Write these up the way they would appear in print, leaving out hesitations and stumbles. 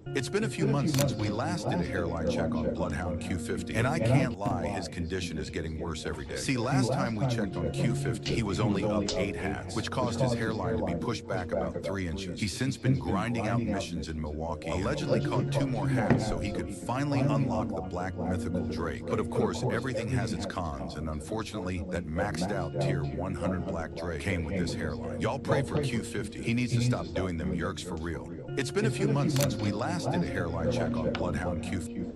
It's been a few months since we last did a hairline check on Bloodhound Q50, and I can't lie, his condition is getting worse every day. See, last time we checked on Q50, he was only up 8 hats, which caused his hairline to be pushed back about 3 inches. He's since been grinding out missions in Milwaukee, allegedly caught 2 more hats so he could finally unlock the black mythical Drake. But of course, everything has its cons, and unfortunately, that maxed out tier 100 black Drake came with this hairline. Y'all pray for Q50. He needs to stop doing them yerks for real. It's been a few months since we last did a hairline check on Bloodhound Q50.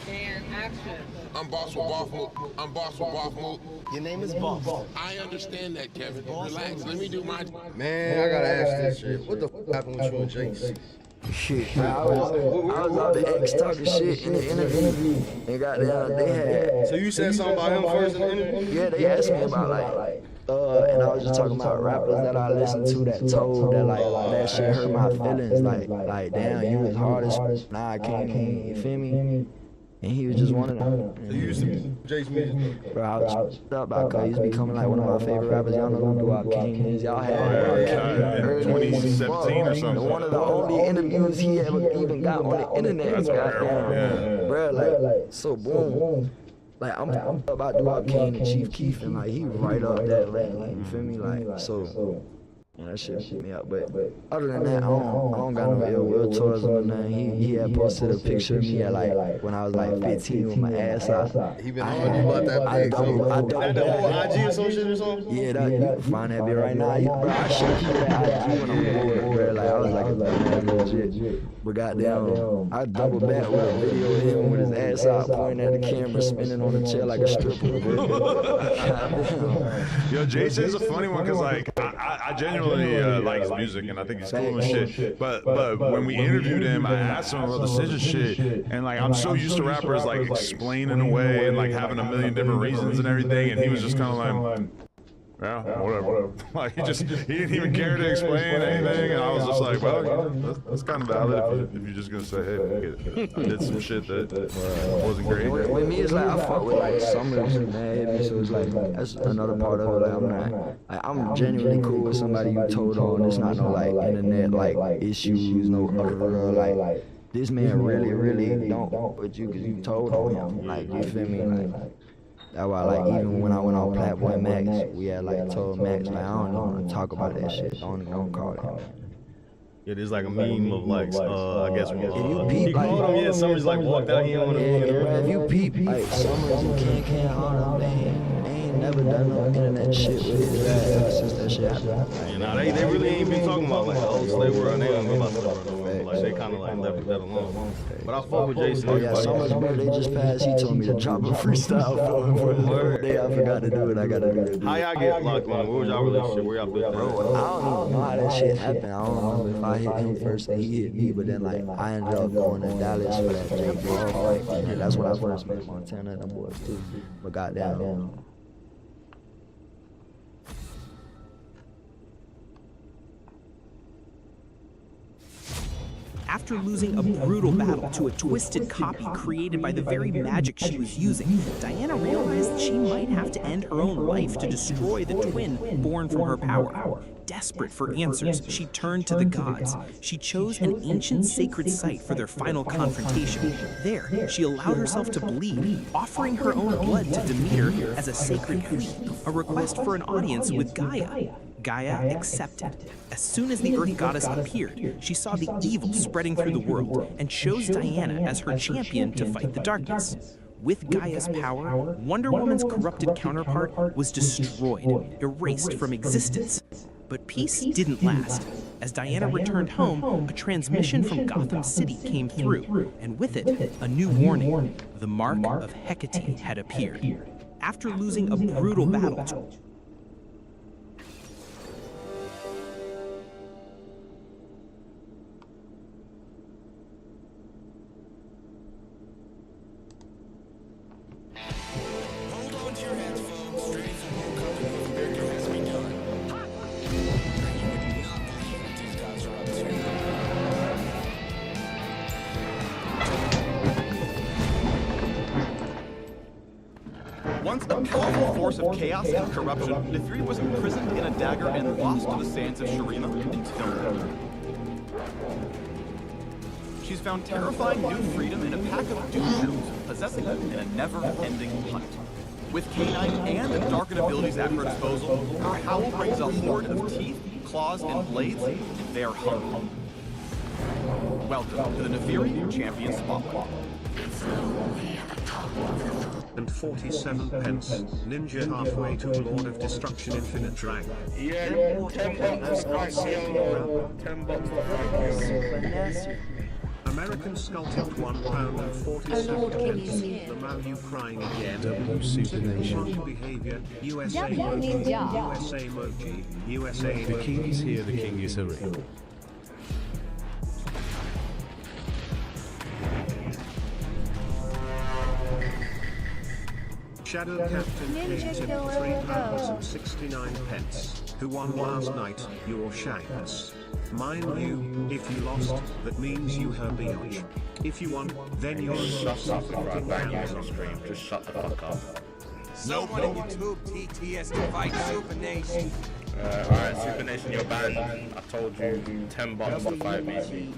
And action. I'm boss with Boss Move. I'm boss with Boss Move. Your name is Boss. I understand that, Kevin. Relax. Let me do my. Man, I gotta ask this shit. What the f happened with you and Jace? Shit, I was out the X talking shit in the interview, and goddamn, they had. So you said something about him first in the interview? Yeah, they asked me about and I was just talking about rappers that I listened to that told that that shit hurt my feelings, like damn, you was hard as now I can't, you feel me? And he was just one of them. So you used to Jace music? Bro, I was up about cause he was becoming like one of my favorite rappers. Y'all know who Doo-Wop King is. Y'all had in 2017 or something. One of the only interviews he ever even got on the internet. That's rare. Bro, like, so boom. Like, I'm about Doo-Wop King and Chief Keef, and like, he right up that lane, you feel me? Like, so. And that shit me up, but other than that, I don't got no ill will towards him or nothing. He had posted a picture of me at when I was like 15 with my ass out. He been on you about that big. I doubled that the whole IG or some shit or something? Yeah, you can find that bit right now. Bro, I show people that IG when I'm bored, bro. Like, I was like a bad legit. But goddamn, I doubled back with a video of him with his ass out, pointing at the camera, spinning on the chair like a stripper, bro. Yo, Jason's a funny one because like I genuinely like his music and I think he's cool and shit. But when we interviewed him, I asked him about the Scissor shit, and like I'm so used to rappers like explaining away and like having a million different reasons and everything, and he was just kind of like, yeah, whatever. Like he didn't even care to explain anything, and I was just like, well, that's kind of valid if you're just gonna say, hey, I did some shit that wasn't great. With me, it's like I fuck with like Summers and heavy, so it's like that's another part of it. Like, I'm genuinely cool with somebody you told on. It's not no like internet like issues, no like this man really don't fuck with you because you told on him. Like you feel me? Like. That's why, like, even when I went on Playboy Max, we had, like, told Max, like, I don't even want to talk about that shit. Don't call it. Yeah, there's like a meme of like, I guess, if you peep, he called him, yeah, Summers like walked out, he don't want to if you peep, like, Summers and Can Hard, they ain't never done no internet shit with his ass ever since that shit happened. You know, they really ain't been talking about like the old slave world, they don't go about slave world no more, like, they kind of like left that alone. But I fuck with Jason. Oh yeah, Summers birthday just passed, he told me to drop a freestyle for his birthday, I forgot to do it, I gotta do it. How y'all get locked on? What was y'all relationship? Where y'all been? I don't even know how that shit happened. I don't know if I hit him first and he hit me, but then like I ended up going to Dallas for that Jake Paul fight. And that's when I first met Montana and them boys too. But goddamn. After losing a brutal battle to a twisted copy created by the very magic she was using, Diana realized she might have to end her own life to destroy the twin born from her power. Desperate for answers, she turned to the gods. She chose an ancient sacred site for their final confrontation. There, she allowed herself to bleed, offering her own blood to Demeter as a sacred plea, a request for an audience with Gaia. Gaia accepted. As soon as the Earth Goddess appeared, she saw the evil spreading through the world and chose Diana as her champion to fight the darkness. With Gaia's power, Wonder Woman's corrupted counterpart was destroyed, erased from existence. But peace didn't last. As Diana returned home, a transmission from Gotham City came through, and with it, a new warning. The mark of Hecate had appeared. After losing a brutal battle to Once a powerful force of chaos and corruption, Neferi was imprisoned in a dagger and lost to the sands of Shurima until now. She's found terrifying new freedom in a pack of doom possessing her in a never-ending hunt. With K9 and the darkened abilities at her disposal, her howl brings a horde of teeth, claws, and blades to their hungry. Welcome to the Neferi Champion Spotlight. And 47 pence. Ninja halfway to Lord of Destruction Infinite rank. Yeah, $10 nice, yo. $10 American skull tipped £1 and 47 pence. The man you crying again. Supernation behavior. USA emoji. USA emoji. USA. The king is here. The king is hurry. Shadow Captain K tipped £3 and 69 pence. Who won last night? Your Shanks. Mind you, if you lost, that means you her biatch. If you won, then you're Shut up before I bang you in the stream. Just shut the fuck up. Someone in YouTube TTS to fight Super Nation. Alright, Super Nation, you're banned. I told you $10 to fight me.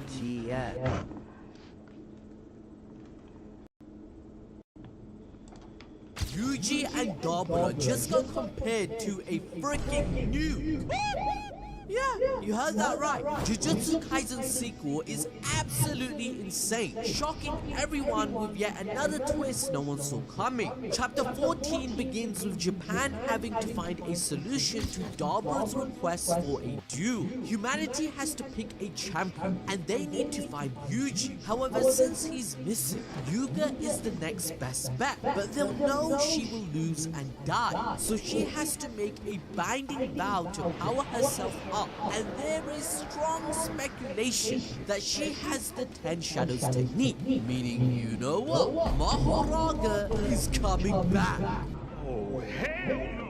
Yuji and Dabura just got compared to a freaking nuke. Yeah, you heard that right. Jujutsu Kaisen's sequel is absolutely insane, shocking everyone with yet another twist no one saw coming. Chapter 14 begins with Japan having to find a solution to Dabura's request for a duel. Humanity has to pick a champion, and they need to find Yuji. However, since he's missing, Yuga is the next best bet, but they'll know she will lose and die, so she has to make a binding vow to power herself up, and there is strong speculation that she has the 10 Shadows technique, meaning, you know what, Mahoraga is coming back. Oh, hell no!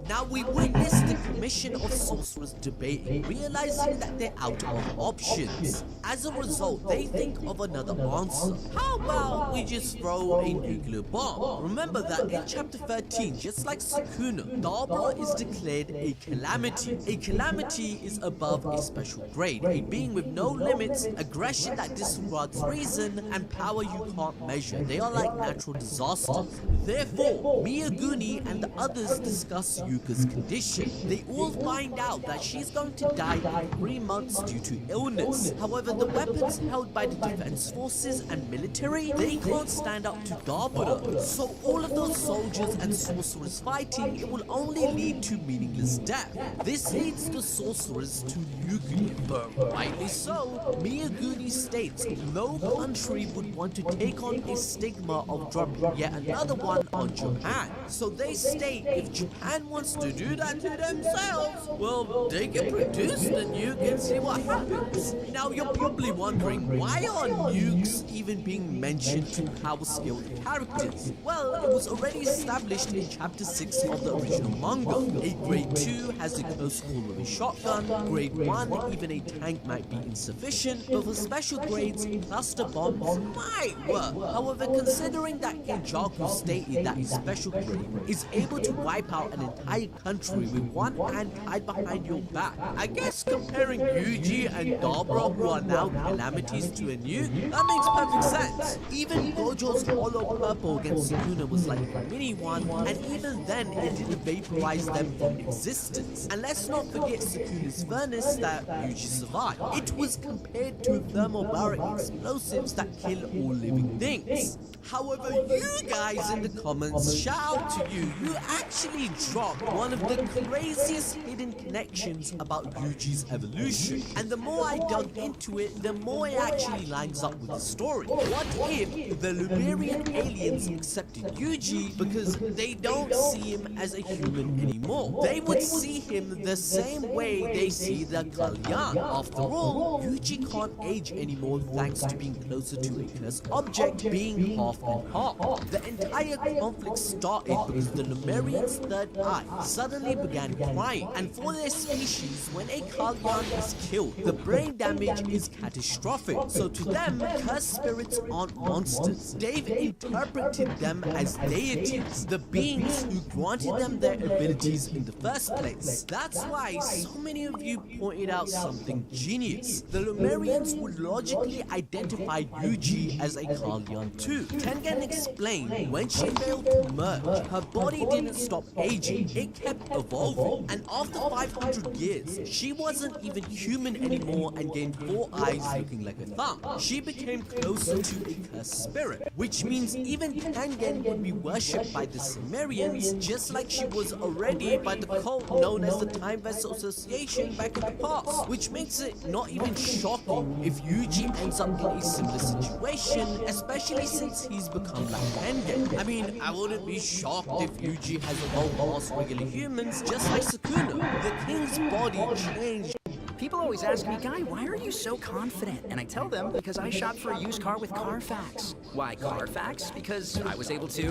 Now we witnessed the Commission of Sorcerers debating, realizing that they're out of options. As a result, they think of another answer. How about we just throw a nuclear bomb? Remember that in chapter 13, just like Sukuna, Dabura is declared a calamity. A calamity is above a special grade, a being with no limits, aggression that disregards reason, and power you can't measure. They are like natural disasters. Therefore, Miyaguni and the others discuss Yuka's condition. They all find out that she's going to die in 3 months due to illness. However, the weapons held by the defense forces and military, they can't stand up to Dabura. So all of those soldiers and sorcerers fighting, it will only lead to meaningless death. This leads the sorcerers to Miyaguni, but rightly so. Miyaguni states no country would want to take on a stigma of dropping yet another one on Japan. So they state if Japan wants to do that to themselves, well, they can produce the nuke and see what happens. Now you're probably wondering, why are nukes even being mentioned to power-skilled characters? Well, it was already established in chapter 6 of the original manga. A grade 2 has the close call with a shotgun, grade 1 even a tank might be insufficient, but for special grades, cluster bombs might work. However, considering that Kenjaku stated that a special grade is able to wipe out an entire country with one hand tied behind your back, I guess comparing Yuji and Dabura, who are now calamities, to a nuke, that makes perfect sense. Even Gojo's hollow purple against Sukuna was like a mini one, and even then it didn't vaporize them from existence. And let's not forget Sukuna's furnace that Yuji survived. It was compared to thermobaric explosives that kill all living things. However, you guys in the comments, shout out to you, you actually dropped one of the craziest hidden connections about Yuji's evolution. And the more I dug into it, the more it actually lines up with the story. What if the Lumerian aliens accepted Yuji because they don't see him as a human anymore? They would see him the same way they see the Kalyan. After all, Yuji can't age anymore thanks to being closer to a cursed object, being half off in half. The entire conflict started because the Lemurians' third eye suddenly began crying, and for their species, when a Kalyan is killed, the brain damage is catastrophic. So to them, cursed spirits aren't monsters. They've interpreted them as deities, the beings who granted them their abilities in the first place. That's why so many of you pointed out something genius. The Lemurians would logically identify Yuji as a Kalyan too. Tengen explained when she failed to merge, her body didn't stop aging, it kept evolving. And after 500 years, she wasn't even human anymore and gained 4 eyes looking like a thumb. She became closer to a cursed spirit, which means even Tengen would be worshipped by the Sumerians just like she was already by the cult known as the Time Vessel Association back in the past, which makes it not even shocking if Yuji ends up in a similar situation, especially since he's become like Tengen. I mean, I wouldn't be shocked if Yuji has evolved past regular humans just like Sukuna. The king's body changed. People always ask me, Guy, why are you so confident? And I tell them, because I shop for a used car with Carfax. Why Carfax? Because I was able to...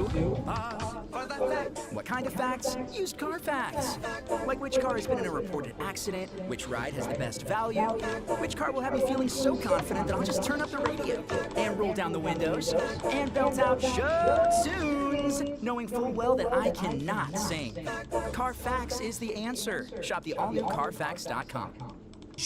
What kind of facts? Used Carfax. Like which car has been in a reported accident, which ride has the best value, which car will have me feeling so confident that I'll just turn up the radio, and roll down the windows, and belt out show tunes, knowing full well that I cannot sing. Carfax is the answer. Shop the all-new Carfax.com.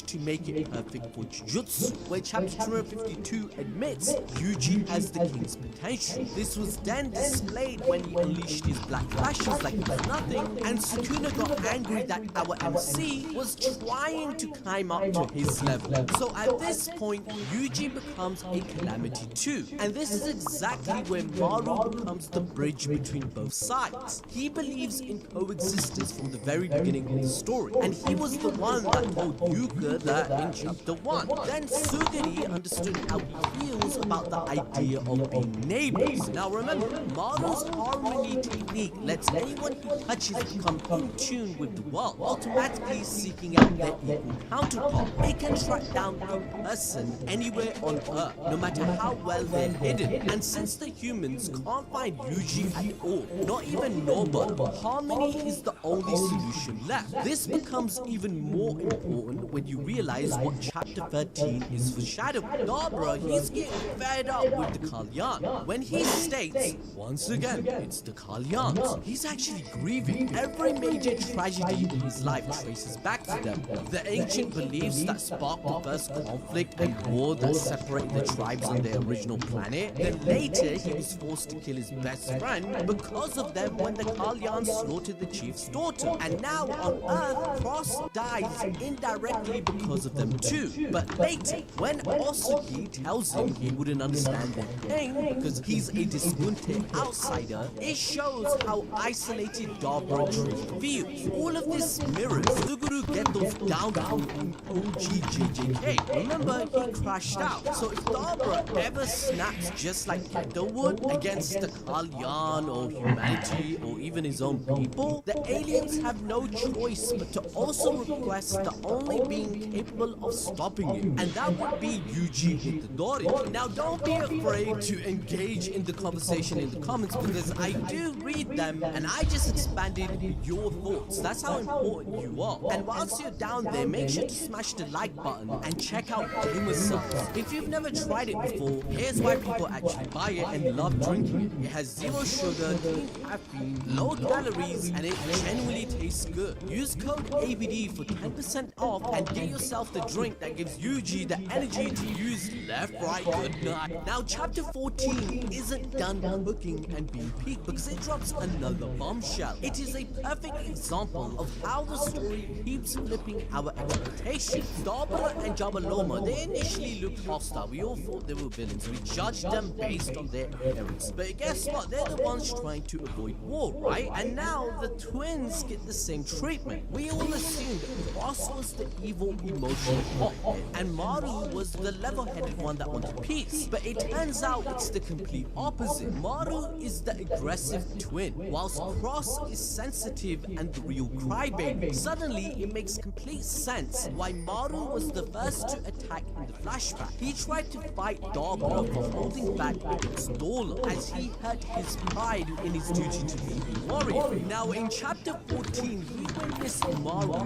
To make it perfect for Jujutsu, where chapter 252 admits Yuji has the king's potential. This was then displayed when he unleashed his black flashes like it was nothing, and Sukuna got angry that our MC was trying to climb up to his level. So at this point, Yuji becomes a calamity too, and this is exactly where Maru becomes the bridge between both sides. He believes in coexistence from the very beginning of the story, and he was the one that told Yuka that in chapter 1. Then Sugiri understood how he feels about the idea of being neighbors. Now remember, Maru's harmony technique lets anyone he touches become in tune with the world, automatically seeking out their equal counterpart. It can track down a person anywhere on Earth, no matter how well they're hidden. And since the humans can't find Yuji at all, not even Nobara, harmony is the only solution left. This becomes even more important when you realize what chapter 13 is foreshadowing. Nobara, he's getting fed up with the Kalyans. When he states, once again, it's the Kalyans, he's actually grieving. Every major tragedy in his life traces back to them. The ancient beliefs that sparked the first conflict and war that separated the tribes on their original planet. Then later, he was forced to kill his best friend because of them when the Kalyans slaughtered the chief's daughter. And now on Earth, Cross dies indirectly because of them too. But later, when Osugi tells him he wouldn't understand their pain because he's a disgruntled outsider, it shows how isolated Dabra truly feels. All of this mirrors Suguru Geto's downfall in OG JJK. Remember, he crashed out. So if Dabra ever snaps just like Geto would against the Kalyan or humanity or even his own people, the aliens have no choice but to also request the only being capable of stopping it, and that would be Yuji Hitodori. Now don't be afraid to engage in the conversation in the comments because I do read them and I just expanded your thoughts. That's how important you are. And whilst you're down there, make sure to smash the like button and check out Gamer Subs. If you've never tried it before, here's why people actually buy it and love drinking it. It has zero sugar, clean caffeine, low calories, and it genuinely tastes good. Use code ABD for 10% off and get yourself the drink that gives Yuji the energy to use left, right, good night. Now chapter 14 isn't done cooking and being peaked because it drops another bombshell. It is a perfect example of how the story keeps flipping our expectations. Dabra and Jabaloma, they initially looked hostile. We all thought they were villains. We judged them based on their appearance. But guess what? They're the ones trying to avoid war, right? And now the twins get the same treatment. We all assumed Ross was the evil evil, emotional hothead, and Maru was the level-headed one that wanted peace. But it turns out it's the complete opposite. Maru is the aggressive twin, whilst Cross is sensitive and the real crybaby. Suddenly, it makes complete sense why Maru was the first to attack in the flashback. He tried to fight Darbra for holding back against Dola, as he hurt his pride in his duty to be a warrior. Now, in chapter 14, we witness Maru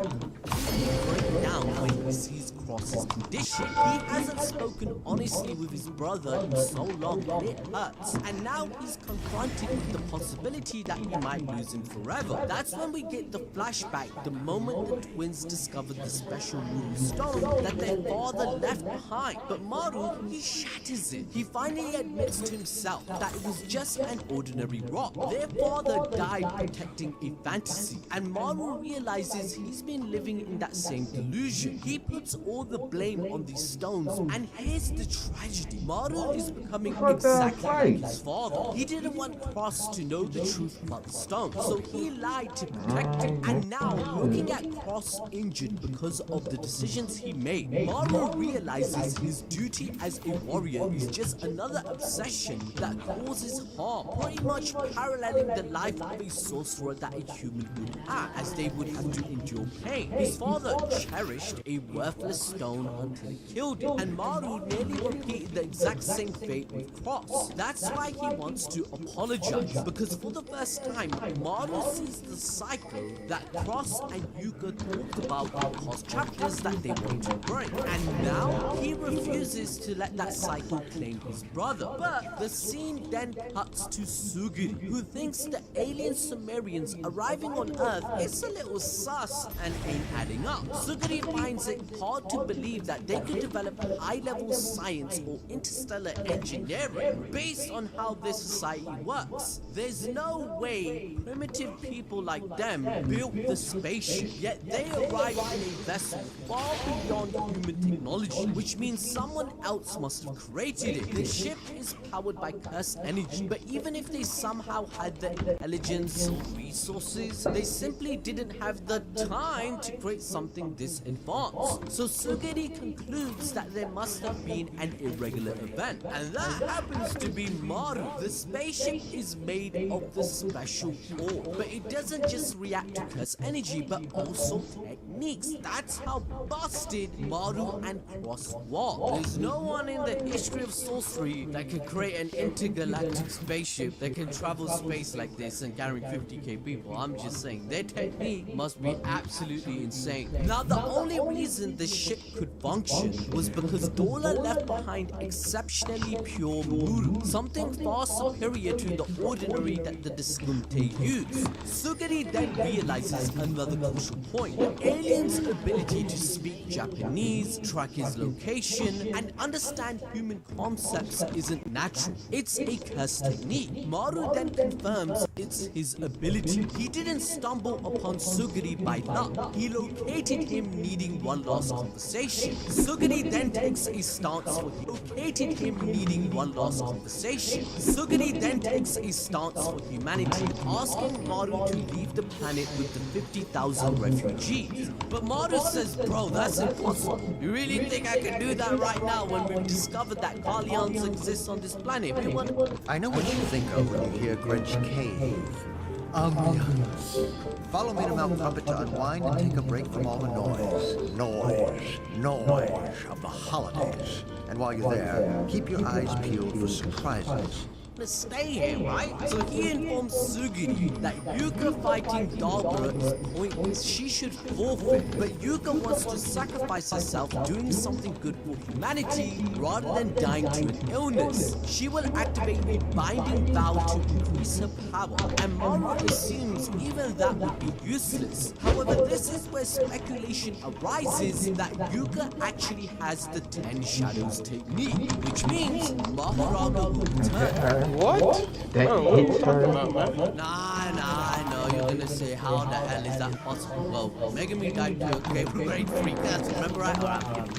break down when he sees Cross's condition. He hasn't spoken honestly with his brother in so long that it hurts, and now he's confronted with the possibility that he might lose him forever. That's when we get the flashback, the moment the twins discovered the special moon stone that their father left behind. But Maru, he shatters it. He finally admits to himself that it was just an ordinary rock. Their father died protecting a fantasy, and Maru realizes he's been living in that same delusion. He puts all the blame on these stones, and here's the tragedy. Maru is becoming exactly like his father. He didn't want Cross to know the truth about the stone, so he lied to protect it. And now, looking at Cross injured because of the decisions he made, Maru realizes his duty as a warrior is just another obsession that causes harm, pretty much paralleling the life of a sorcerer that a human would have, as they would have to endure pain. His father cherished a worthless stone until he killed it, and Maru nearly repeated the exact same fate with Cross. That's why he wants to apologize, because for the first time, Maru sees the cycle that Cross and Yuka talked about in past chapters that they want to break, and now he refuses to let that cycle claim his brother. But the scene then cuts to Sugiri, who thinks the alien Sumerians arriving on Earth is a little sus and ain't adding up. Sugiri finds it hard to believe that they could develop high-level science or interstellar engineering based on how this society works. There's no way primitive people like them built the spaceship, yet they arrived in a vessel far beyond human technology, which means someone else must have created it. The ship is powered by cursed energy, but even if they somehow had the intelligence or resources, they simply didn't have the time to create something this advanced. So Sugiri concludes that there must have been an irregular event, and that happens to be Maru. The spaceship is made of the special ore, but it doesn't just react to cursed energy, but also techniques. That's how busted Maru and Cross was. There's no one in the history of sorcery that can create an intergalactic spaceship that can travel space like this and carry 50k people. I'm just saying, their technique must be absolutely insane. Now, the only reason the ship could function was because Dola left behind exceptionally pure muru, something far superior to the ordinary that the Discunte used. Sugiri then realizes another crucial point. The alien's ability to speak Japanese, track his location, and understand human concepts isn't natural. It's a cursed technique. Maru then confirms it's his ability. He didn't stumble upon Sugiri by luck. He located him needing one last conversation. Sugiri then takes a stance for humanity, asking Maru to leave the planet with the 50,000 refugees. But Maru says, bro, that's impossible. You really think I can do that right now when we've discovered that Kalyans exist on this planet? I know what you think of when you hear Grinch Cave. Ambiance. Follow me to Mount Crumpet to unwind and take a break from all the noise of the holidays. And while you're there, keep your eyes peeled for surprises. To stay here, right? So he informs Sugiri that Yuka fighting Darbra is pointless. She should forfeit. But Yuka wants to sacrifice herself doing something good for humanity rather than dying to an illness. She will activate a binding vow to increase her power, and Maru assumes even that would be useless. However, this is where speculation arises that Yuka actually has the 10 Shadows technique, which means Maharaga will return. What? What are you talking about, man? Nah, no, you're gonna say, how the hell is that possible? Well, Megami died too, okay, we're grade 3 cats, remember right?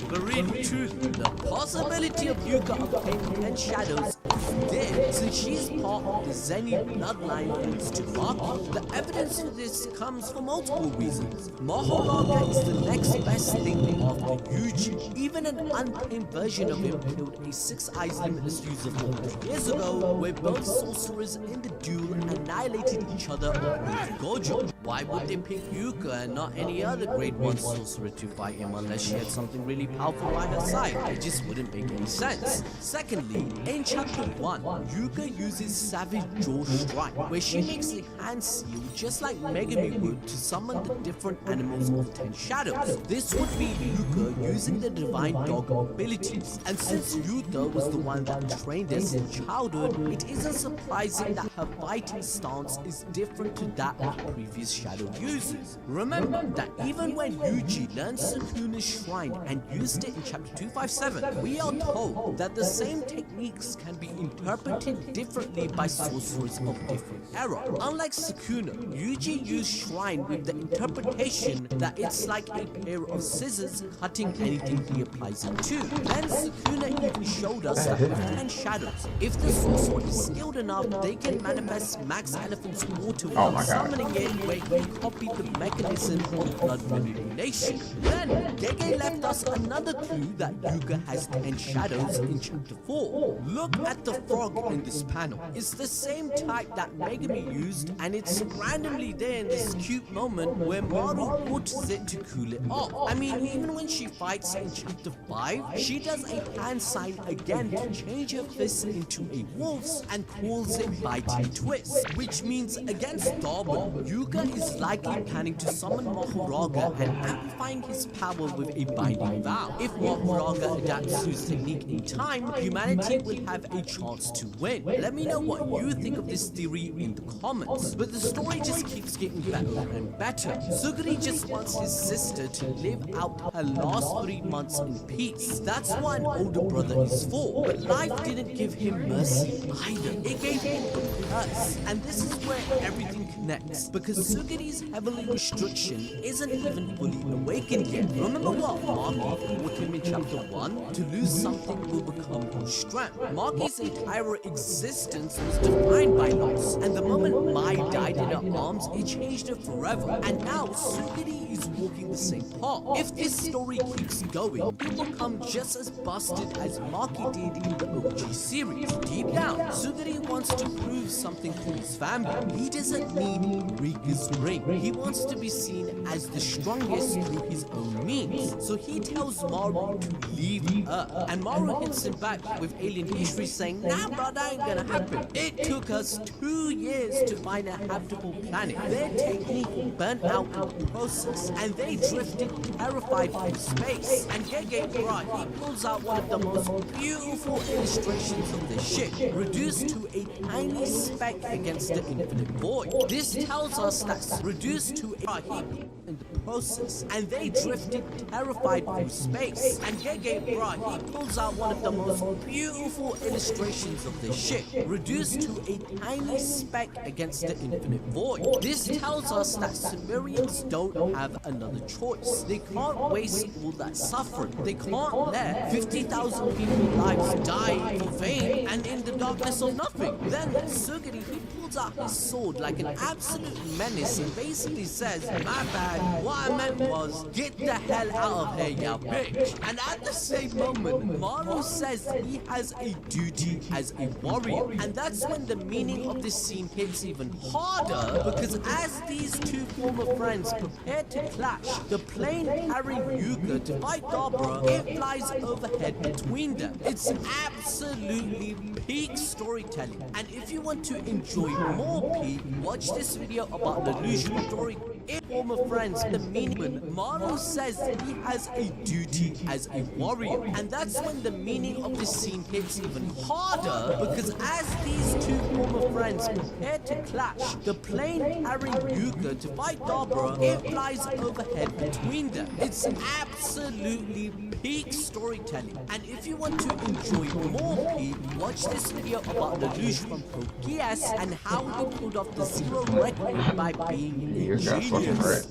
But really, truth, the possibility of Yuka obtaining 10 shadows is dead, since she's part of the Zeni bloodline thanks to Maki. The evidence for this comes for multiple reasons. Mahoraga is the next best thing after Yuji. Even an untamed version of him killed a 6 eyes limitless user 4 years ago, where both sorcerers in the duel annihilated each other with Gojo. Why would they pick Yuka and not any other grade 1 sorcerer to fight him unless she had something really powerful by her side? It just wouldn't make any sense. Secondly, in chapter 1, Yuka uses Savage Jaw Strike, where she makes a hand seal just like Megami would to summon the different animals of 10 shadows. This would be Yuka using the Divine Dog abilities, and since Yuka was the one that trained us in childhood, it isn't surprising that her fighting stance is different to that of previous shadow users. Remember that even when Yuji learned Sukuna's shrine and used it in chapter 257, we are told that the same techniques can be interpreted differently by sorcerers of different era. Unlike Sukuna, Yuji used shrine with the interpretation that it's like a pair of scissors cutting anything he applies it to. Then Sukuna even showed us that with 10 shadows, if the sorcerer is skilled enough, they can manifest Max Elephant's water while summoning it, where he copied the mechanism of blood manipulation. Then Gege left us another clue that Yuka has 10 shadows in chapter 4. Look at the frog in this panel. It's the same type that Megami used, and it's randomly there in this cute moment where Maru waters it to cool it off. I mean, even when she fights in chapter 5, she does a hand sign again to change her fist into a wolf's and calls it Biting Twist, which means against Darwin, Yuka is likely planning to summon Mahoraga and amplifying his power with a binding vow. If Mahoraga adapts to his technique in time, humanity will have a chance to win. Let me know what you think of this theory in the comments. But the story just keeps getting better and better. Suguri just wants his sister to live out her last 3 months in peace. That's what an older brother is for. But life didn't give him mercy either. It gave him a curse. And this is where everything connects, because Suguri's heavenly restriction isn't even fully awakened yet. Remember what Maki taught him in chapter 1? To lose something will become your strength. Maki's entire existence was defined by loss, and the moment Mai died in her arms, it changed her forever. And now Suguri is walking the same path. If this story keeps going, he'll become just as busted as Maki did in the OG series. Deep down, Suguri wants to prove something to his family. He doesn't need Rika's ring. He wants to be seen as the strongest through his own means. So he tells Maru to leave Earth. And Maru hits him back with alien history saying, nah bro, that ain't gonna happen. It took us 2 years to find a habitable planet. Their technique burnt out in the process, and they drifted terrified through space. And Gege Bra, he pulls out one of the most beautiful illustrations of this ship, reduced to a tiny speck against the infinite void. This tells us that's reduced to a heap in the process, and they drifted terrified through space. And Gege Bra, he pulls out one of the most beautiful illustrations of this ship, reduced to a tiny speck against the infinite void. This tells us that Sumerians don't have another choice. They can't waste all that suffering. They can't let 50,000 people's lives die for fame and in the darkness of nothing. Then Suguri, he pulls out his sword like an absolute menace and basically says, my bad, what I meant was, get the hell out of here, ya bitch. And at the same moment, Maru says he has a duty as a warrior. And that's when the meaning of this scene hits even harder, because as these two former friends prepare to clash, the plane carrying Yuka to fight Dabra, it flies overhead between them. It's absolutely peak storytelling. And if you want to enjoy more peak, watch this video about the illusion story in former friends. The meaning, Maru says he has a duty as a warrior. And that's when the meaning of this scene hits even harder, because as these two former friends prepare to clash, the plane carrying Yuka to fight Dabra, it flies overhead between them. It's absolutely peak storytelling. And if you want to enjoy more peak, watch this video about the illusion from Prokias and how he pulled off the zero record by being a genius.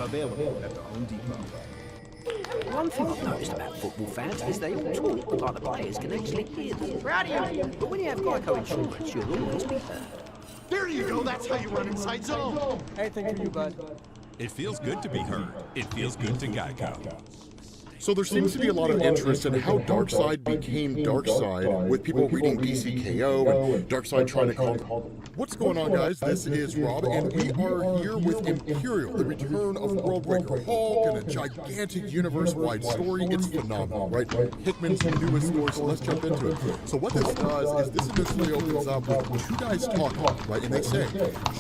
available at the Home Depot. One thing I've noticed about football fans is they all talk like the players can actually hear them. Proud of you. But when you have Geico insurance, you'll always be heard. There you go, that's how you run inside zone. Anything for you, bud. It feels good to be heard. It feels good to Geico. So there seems to be a lot of interest in how Darkseid became Darkseid, with people reading DCKO and Darkseid trying to call. What's going on, guys? This is Rob, and we are here with Imperial, the return of Worldbreaker Hulk, and a gigantic universe-wide story. It's phenomenal, right? Hickman's newest story, so let's jump into it. So what this does is this initially opens up with two guys talking, right? And they say,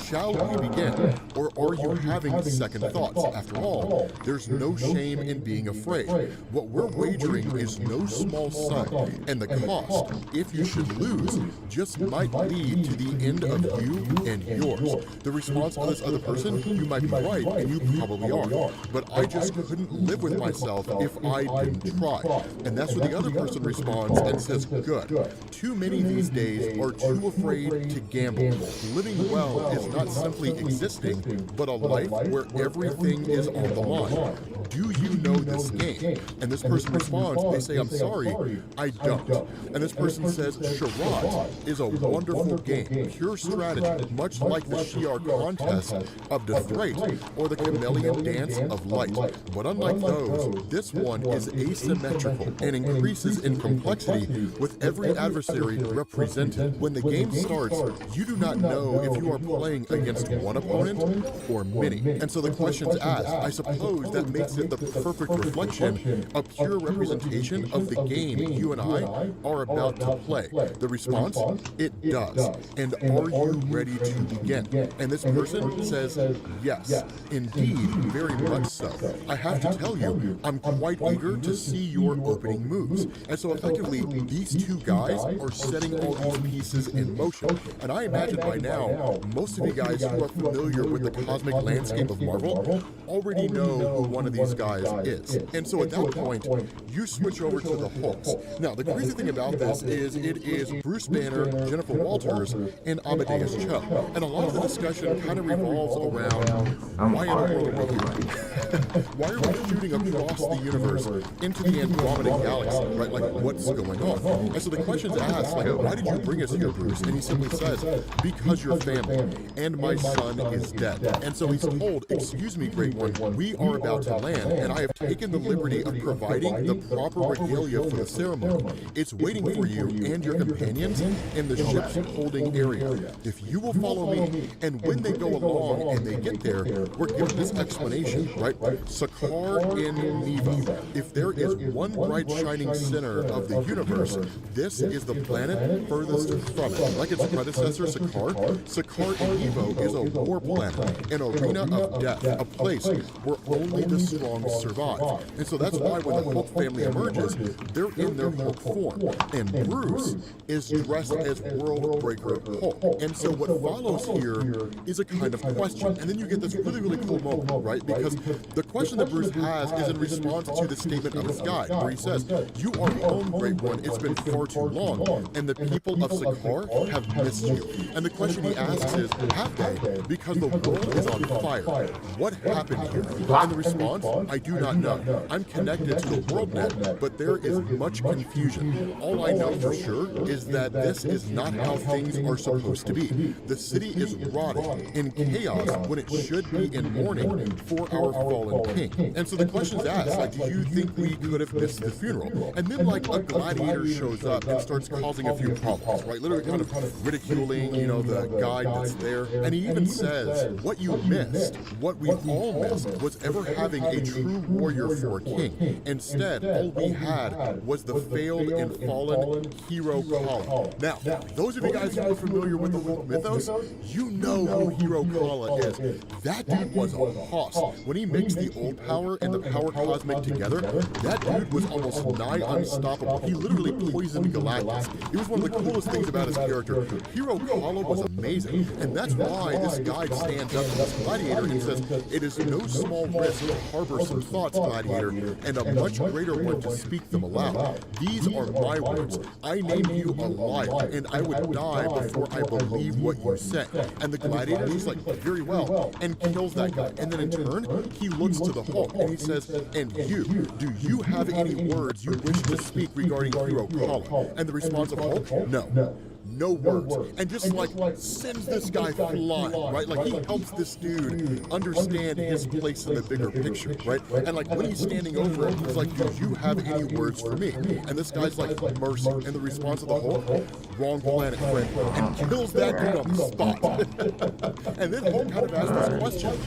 shall we begin? Or are you having second thoughts? After all, there's no shame in being afraid. What we're wagering is no small sum, and the cost, if you should lose, just might lead to the end of you and yours. The response to this other person, you might be right, and you probably are, but I just couldn't live with myself if I didn't try. And that's where the other person responds and says, good. Too many these days are too afraid to gamble. Living well is not simply existing, but a life where everything is on the line. Do you know this game? And this person responds, they say, I'm sorry, I don't. And this person says, Charade is a wonderful game, pure strategy, much like the Shi'ar contest of Dethrate or the Chameleon Dance of Light. But unlike those, this one is asymmetrical and increases in complexity with every adversary represented. When the game starts, you do not know if you are playing against one opponent or many. And so the question's asked, I suppose that makes it the perfect reflection, a pure representation of the game you and I are about to play. The response? It does. And are you ready to begin? And this person says, yes, indeed, very much so. I have to tell you, I'm quite eager to see your opening moves. And so effectively, these two guys are setting all these pieces in motion. And I imagine by now, most of you guys who are familiar with the cosmic landscape of Marvel already know who one of these guys is. And so at that point, you switch over to the Hulks. Now, the crazy thing about this is it is Bruce Banner, Jennifer Walters, and Amadeus Cho. And a lot of the discussion kind of revolves around why in the world are we here? Why are we shooting across the universe into the Andromeda Galaxy, right? Like, what's going on? And so the question's asked, like, why did you bring us here, Bruce? And he simply says, because you're family, and my son is dead. And so he's told, excuse me, Great One, we are about to land, and I have taken the liberty of providing the proper regalia for the ceremony. It's waiting for you and your companions in the ship's holding area. If you will follow me, and when they go along and they get there, we're given this explanation, right? Sakaar in Nevo. If there is one bright shining center of the universe, this is the planet furthest from it. Like its predecessor, Sakaar, Sakaar in Nevo is a war planet, an arena of death, a place where only the strong survive. And so that's why when the Hulk family emerges, they're in their Hulk form. And Bruce is dressed as Worldbreaker Hulk. And so what follows here is a kind of question. And then you get this really, really cool moment, right? Because the question that Bruce has is in response to the statement of his guide, where he says, you are home, Great One. It's been far too long. And the people of Sakaar have missed you. And the question he asks is, have they? Because the world is on fire. What happened here? And the response, I do not know. I'm connected to the WorldNet, but there is much confusion. All I know for sure is that this is not how things are supposed to be. The city is rotting in chaos when it should be in mourning for our fallen king. And so the question's asked, like, do you think we could have missed the funeral? And then, like, a gladiator shows up and starts causing a few problems, right? Literally kind of ridiculing, you know, the guide that's there. And he even says, what you missed, what we've all missed, was ever having a true warrior for a king. Instead, all we had was the failed and fallen hero Kala. Now, those of you guys who are familiar with the Hulk mythos, you know who Hero Kala is. That dude was a hoss. When he mixed the old power and the power cosmic together, that dude was almost nigh unstoppable. He literally poisoned Galactus. It was one of the coolest things about his character. Hero Kala was amazing, and that's why this guide stands up to this gladiator and says, it is no small risk to harbor some thoughts, gladiator, and a much greater one to speak them aloud. These are my words. I name you a liar, and I would die before I believe what you say. And the gladiator is like, very well, and kills that guy. And then in turn, he looks to the Hulk and he says, and you, do you have any words you wish to speak regarding Hero Kala? And the response of Hulk, no. No words, and just like sends this guy flying, right? Like he helps this dude understand his place in the bigger picture, right? And like when he's standing over him, he's like, do you have any words for me? And this guy's like, mercy. And the response of the Hulk, wrong planet, friend, and kills that dude on the spot. And then Hulk kind of asks this question,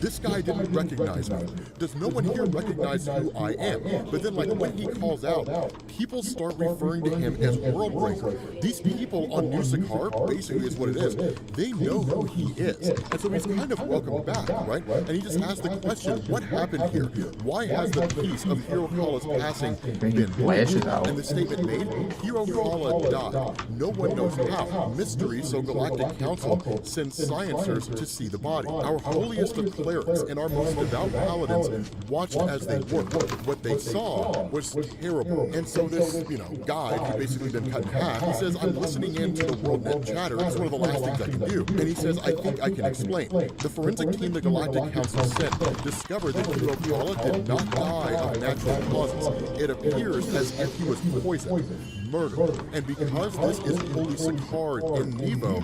this guy didn't recognize me. Does no one here recognize who I am? But then like when he calls out, people start referring to him as Worldbreaker. These people on New Sakaar, basically is what it is. They know who he is. And so he's kind of welcomed back, right? And he just asks the question, what happened here? Why has the piece of Hero Kala's passing been made? And the statement made, Hero Kala died. No one knows how. Mystery, so Galactic Council sends sciencers to see the body. Our holiest of clerics and our most devout paladins watched as they worked. What they saw was terrible. And so this, guy who basically been cut in half, he says, I'm listening into the WorldNet chatter. It's one of the last things I can do. And he says, I think I can explain. The forensic team the Galactic Council sent discovered that Hero Kala did not die of natural causes. It appears as if he was poisoned, murdered. And because this is Holy Sakaar in Nevo,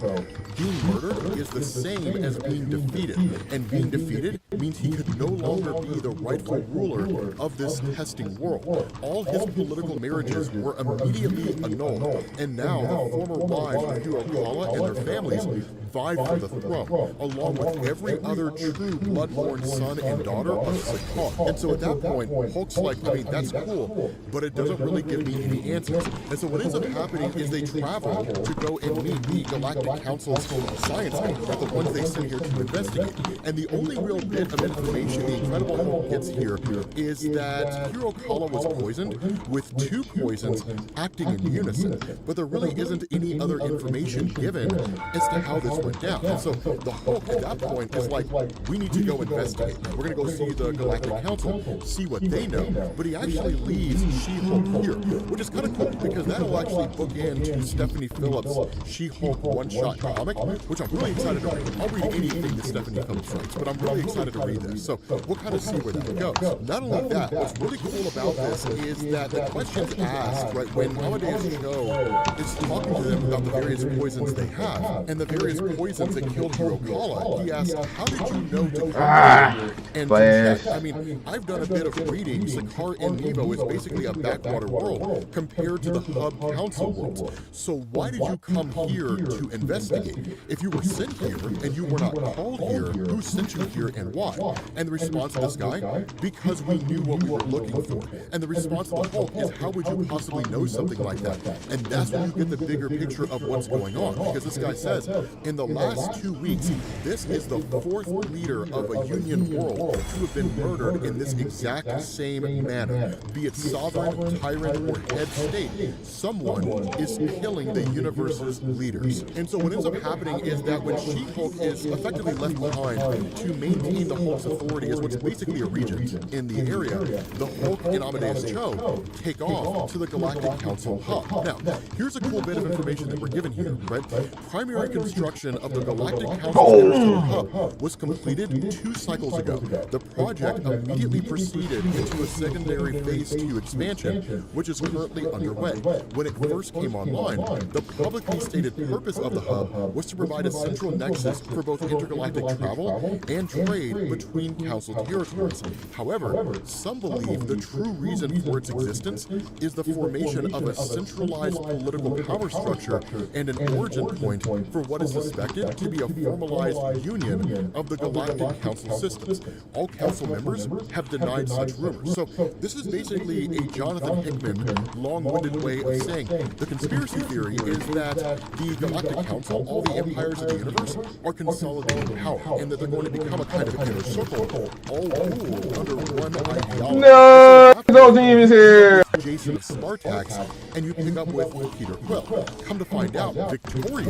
being murdered is the same as being defeated. And being defeated means he could no longer be the rightful ruler of this testing world. All his political marriages were immediately annulled. And now the former wives of Hero Kala and their families vied for the throne, along with every other true bloodborn son and daughter of Sakaar. And so at that point, Hulk's like, that's cool, but it doesn't really give me any answers. And so what ends up happening is they travel to go and meet the Galactic Council's science team, the ones they sent here to investigate. And the only real bit of information the Incredible Hulk gets here is that Hero Kala was poisoned with 2 poisons acting in unison, but there really isn't any other information given as to how this went down. And so the Hulk at that point is like, we need to go investigate. We're going to go see the Galactic Council, see what they know. But he actually leaves She-Hulk here, which is kind of cool because that'll actually book into Stephanie Phillips' She-Hulk one-shot comic, which I'm really excited to read. I'll read anything that Stephanie Phillips writes, but I'm really excited to read this. So we'll kind of see where that goes. Not only that, what's really cool about this is that the questions asked, right, when Amadeus Cho is talking to them about the various poisons they have, and the various poisons that killed Hero Kala, he asks, how did you know to come here and to check? I've done a bit of reading. Sakaar in Nevo is basically a backwater world compared to the hub council worlds. So why did you come here to investigate? If you were sent here and you were not called here, who sent you here and why? And the response of this guy, because we knew what we were looking for. And the response of the Hulk is, how would you possibly know something like that? And that's when you get the bigger picture of what's going on. Because this guy says, in the last 2 weeks, this is the 4th leader of a Union world to have been murdered in this exact same manner. Be it sovereign, tyrant, or head state, someone is killing the universe's leaders. And so what ends up happening is that when She-Hulk is effectively left behind to maintain the Hulk's authority as what's basically a regent in the area, the Hulk and Amadeus Cho take off to the Galactic Council hub. Now, here's a cool bit of information that we're given here, right? Primary construction of the Galactic Council's Interstellar Hub was completed 2 cycles ago. The project immediately proceeded into a secondary Phase 2 expansion, which is currently underway. When it first came online, the publicly stated purpose of the hub was to provide a central nexus for both intergalactic travel and trade between Council territories. However, some believe the true reason for its existence is the formation of a centralized political power structure and an origin point for what is suspected to be a formalized union of the Galactic Council systems. All Council members have denied such rumors. So this is basically a Jonathan Hickman long-winded way of saying the conspiracy theory is that the Galactic Council, all the empires of the universe, are consolidating power, and that they're going to become a kind of inner circle, all ruled under one ideology. No, those teams here. Jason of Spartax, and you pick up with Peter Quill. Come to find out, Victoria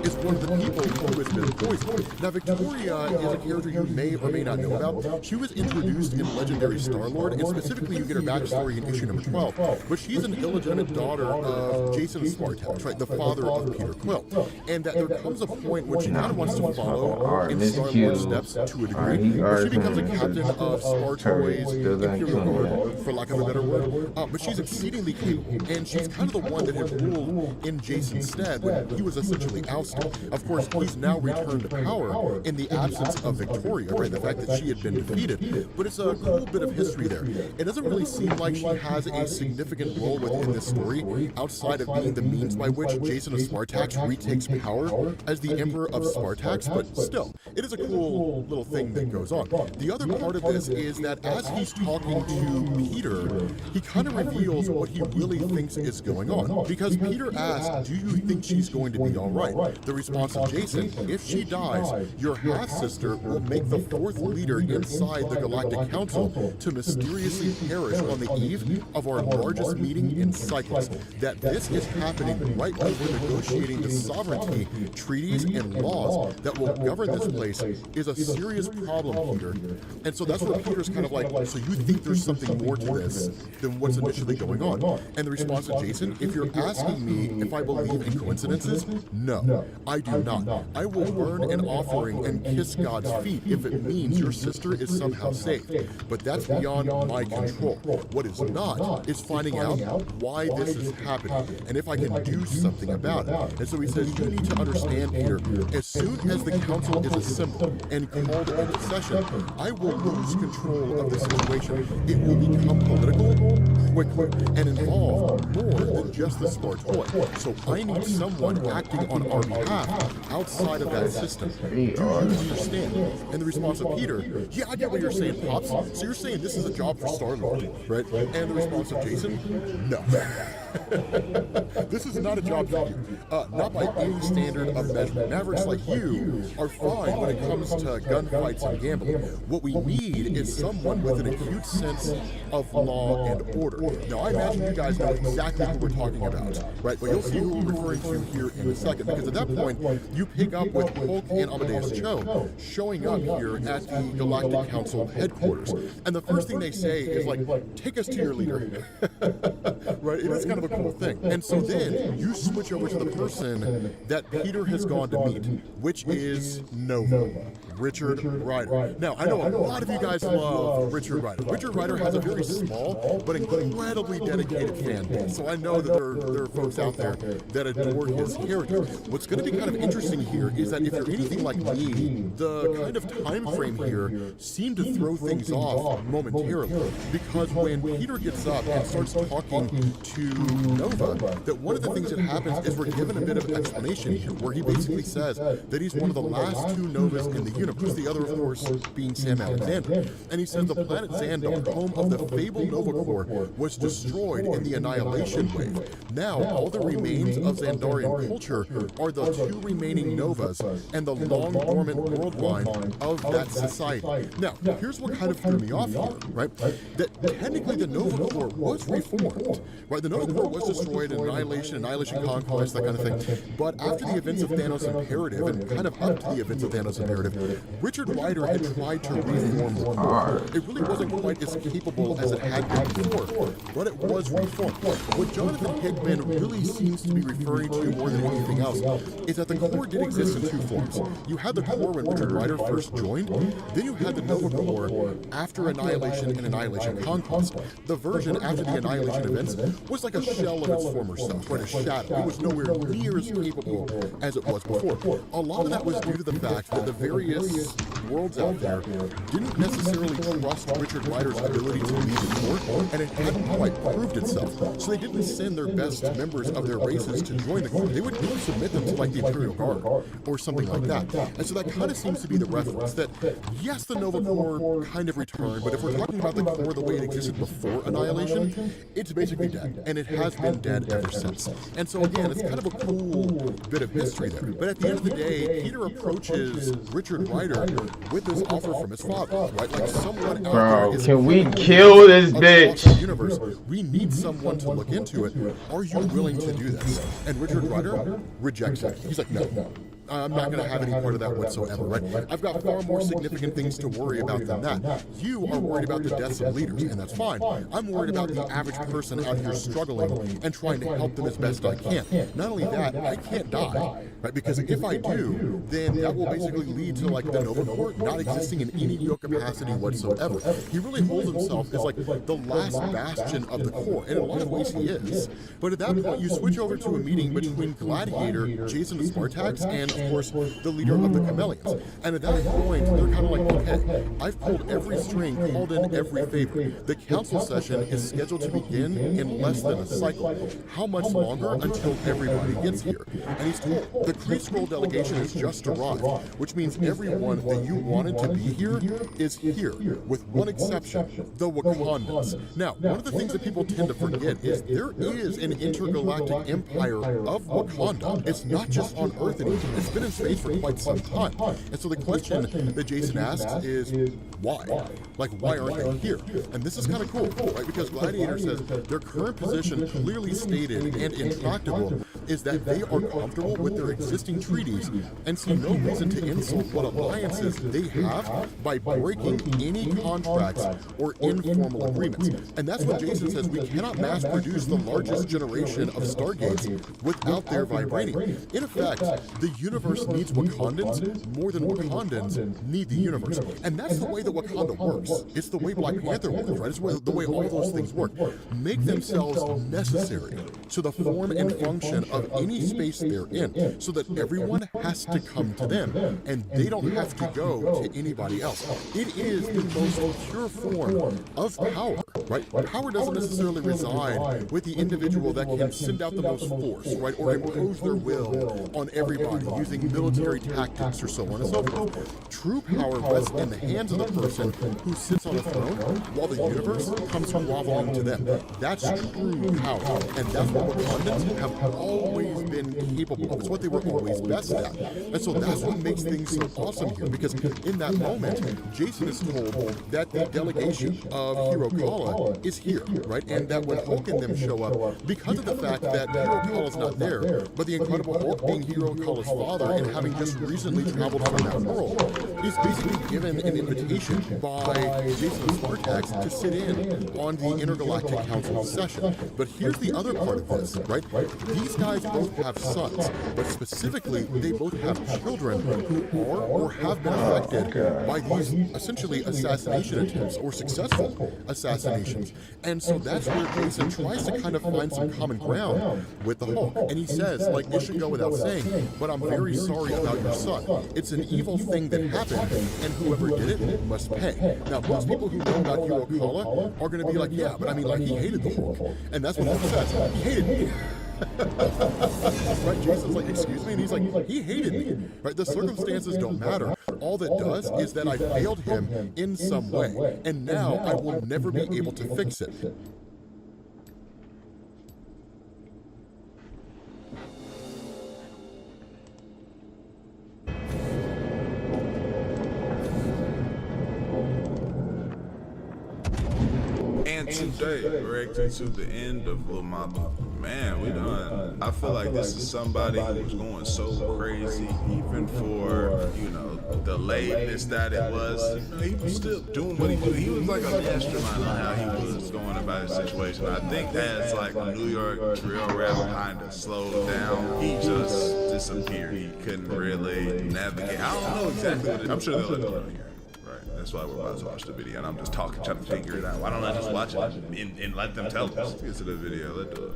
is one of the people who has been poisoned. Now, Victoria is a character you may or may not know about. She was introduced in Legendary Star-Lord, and specifically you get her backstory in issue number 12. But she's an illegitimate daughter of Jason of Spartax, right, the father of Peter Quill. And that there comes a point when she kind of wants to follow in Star-Lord's steps to a degree, where she becomes a captain of Spartoi's Imperial Guard, for lack of a better word. But she's exceedingly capable, and she's kind of the one that had ruled in Jason's stead when he was essentially ousted. Of course, he's now returned to power in the absence of Victoria, right? The fact that she had been defeated. But it's a cool bit of history there. It doesn't really seem like she has a significant role within this story, outside of being the means by which Jason of Spartax retakes power as the Emperor of Spartax, but still, it is a cool little thing that goes on. The other part of this is that as he's talking to Peter, he kind of reveals what he really thinks is going on. Because Peter asks, do you think she's going to be alright? The response of Jason, if she dies, your half-sister will make the fourth leader inside the Galactic Council to mysteriously perish on the eve of our largest meeting in cycles. That this is happening right when we're negotiating the sovereignty, treaties, and laws that will govern this place is a serious problem, Peter. And so that's where Peter's kind of like, so you think there's something more to this than what's initially going on? And the response of Jason, if you're asking me if I believe in coincidences, no, I do not. I will burn an offering and kiss God's feet if it means your sister is somehow saved. But that's beyond my control. What is not is finding out why this is happening and if I can do something about it. And so he says, you need to understand, Peter, as soon as the council is assembled and called into session, I will lose control of the situation. It will become political quickly and involve more than just the Spartoi. So I need someone acting on our behalf outside of that system. Do you understand? And the response of Peter, yeah, I get what you're saying, Pops. So you're saying this is a job for Star-Lord, right? And the response of Jason, no. This is not a job for you. Not by any standard of measurement. Mavericks like you are fine when it comes to gunfights and gambling. What we need is someone with an acute sense of law and order. Now, I imagine you guys know exactly who we're talking about, right? But you'll see who we're referring to here in a second, because at that point, you pick up with Hulk and Amadeus Cho showing up here at the Galactic Council headquarters. And the first thing they say is like, take us to your leader. Right? It is kind of a cool thing. And so then you switch over to the person that Peter has gone to meet, which is Nova. Richard Rider. Now, I know a lot of you guys love Richard Rider. Richard Rider has a very small but incredibly dedicated fan base. So I know that there are folks out there that adore his character. What's going to be kind of interesting here is that if you're anything like me, the kind of time frame here seemed to throw things off momentarily. Because when Peter gets up and starts talking to Nova, that one of the things that happens is we're given a bit of explanation here, where he basically says that he's one of the last two Novas in the universe, the other, of course, being Sam Alexander. And he says the planet Xandar, home of the fabled Nova Corps, was destroyed in the Annihilation Wave. Now, all that remains of Xandarian culture are the two remaining Novas and the long-dormant world line of that society. Now, here's what kind of threw me off here, right? That technically the Nova Corps was reformed, right? The Nova Corps was destroyed in Annihilation Conquest, that kind of thing. But after the events of Thanos Imperative, and kind of up to the events of Thanos Imperative, Richard Rider had tried to reform the Corps. It really wasn't quite as capable as it had been before, but it was reformed. What Jonathan Hickman really seems to be referring to more than anything else is that the Corps did exist in two forms. You had the Corps when Richard Rider first joined, then you had the Nova Corps after Annihilation and Annihilation Conquest. The version after the Annihilation events was like a shell of its former self, right? A shadow. It was nowhere near as capable as it was before. A lot of that was due to the fact that the various worlds out there didn't necessarily trust Richard Rider's ability to lead the Corps, and it hadn't quite proved itself. So they didn't send their best members of their races to join the Corps. They would submit them to like the Imperial Guard or something like that. And so that kind of seems to be the reference that, yes, the Nova Corps kind of returned, but if we're talking about the Corps the way it existed before Annihilation, it's basically dead, and it has been dead ever since. And so again, it's kind of a cool bit of history there. But at the end of the day, Peter approaches Richard Rider with this offer from his father, right? Like someone out Bro, there is can we killing kill this across bitch? the universe. We need someone to look into it. Are you willing to do this? And Richard Rider rejects it. He's like, no. I'm not going to have any part of that whatsoever, right? I've got far more significant things to worry about than that. You are worried about the deaths of leaders, and that's fine. I'm worried about the average person out here struggling and trying to help them as best I can. Not only that, I can't die, right? Because if I do, then that will basically lead to like the Nova Corps not existing in any real capacity whatsoever. He really holds himself as like the last bastion of the Corps, and in a lot of ways he is. But at that point, you switch over to a meeting between Gladiator, Jason the Spartax, and of course, the leader of the Chameleons. And at that point, they're kind of like, okay, I've pulled every string, called in every favor. The council session is scheduled to begin in less than a cycle. How much longer until everybody gets here? And he's told, the Kree Skrull delegation has just arrived, which means everyone that you wanted to be here is here, with one exception, the Wakandans. Now, one of the things that people tend to forget is there is an intergalactic empire of Wakanda. It's not just on Earth anymore. It's been in space for quite some time. And so the question that Jason asks is, why? Like, why aren't they here? And this is kind of cool, right? Because Gladiator says their current position, clearly stated and intractable, is that they are comfortable with their existing treaties and see no reason to insult what alliances they have by breaking any contracts or informal agreements. And that's when Jason says we cannot mass produce the largest generation of Stargates without their vibranium. In effect, the universe needs Wakandans more than Wakandans need the universe. And that's the way that Wakanda works. It's the way Black Panther works, right? It's the way all those things work. Make themselves necessary to the form and function of any space they're in, so that everyone has to come to them, and they don't have to go to anybody else. It is the most pure form of power, right? Power doesn't necessarily reside with the individual that can send out the most force, right? Or impose their will on everybody using military tactics or so on and so forth. True power rests in the hands of the person who sits on a throne while the universe comes groveling to them. That's true power, and that's what Wakandans have always been capable of. It's what they were always best at. And so that's what makes things so awesome here, because in that moment, Jason is told that the delegation of Hero Kala is here, right? And that when Hulk and them show up, because of the fact that Hero Kala's not there, but the Incredible Hulk being Hero Kala's father and having just recently traveled from that world, is basically given an invitation by Jason Spartax to sit in on the Intergalactic Council session. But here's the other part of this, right? These guys both have sons, but specifically, they both have children who are or have been affected by these essentially assassination attempts or successful assassinations. And so that's where Jason tries to kind of find some common ground with the Hulk. And he says, like, it should go without saying, but I'm very sorry about your son. It's an evil thing that happened, and whoever did it must pay. Now, most people who know about Hero Kala are going to be like, yeah, but I mean, like, he hated the Hulk. And that's what Hulk says. He hated me. Right? Jason's like, excuse me? And he's like, he hated me. Right? The circumstances don't matter. All that does is that I failed him in some way. And now I will never be able to fix it. And today, we're actually to the end of Lil Mama. Man, we done. I feel like this is somebody who's going so crazy, even for, you know, the lateness that it was. You know, he was still doing what he did. He was like a mastermind on how he was going about his situation. I think as like New York drill rap kind of slowed down, he just disappeared. He couldn't really navigate. I don't know exactly what it is. I'm sure they'll let us know here. That's why we're about to watch the video, and I'm just talking, trying to figure it out. Why don't I just watch it and let them tell us? Let's get to the video. Let's do it.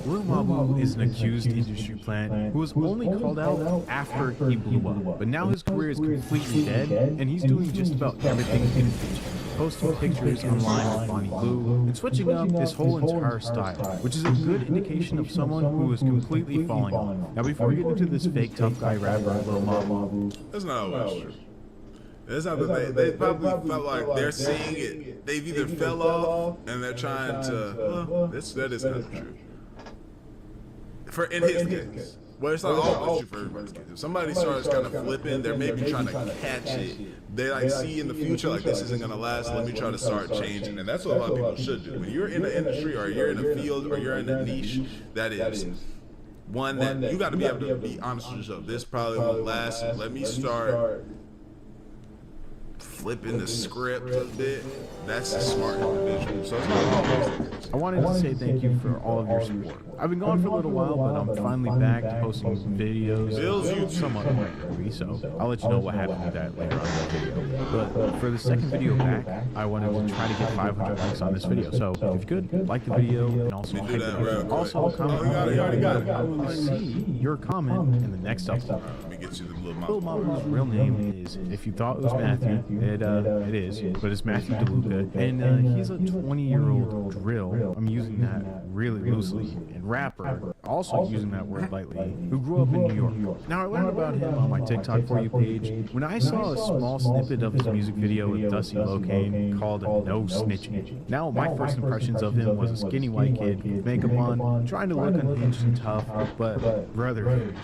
Lil Mabu is an accused industry plant who was only called out after he blew up, but now his career is completely dead, and he's doing just about everything in the future. Posting pictures online with Bonnie Blue, and switching up his whole entire style, which is a good indication of someone who is completely falling off. Now before we get into this fake tough guy rapper, Lil Mabu, that's not always true. That's not that they probably felt like they're seeing it. They've either fell off and they're trying to, well, that is kind of true. In his case. Well, it's not always true for everybody's kids. If somebody starts kind of flipping, they're maybe trying to catch it. They like see in the future, like this isn't gonna last. Let me try to start changing, and that's what a lot of people should do. When you're in the industry, or you're in a field, or you're in a niche that is one that you got to be able to be honest with yourself. This probably won't last. Let me start flipping the script a bit. That's a smart individual. So it's not always. I wanted to say thank you for all of your support. I've been gone for a little while, but I'm finally back to posting videos somewhat regularly, so I'll let you know what happened with that later on in the video. But for the second video back, I wanted to try to get 500 likes on this video. So if you could, like the video and also hype it. Also comment. I will see your comment in the next upload. Let me get you the little Lil Mabu's real name is, if you thought it was Matthew, it is, but it's Matthew DeLuca, and he's a 20-year-old drill. I'm using that really loosely, and rapper, also using that word lightly, who grew up in New York. Now, I learned about him on my TikTok For You page when I saw a small snippet of his music video with Dusty Locane called No Snitching. Now, my first impressions of him was a skinny white kid with makeup on, trying to look unhinged and tough, but brother,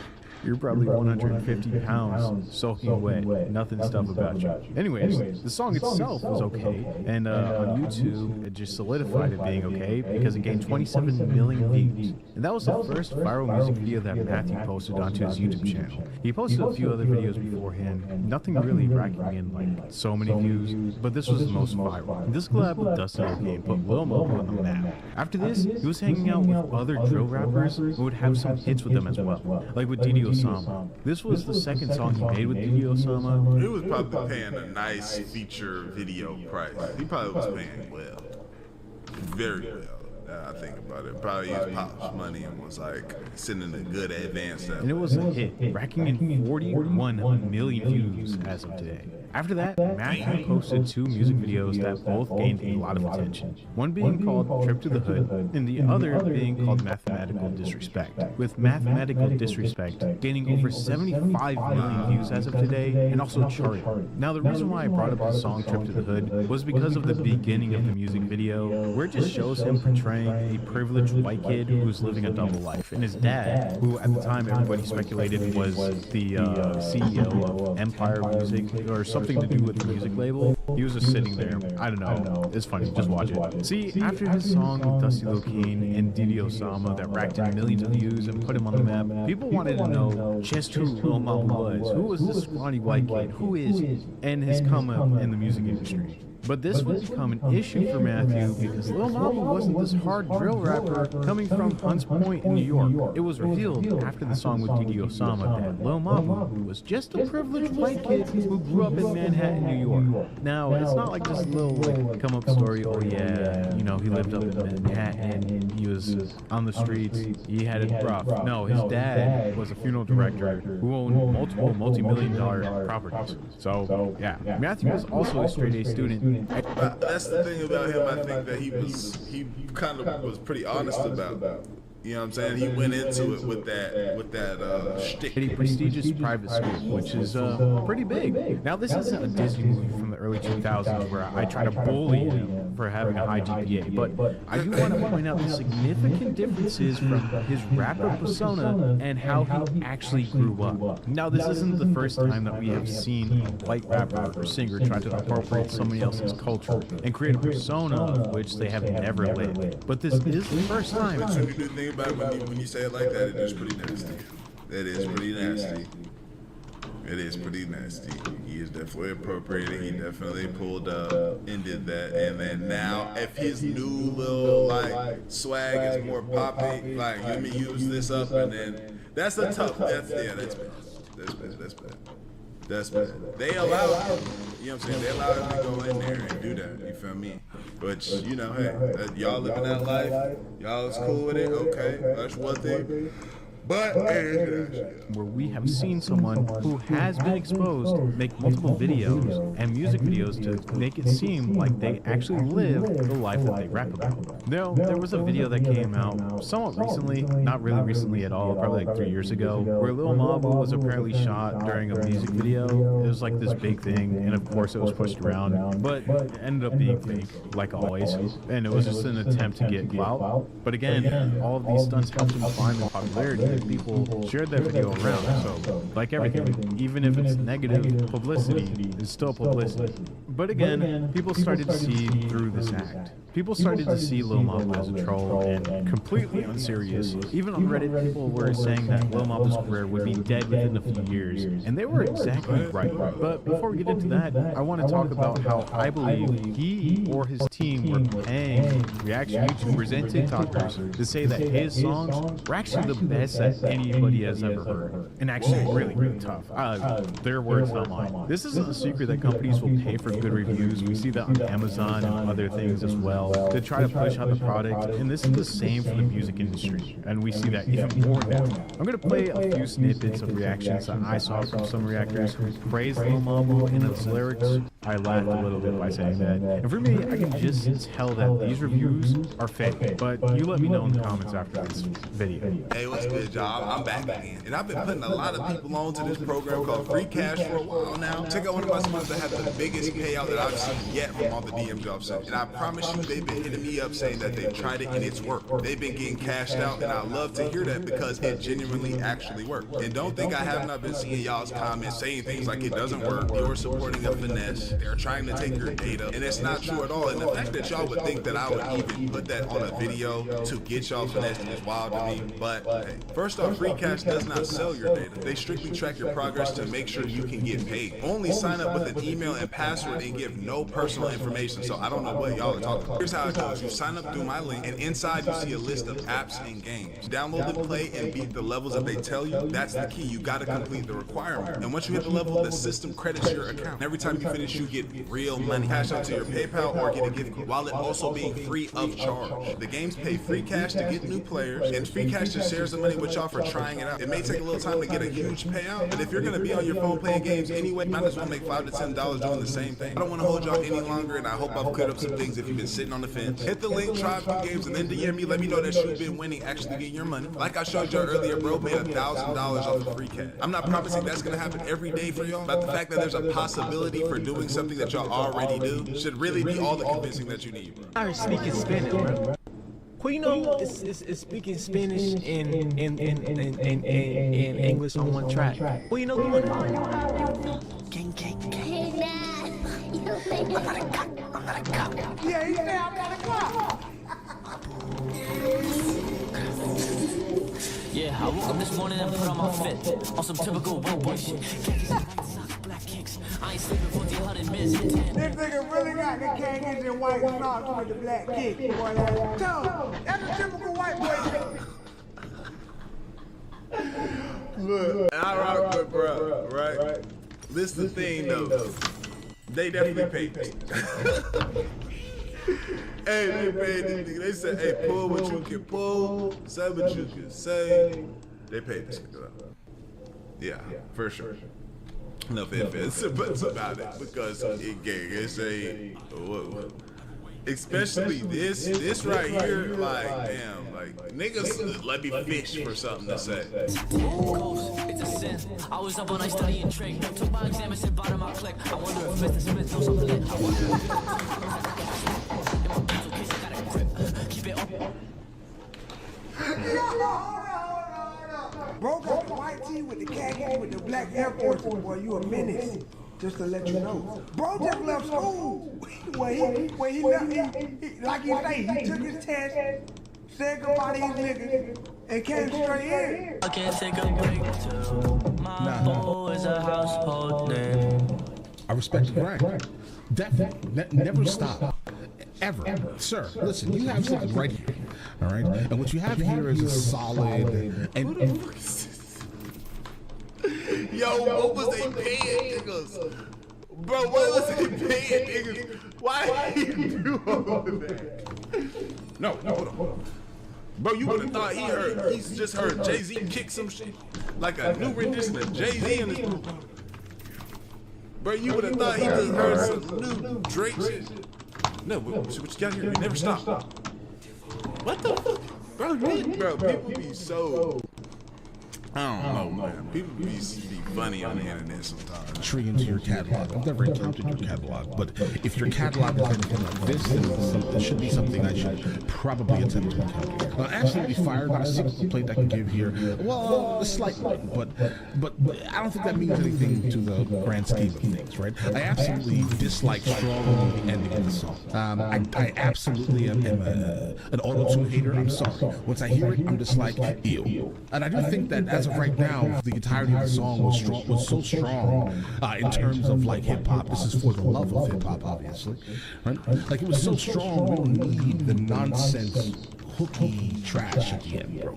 you're probably 150 pounds, soaking wet, nothing stuff about you. Anyways, the song itself was okay, and on YouTube, it just solidified it being okay because it gained 27 million views. And that was the first viral music video that Matthew posted onto his YouTube channel. He posted a few other videos beforehand, nothing really racking in like so many views, but this was the most viral. This collab with Dusty Locane put Lil Mabu on the map. After this, he was hanging out with other drill rappers who would have some hits with them as well, like with Didi Osama. This was the second song he made with Didi Osama. He was probably paying a nice feature video price. He probably was paying well, very well. I think about it. Probably used Pop's money and was like sending a good advance. And it was a hit, racking in 41 million views as of today. After that, Matthew posted 2 music videos that both gained a lot of attention. One being called Trip to the Hood, and the other being called Mathematical Disrespect, with Mathematical Disrespect gaining over 75 million views as of today, and also charting. Now, the reason why I brought up the song Trip to the Hood was because of the beginning of the music video, where it just shows him portraying a privileged white kid who's living a double life, and his dad, who at the time everybody speculated was the CEO of Empire Music, or something to do with the music label. He was just sitting there. I don't know. It's funny. Just watch it. See, after his song with Dusty Locane and Didi Osama that racked in millions of views and put him on the map, people wanted to know just who Lil Mabu was. Who was this scrawny white kid? Who is he? And his come up in the music industry. But this would become an issue for Matthew because Lil Mabu wasn't this hard drill rapper coming from Hunts Point in New York. It was revealed after the song with Didi Osama that Lil Mabu was just a privileged white kid who grew up in Manhattan, New York. Now, it's not like this little come up story, oh yeah, you know, he lived up in Manhattan and he was on the streets, he had it rough. No, his dad was a funeral director who owned multiple multi-million-dollar properties. So, yeah. Matthew was also a straight A student. That's the thing about him. I think that he kind of was pretty honest about. You know what I'm saying? He went into it with that shtick. A prestigious private school, which is pretty big. Now, this isn't a Disney movie from the early 2000s where I try to bully him for having a high GPA, but I do want to point out the significant differences from his rapper persona and how he actually grew up. Now, this isn't the first time that we have seen a white rapper or singer try to appropriate somebody else's culture and create a persona of which they have never lived. But this is the first time. About when you say it like that, it is pretty nasty. That is pretty nasty. It is pretty nasty. He is definitely appropriating. He definitely pulled up and did that. And then now, if his new little like swag is more poppy, like let me use this up, and then that's a tough. That's bad. That's bad. They allow him, you know what I'm saying? They allow him to go in there and do that. You feel me? But you know, hey, y'all living that life. Y'all is cool with it. Okay, that's one thing. But where we have seen someone who has been exposed make multiple videos and music videos to make it seem like they actually live the life that they rap about. Now, there was a video that came out somewhat recently, not really recently at all, probably like 3 years ago, where Lil Mabu was apparently shot during a music video. It was like this big thing, and of course it was pushed around, but it ended up being fake, like always, and it was just an attempt to get clout. But again, all of these stunts helped him climb in popularity. people shared that video around. So, like everything, even if it's negative publicity, it's still publicity. But again, people started to see through this act. People started to see Lil Mama as a troll and completely unserious. Even on Reddit, people were saying that Lil Mama's career would be dead within a few years, and they were exactly right. But before we get into that, I want to talk about how I believe he or his team were paying reaction YouTubers and TikTokers to say that his songs were actually the best that anybody has ever heard, and actually really, really tough. Their words, not mine. This isn't a secret that companies will pay for good reviews. We see that on Amazon and other things as well, to try to push out the product, and this is the same for the music industry, and we see that even more now. I'm going to play a few snippets of reactions that I saw from some reactors who praised Lil Mama and its lyrics. I laughed a little bit by saying that, and for me, I can just tell that these reviews are fake, but you let me know in the comments after this video. Hey, what's good, y'all? I'm back again, and I've been putting a lot of people onto this program called Free Cash for a while now. Check out one of my students that have the biggest payout that I've seen yet from all the DMs I've sent, and I promise you, they've been hitting me up saying that they've tried it and it's worked. They've been getting cashed out, and I love to hear that because it genuinely actually worked. And don't think I have not been seeing y'all's comments saying things like it doesn't work, you're supporting a finesse, they're trying to take your data, and it's not true at all. And the fact that y'all would think that I would even put that on a video to get y'all finessed is wild to me. But hey, first off, Free Cash does not sell your data. They strictly track your progress to make sure you can get paid. Only sign up with an email and password and give no personal information, so I don't know what y'all are talking about. Here's how it goes. You sign up through my link, and inside you see a list of apps and games. Download and play and beat the levels that they tell you. That's the key. You gotta complete the requirement. And once you hit the level, the system credits your account. And every time you finish, you get real money. Cash out to your PayPal or get a gift card, while it also being free of charge. The games pay Free Cash to get new players, and Free Cash just shares the money with y'all for trying it out. It may take a little time to get a huge payout, but if you're gonna be on your phone playing games anyway, might as well make $5 to $10 doing the same thing. I don't want to hold y'all any longer, and I hope I've cleared up some things if you've been sitting on the fence. Hit the link, try a few games, and then DM me. Let me know that you've been winning, actually get your money. Like I showed y'all earlier, bro made $1,000 off of Free Cash. I'm not promising that's gonna happen every day for y'all, but the fact that there's a possibility for doing something that y'all already do should really be all the convincing that you need, bro. I speaking Spanish, bro. Well, you know, it's speaking Spanish and English on one track. Well, you know the one. King. I'm not a cop. Yeah, he said I'm not a cop. Yeah, I woke up this morning and put on my fit. On some typical white boy shit. Khakis and white socks, black kicks. I ain't sleeping 1,400 minutes. This nigga really got the khakis and white socks with the black kicks. Boy, that's a typical white boy shit. Look, I rock with bro, right? This the thing though. They definitely paid me. Hey, they paid this nigga. They said, hey, pull what you can pull, say what you can say. They paid this nigga though. Yeah, for sure. No ifs and buts about it, because it's a especially this right here, like damn, like niggas let me fish for something to say. It's a sin. I was up all night studying trick. Took my exam and said bottom my click. I wonder if Mr. Smith knows something lit. I wonder if keep it up. Bro got the white tee with the khaki with the black Air Force, boy, you a menace. Just to let you know. Bro just left school. Where he left, like you say, he took his test, said goodbye to his niggas, and came straight in. I can't take a break till my boy's a household name. I respect the grind. Definitely. Never stop. Ever. Sir, listen, you have something right here. All right? And what you have here is a solid. And yo, what was they paying niggas? Bro, what was they paying niggas? Why you do all of that? No, hold on. Bro, you would have thought he's just heard Jay-Z kick some shit. Like a new rendition of Jay-Z in this. Bro, you would have thought he just heard some new Drake shit. No, what you got here? You never stop. What the fuck? Bro, people be so I don't know, man. People be funny on the internet sometimes. Entry into your catalog. I've never encountered your catalog, but if your catalog is anything like this, then it should be something I should probably attempt to encounter. Absolutely fire. Not a single complaint I can give here. Well, a slight one, but I don't think that means anything to the grand scheme of things, right? I absolutely dislike strongly the ending of the song. I absolutely am an auto-tune hater. I'm sorry. Once I hear it, I'm just like, ew. And I do think that as of right now, the entirety of the song was so strong in terms of like hip hop. This is for the love of hip hop, obviously, right? Like it was so strong. We don't need the nonsense hooky trash at the end, bro.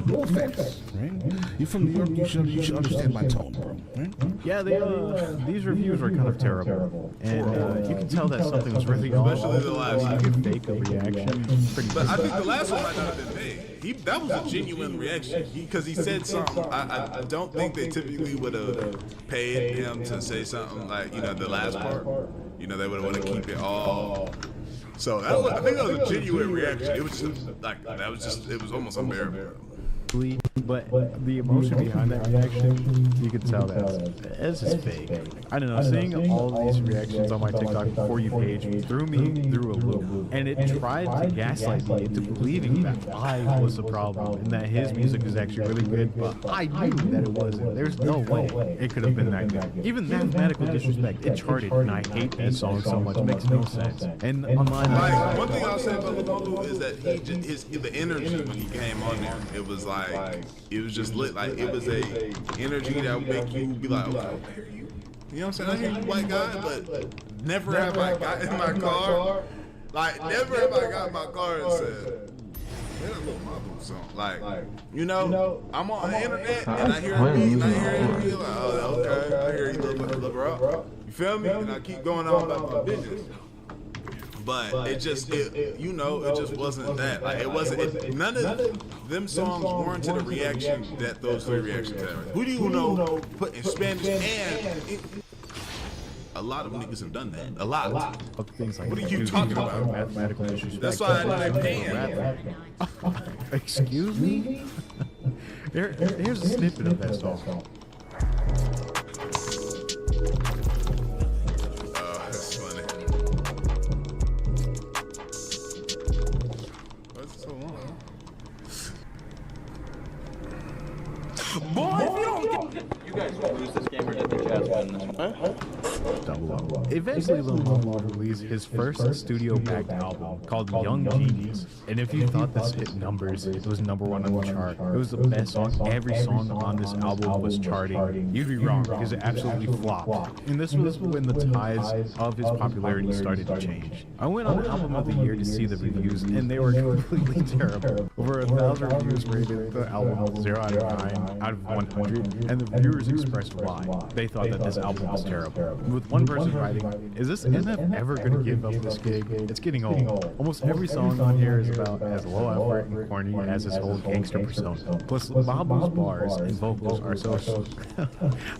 No offense, right? You're from New York. You should understand my tone, bro. Right? Yeah, these reviews were kind of terrible, and you can tell that something was really off. Especially the last one. You can fake a reaction. But I think the last one might not have been made. That was a genuine reaction because he said something. I don't think they typically would have paid him to say something like, the last part. They would have wanted to keep it all. So I think that was a genuine reaction. It was just it was almost unbearable. But the emotion behind that reaction, you could tell that's just fake. I don't know, seeing all of these reactions on my TikTok For You page threw me through a loop, and it tried to gaslight me into believing that I was the problem and that his music is actually really good, but I knew that it wasn't. There's no way it could have been that good. Even Mathematical Disrespect, it charted, and I hate that song so much. It makes no sense. And online, one thing I'll say about Lumalu is that the energy when he came on there, it was just lit. Like it was a energy that would make you be like, okay, I hear you. You know what I'm saying? I hear you, white guy, but never have I got in my car. Like never have I got in my car and said, "That little Mabu song." I'm on the internet and I hear a beat and I hear it. Like, oh, okay, I hear you, little bro. You feel me? And I keep going on about my business. But it just wasn't that. Like it wasn't. None of them songs warranted a reaction that those three reactions had. Who do you know put in Spanish and a lot of niggas have done that. A lot. Things like what are you talking about? Mathematical Disrespect. That's why I didn't pay him. Excuse me? Here's a snippet of that song. That's funny. What's so long? Boy, if you don't get... You guys lose this game or did the Jazz win this one? Double up. Eventually, Lil Mama would release his first studio-backed album called Young Genius. And if you thought this hit numbers, it was #1 on the chart. It was the best song. Every song on this album was charting. You'd be wrong because it absolutely flopped. And this was when the tides of his popularity started to change. I went on Album of the Year to see the reviews, and they were completely terrible. Over 1,000 reviews rated the album 0 out of 9 out of 100, and the reviewers expressed why. They thought that this album was terrible. With one person writing, is this NF ever going to give up this gig? It's getting old. Almost every song on here is about as low effort and corny as his whole gangster persona. Plus, Babu's bars and vocals are so...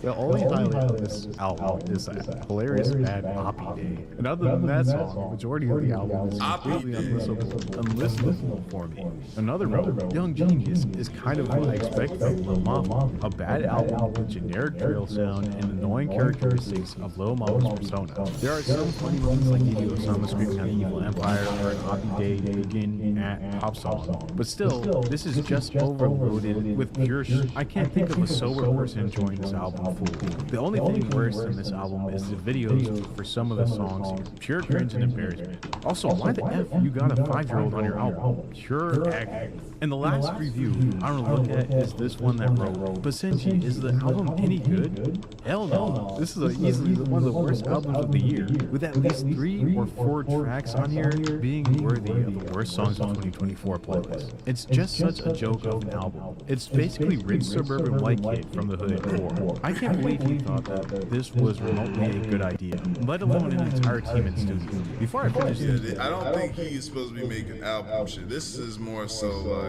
The only highlight of this album is a hilarious bad Oppie Day. And other than that song, the majority of the album is completely unlistenable for me. Another note, Young Genius is kind of what I expected from Lil Mama. A bad album with generic drill sound and annoying characteristics of Lil Mama's persona. There are some funny moments like Didi Osama screaming on Evil Empire or an Oppie Day begin at pop song. But still, this is just overloaded with pure I can't think of a sober person enjoying this album fully. The only thing worse than this album is the videos for some of the songs. Pure cringe and embarrassment. Also, why the F you got a 5-year-old on your album? Pure agony. And the last review I want to look at is this one that wrote, Basenji, is the album any good? Hell no. This is easily one of the worst albums of the year, with at least 3 or 4 tracks on here being worthy of the worst songs of 2024 playlist. It's just such a joke of an album. It's basically rich suburban white kid from the hood core. I can't believe he thought that this was remotely a good idea, let alone an entire team in studio. Before I finish this, I don't think he's supposed to be making album shit. This is more so like,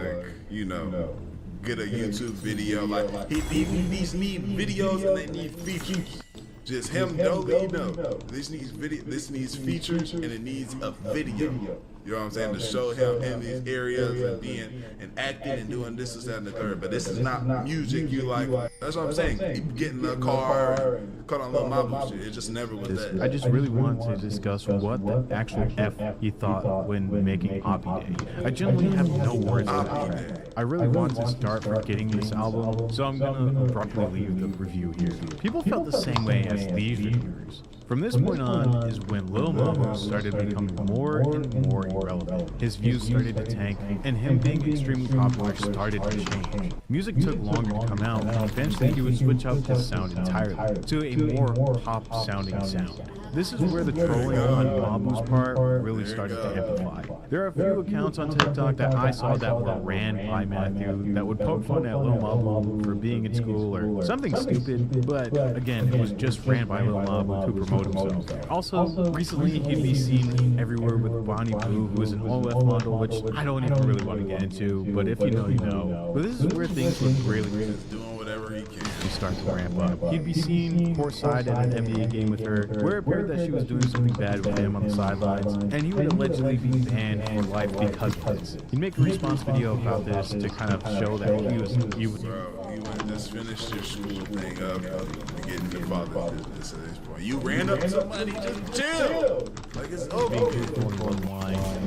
get a YouTube video. Like these need videos and they need features. Just him, this needs features and it needs a video. You know what I'm saying? To show him in these areas and being and acting and doing this, that, and the third. But this is not music. You like, that's what I'm saying. Get in the car and cut on Lil Mabu shit. It just never was that. I just really wanted to discuss what the actual F he thought when making Oppie Day. I genuinely have no words for that. I really wanted to start forgetting this album, so I'm gonna abruptly leave the review here. People felt the same way as these reviewers. From this point on is when Lil Mabu started becoming more and more irrelevant. His views started to tank, and him being extremely popular started to change. Music took longer to come out, and eventually he would switch up his sound entirely to a more pop-sounding sound. This is where the trolling on Mabu's part really started to amplify. There are a few accounts on TikTok that I saw that were ran by Matthew that would poke fun at Lil Mabu for being in school or something stupid, but again, it was just ran by Lil Mabu to promote himself. Also, recently he'd be seen everywhere with Bonnie Boo, who is an OF model, which I don't even really want to get into, but if you know, you know. But this is where things look really good. Doing whatever he can. He starts to ramp up. He'd be seen courtside at an NBA game with her, where it appeared that she was doing something bad with him on the sidelines, and he would allegedly be banned for life because of this. He'd make a response video about this to kind of show that he was Bro, you would just finish your school thing up and get into father's business at this point. You ran up to somebody, just chill. Like it's over.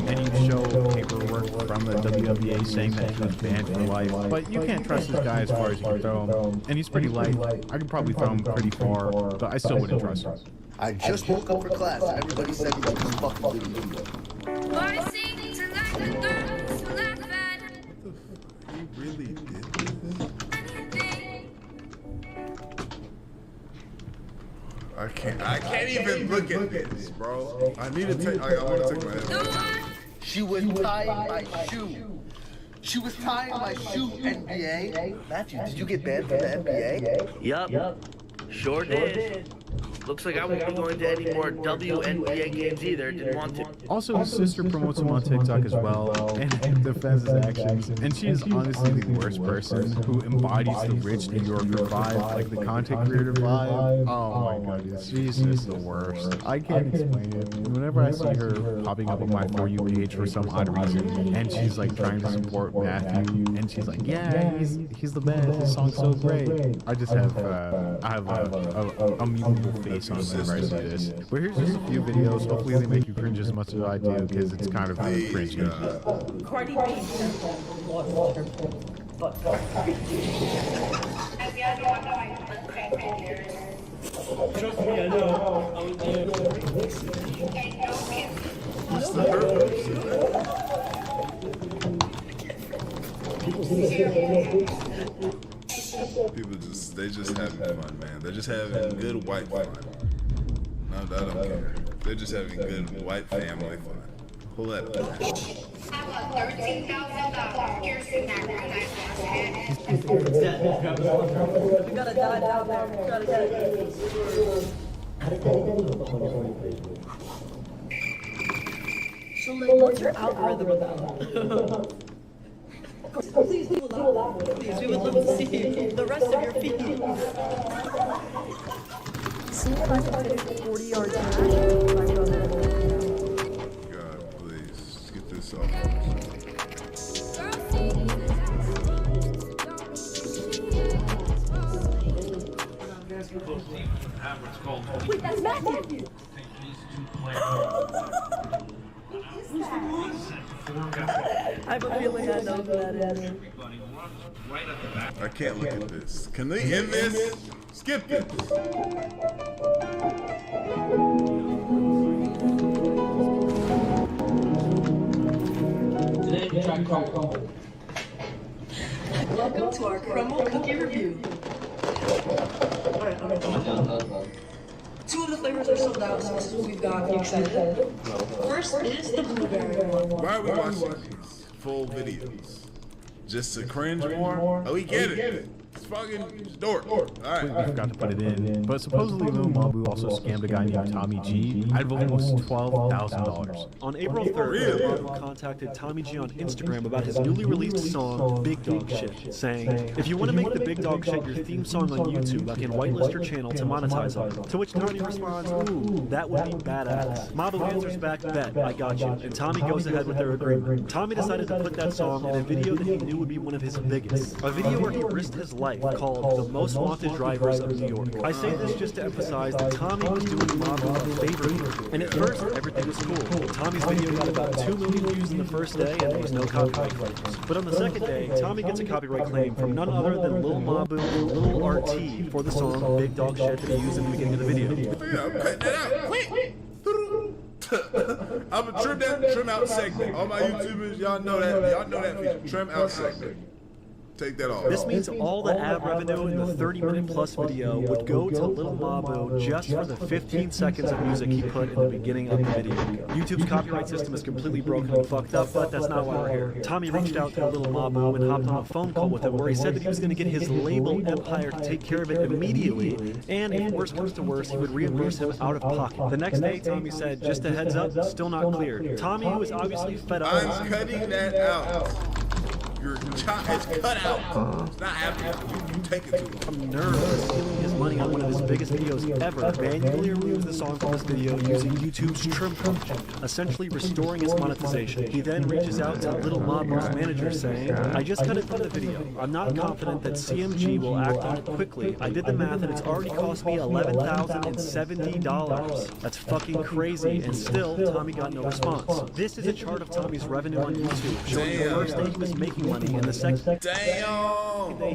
And he'd show paperwork from the WNBA saying that he was banned for life. But you can't trust this guy as far as you can throw him. And he's pretty light. I could probably throw him pretty far, but I still wouldn't trust him. I just woke up for class and everybody said he was a fucking video. He really did this. I can't even look at this, bro. I need to take. I want to take my head off. She was tying my shoe. She was tying my shoe, NBA. Matthew, did you get banned from the NBA? Yup. Sure did. Looks like I won't be going to any more WNBA games either. Didn't want to. Also, his sister promotes him on TikTok as well, and defends his actions. And she is honestly the worst person who embodies the rich New Yorker vibe, like the content creator vibe. Oh my goodness, she's just the worst. I can't explain it. Whenever I see her popping up on my For You page for some odd reason, and she's like trying to support Matthew, and she's like, yeah, he's the best. His song's so great. I just have a mutable face on whenever I see this. But here's just a few videos. Hopefully they make you cringe as much as I do, because it's kind of cringy. Cardi B. Trust me, I know. I was there. People they just having fun, man. They're just having good white fun. No, I don't care. They're just having good white family fun. Pull that up. We gotta die down there. We gotta get it. So, like, what's your algorithm about? Please do elaborate. Please, we would love to see the rest of your feed. See if I can finish 40 yards in. God, please, let's get this off. Wait, that's Matthew. I have a feeling I know who that is. I can't look at this. Can they end this? Skip this. Today we try crumble. Welcome to our crumble cookie review. Alright, two of the flavors are sold out, so this is what we've got. Are you excited? First is the blueberry one. Why are we watching these full videos? Just to cringe more? Oh, we get it. It's fucking dork. All right. Completely forgot to put it in. But supposedly Lil Mabu also scammed a guy named Tommy G out of almost $12,000. On April 3rd, Roadto contacted Tommy G on Instagram about his newly released song, Big Dog Shit, saying, if you want to make the Big Dog Shit your theme song on YouTube, I can whitelist your channel to monetize on it. To which Tommy responds, ooh, that would be badass. Mabu answers back, bet, I got you. And Tommy goes ahead with their agreement. Tommy decided to put that song in a video that he knew would be one of his biggest. A video where he risked his life called The Most Wanted Drivers of New York. I say this just to emphasize that Tommy was doing Mabu a favor here. And at first, everything was cool. Tommy's video got about 2 million views in the first day, and there was no copyright claims. But on the second day, Tommy gets a copyright claim from none other than Lil Mabu and Lil RT for the song Big Dog Shit that he used in the beginning of the video. Yeah, I'm cutting that out. Quick. I'm gonna trim out segment. All my YouTubers, y'all know that. Y'all know that feature. Trim out segment. Take that off. This means all the ad revenue in the 30-minute plus video would go to Lil Mabu just for the 15 seconds of music he put in the beginning of the video. YouTube's copyright system is completely broken and fucked up, but that's not why we're here. Tommy reached out to Lil Mabu and hopped on a phone call with him where he said that he was going to get his label Empire to take care of it immediately, and if worse comes to worse, he would reimburse him out of pocket. The next day, Tommy said, just a heads up, still not cleared. Tommy, who was obviously fed up. I'm cutting that out. Your child is cut out. It's not happening. You take it to him. I'm nervous stealing his money on one of his biggest videos ever. Manually removes the song from his video using YouTube's trim function, essentially restoring his monetization. He then reaches out to Lil Mabu's manager saying, I just cut it from the video. I'm not confident that CMG will act on it quickly. I did the math and it's already cost me $11,070. That's fucking crazy, and still, Tommy got no response. This is a chart of Tommy's revenue on YouTube, showing the first day he was making money, and the second day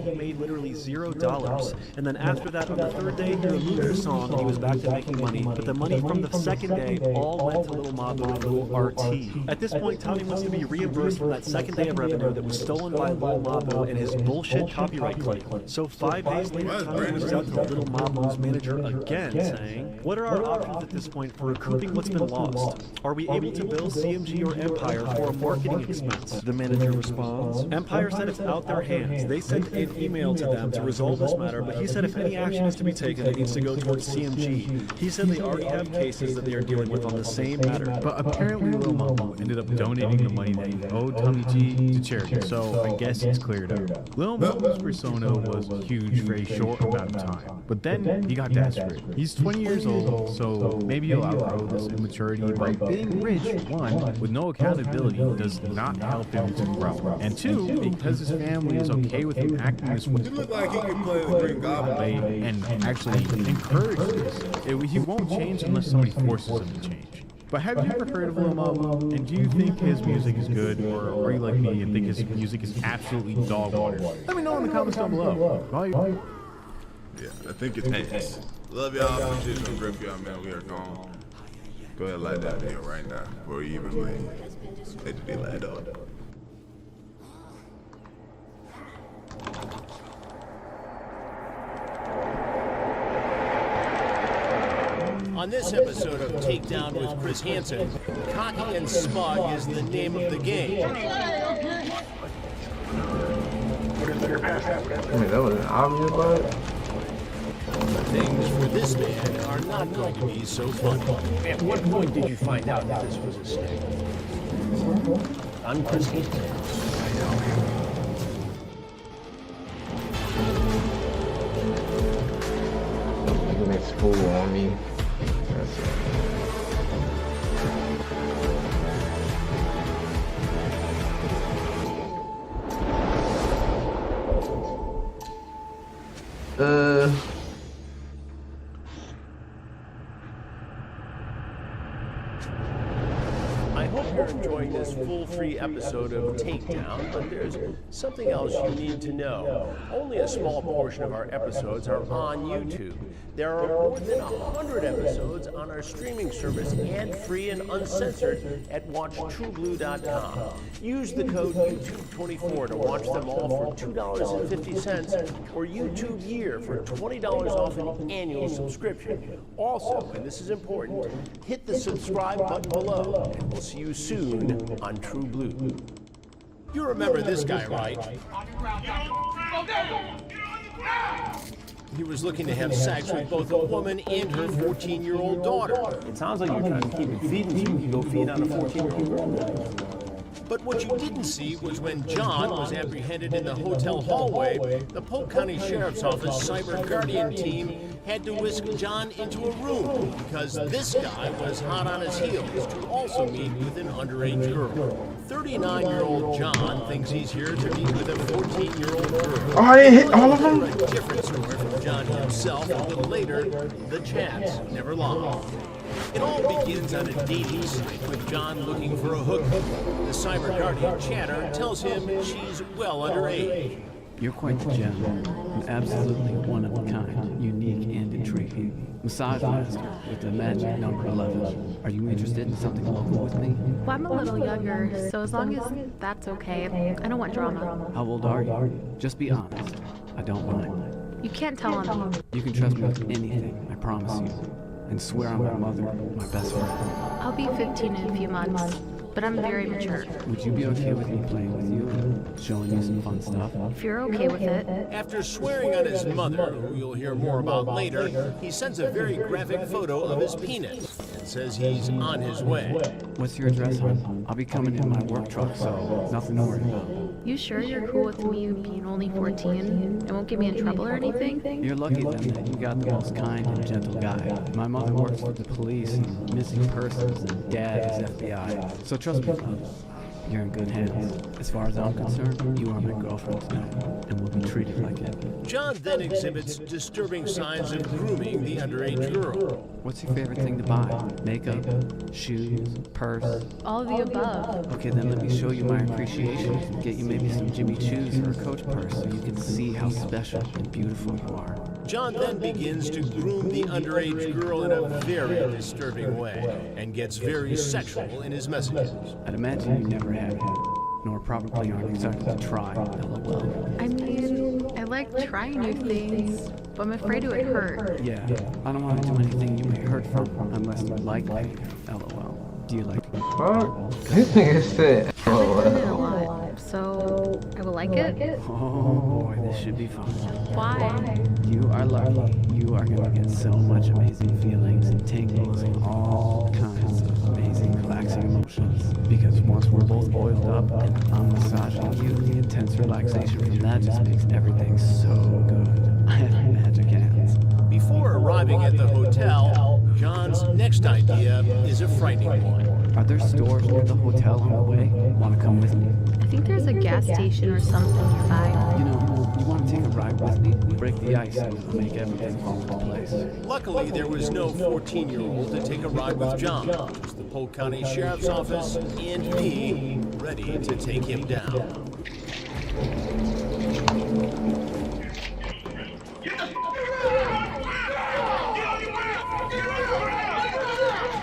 he made literally $0. And then after that, on the third day, he removed the song and he was back to making money. But the money from the second day all went to Lil Mabu and Lil RT. At this point, Tommy wants to be reimbursed from that second day of revenue that was stolen by Lil Mabu and his bullshit copyright claim. So 5 days later, Tommy reaches out to Lil Mabu's manager again, saying, what are our options at this point for recouping what's been lost? Are we able to bill CMG or Empire for a marketing expense? The manager responds, Empire said it's out their hands. They sent an email to them to resolve this matter, but he said if any action is to be taken, it needs to go towards CMG. He said they already have cases that they are dealing with on the same matter. But apparently Lil Mabu ended up donating the money that he owed Tommy G to charity, so I guess he's cleared up. Lil Mabu's persona was huge for a short amount of time, but then he got desperate. He's 20 years old, so maybe he'll outgrow this immaturity, but being rich, one, with no accountability does not help him to grow. And two, because his family is okay with him acting this way, He looked like he could play the Green Goblin. and actually encourage this, he won't change unless somebody forces him to change. But have you ever heard of Lil Mabu? And do you think his music is good, or are you like me and think his music is absolutely dog water? Let me know in the comments down below. Bye. Yeah, I think it's pants. Love y'all. Appreciate you. Grip y'all, man. We are gone. Go ahead and like that video right now before you even leave. Hate to be let up. On this episode of Takedown with Chris Hansen, cocky and smug is the name of the game. I mean, that was obvious, but Things for this man are not going to be so fun. At what point did you find out that this was a snake? I'm Chris Hansen. nigga makes a fool on me. That's it. I hope you're enjoying this full free episode of Takedown, but there's something else you need to know. Only a small portion of our episodes are on YouTube. There are more than 100 episodes on our streaming service, ad-free and uncensored at watchtrueblue.com. Use the code YouTube24 to watch them all for $2.50 or YouTube Year for $20 off an annual subscription. Also, and this is important, hit the subscribe button below, and we'll see you soon on True Blue. You remember this guy, right? He was looking to have sex with both a woman and her 14-year-old daughter. It sounds like you're trying to keep it feeding, so you can go feed on a 14-year-old girl. But what you didn't see was when John was apprehended in the hotel hallway, the Polk County Sheriff's Office Cyber Guardian team had to whisk John into a room because this guy was hot on his heels to also meet with an underage girl. 39-year-old John thinks he's here to meet with a 14-year-old girl. Oh, I didn't hit all of them? A different story from John himself a little later. The chats never lie. It all begins on a dating site with John looking for a hookup. The Cyber Guardian chatter tells him she's well underage. You're quite the gem. An absolutely one of a kind, unique and intriguing. Massage master with the magic number 11. Are you interested in something local with me? Well, I'm a little younger, so as long as that's okay, I don't want drama. How old are you? Just be honest. I don't mind. You can't tell on me. You can trust me with anything, I promise you. And swear I'm my mother, my best friend. I'll be 15 in a few months, but I'm very mature. Would you be okay with me playing with you and showing you some fun stuff? If you're okay with it. After swearing on his mother, who you'll hear more about later, he sends a very graphic photo of his penis and says he's on his way. What's your address, hon? I'll be coming in my work truck, so nothing to worry about. You sure you're cool with me being only 14? It won't get me in trouble or anything? You're lucky then that you got the most kind and gentle guy. My mother works with the police and missing persons, and dad is FBI. So trust me, you're in good hands. As far as I'm concerned, you are my girlfriend tonight, and will be treated like it. John then exhibits disturbing signs of grooming the underage girl. What's your favorite thing to buy? Makeup? Shoes? Purse? All of the above. Okay, then let me show you my appreciation and get you maybe some Jimmy Choos or a Coach purse so you can see how special and beautiful you are. John then begins to groom the underage girl in a very disturbing way and gets very sexual in his messages. I'd imagine you never have, nor probably aren't excited to try, LOL. I mean, I like trying new things, but I'm afraid it would hurt. Yeah, I don't want to do anything you may hurt from unless you like me, LOL. Do you like me? What? This nigga said. I've done it a lot, so I will like it. Oh boy, this should be fun. Why? You are lucky. You are going to get so much amazing feelings and tingles and all kinds of amazing relaxing emotions. Because once we're both oiled up and I'm massaging you, the intense relaxation from that just makes everything so good. I have magic hands. Before arriving at the hotel, John's next idea is a frightening one. Are there stores near the hotel on the way? Want to come with me? I think there's a gas station or something nearby. You know, you want to take a ride with me? Break the ice and it'll make everything fall into place. Luckily, there was no 14-year-old to take a ride with John. Just the Polk County Sheriff's Office and me ready to take him down.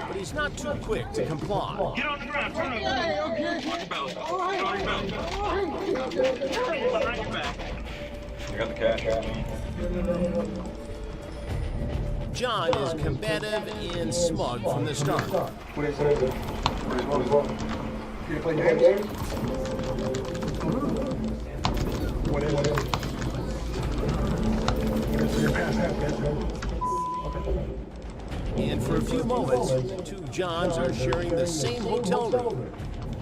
But he's not too quick to comply. Get on the ground, turn over. Okay. Watch your belly. Watch your belly. Behind your back. You got the cash? John is combative and smug from the start. What is it? What? You play games? What is it? And for a few moments, two Johns are sharing the same hotel room,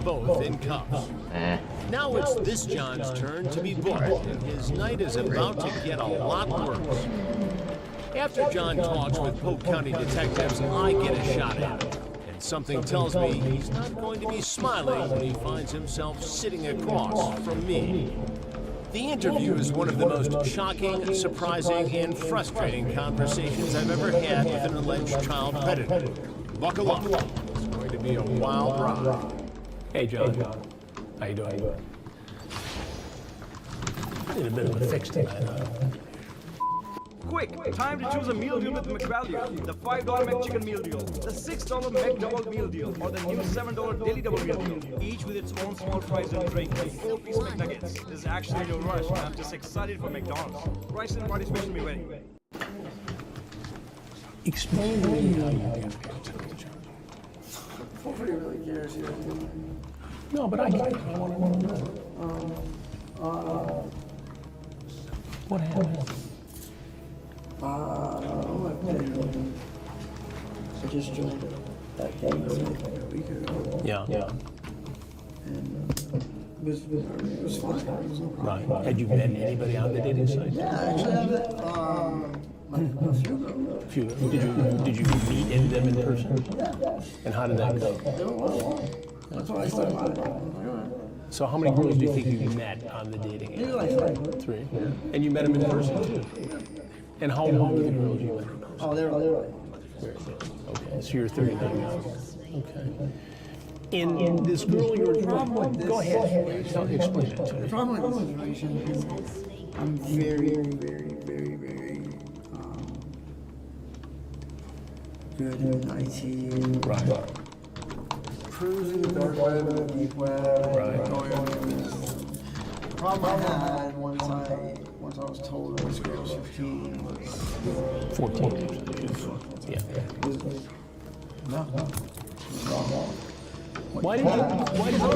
both in cuffs. Now it's this John's turn to be booked, and his night is about to get a lot worse. After John talks with Polk County detectives, I get a shot at him. And something tells me he's not going to be smiling when he finds himself sitting across from me. The interview is one of the most shocking, surprising, and frustrating conversations I've ever had with an alleged child predator. Buckle up. It's going to be a wild ride. Hey, John. How you doing? I need a bit of a fix tonight. Quick, time to choose a meal deal with McValue. The $5 McChicken meal deal, the $6 McDouble meal deal, or the new $7 Daily Double meal deal. Each with its own small fries and drink, and 4-piece McNuggets. This is actually no rush, and I'm just excited for McDonald's. Price and participation be ready. Explain to me how you got here. Nobody really cares here. No, but I want to know. What happened? I just joined that game like a week ago. Yeah. And it was fun. It was no problem. Right. Had you met anybody on the dating site? Yeah, actually, I met a few girls. Did you meet any of them in person? Yeah. And how did that go? That's why I started out. So how many girls do you think you met on the dating app? Maybe like three. Three? And you met them in person too? And how old were the girls you met in person? Oh, they were Very good. Okay, so you're 39 now. Okay. In this girl you're problem with, go ahead. Explain it to The me. problem with this situation is I'm very good in IT. Right. Cruising the dark web and the deep web. Right. Going on this. The problem I had once I was told this girl was 15 was 14. Yeah. No. Why did you? I have a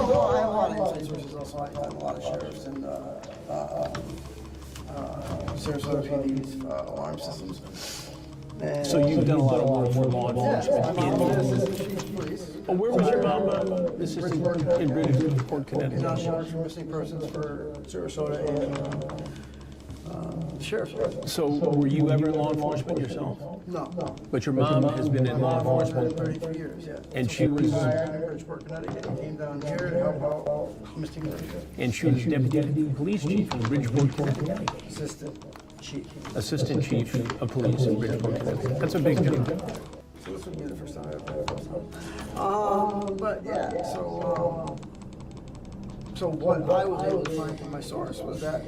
lot of inside sources also. I have a lot of sheriffs and Sarasota PD's alarm systems. And So you've done a lot of work for law enforcement I'm an assistant chief of police. Oh, where was your mom? Assistant in Bridgeport, Connecticut. Now charged for missing persons for Sarasota and sheriff's office. So were you ever in law enforcement yourself? No. But your mom has been in law enforcement? 33 years, yeah. And So she was... retired in Bridgeport, Connecticut, and came down here to help out missing persons. And she was deputy police chief in Bridgeport, Connecticut. Assistant chief. Assistant chief of police in Bridgeport, Connecticut. That's a big job. So this would be the first time I've ever But yeah, so what I was able to find from my source was that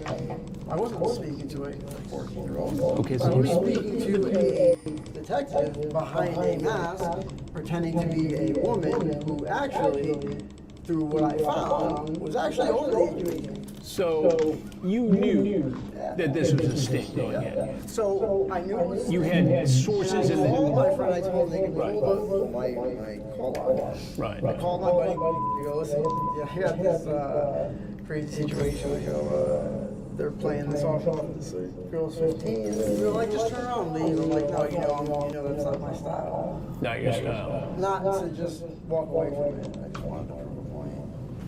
I wasn't speaking to a 14-year-old. Okay, I was speaking to a detective behind a mask, pretending to be a woman who actually, through what I found, was actually older than the age of 18. So you knew that this was a sting going in. So I knew it was. You had sources in the... I called my friend, I told him they could hold my call log. Right. I called my buddy, I go, listen, yeah, I got this crazy situation, they're playing this off, this girl's 15, and they're like, just turn around and leave. I'm like, no, you know, that's not my style. Not your style. Not to just walk away from it, I just wanted to prove a point.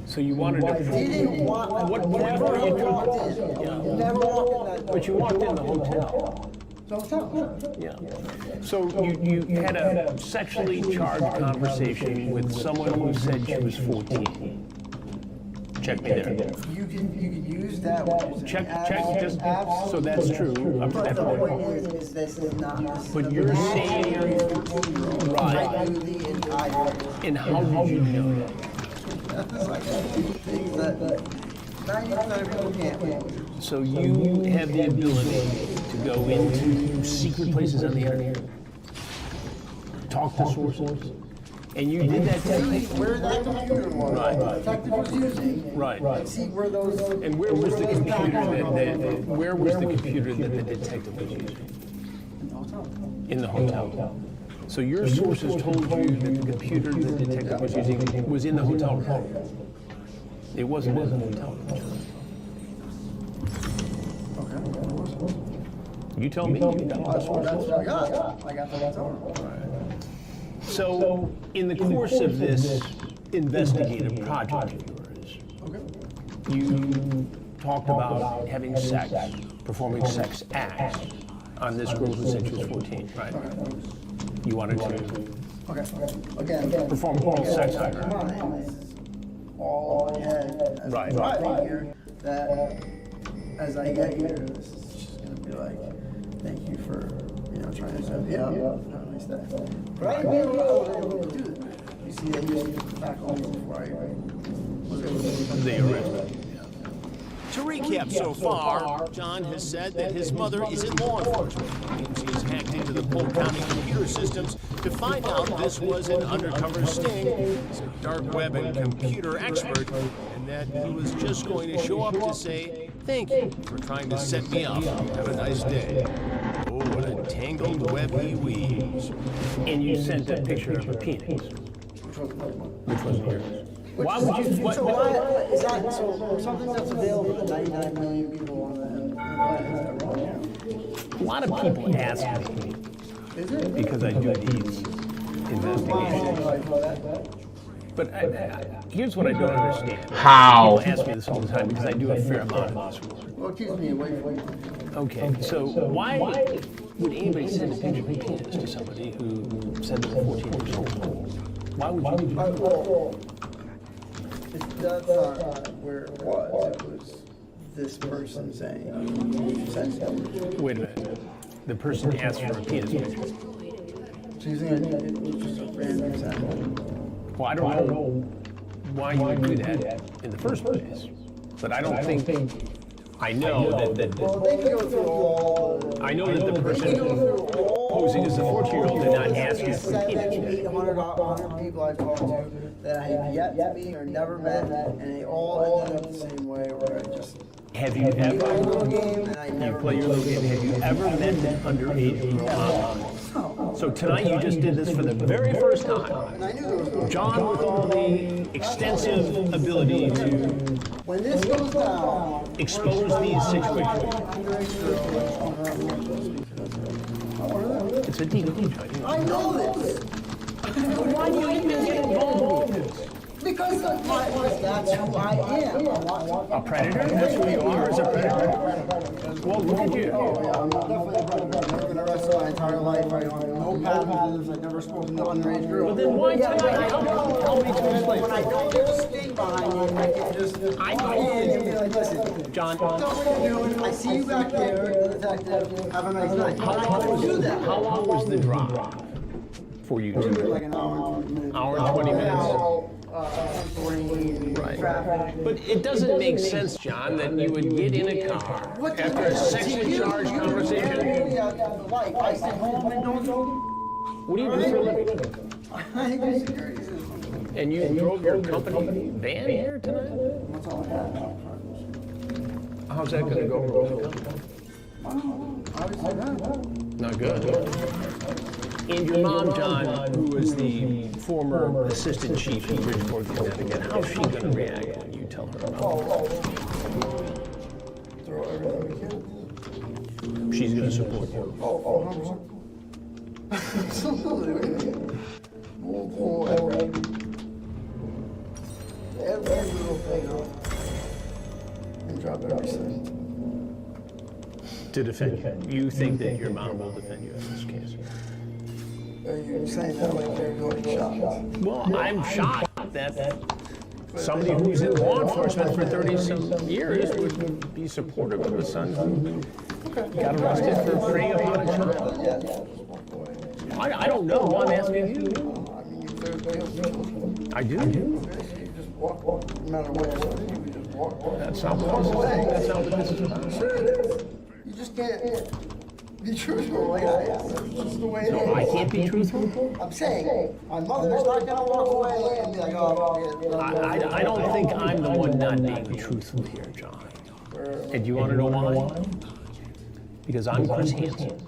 So you wanted to... He didn't want, whatever you walked in, you never walked in that door. But you walked in the hotel. Yeah. So you had a sexually charged conversation with someone who said she was 14. Check me there. You can use that one. Check, just, so that's true. But the point is this is not. But you're saying, right. I knew the entire. And how did you know that? That's like things that 90% of people can't. So you have the ability to go into secret places on the internet, talk to sources, and you did that See where that computer was, the detective was using, and see where those. And where was the computer that the detective was using? In the hotel. So your sources told you that the computer the detective was using was in the hotel room. It wasn't in the hotel room. You tell me. That's what I got. I got the hotel room. So, in the course of this investigative project of yours, you talked about having sex, performing sex acts on this girl who said she was 14, right? You wanted to perform oral sex on her. All I had as Right. driving here, that as I get here, this is just going to be like, thank you for, trying to set me up. Have a nice day. But I didn't know I was able to do that. You see, I used to back home before I was able to do that. To recap so far, John has said that his mother is in law enforcement. It means he has hacked into the Polk County computer systems to find out this was an undercover sting. He's a dark web and computer expert, and that he was just going to show up to say, thank you for trying to set me up. Have a nice day. Oh, what a tangled web he weaves. And you sent a picture of a penis. Which wasn't yours. Why would you? So why is that? So something that's available to 99 million people on the planet, is that wrong? A lot of people ask me, because I do these investigations. But here's what I don't understand. How? People ask me this all the time because I do a fair amount of this work. Well, keeps me away from it. Okay, so why would anybody send a picture of a penis to somebody who said they were 14 years old? Why would you do that? Well, that's not where it was. It was this person saying, send something. Wait a minute. The person asked for a penis picture. She's just a random example. Well, I don't know why you would do that in the first place, but I don't think. I know that I know that the person posing as a 14-year-old did not ask you for a penis. 800 people I've talked to that I have yet to meet or never met, and they all ended up the same way. Where I just have you ever? You play your little game. Have you ever met an underage girl online? So tonight you just did this for the very first time. John, with all the extensive ability to when this goes down, expose these situations. It's a deep joint. I know this. Why do you even get involved with this? Because that's who I am. A predator? That's who you are, as a predator? Well, look at you. I'm definitely a predator. I've never been arrested my entire life. I don't have no patterns. I've never spoken to underage girls. Well, then why tonight? Tell me to explain. When I know there's a sting behind it, I can just be like, listen, John, don't know what you're doing. I see you back there, the detective. Have a nice night. How long was the drive for you two? Like an hour and 20 minutes. Hour and 20 minutes? Right. But it doesn't make sense, John, that you would get in a car after a sexually charged conversation. I stay home and don't go. What do you do for a living? I do security systems. And you drove your company van here tonight? That's all I have. How's that going to go over with the company? Obviously not. Not good. And your mom, John, who was the former assistant chief in Bridgeport, Connecticut, how's she going to react when you tell her about Throw everything we can. She's going to support you? Oh, 100%. Absolutely. We'll pull every little thing off and drop everything. To defend you. You think that your mom will defend you in this case? Are you saying that like they're going shots? Well, I'm shocked that somebody who's in law enforcement for 30-some years would be supportive of a son who got arrested for preying upon a child. I don't know. I'm asking you. I do. You just walk, no matter what you just walk. That's not what this is about. Sure it is. You just can't be truthful like I am. It's just the way it is. So I can't be truthful? I'm saying, my mother's not going to walk away and be like, oh, I don't think I'm the one not being truthful here, John. And do you want to know why? Because I'm Chris Hansen.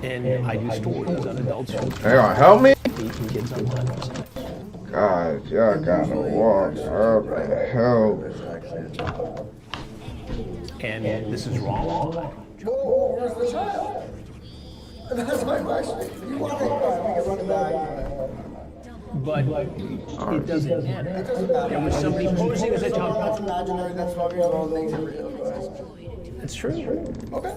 And I do stories on adults. Hey, gonna help me? Teaching kids on time. Guys, y'all gotta walk up and help. And this is wrong. Whoa, where's the child? That's my question. You want to run it back? But it doesn't matter. It doesn't matter. There was somebody posing as a child. That's imaginary. That's why we all things are real. It's true. Okay.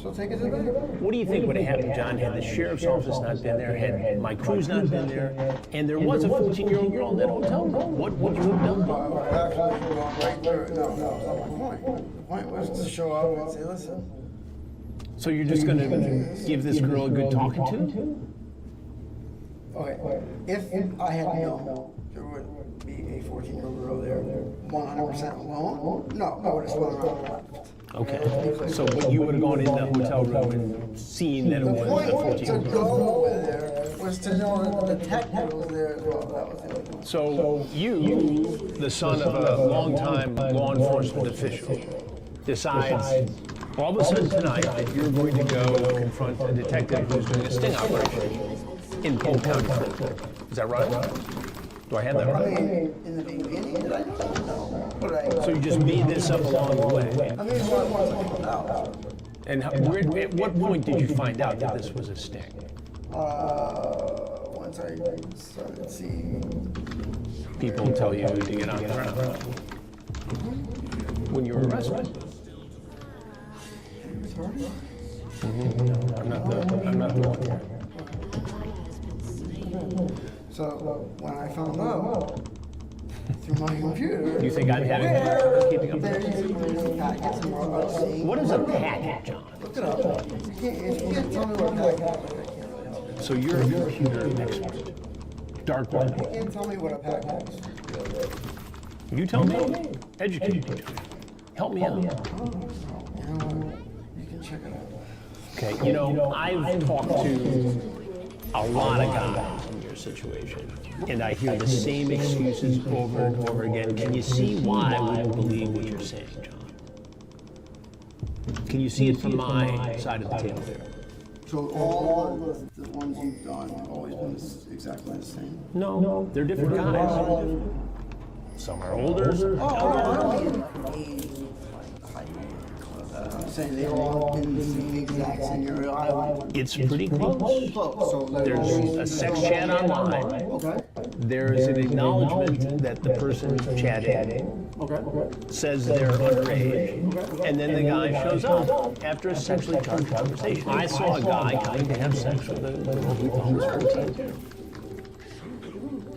So take it to the bank. What do you think would have happened, John, had the sheriff's office not been there, had my crew's not been there, and there was a 14-year-old girl in that hotel room? What would you have done? Actually, right there. No, that's not my point. The point was to show up and say, listen. So you're just going to give this girl a good talking to? Okay. If I had known there would be a 14-year-old girl there 100% alone, no, I would have spun around. Okay. So but you would have gone in the hotel room and seen that it was a 14-year-old girl. To go there was to know that the detective was there as well. That was the other thing. So you, the son of a longtime law enforcement official, decides all of a sudden tonight that you're going to go confront a detective who's doing a sting operation in Polk County. Is that right? Do I have that right? I mean, in the beginning, did I know that? No. But So you just made this up along the way? I mean, once I found out. And at what point did you find out that this was a sting? Once I started seeing People tell you to get on the ground. When you were arrested. I'm not the one here. So when I found out through my computer, You think I'm having keeping up? packets and all. What is a packet, John? Look it up. You can't tell me what packet is. So you're a computer expert. Dark web. You can't tell me what a packet is. You tell me. Educate me. Help me out. You can check it out. Okay, you know, I've talked to a lot of guys in your situation, and I hear the same excuses over and over again. Can you see why I wouldn't believe what you're saying, John? Can you see it from my side of the table there? So all the ones you've done have always been exactly the same? No, they're different guys. Some are older, some are younger. I'm saying they've all been the same exact scenario I went through. It's pretty close. So There's a sex chat online. Okay. There's an acknowledgement that the person chatting says they're underage, and then the guy shows up after a sexually charged conversation. I saw a guy coming to have sex with a girl who thought was 14.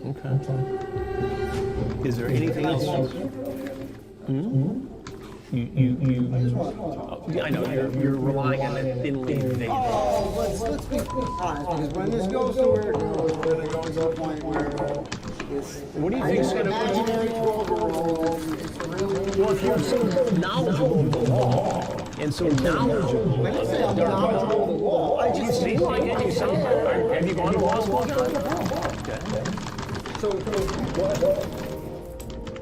Okay. Is there anything else? I know you're relying on a thinly veiled. Oh, let's be honest, because when this goes to where it goes, it's going to go to a point where it's. What do you think is going to imaginary 12-year-old? It's really. Well, if you're so knowledgeable of the law and so knowledgeable I didn't say I'm knowledgeable of the law. I you just seem like it. You sound like. Have you gone to law school, John? So what?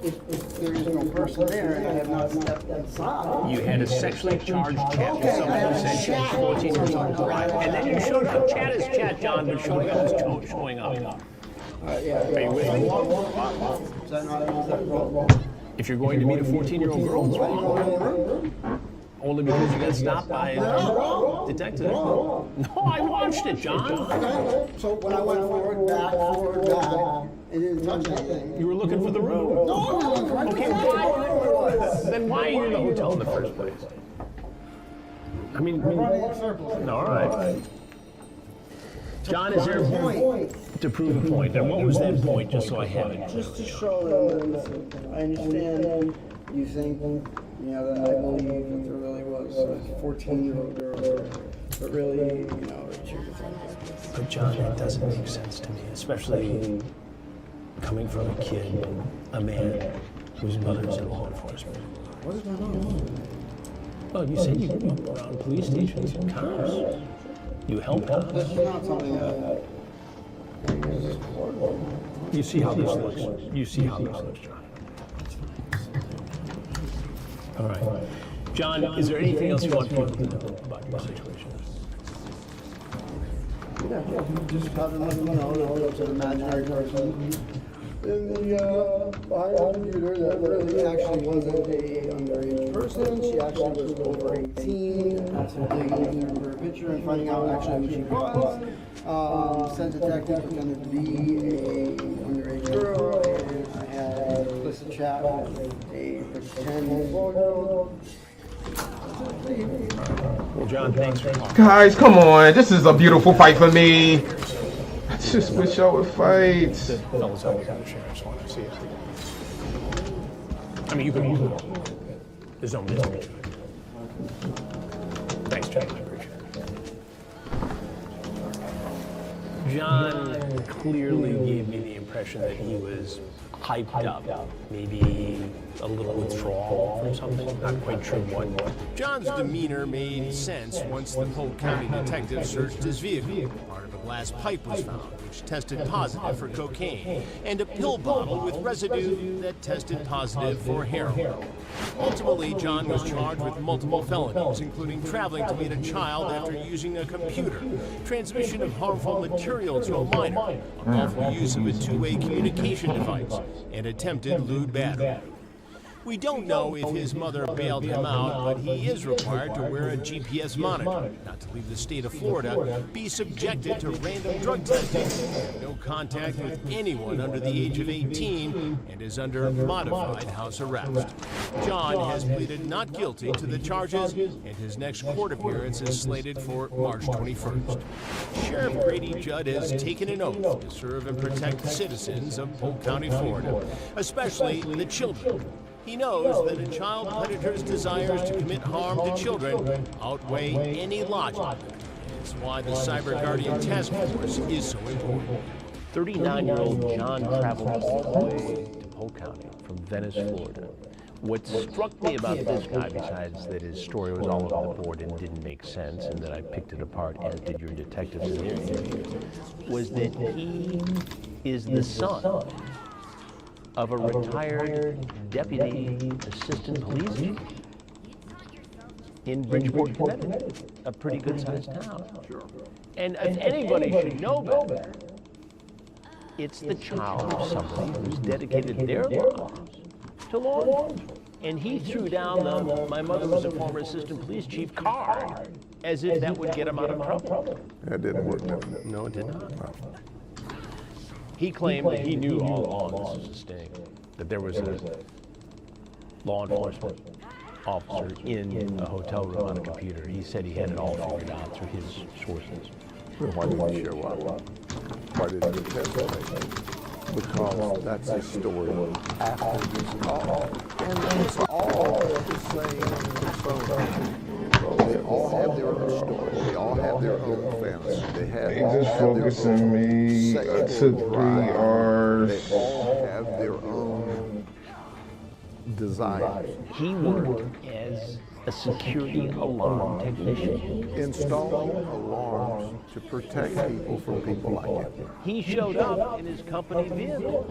If there is no person there and I have not stepped inside. You had a sexually charged chat with someone who said she was 14 years old. Right. And then you showed up. Chat is chat, John, but showing up is showing up. Yeah. Are you with me? Is that not wrong? If you're going to meet a 14-year-old girl, it's wrong. Only because you got stopped by a detective. No, I watched it, John. So when I went forward, back, it didn't touch anything. You were looking for the room. No, I wasn't. Okay, why? Then why are you in the hotel in the first place? I mean, all right. John, is there a point to prove a point? And what was that point, just so I have it? Just to show them, listen, I understand you think, that I believe that there really was a 14-year-old girl, but really, she was like. But John, it doesn't make sense to me, especially coming from a kid, a man whose mother's in law enforcement. What is going on? Well, you said you grew up around police stations and cops. You helped cops. This is not something that. You see how this looks. You see how this looks, John. All right. John, is there anything else you want people to know about your situation? Yeah, just have them know it's an imaginary person in the behind the computer that really actually wasn't a underage person. She actually was over 18. After digging through her picture and finding out actually who she was, said detective pretended to be a underage girl, and I had explicit chat with a pretend 12-year-old. Well, John, thanks for calling. Guys, come on. This is a beautiful fight for me. I just wish I would fight. Fellas, I'll be out of share. I just want to see it. I mean, you can move it. There's no mystery. Thanks, John. I appreciate it. John clearly gave me the impression that he was hyped up, maybe a little withdrawal from something, not quite sure what. John's demeanor made sense once the Polk County detective searched his vehicle. Part of a glass pipe was found, which tested positive for cocaine, and a pill bottle with residue that tested positive for heroin. Ultimately, John was charged with multiple felonies, including traveling to meet a child after using a computer, transmission of harmful material to a minor, unlawful use of a two-way communication device, and attempted lewd battery. We don't know if his mother bailed him out, but he is required to wear a GPS monitor, not to leave the state of Florida, be subjected to random drug testing, have no contact with anyone under the age of 18, and is under modified house arrest. John has pleaded not guilty to the charges, and his next court appearance is slated for March 21st. Sheriff Grady Judd has taken an oath to serve and protect citizens of Polk County, Florida, especially the children. He knows that a child predator's desires to commit harm to children outweigh any logic. It's why the Cyber Guardian Task Force is so important. 39-year-old John traveled all the way to Polk County from Venice, Florida. What struck me about this guy, besides that his story was all over the board and didn't make sense, and that I picked it apart, as did your detectives in their interviews, was that he is the son of a retired deputy assistant police chief in Bridgeport, Connecticut, a pretty good-sized town. And if anybody should know better, it's the child of somebody who's dedicated their lives to law enforcement. And he threw down the "my mother was a former assistant police chief" card as if that would get him out of trouble. That didn't work, did it? No, it did not. He claimed that he knew all along, this was a sting, that there was a law enforcement officer in a hotel room on a computer. He said he had it all figured out through his sources. Why didn't you show up? Why didn't you testify? Because that's a story after this call. And it's all the same persona. They all have their own story. They all have their own fantasy. They just focusing me. I took 3 hours. They all have their own desires. He worked as a security alarm technician. Installing alarms to protect people from people like him. He showed up in his company vehicle,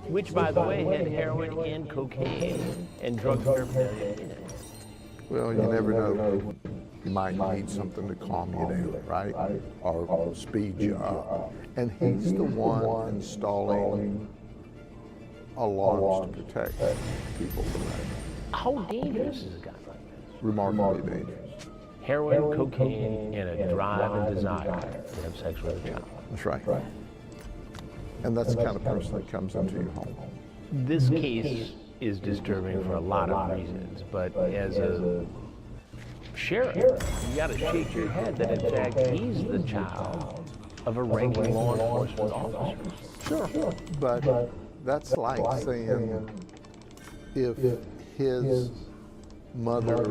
which, by the way, had heroin and cocaine and drug paraphernalia in it. Well, you never know. You might need something to calm you down, right? Or speed you up. And he's the one installing alarms to protect people from that. How dangerous is a guy like that? Remarkably dangerous. Heroin, cocaine, and a drive and desire to have sex with a child. That's right. And that's the kind of person that comes into your home. This case is disturbing for a lot of reasons, but as a sheriff, you got to shake your head that in fact he's the child of a ranking law enforcement officer. Sure. But that's like saying if his mother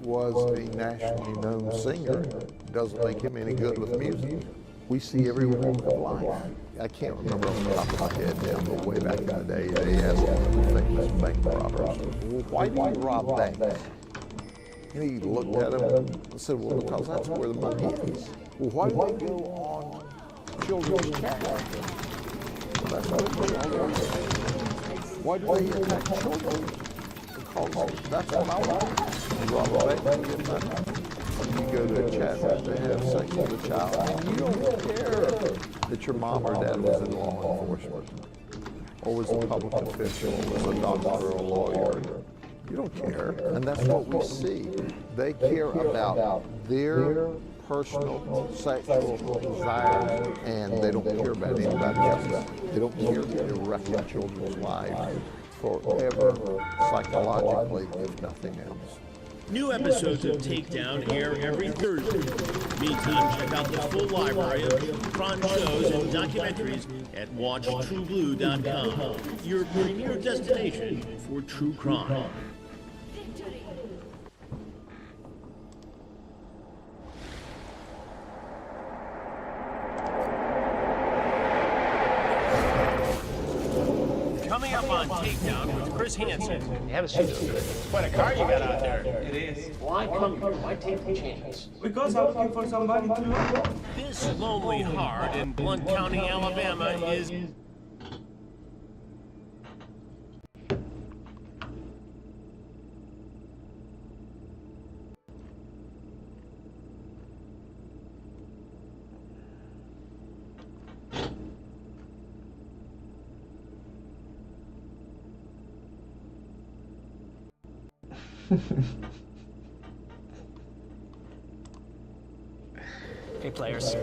was a nationally known singer, doesn't make him any good with music. We see every walk of life. I can't remember off the top of my head now, but way back in the day, they asked one of the famous bank robbers, "Well, why do you rob banks?" And he looked at him and said, "Well, because that's where the money is." "Well, why do they go on children's catwalks?" "Well, that's what they do all the time." "Why do they attack children?" "Because that's what I want." You rob a bank, you get money. You go to a chat room to have sex with a child, and you don't care that your mom or dad was in law enforcement, or was a public official, or was a doctor or a lawyer. You don't care, and that's what we see. They care about their personal sexual desires, and they don't care about anybody else's. They don't care that they're wrecking children's lives forever, psychologically, if nothing else. New episodes of Takedown air every Thursday. Meantime, check out the full library of true crime shows and documentaries at WatchTrueBlue.com, your premier destination for true crime. Coming up up on Takedown with Chris Hansen. You haven't seen it. It's quite a car you got out there. It is. Why come here? Why take the chance? Because I'm looking for somebody to love. This lonely heart in Blount County, Alabama is... Hey players,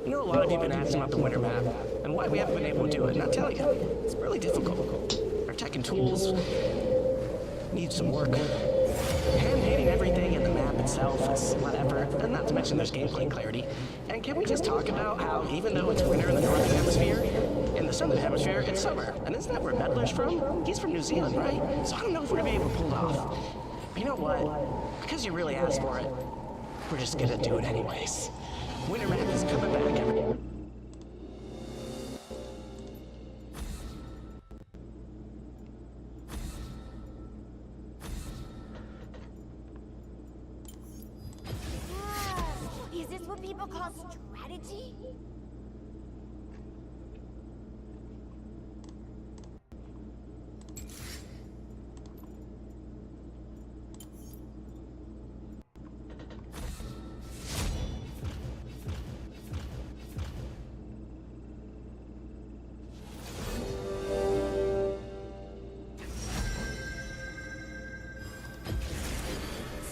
you know a lot of you have been asking about the winter map and why we haven't been able to do it, and I'll tell you, it's really difficult. Our tech and tools need some work. Hand-painting everything in the map itself is whatever, and not to mention there's gameplay clarity. And can we just talk about how even though it's winter in the northern hemisphere, in the southern hemisphere it's summer, and isn't that where Meddler's from? He's from New Zealand, right? So I don't know if we're gonna be able to pull it off. But you know what? Because you really asked for it, we're just gonna do it anyways. Winter map is coming back every... Is this what people call strategy?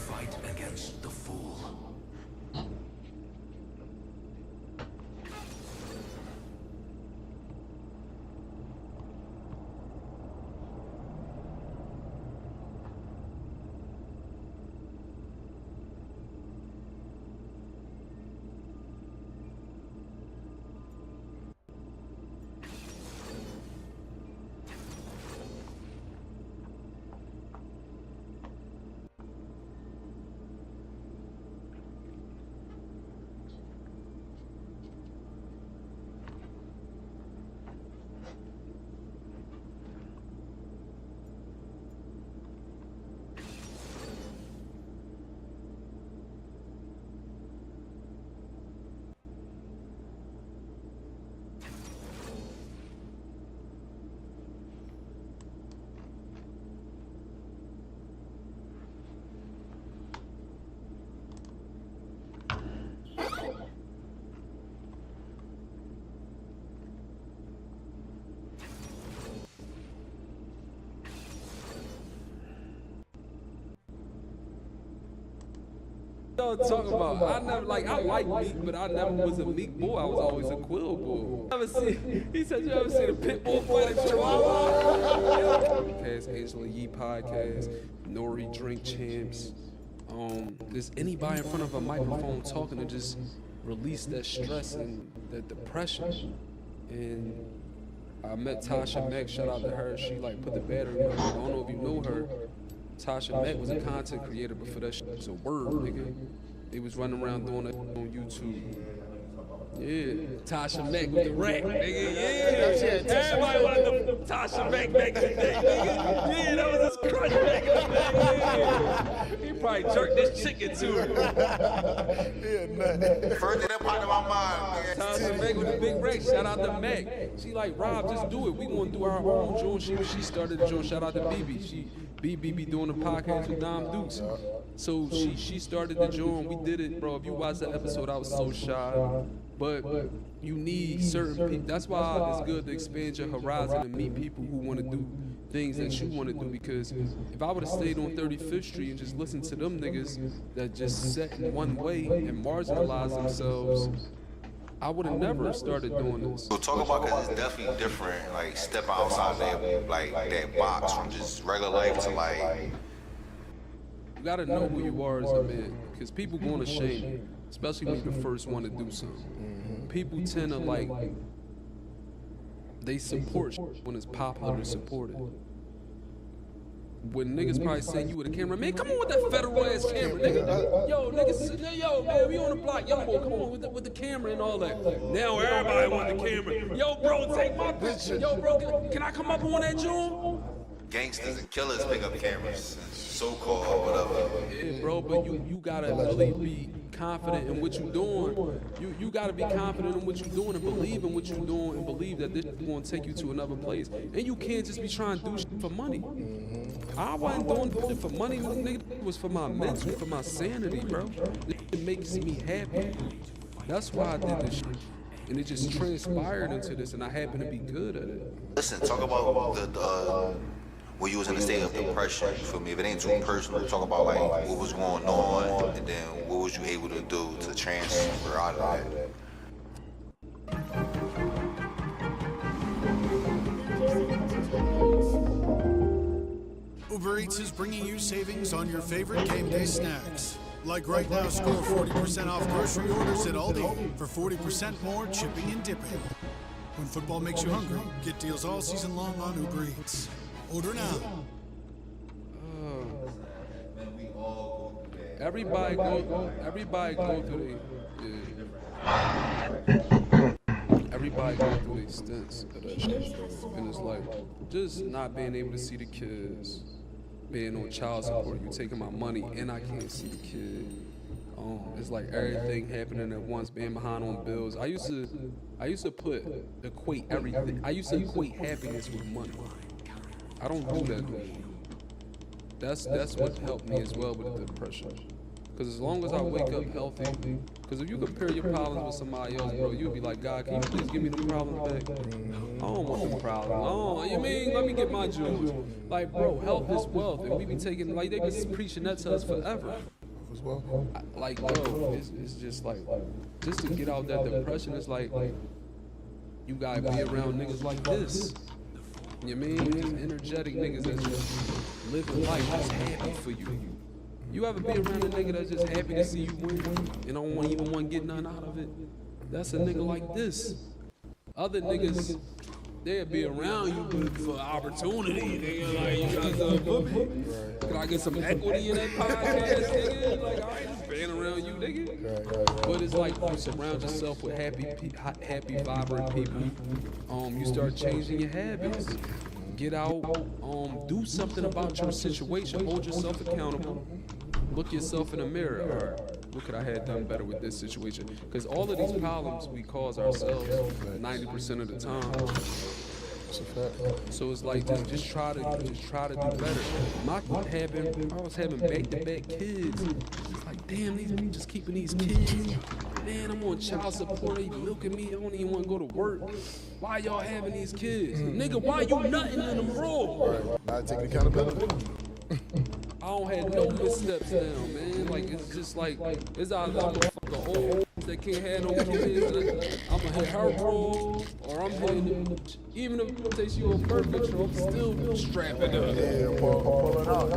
Fight against the fool. Y'all talking about? I never I like Meek, but I never was a Meek boy. I was always a Quill boy. He said you ever seen a pit bull fight a chihuahua? Podcast, Angela Yee podcast, Nori Drink Champs. There's anybody in front of a microphone talking to just release that stress and that depression. And I met Tasha Mack. Shout out to her. She put the battery on. I don't know if you know her. Tasha Mack was a content creator, but for that shit was a word, nigga. They was running around doing it on YouTube. Yeah, Tasha Mack with the rack, nigga. Yeah, everybody wanted the Tasha Mack back in the day, nigga. Yeah, that was his crush back in the day. Yeah. He probably jerked this chicken to her. Yeah, first thing that popped in my mind, man. Tasha Mack with the big rack. Shout out to Mac. She like, Rob, just do it. We gonna do our own joint. She started the joint. Shout out to BB. BB be doing the podcast with Dom Dukes. So she started the joint. We did it, bro. If you watch that episode, I was so shy. But you need certain people. That's why it's good to expand your horizon and meet people who want to do things that you want to do. Because if I would have stayed on 35th Street and just listened to them niggas that just set in one way and marginalized themselves, I would have never started doing this. We'll talk about because it's definitely different. Like step outside that that box from just regular life to You gotta know who you are as a man, because people gonna shame you, especially when you're the first one to do something. People tend to they support when it's popular to support it. when niggas probably saying you with a camera, man, come on with that federal ass camera, nigga. Yo, niggas, yo, man, we on the block, young boy, come on with the camera and all that. Now everybody want the camera. Yo, bro, take my picture. Yo, bro, can I come up on that joint? Gangsters and killers pick up cameras, so-called whatever. Yeah, bro, but you gotta really be confident in what you're doing. You gotta be confident in what you're doing and believe in what you're doing and believe that this is gonna take you to another place. And you can't just be trying to do shit for money. I wasn't doing it for money, nigga. It was for my mental, for my sanity, bro. It makes me happy. That's why I did this shit. And it just transpired into this, and I happen to be good at it. Listen, talk about the when you was in a state of depression, you feel me? If it ain't too personal, talk about like what was going on, and then what was you able to do to transfer out of that. Uber Eats is bringing you savings on your favorite game day snacks. Like right now, score 40% off grocery orders at Aldi for 40% more chipping and dipping. When football makes you hungry, get deals all season long on Uber Eats. Order now. Everybody go through everybody go through the stints of that shit. And it's like, just not being able to see the kids, being on child support, you taking my money and I can't see the kid. It's like everything happening at once, being behind on bills. I used to equate everything. I used to equate happiness with money. I don't do that no more. That's what helped me as well with the depression. Because as long as I wake up healthy, because if you compare your problems with somebody else, bro, you'll be like, God, can you please give me the problems back? I don't want them problems. Oh, you mean, let me get my jewels. Like, bro, health is wealth. And we be taking, like, they been preaching that to us forever. Like, bro, it's just like, just to get out that depression, it's like, you gotta be around niggas like this. You mean? These energetic niggas that's just living life, just happy for you. You ever be around a nigga that's just happy to see you win and don't even want to get nothing out of it? That's a nigga like this. Other niggas, they'll be around you for opportunity. Nigga, like, you got something for me? Can I get some equity in that podcast, nigga? Like, I ain't just being around you, nigga. But it's like you surround yourself with happy, vibrant people. You start changing your habits. Get out, do something about your situation. Hold yourself accountable. Look yourself in the mirror. All right, what could I have done better with this situation? Because all of these problems we cause ourselves 90% of the time. So it's like just try to do better. I was having back-to-back kids. It's like, damn, these people just keeping these kids. Man, I'm on child support. They milking me. I don't even want to go to work. Why y'all having these kids? Nigga, why you nutting in them raw? Not taking accountability. I don't have no missteps now, man. Like, it's just like, it's either I'm a fucking old that can't have no kids, I'm gonna hit her raw, or I'm hitting, even if it takes you on birth control, I'm still strapping up. Yeah, pulling out.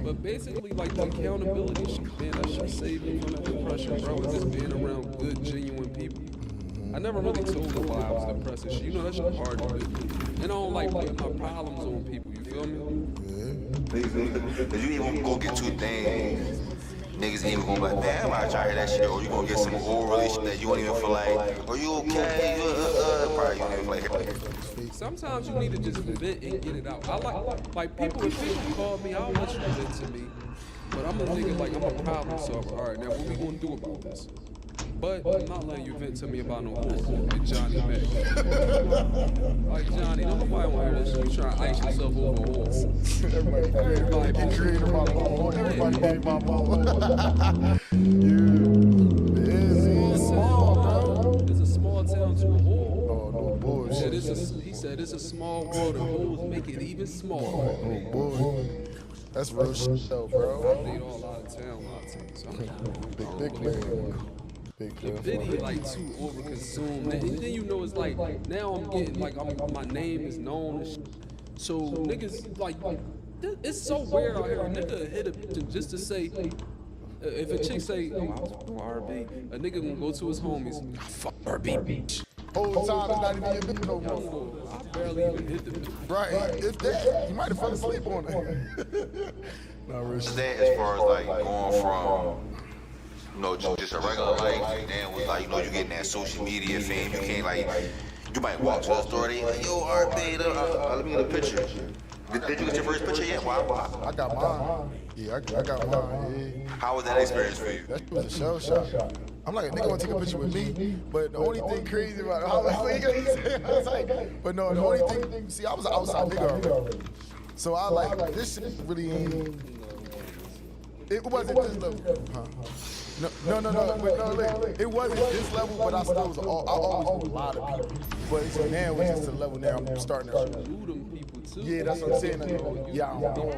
But basically, like, the accountability shit, man, that shit saved me from the depression, bro. It's just being around good, genuine people. I never really told them why I was depressed and shit. You know, that shit hard to do. And I don't like putting my problems on people, you feel me? If you even go get two things, niggas ain't even gonna be like, man, I'm not trying to hear that shit. Or you gonna get some oral shit that you don't even feel like, are you okay? Probably you don't even feel like. Sometimes you need to just vent and get it out. I like people, if people call me, I'll let you vent to me. But I'm a nigga, like, I'm a problem solver. All right, now what we gonna do about this? But I'm not letting you vent to me about no and Johnny Mac. Like, Johnny, nobody want to hear this shit. You trying to ice yourself over holes. Everybody be creating my ball. Everybody be my ball. It's small, bro. It's a small town to a hole. No bullshit. He said it's a small world and holes make it even smaller. Oh, boy. That's real shit, though, bro. I date all out of town, so Big man. The video like too overconsumed, and then you know it's like now I'm getting like my name is known and shit. So niggas like it's so weird out here. A nigga hit a bitch just to say if a chick say, oh, I was from RB, a nigga gonna go to his homies, fuck RB bitch. Whole time it's not even your bitch no more. I barely even hit the bitch. Right, if that, you might have fell asleep on it. Not real shit. That as far as like going from, you know, just a regular life, and then with like, you know, you getting that social media fame, you can't like, you might walk to the store, they like, yo, Art, babe, let me get a picture. Did you get your first picture yet? Why? I got mine. Yeah, I got mine. Yeah. How was that experience for you? That was a shell shot. I'm like, a nigga want to take a picture with me, but the only thing crazy about it, I was like, but no, the only thing, see, I was an outside nigga already. So I like, this shit really ain't, it wasn't this level. Huh? No, look, it wasn't this level, but I still was, I always knew a lot of people. But so now it's just to the level now I'm starting to yeah, that's what I'm saying. Yeah, I don't know.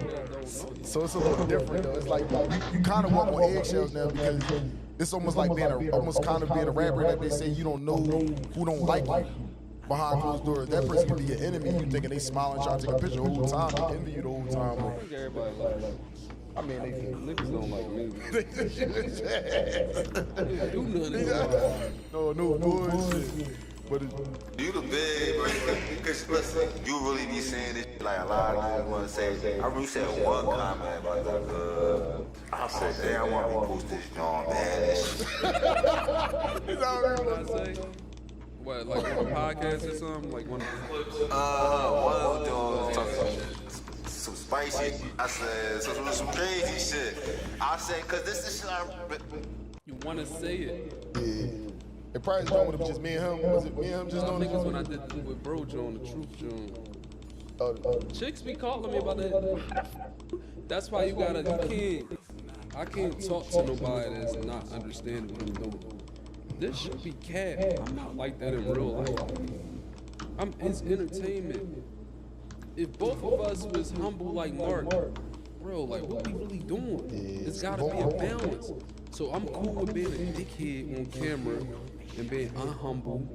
So it's a little different though. It's like you kind of walk on eggshells now because it's almost like being almost kind of being a rapper that they say you don't know who don't like you behind closed doors. That person can be your enemy. You thinking they smiling, trying to take a picture the whole time, they envy you the whole time. I think everybody like. I mean, niggas don't like me. They do nothing. No bullshit. But you the big, bro. Because listen, you really be saying this like a lot of niggas want to say. I remember you said one comment about like, I said, damn, I want to repost this John bad as shit. What I say? What, like on a podcast or something? Like one of the clips? One of them talking some spicy. I said, some crazy shit. I said, cause this is shit you want to say it. Yeah. It probably done with just me and him. Was it me and him just doing it? I think it was when I did with Bro John, the Truth John. Chicks be calling me about that. That's why you I can't talk to nobody that's not understanding what I'm doing. This should be cat. I'm not like that in real life. It's entertainment. If both of us was humble like Mark, bro, like what we really doing? It's gotta be a balance. So I'm cool with being a dickhead on camera and being unhumble,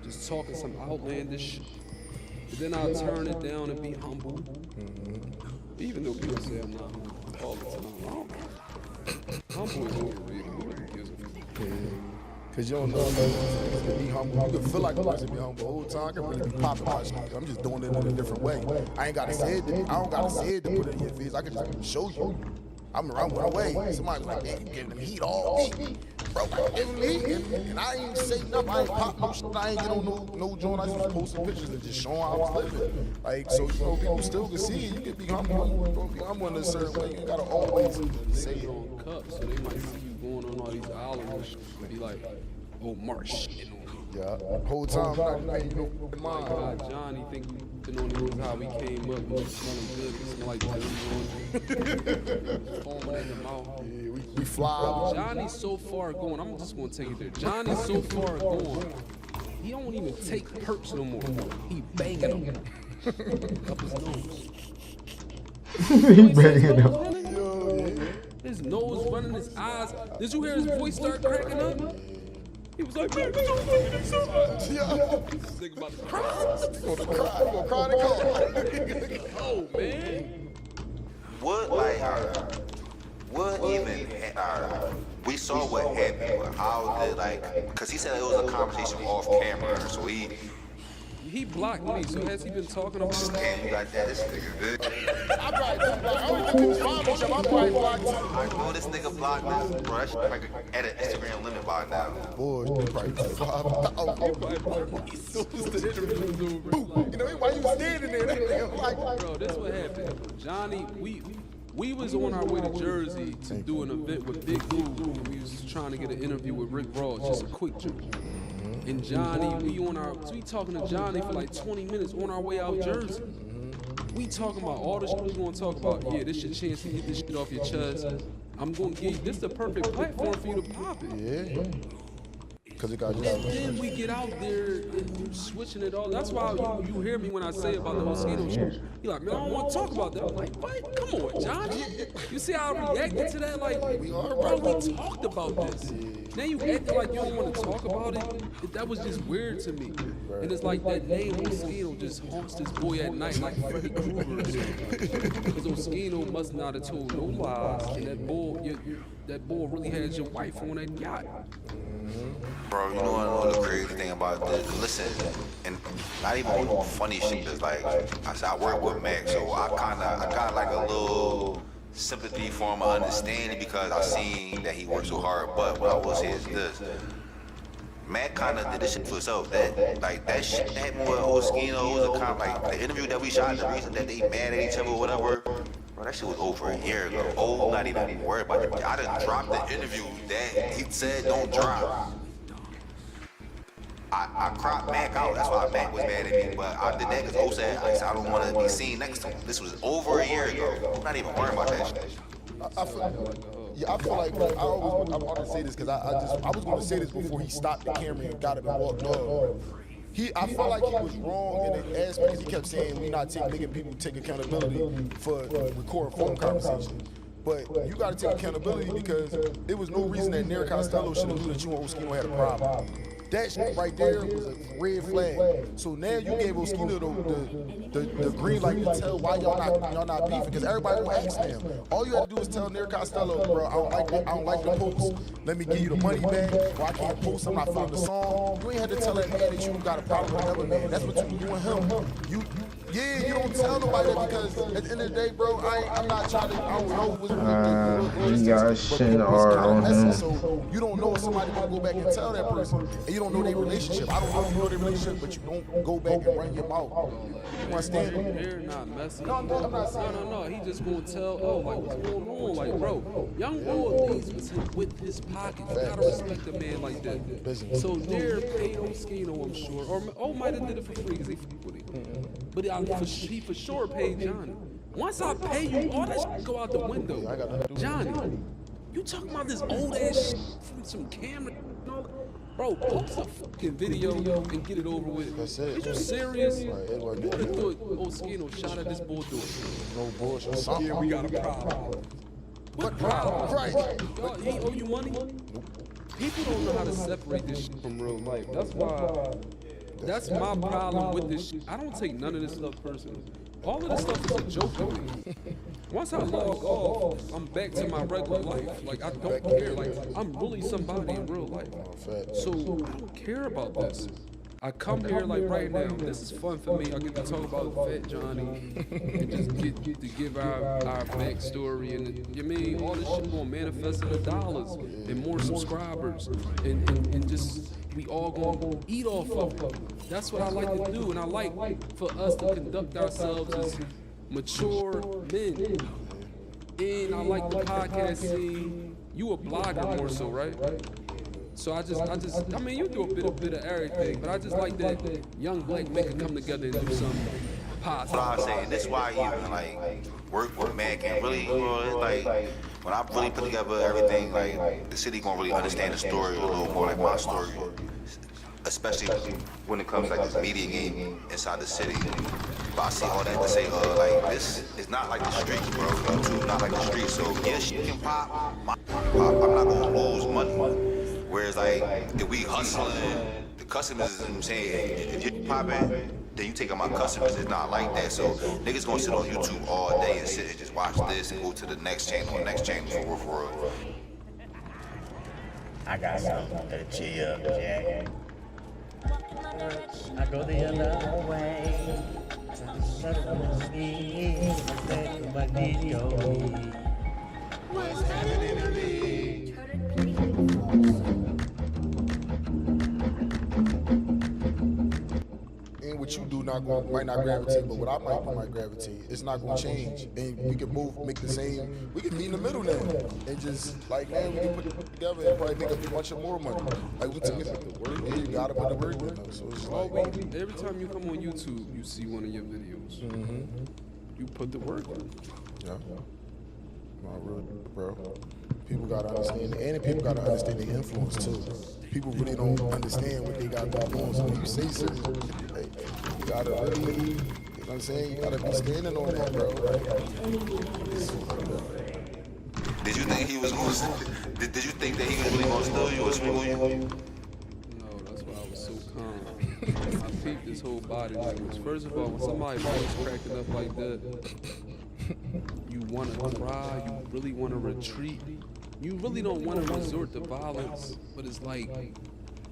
just talking some outlandish shit. But then I'll turn it down and be humble. Even though people say I'm not humble all the time. Humble is overrated. Who gives a fuck? Cause you don't know niggas can be humble. You can feel like a person be humble the whole time. I can really be popping my shit. I'm just doing it in a different way. I ain't gotta say it. I don't gotta say it to put it in your face. I can just show you. I'm running away. Somebody's like, man, you giving them heat all week. Bro, I give them heat. And I ain't say nothing. I ain't pop no shit. I ain't get on no joint. I just posting pictures and just showing how I was living. Like, so, you know, people still can see it. You can be humble. You can be humble in a certain way. You gotta always say it. On cups, so they might see you going on all these islands and be like, oh, Mark shit on me. Yeah, whole time I'm not paying no mind. Johnny think we been on the news how we came up and we smelling good. We smell like Dilly foaming in the mouth. Yeah, we fly. Johnny's so far gone. I'm just gonna take it there. Johnny's so far gone. He don't even take perks no more. He banging them. Up his nose. He banging them. His nose running, his eyes. Did you hear his voice start cracking up? He was like, man, don't fucking this up. Yeah. He's thinking about the cry. Cry to call. Oh, man. What even, we saw what happened, but how did, because he said it was a conversation off camera, so he blocked me, so has he been talking about it? Damn, you got that, this nigga, bitch. I probably did block. I don't think he was fine with him. I probably blocked him. I know this nigga blocked this, bro. That shit probably at an Instagram limit by now. Boy, he probably 5,000. As soon as the interview was over. You know, why you standing there? Bro, this what happened. Johnny, we was on our way to Jersey to do an event with Big Blue. We was trying to get an interview with Rick Ross, just a quick joke. And Johnny, we talking to Johnny for like 20 minutes on our way out Jersey. We talking about all the shit we gonna talk about. Yeah, this your chance to get this shit off your chest. I'm gonna give you, this the perfect platform for you to pop it. Yeah. Cause it got and then we get out there and you switching it all. That's why you hear me when I say about the mosquito shit. You're like, man, I don't want to talk about that. I'm like, what? Come on, Johnny. You see how I reacted to that? Like, bro, we talked about this. Now you acting like you don't want to talk about it. That was just weird to me. And it's like that name Mosquito just haunts this boy at night like Freddy Krueger. Because Mosquito must not have told no lies. And that boy really had your wife on that yacht. Bro, you know the crazy thing about this? Listen, and not even on funny shit, cause like I said, I work with Mac, so I got like a little sympathy for him, understanding because I seen that he worked so hard. But what I will say is this. Mac kind of did this shit for himself. That shit that happened with Oskino was a kind of like the interview that we shot, the reason that they mad at each other or whatever. Bro, that shit was over a year ago. Oh, not even worried about it. I done dropped the interview that he said don't drop. I cropped Mac out. That's why Mac was mad at me. But I did that because O said I don't want to be seen next to him. This was over a year ago. I'm not even worried about that shit. I feel like I'm about to say this because I was going to say this before he stopped the camera and got up and walked off. I feel like he was wrong in the aspect because he kept saying we not making people take accountability for recording phone conversations. But you got to take accountability because there was no reason that Neri Costello should have knew that you and Oskino had a problem. That shit right there was a red flag. So now you gave Oskino the green light to tell why y'all not beefing because everybody will ask them. All you had to do is tell Neri Costello, bro, I don't like the post. Let me give you the money back. Or I can't post. I'm not feeling the song. You ain't had to tell that man that you got a problem with another man. That's what you do with him. You don't tell nobody that because at the end of the day, bro, I'm not trying to. I don't know what's you got shit on him. So you don't know if somebody gonna go back and tell that person, and you don't know their relationship. I don't know if you know their relationship, but you don't go back and run your mouth. You understand? They're not messy. No, I'm not saying. No. He just gonna tell, like what's going on, like bro. Young boy leads with his pocket. You gotta respect a man like that. So they're paid Oskino, I'm sure, or might have did it for free because he with him. But he for sure paid Johnny. Once I pay you, all that shit go out the window. Johnny, you talking about this old ass shit from some camera and all that? Bro, post a fucking video and get it over with. That's it. Are you serious? You would have thought Oskino shot at this boy door. No bullshit. Yeah, we got a problem. What problem? Right. Y'all, he owe you money? People don't know how to separate this shit from real life. That's my problem with this shit. I don't take none of this stuff personally. All of this stuff is a joke to me. Once I log off, I'm back to my regular life. Like, I don't care. Like, I'm really somebody in real life. So, I don't care about this. I come here like right now. This is fun for me. I get to talk about Fat Johnny and just get to give our backstory and you mean all this shit gonna manifest into dollars and more subscribers and just we all gonna eat off of it. That's what I like to do, and I like for us to conduct ourselves as mature men. And I like the podcast scene. You a blogger more so, right? So I mean, you do a bit of everything, but I just like that young black men can come together and do something positive. What I was saying, this is why I even like work with Mac and really, it's like when I really put together everything, like the city gonna really understand the story a little more, like my story, especially when it comes like this media game inside the city. But I see all that to say, like this is not like the streets, bro. YouTube's not like the streets, so yes, you can pop. I'm not gonna lose money. Whereas like if we hustling, the customers, you know what I'm saying, if you're popping, then you take on my customers. It's not like that. So niggas gonna sit on YouTube all day and sit and just watch this and go to the next channel for real. I got something to cheer you up, Jack. I go the other way. What's happening to me? And what you do might not gravitate, but what I might gravitate. It's not gonna change, and we can both make the same. We can meet in the middle now, and just like man, we can put it together and probably make a bunch of more money. Like we took the work, and you gotta put the work in. So it's like every time you come on YouTube, you see one of your videos. You put the work in. Yeah. Not real, bro. People gotta understand, and people gotta understand the influence too. People really don't understand what they got going on. So when you say certain, like, you gotta really, you know what I'm saying? You gotta be standing on that, bro. Did you think he was going? Did you think that he was really gonna steal you or swing you? No, that's why I was so calm. I peeped this whole body language. First of all, when somebody voice cracking up like that, you wanna cry, you really wanna retreat. you really don't want to resort to violence, but it's like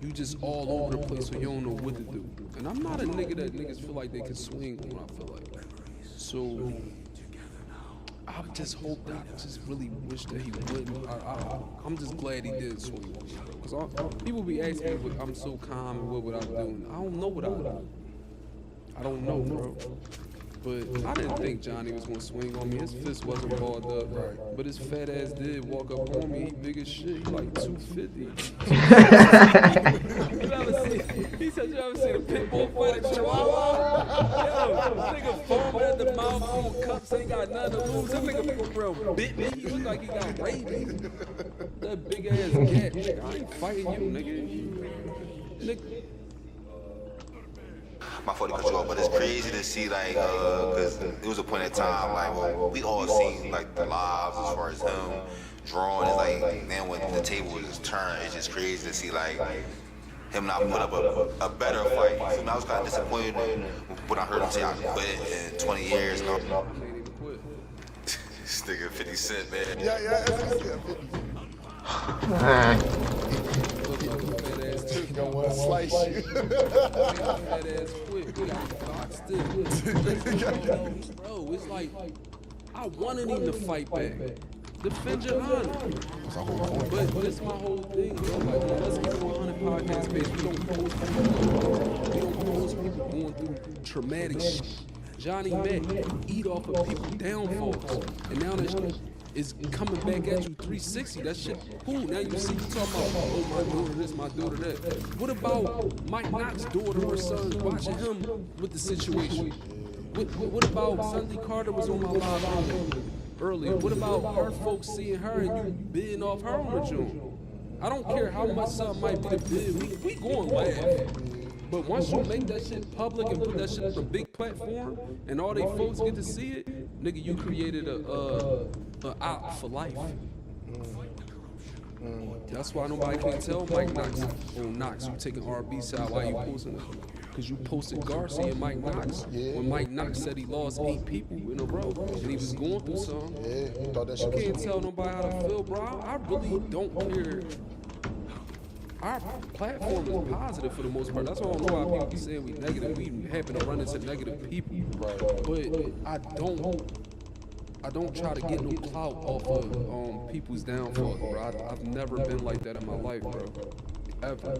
you just all over the place, so you don't know what to do. And I'm not a nigga that niggas feel like they can swing on. I feel like so. I just hope that. I just really wish that he wouldn't. I'm just glad he did swing on me, bro. Because people be asking me, I'm so calm and what would I do? And I don't know what I would do. I don't know, bro. But I didn't think Johnny was gonna swing on me. His fist wasn't balled up, but his fat ass did walk up on me. He big as shit. He like 250. He said you ever seen a pit bull fight a chihuahua? Yo, nigga foaming at the mouth, full cups, ain't got nothing to lose. That nigga bro bit me. He look like he got rabies. That big ass cat. Nigga, I ain't fighting you, nigga. My fault to cut you off, but it's crazy to see like, cause it was a point in time like, well, we all seen like the lives as far as him drawing. It's like, then when the table is turned, it's just crazy to see like him not put up a better fight. You know, I was kind of disappointed when I heard him say I quit in 20 years. No. This nigga 50 Cent, man. Gonna want to slice you. Bro, it's like I wanted him to fight back. Defend your honor. But this is my whole thing. Like, let's get on 100 podcast page. We don't post people going through traumatic shit. Johnny Mac eat off of people's downfalls, and now that shit is coming back at you 360. That shit cool. Now you see you talking about, oh, my daughter this, my daughter that. What about Mike Knox's daughter or son watching him with the situation? What about Sunday Carter was on my live earlier? What about her folks seeing her and you bidding off her on the joint? I don't care how much something might be the bid. We going laugh. But once you make that shit public and put that shit on a big platform and all they folks get to see it, nigga, you created a op for life. That's why nobody can tell Mike Knox, oh Knox, you taking RB side, why you posting it? Because you posted Garcia and Mike Knox when Mike Knox said he lost 8 people in a row and he was going through something. You can't tell nobody how to feel, bro. I really don't care. Our platform is positive for the most part. That's why I don't know why people be saying we negative. We happen to run into negative people. But I don't try to get no clout off of people's downfalls, bro. I've never been like that in my life, bro. Ever.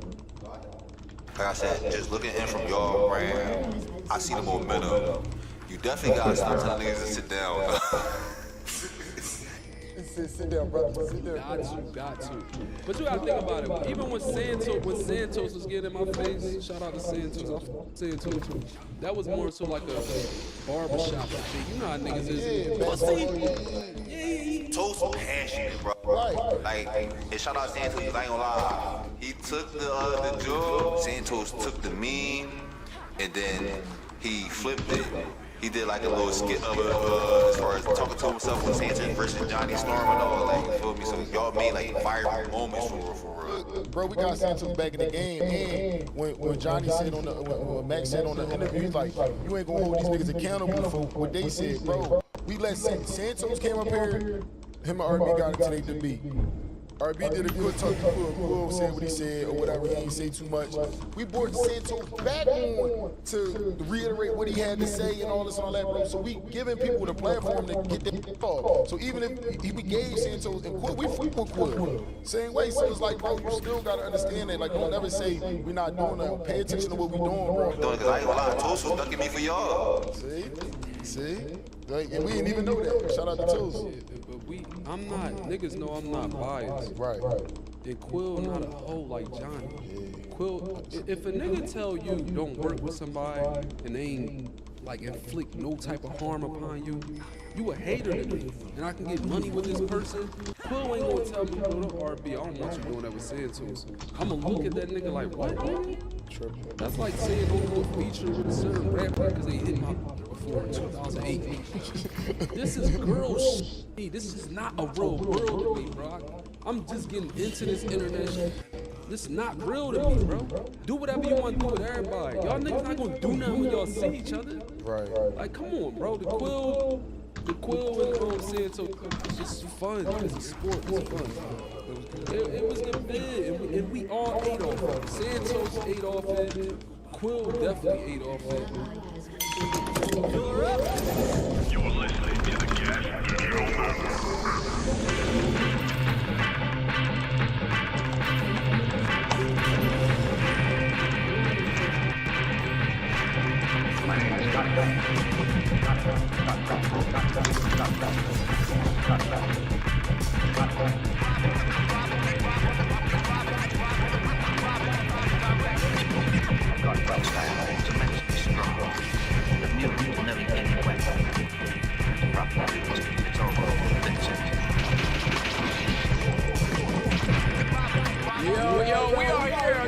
Like I said, just looking in from your brand, I see the momentum. You definitely gotta stop telling niggas to sit down. Sit down, brother. Sit down. Got to. But you gotta think about it. Even when Santos was getting in my face, shout out to Santos. That was more so like a barbershop thing. You know how niggas is. Pussy. Yeah. Toast passionate, bro. Like, and shout out Santos, because I ain't gonna lie. He took the job. Santos took the meme, and then he flipped it. He did like a little skit of it as far as talking to himself with Sanchez versus Johnny Storm and all, like, you feel me? So y'all made like viral moments for real. Bro, we got Santos back in the game, and when Johnny said when Max said on the interview, he's like, you ain't gonna hold these niggas accountable for what they said, bro. We let Santos came up here, him and RB got into their debate. RB did a good talk, Quill said what he said or whatever, he ain't say too much. We brought Santos back on to reiterate what he had to say and all this and all that, bro. So we giving people the platform to get their off. So even if we gave Santos and Quill, we put Quill. Same way, so it's like, bro, you still gotta understand that. Like, don't ever say we're not doing that. Pay attention to what we doing, bro. Doing it because I ain't gonna lie, Toast was ducking me for y'all. See? Like, and we didn't even know that. Shout out to Toast. I'm not, niggas know I'm not biased. Right. And Quill not a hoe like Johnny. Quill, if a nigga tell you don't work with somebody and they ain't like inflict no type of harm upon you, you a hater to me. And I can get money with this person. Quill ain't gonna tell me, bro, no RB, I don't want you doing that with Santos. I'ma look at that nigga like, what, nigga? That's like saying don't go feature with a certain rapper because they hit my before in 2008. This is girl shit. This is not a real world to me, bro. I'm just getting into this internet shit. This is not real to me, bro. Do whatever you want to do with everybody. Y'all niggas not gonna do nothing when y'all see each other. Right. Like, come on, bro. The Quill, The Quill and Santos, it's just fun. It's a sport. It's fun. It was the bid, and we all ate off it. Santos ate off it. Quill definitely ate off it. You're listening to the Gas Digital Network. Yo, we are here.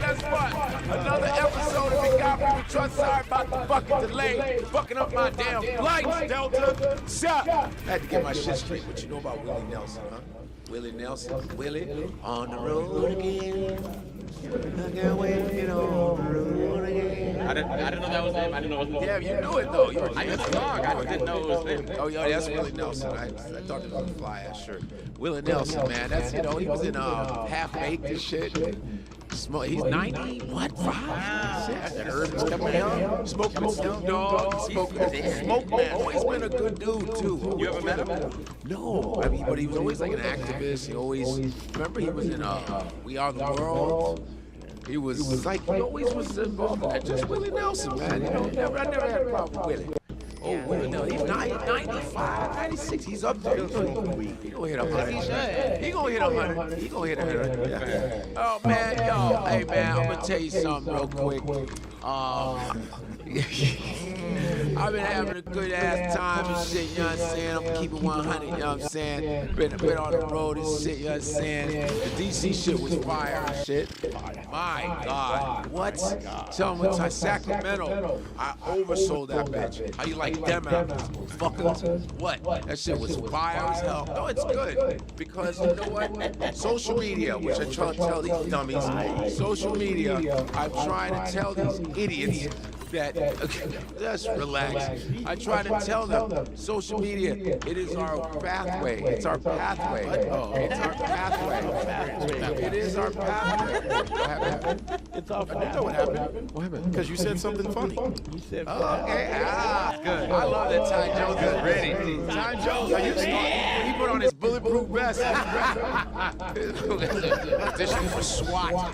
Guess what? Another episode of the Got People Trust. Sorry about the fucking delay. Fucking up my damn flights, Delta. Sup? Had to get my shit straight. What you know about Willie Nelson, huh? Willie Nelson. Willie on the road again. I can't wait to get on the road again. I didn't know that was him. I didn't know it was him. Yeah, you knew it though. I knew the song. I didn't know it was him. Oh, yeah, that's Willie Nelson. I thought it was a fly ass shirt. Willie Nelson, man. That's, he was in Half-Baked and shit. He's 90, what, 5? Shit, that Urban's coming out. Smoking with Snoop Dogg. Smoke Man. Always been a good dude, too. You ever met him? No. I mean, but he was always like an activist. He always, remember he was in We Are the World. He was like, he always was involved in that. Just Willie Nelson, man. You know, I never had a problem with Willie. Oh, Willie Nelson. He's 95, 96. He's up there. He gonna hit 100. He gonna hit 100. He gonna hit 100. Yeah. Oh, man, yo. Hey, man, I'm gonna tell you something real quick. I've been having a good ass time and shit, you know what I'm saying? I'm keeping 100, you know what I'm saying? Been on the road and shit, you know what I'm saying? The DC shit was fire and shit. My God. What? Tell me what's Sacramento. I oversold that bitch. How you like them apples? Fuckers? What? That shit was fire as hell. No, it's good. Because you know what? Social media, which I'm trying to tell these dummies, social media, I'm trying to tell these idiots that, just relax. I try to tell them, social media, it is our pathway. It's our pathway. It's our pathway. It is our pathway. What happened? It's all I know what happened. What happened? Because you said something funny. You said okay. Good. I love that Ty Jones is ready. Ty Jones, are you smart? He put on his bulletproof vest. Audition for SWAT.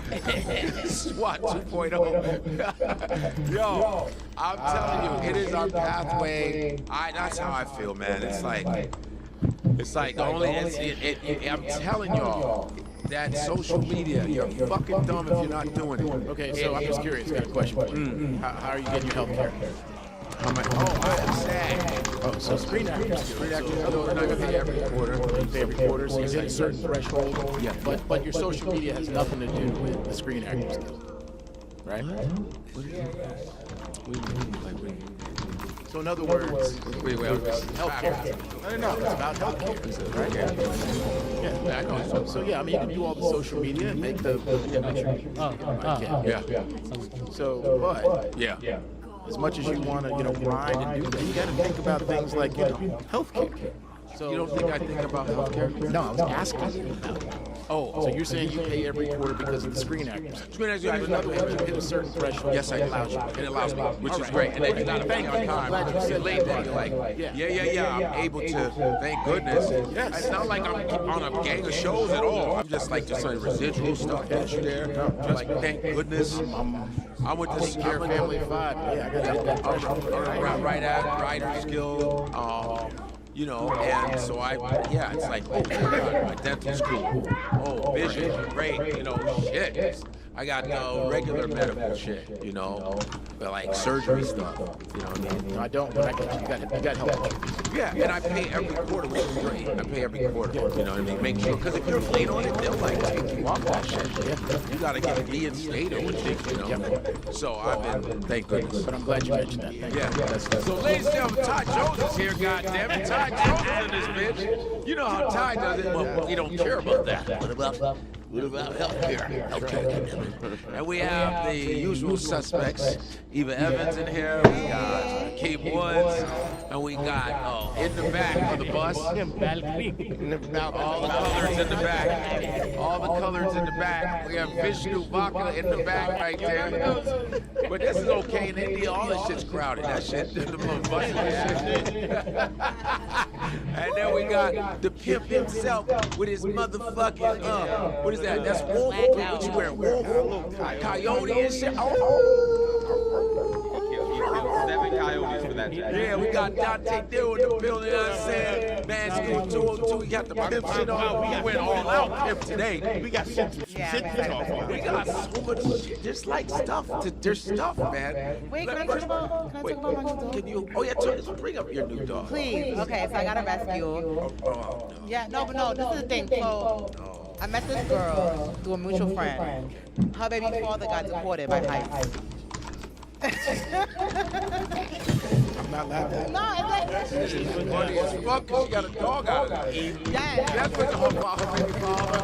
SWAT 2.0. Yo. I'm telling you, it is our pathway. That's how I feel, man. It's like the only. I'm telling y'all that social media, you're fucking dumb if you're not doing it. Okay, so I'm just curious. Got a question for you. How are you getting your health care? I am sad. Oh, so screen actors. Screen actors, I pay every quarter. You pay every quarter, so you hit a certain threshold. Yeah. But your social media has nothing to do with the screen actors, right? So in other words, healthcare. No, it's about healthcare, right? Yeah, I know. So yeah, I mean, you can do all the social media and make the So, but as much as you want to, grind and do that, you got to think about things like, healthcare. So you don't think I think about healthcare? No, I was asking you about it. Oh, so you're saying you pay every quarter because of the screen actors? Screen actors, in other words, you hit a certain threshold. Yes, it allows you. It allows me, which is great. And then you got to pay on time. Glad you said Late day, like, I'm able to. Thank goodness. It's not like I'm on a gang of shows at all. I'm just like some residual stuff that you there. Just like, thank goodness. I went to Care Family 5. Yeah, I got that. Right at Writer's Guild. And so it's like, oh my God, my dental school. Oh, vision, great, shit. I got regular medical shit, but like surgery stuff, you know what I mean? No, I don't, but you got help. Yeah, and I pay every quarter, which is great. I pay every quarter, you know what I mean? Make sure, because if you're late on it, they'll take you off that shit. Yeah. You gotta get reinstated with things, So I've been, thank goodness. But I'm glad you mentioned that. So ladies and gentlemen, Ty Jones is here, goddammit. Ty Jones is in this bitch. You know how Ty does it, but we don't care about that. What about healthcare? Okay. And we have the usual suspects. Eva Evans in here. We got Keith Woods. And we got, in the back of the bus. All the colors in the back. All the colors in the back. We have Vishnu Baka in the back right there. But this is okay in India. All this shit's crowded. That shit. The little buses and shit. And then we got the pimp himself with his motherfucking, what is that? That's wolf. What you wearing? Wolf? Coyote and shit. Oh. 7 coyotes for that jacket. Yeah, we got Dante Dill in the building, you know what I'm saying? Man, School 202, we got the pimp shit on. We went all out pimp today. We got shit to talk about. We got so much shit. There's like stuff. There's stuff, man. Wait, can I talk about my new dog? Can you? Oh, yeah, bring up your new dog. Please. Okay, so I got a rescue. Yeah, no, this is the thing. So I met this girl through a mutual friend. Her baby father got deported by ICE. I'm not laughing. No, it's like She's funny as fuck because she got a dog out of it. yeah. That's what the whole baby father.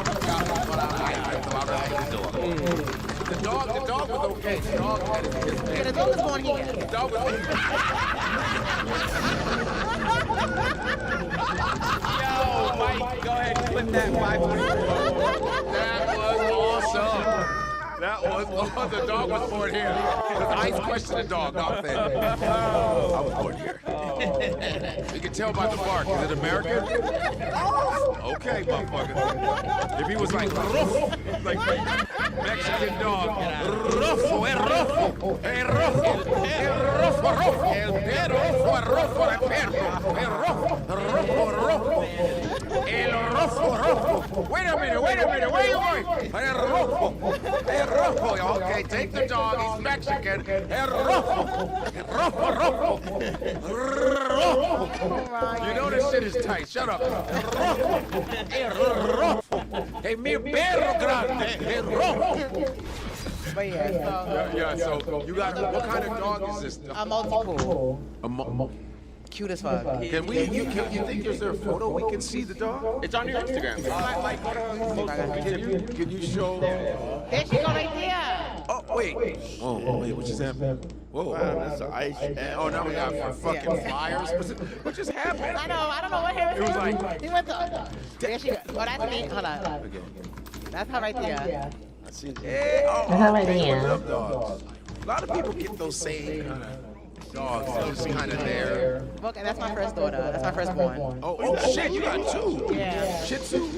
The dog was okay. The dog had his Yeah, the dog was born here. The dog was Yo, Mike, go ahead, clip that 544. That was awesome. That was the dog was born here. Because ICE questioned the dog, not fair. I was born here. You can tell by the bark. Is it American? Okay, motherfucker. If he was like roof, like Mexican dog, rufo, el rufo, el rufo, el rufo, rufo, el rufo, el rufo, el perro, el rufo, rufo, el rufo, rufo. Wait a minute, where are you going? El rufo, el rufo. Okay, take the dog. He's Mexican. El rufo, rufo, rufo, rufo. You know this shit is tight. Shut up. El rufo, el mi perro grande, el rufo. But yeah, So you got what kind of dog is this? A multi-cool. Cute as fuck. Can you think there's a photo we can see the dog? It's on your Instagram. Can you show? There she go right there. Oh wait, what just happened? Whoa, That's the ice. oh now we got fucking flyers. What just happened? I don't know what happened. It was like he went to. There she go. Oh, that's me. Hold on. Okay. That's her right there. I see. Yeah, dogs. A lot of people get those same kind of dogs. They're just kind of there. Okay, that's my first daughter. That's my firstborn. Oh shit, you got two. Yeah. Shih Tzu.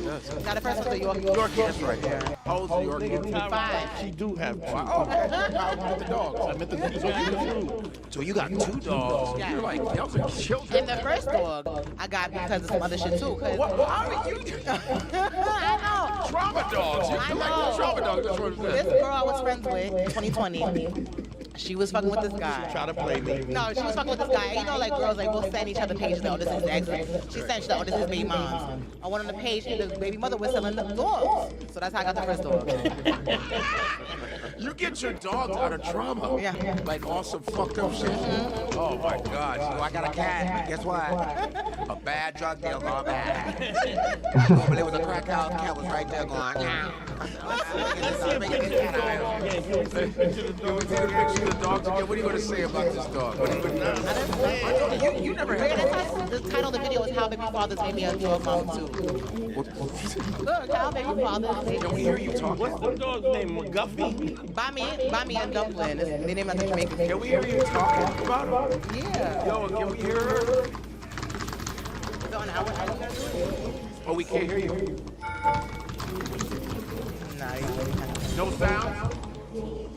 Got the first one's a Yorkie. Yorkie, that's right. How old's the Yorkie? 5. She do have two. Oh, okay. How about the dogs? I met the two. So you got 2 dogs. Yeah. You're like, y'all are children. And the first dog I got because of some other shit too. Cause What? How are you? I know. Trauma dogs. You're like trauma dogs. That's what it This is. girl I was friends with in 2020. She was fucking with this guy. Try to play me. No, she was fucking with this guy. You know, like girls, like we'll send each other pages. Like, oh, this is his ex. She sent, she's like, oh, this is baby mom's. I went on the page, and the baby mother was selling the dogs. So that's how I got the first dog. You get your dogs out of trauma. Yeah. Like all some fucked up shit. Oh my God. So I got a cat. Guess what? A bad drug deal gone bad. Oh, but it was a crack house. Cat was right there going, yeah. Let me get this cat out. Can we take a picture of the dogs again? What are you going to say about this dog? You never heard of The title of the video is How Baby Fathers Made Me a Dog Mom Too. Look, How Baby Fathers Made Me. Can we hear you talking? What's the dog's name? McGuffey? Bami and Dumpling. They named after Jamaican. Can we hear you talking about it? Yeah. Yo, can we hear her? Oh, we can't hear you. No sound?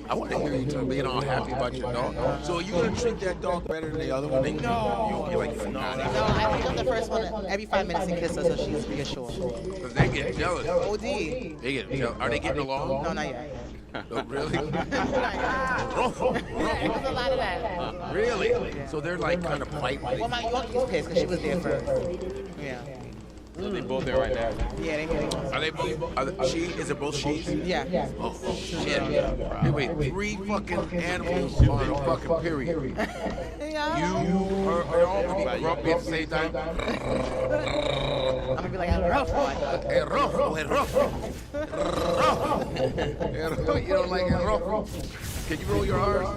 I want to hear you being all happy about your dog. So are you going to treat that dog better than the other one? No. You're like, No, I pick up the first one every 5 minutes and kiss her so she's reassured. Because they get jealous. OD. They get jealous. Are they getting along? No, not yet. Oh, really? It was a lot of that. Really? So they're like kind of polite. Well, my Yorkie's pissed because she was there first. Yeah. So they both there right now. Yeah, they both. Are they both? She? Is it both she's? Yeah. Oh shit! Hey, wait, 3 fucking animals on a fucking period. Yeah. You are all gonna be grumpy at the same time. I'm gonna be like, I'm rough boy. Hey, rough. You don't like it roll? Can you roll your R's?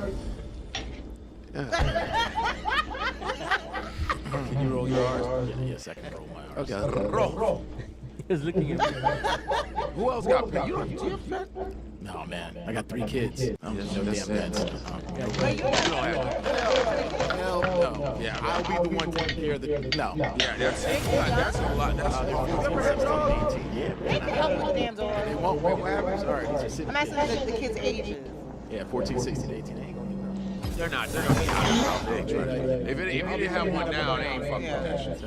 Can you roll your R's? Yes, I can roll my R's. Okay, roll. He's looking at me. Who else got pet? You don't have pet? No, man. I got 3 kids. I'm just no damn pets. Hell no. Yeah, I'll be the one taking care of the... No. Yeah, that's a lot. That's a lot. You ever heard of They can help with the damn door. It won't make what happens. All right, just sit. I'm asking the kids' ages. Yeah, 14, 16, 18. They ain't gonna They're not be out of the If you didn't have one now, they ain't fucking with that shit.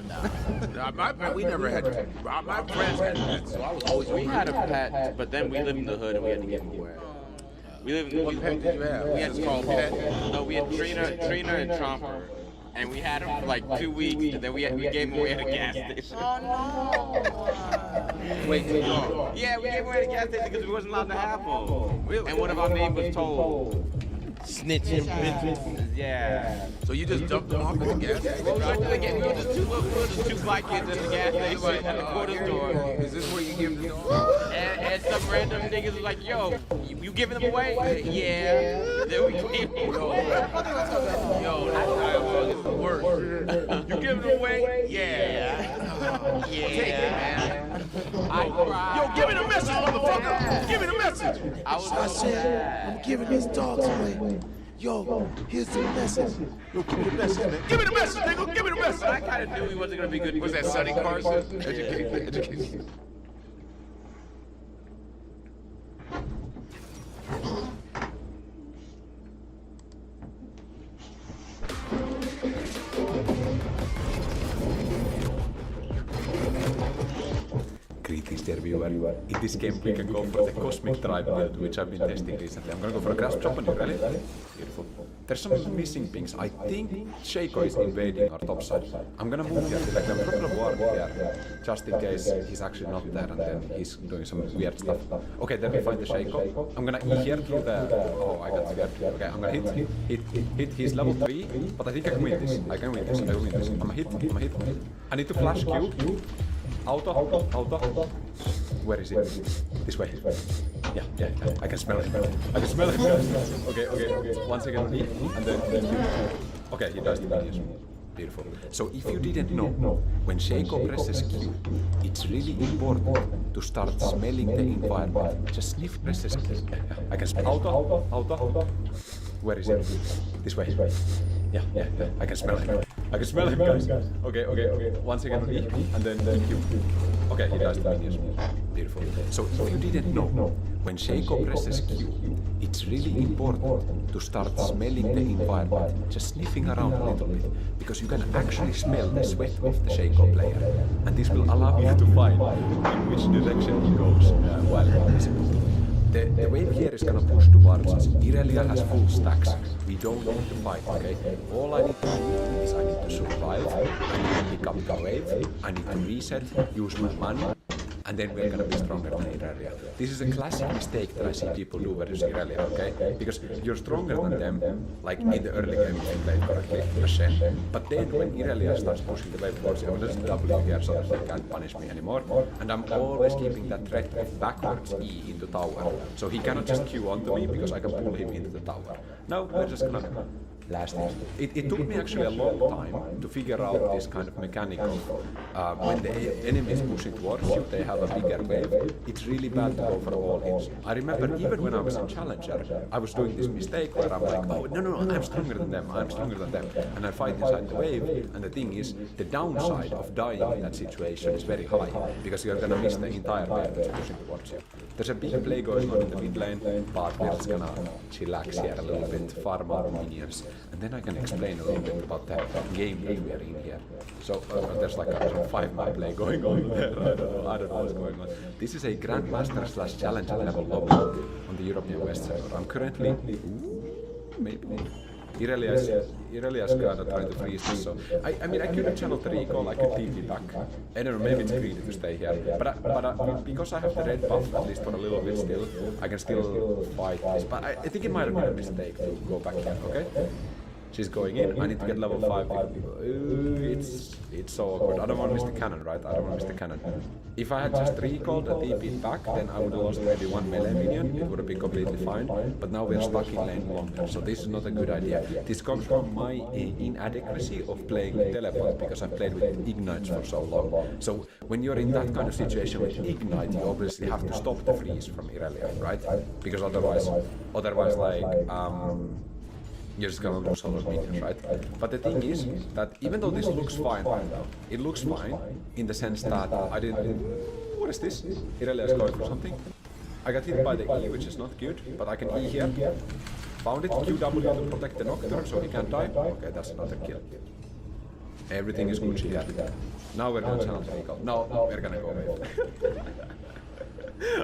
We never had. My friends had pets, so I was always. We had a pet, but then we lived in the hood and we had to give him away. We lived in. What pet did you have? We had small pet. No, we had Trina and Chomper, and we had him for like 2 weeks, and then we gave him away at a gas station. Oh no! Wait, Yeah, we gave him away at a gas station because we wasn't allowed to have them. Really? And one of our neighbors told. Snitching bitches. Yeah. So you just dumped them off at the gas station? We were just two black kids at the gas station at the quarter store. Is this where you give them the dog? And some random niggas was like, yo, you giving them away? Yeah. Then we gave them away. Yo, that's the worst. You giving them away? Yeah. Yeah. Take it, man. Yo, give me the message, motherfucker! Give me the message! I said, I'm giving these dogs away. Yo, here's the message. Yo, give me the message, man. Give me the message, nigga. Give me the message. I kind of knew he wasn't going to be good. Was that Sonny Carson? Education. Greetings dear viewer. In this game we can go for the Cosmic Drive build which I've been testing recently. I'm gonna go for a grasp chop on you, ready? Beautiful. There's some missing things. I think Shaco is invading our top side. I'm gonna move here to like a couple of ward here, just in case he's actually not there and then he's doing some weird stuff. Okay, then we find the Shaco. I'm gonna E here through the... Oh, I got scared. Okay, I'm gonna hit. He's level 3, but I think I can win this. I can win this. I'm gonna hit. I need to flash Q. Auto. Where is it? This way. Yeah. I can smell it. Okay. 1 second E, and then Q. Okay, he does the minions. Beautiful. So if you didn't know, when Shaco presses Q, it's really important to start smelling the environment. Just sniff presses Q. I can smell Auto. Where is it? This way. Yeah. I can smell him, guys. Okay. 1 second E, and then Q. Okay, he does the minions. Beautiful. So if you didn't know, when Shaco presses Q, it's really important to start smelling the environment, just sniffing around a little bit, because you can actually smell the sweat of the Shaco player, and this will allow you to find in which direction he goes while invisible. The wave here is gonna push towards us. Irelia has full stacks. We don't need to fight, okay? All I need to do is I need to survive, I need to pick up the wave, I need to reset, use my money, and then we're gonna be stronger than Irelia. This is a classic mistake that I see people do versus Irelia, okay? Because you're stronger than them, like in the early game if you played correctly, but then when Irelia starts pushing the wave towards you, I'm just W here so that they can't punish me anymore, and I'm always keeping that threat of backwards E into tower, so he cannot just Q onto me because I can pull him into the tower. Now we're just gonna last it took me actually a long time to figure out this kind of mechanic of when the enemy is pushing towards you, they have a bigger wave. It's really bad to go for all hits. I remember even when I was in Challenger, I was doing this mistake where I'm like, oh no, I'm stronger than them, and I fight inside the wave, and the thing is, the downside of dying in that situation is very high, because you're gonna miss the entire wave that's pushing towards you. There's a big play going on in the mid lane, but we're just gonna chillax here a little bit, farm our minions, and then I can explain a little bit about the game that we are in here. So there's like a 5-man play going on there. I don't know what's going on. This is a Grandmaster / Challenger level lobby on the European West server. I'm currently... maybe... Irelia's kind of trying to freeze this, so... I mean, I could channel the recall, I could TP back. I don't know, maybe it's greedy to stay here. But because I have the red buff, at least for a little bit still, I can still fight this. But I think it might have been a mistake to go back here, okay? She's going in. I need to get level 5. It's so awkward. I don't want to miss the cannon, right? I don't want to miss the cannon. If I had just recalled and TP'd back, then I would have lost maybe 1 melee minion. It would have been completely fine. But now we're stuck in lane longer, so this is not a good idea. This comes from my inadequacy of playing teleport because I've played with ignites for so long. So when you're in that kind of situation with ignite, you obviously have to stop the freeze from Irelia, right? Because otherwise like you're just gonna lose all those minions, right? But the thing is that even though this looks fine right now, it looks fine in the sense that I didn't. What is this? Irelia is going for something. I got hit by the E, which is not good, but I can E here. Found it, QW to protect the Nocturne so he can't die. Okay, that's another kill. Everything is good here. Now we're gonna challenge Recall. No, we're gonna go away.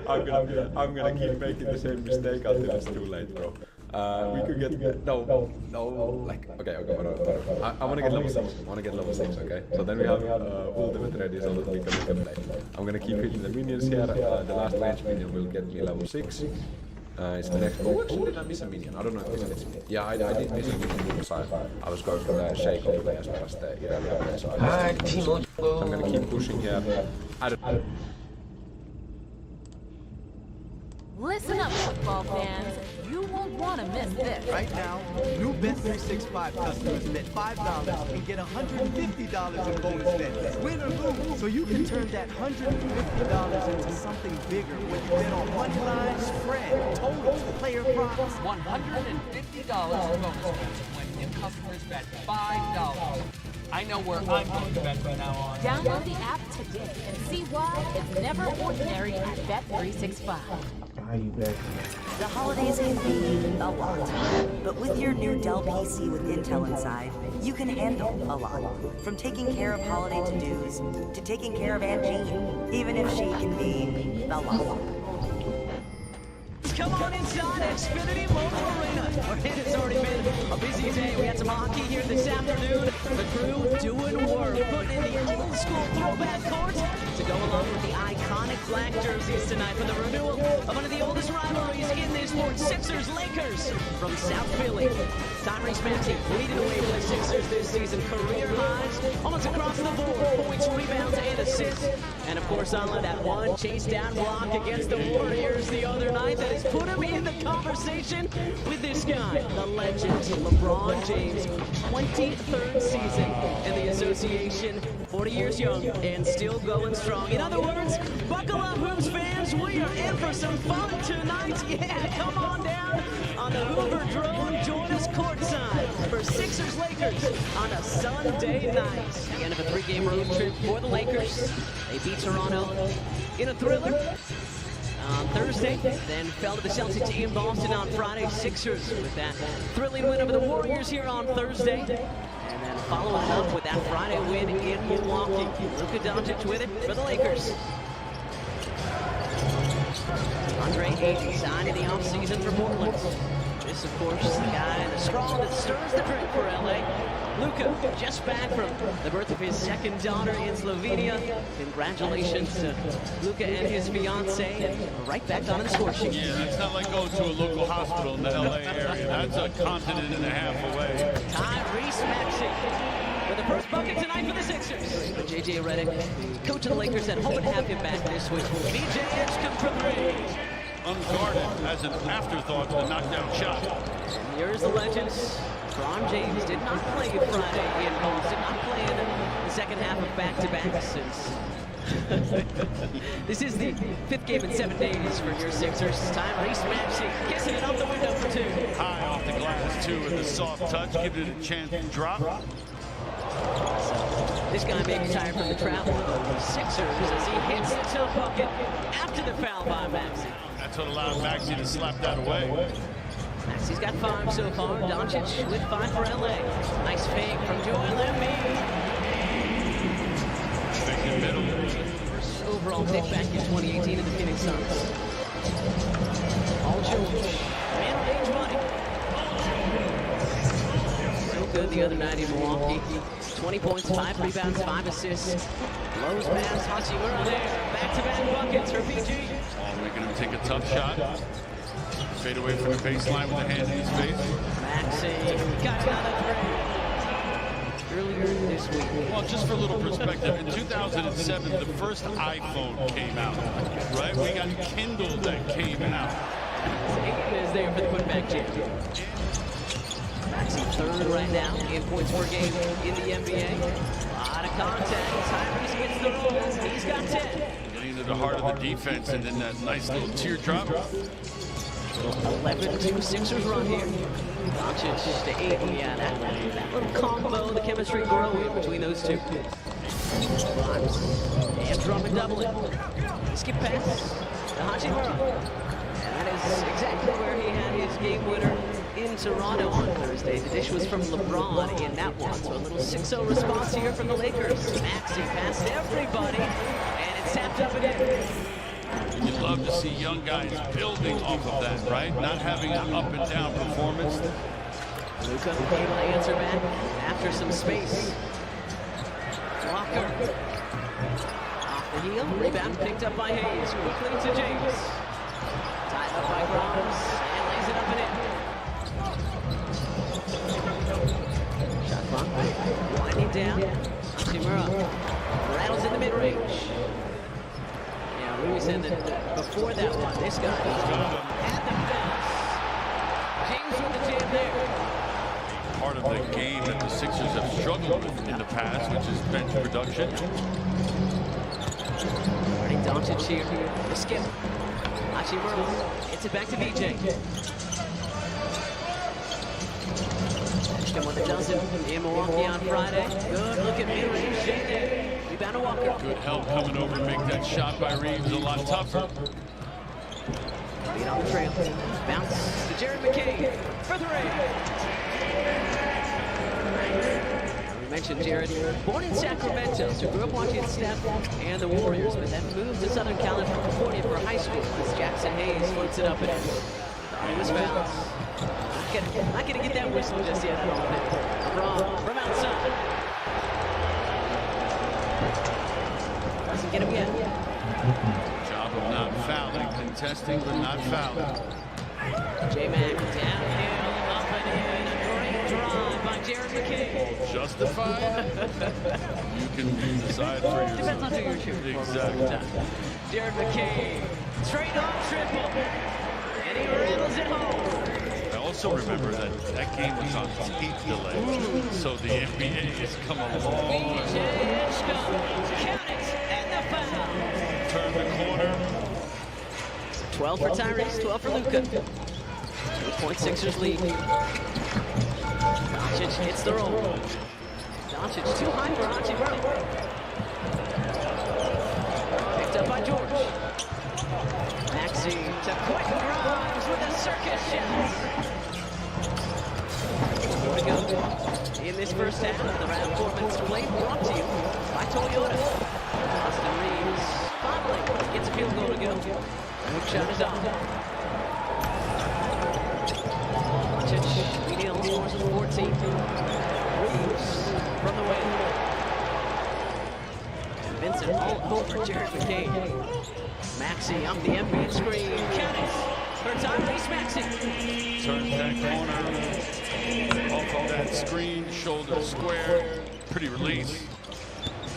I'm gonna keep making the same mistake until it's too late, bro. We could get no, like okay, whatever. I wanna get level 6. Okay. So then we have ultimate ready so that we can play. I'm gonna keep hitting the minions here. The last range minion will get me level 6. It's the next. Oh, actually, did I miss a minion? I don't know if this fits me. Yeah, I did miss a minion because I was going for the shake of play as well as the Irelia play. So I'm gonna keep pushing here. Listen up, football fans. You won't want to miss this. Right now, new Bet365 customers bet $5 and get $150 in bonus bets. Win or lose. So you can turn that $150 into something bigger when you bet on money line, spread, total, player props. $150 in bonus bets when new customers bet $5. I know where I'm going to bet from now on. Download the app today and see why it's never ordinary at Bet365. The holidays can be a lot, but with your new Dell PC with Intel inside, you can handle a lot. From taking care of holiday to-dos to taking care of Aunt Jean, even if she can be a lot. Come on inside Xfinity Mobile Arena. It has already been a busy day. We had some hockey here this afternoon. The crew doing work, putting in the old school throwback court to go along with the iconic black jerseys tonight for the renewal of one of the oldest rivalries in this sport, Sixers-Lakers from South Philly. Tyrese Maxey leading away for the Sixers this season. Career highs almost across the board. Points, rebounds, and assists. And of course, on that one chase down block against the Warriors the other night that has put him in the conversation with this guy, the legend, LeBron James. 23rd season in the association, 40 years young and still going strong. In other words, buckle up, Hoops fans. We are in for some fun tonight. Yeah, come on down on the Hoover Drone. Join us courtside for Sixers-Lakers on a Sunday night. The end of a 3-game road trip for the Lakers. They beat Toronto in a thriller on Thursday, then fell to the Celtics in Boston on Friday. Sixers with that thrilling win over the Warriors here on Thursday. And then following up with that Friday win in Milwaukee. Luka Doncic with it for the Lakers. Andre Ayton signed in the offseason for Portland. This, of course, the guy, the straw that stirs the drink for LA. Luka, just back from the birth of his second daughter in Slovenia. Congratulations to Luka and his fiancée. Right back on the score sheet. Yeah, that's not like going to a local hospital in the LA area. That's a continent and a half away. Tyrese Maxey with the first bucket tonight for the Sixers. But J.J. Redick, coach of the Lakers, said hope to have him back this week. BJ Edgecombe for 3. Unguarded as an afterthought to the knockdown shot. And here's the legends. LeBron James did not play Friday in Boston, did not play in the second half of back-to-back since. This is the 5th game in 7 days for your Sixers. Tyrese Maxey kissing it off the window for 2. High off the glass, too, with a soft touch, give it a chance to drop. So, this guy may be tired from the travel of the Sixers as he hits the bucket after the foul by Maxey. That's what allowed Maxey to slap that away. Maxey's got 5 so far. Doncic with 5 for LA. Nice fake from Joel Embiid. First overall pick back in 2018 in the Phoenix Suns. Paul George, man-range money. So good the other night in Milwaukee. 20 points, 5 rebounds, 5 assists. Blows past Hachimura there. Back-to-back buckets for PG. Making him take a tough shot. Fade away from the baseline with a hand in his face. Maxey got another three. Earlier this week. Well, just for a little perspective, in 2007, the first iPhone came out, right? We got Kindle that came out. Ayton is there for the putback jam. Maxey third right now in points per game in the NBA. A lot of contact. Tyrese gets the roll. He's got 10. Getting into the heart of the defense, and then that nice little teardrop. 11-2 Sixers run here. Doncic to Ayton. Yeah, that little combo, the chemistry growing between those two. Grimes. And Drummond doubling. Skip pass to Hachimura. And that is exactly where he had his game winner in Toronto on Thursday. The dish was from LeBron in that one. So a little 6-0 response here from the Lakers. Maxey past everybody. And it's tapped up again. You love to see young guys building off of that, right? Not having an up and down performance. Luka able to answer back after some space. Walker. Off the heel. Rebound picked up by Hayes. Quickly to James. Tied up by Grimes. And lays it up and in. Shot clock. Winding down. Hachimura. Rattles in the mid-range. We said that before that one, this guy had the fence. James with the jam there. Part of the game that the Sixers have struggled with in the past, which is bench production. Already Doncic here. The skip. Hachimura gets it back to BJ. Finished him with a dozen in Milwaukee on Friday. Good look at mid-range. Jay. Rebound to Walker. Good help coming over to make that shot by Reeves a lot tougher. Lead on the trail. Bounce to Jared McCain for three. We mentioned Jared, born in Sacramento, so grew up watching Steph and the Warriors, but then moved to Southern California for high school as Jackson Hayes floats it up and in. Thought he was fouled. Not gonna get that whistle just yet. LeBron from outside. Doesn't get him yet. Job of not fouling, contesting but not fouling. J-Mac downhill, up and in. A great drive by Jared McCain. Justified? You can decide for yourself. Depends on who you're cheering for. Exactly. Jared McCain, straight on triple. And he rattles it home. I also remember that game was on tape delay, so the NBA has come a long way. Count it, and the foul. Turn the corner. 12 for Tyrese, 12 for Luka. 8-point Sixers lead. Doncic hits the roll. Doncic too high for Hachimura. Picked up by George. Maxey to quick Grimes with a circus shot. More to go in this first half. The round 4 minutes played brought to you by Toyota. Austin Reeves finally gets a field goal to go. Hook shot is on. Doncic leading on the scores with 14. Reeves from the wing. Vincent all over Jared McCain. Maxey up the NBA screen. Count it. For Tyrese Maxey. Turns that corner. Off of that screen. Shoulder square. Pretty release.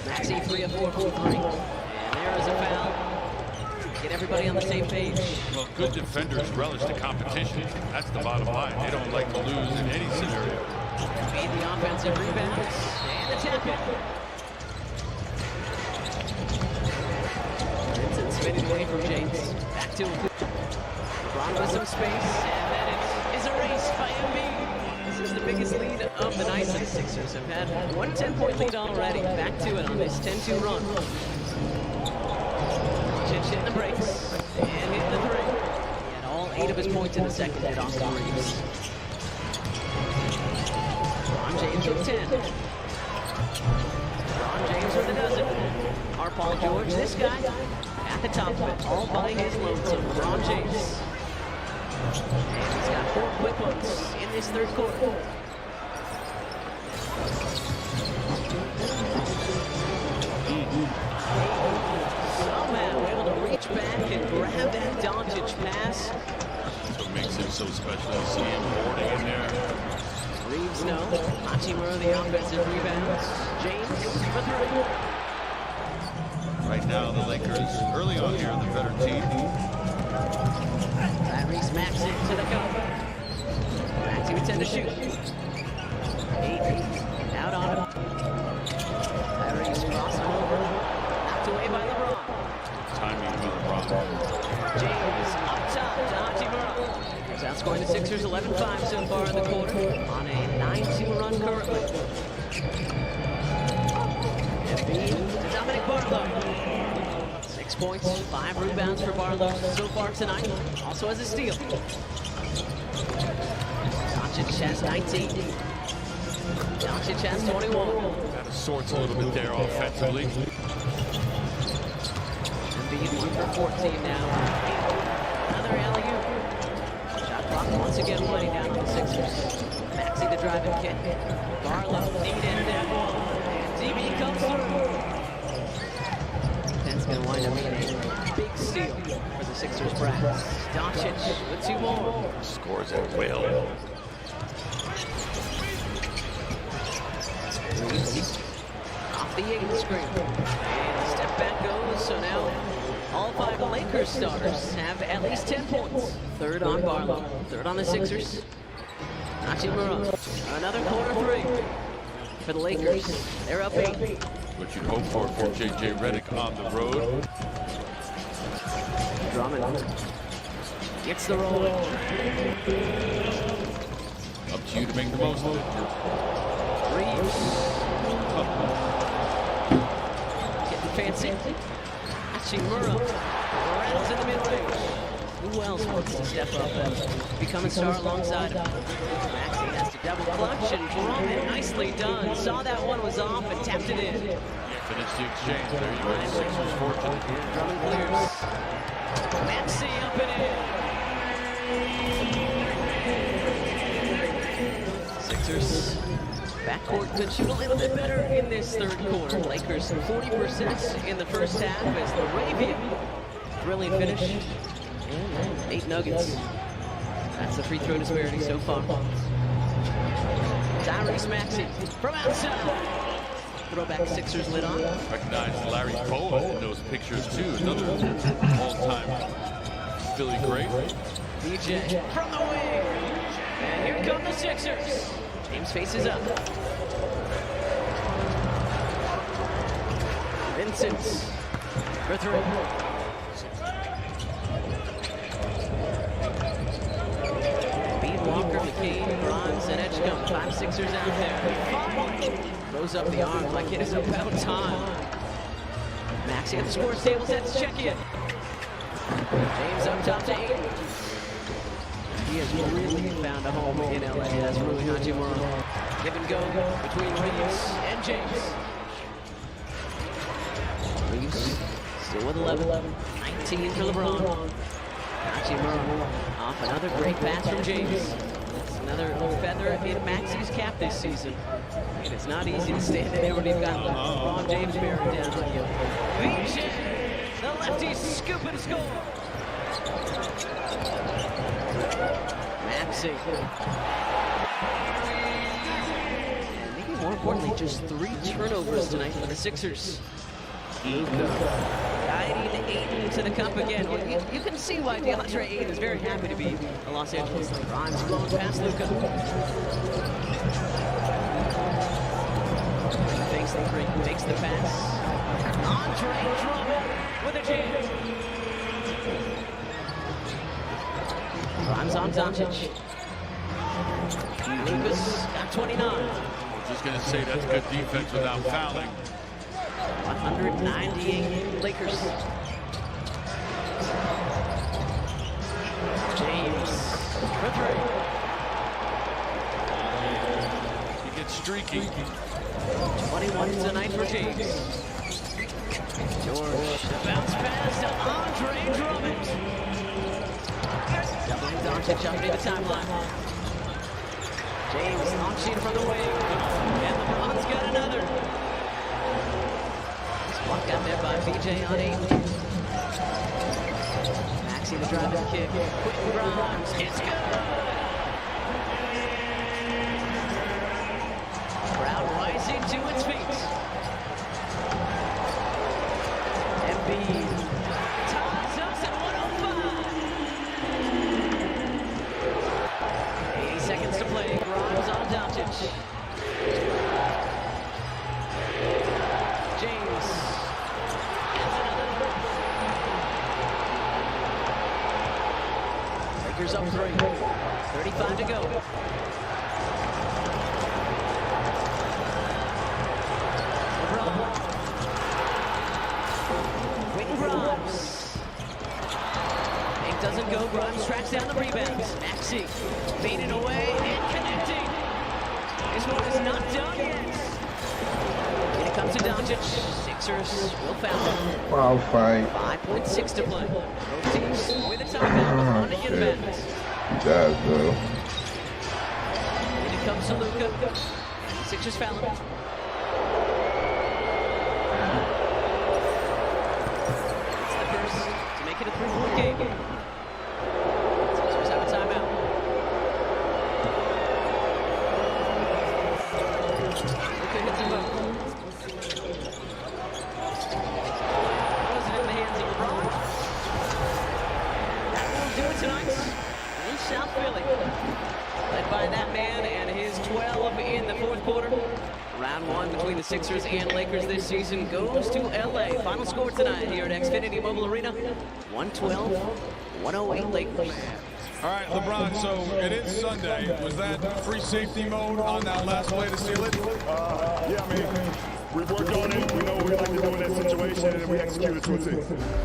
Maxey 3 of 4 from 3. And there is a foul. Get everybody on the same page. Well, good defenders relish the competition. That's the bottom line. They don't like to lose in any scenario. Made the offensive rebounds. And the tap in. Vincent spinning away from James. Back to him. LeBron with some space. And that is erased by Embiid. This is the biggest lead of the night for the Sixers. Have had one 10-point lead already. Back to it on this 10-2 run. Hitting the brakes and hitting the three. And all 8 of his points in the second hit Austin Reeves. Ron James with 10. Ron James with a dozen. Our Paul George, this guy at the top of it, all by his lonesome. Ron James. And he's got 4 quick hooks in this third quarter. Somehow able to reach back and grab that Doncic pass. That's what makes him so special. You see him boarding in there. Reeves, no. Hachimura, the offensive rebounds. James for three. Right now, the Lakers, early on here, the better team. Tyrese Maxey to the cup. Maxey with 10 to shoot. 8 out on him. Tyrese crossing over. Knocked away by LeBron. Timing of LeBron. James up top to Hachimura. He's outscoring the Sixers 11-5 so far in the quarter on a 9-2 run currently. Embiid to Dominic Barlow. 6 points, 5 rebounds for Barlow so far tonight. Also has a steal. Doncic has 19. Doncic has 21. Got of sorts a little bit there offensively. Embiid 1 for 14 now. Another alley-oop. Shot clock once again winding down on the Sixers. Maxey the drive and kick. Barlow, 8 and down. And DB comes through. That's going to wind up being a big steal for the Sixers brass. Doncic with 2 more. Scores at will. Reeves off the 8th screen. And step back goes, so now all 5 Lakers starters have at least 10 points. 3rd on Barlow, 3rd on the Sixers. Hachimura, another corner 3 for the Lakers. They're up 8. What you'd hope for J.J. Redick on the road. Drummond gets the roll. Up to you to make the most of it. Reeves. Getting fancy. Hachimura rattles in the mid-range. Who else wants to step up and become a star alongside him? Maxey has to double clutch, and Drummond, nicely done. Saw that one was off and tapped it in. Finish the exchange. There you go. Sixers fortunate. Drummond clears. Maxey up and in. Sixers backcourt could shoot a little bit better in this 3rd quarter. Lakers 40% in the first half as the Ravian thrilling finish. 8 nuggets. That's the free throw disparity so far. Tyrese Maxey from outside. Throwback Sixers lid on. Recognize Larry Bowen in those pictures too. Another all-time Philly great. DJ from the wing. And here come the Sixers. James faces up. Vincent for 3. Walker, McCain, Bronze, and Edgecombe. 5 Sixers out there. Throws up the arm like it is about time. Maxey at the scores table sets check in. James up top to 8. He has really found a home in LA. That's Rui Hachimura. Give and go between Reeves and James. Reeves still with 11. 19 for LeBron. Hachimura off another great pass from James. That's another feather in Maxey's cap this season. It is not easy to stand there when you've got LeBron James bearing down on you. VJ, the lefty scoop and score. Maxey. And maybe more importantly, just 3 turnovers tonight for the Sixers. Guiding Ayton to the cup again. Well, you can see why DeAndre Ayton is very happy to be a Los Angeles Laker. Grimes blown past Luka. Fakes the 3, takes the pass. Andre Drummond with a jam. Grimes on Doncic. Lucas got 29. I was just going to say that's good defense without fouling. 198 Lakers. James for 3. He gets streaky. 21 tonight for James. George, the bounce pass to Andre Drummond. Doubling Doncic up near the timeline. James launching from the wing. And LeBron's got another. Blocked out there by VJ on 8. Maxey the drive and kick. Quentin Grimes. It's good. rising to its feet. Embiid ties us at 105. 80 seconds to play. Grimes on Doncic. James. Lakers up 3. 35 to go. Grimes. It doesn't go. Grimes tracks down the rebounds. Maxey fading away and connecting. This one is not done yet. Here it comes to Doncic. Sixers will foul him. Wow, fight. 5.6 to play. Both teams with a timeout on to get back. That though. Here it comes to Luka. Sixers foul him. Make it a 3-point game. Sixers have a timeout. Luka hits him up. Throws it in the hands of LeBron. That will do it tonight in South Philly. Led by that man and his 12 in the fourth quarter. Round 1 between the Sixers and Lakers this season goes to LA. Final score tonight here at Xfinity Mobile Arena, 112-108 Lakers. All right, LeBron, so it is Sunday. Was that free safety mode on that last play to seal it? Yeah, I mean, we've worked on it. We know what we like to do in that situation, and we execute it to a T.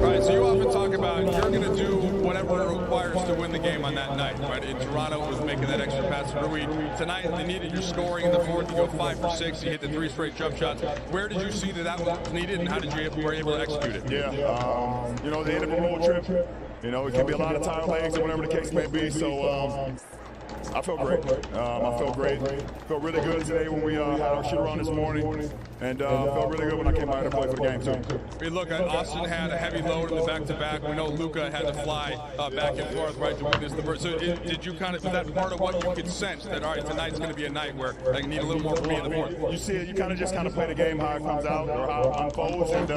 All right, so you often talk about you're going to do whatever it requires to win the game on that night, right? In Toronto, it was making that extra pass to Rui. Tonight, they needed your scoring in the fourth. You go 5 for 6. You hit the 3 straight jump shots. Where did you see that was needed, and how did you were able to execute it? Yeah, you know, the end of a road trip, you know, it can be a lot of tired legs or whatever the case may be. So I felt great. I felt great. Felt really good today when we had our shoot around this morning, and felt really good when I came out here to play for the game too. Hey, look, Austin had a heavy load in the back-to-back. We know Luka had to fly back and forth, right, to witness the burst. So did you kind of, was that part of what you could sense that, all right, tonight's going to be a night where I need a little more from me in the fourth? You see it, you kind of just play the game how it comes out or how it unfolds, and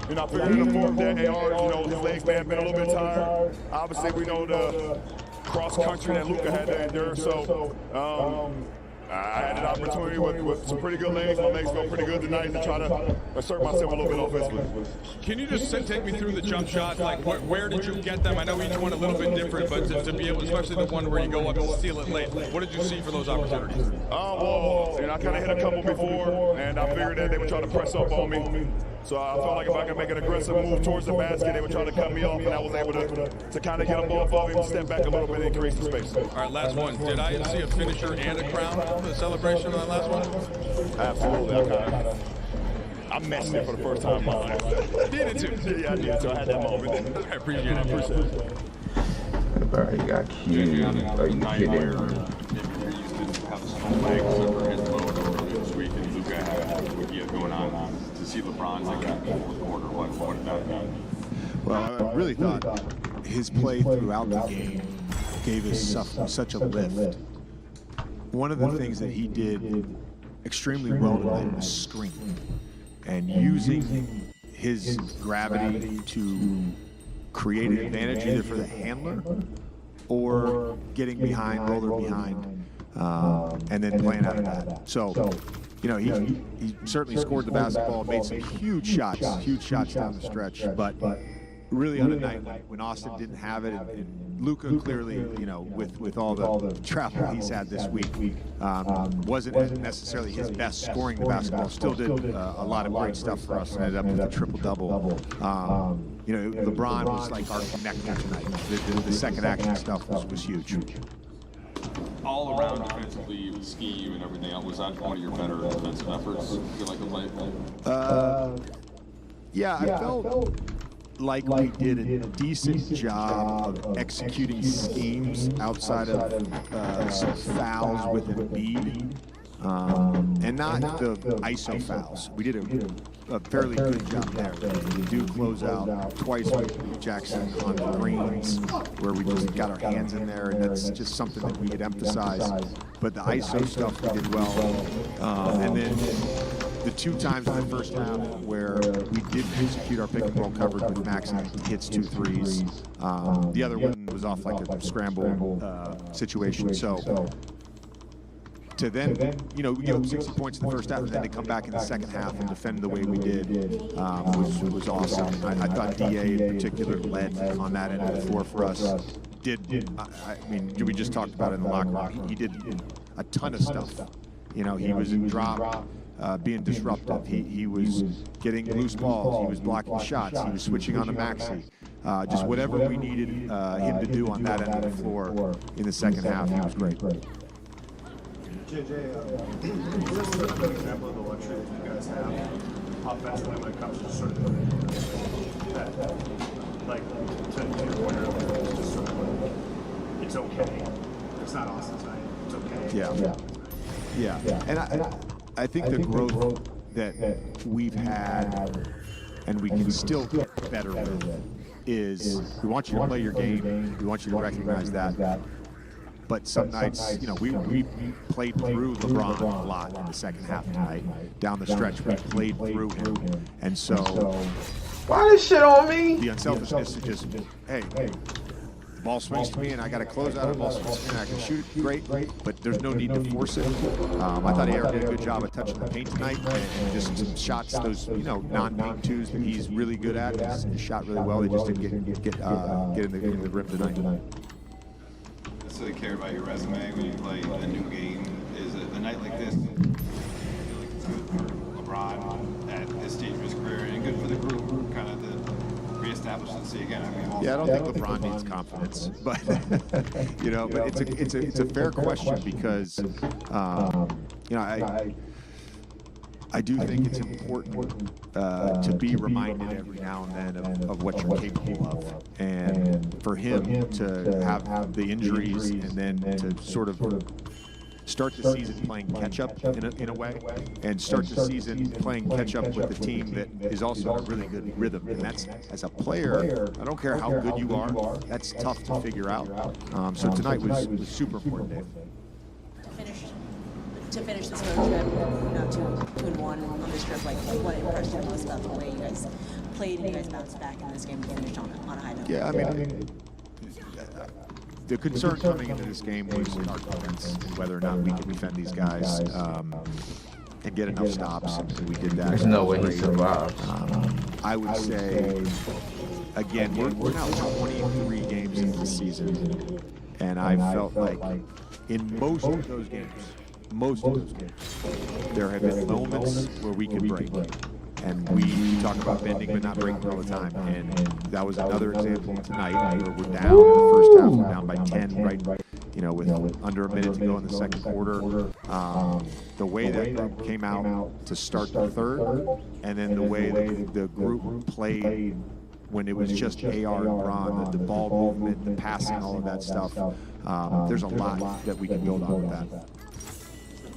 you know, I figured in the fourth that AR, you know, his legs may have been a little bit tired. Obviously, we know the cross country that Luka had to endure, so I had an opportunity with some pretty good legs. My legs felt pretty good tonight to try to assert myself a little bit offensively. Can you just take me through the jump shots? Like, where did you get them? I know each one a little bit different, but to be able, especially the one where you go up and steal it late, what did you see for those opportunities? Well, you know, I kind of hit a couple before, and I figured that they would try to press up on me. So I felt like if I could make an aggressive move towards the basket, they would try to cut me off, and I was able to kind of get them off of him, step back a little bit, and increase the space. All right, last one. Did I see a finisher and a crown for the celebration on that last one? Absolutely. I messed it for the first time in my life. Did it too? Yeah, I did. So I had that moment. I appreciate it. All right, you got Q. Are you kidding? Going on to see LeBron's like that fourth quarter. What did that mean? Well, I really thought his play throughout the game gave us such a lift. One of the things that he did extremely well tonight was screen, and using his gravity to create an advantage either for the handler or getting behind, roller behind, and then playing out of that. So, you know, he certainly scored the basketball, made some huge shots down the stretch, but really on a night when Austin didn't have it, and Luka clearly, you know, with all the travel he's had this week, wasn't necessarily his best scoring the basketball. Still did a lot of great stuff for us and ended up with a triple-double. You know, LeBron was like our connector tonight. The second action stuff was huge. All around defensively, scheme and everything else, was that one of your better defensive efforts? You feel like Yeah, I felt like we did a decent job of executing schemes outside of some fouls with Embiid. and not the ISO fouls. We did a fairly good job there. We do close out twice with Jackson on the greens, where we just got our hands in there, and that's just something that we had emphasized. But the ISO stuff we did well, and then the 2 times in the first half where we didn't execute our pick and roll coverage with Max and hits 2 threes. The other one was off like a scramble situation. So to then, you know, we gave up 60 points in the first half, and then to come back in the second half and defend the way we did was awesome. I thought DA in particular led on that end of the floor for us. I mean, we just talked about it in the locker room. He did a ton of stuff. You know, he was in drop, being disruptive. He was getting loose balls. He was blocking shots. He was switching on to Maxi. Just whatever we needed him to do on that end of the floor in the second half, he was great. JJ, this is a good example of the luxury that you guys have offensively when it comes to sort of that, like, to your point earlier, it's just sort of, it's okay. It's not Austin's night. It's okay. Yeah. And I think the growth that we've had and we can still get better with is we want you to play your game. We want you to recognize that. But some nights, you know, we played through LeBron a lot in the second half tonight. Down the stretch, we played through him. And so, why this shit on me? The unselfishness to just, hey, the ball swings to me and I got to close out, the ball swings to me and I can shoot it, great, but there's no need to force it. I thought AR did a good job of touching the paint tonight and just some shots, those, you know, non-paint twos that he's really good at. He shot really well. They just didn't get in the rim tonight. Really care about your resume when you play a new game is a night like this. LeBron at this stage of his career, and good for the group, kind of to reestablish and see again. I mean, yeah, I don't think LeBron needs confidence, but you know, but it's a fair question because you know, I do think it's important to be reminded every now and then of what you're capable of. And for him to have the injuries and then to sort of start the season playing catch-up in a way, and start the season playing catch-up with a team that is also in a really good rhythm. And that's, as a player, I don't care how good you are, that's tough to figure out. So tonight was super important, Dave. To finish this road trip, you know, 2-1 on this trip, like what impressed you most about the way you guys played and you guys bounced back in this game and finished on a high note? Yeah, I mean, the concern coming into this game was our defense and whether or not we could defend these guys and get enough stops, and we did that. There's no way he survived. I would say, again, we're now 23 games into the season, and I felt like in most of those games, there have been moments where we could break. And we talk about bending but not breaking all the time. And that was another example tonight where we're down in the first half, we're down by 10, right? You know, with under a minute to go in the second quarter. The way that group came out to start the third, and then the way the group played when it was just AR and Bron, the ball movement, the passing, all of that stuff. There's a lot that we can build on with that.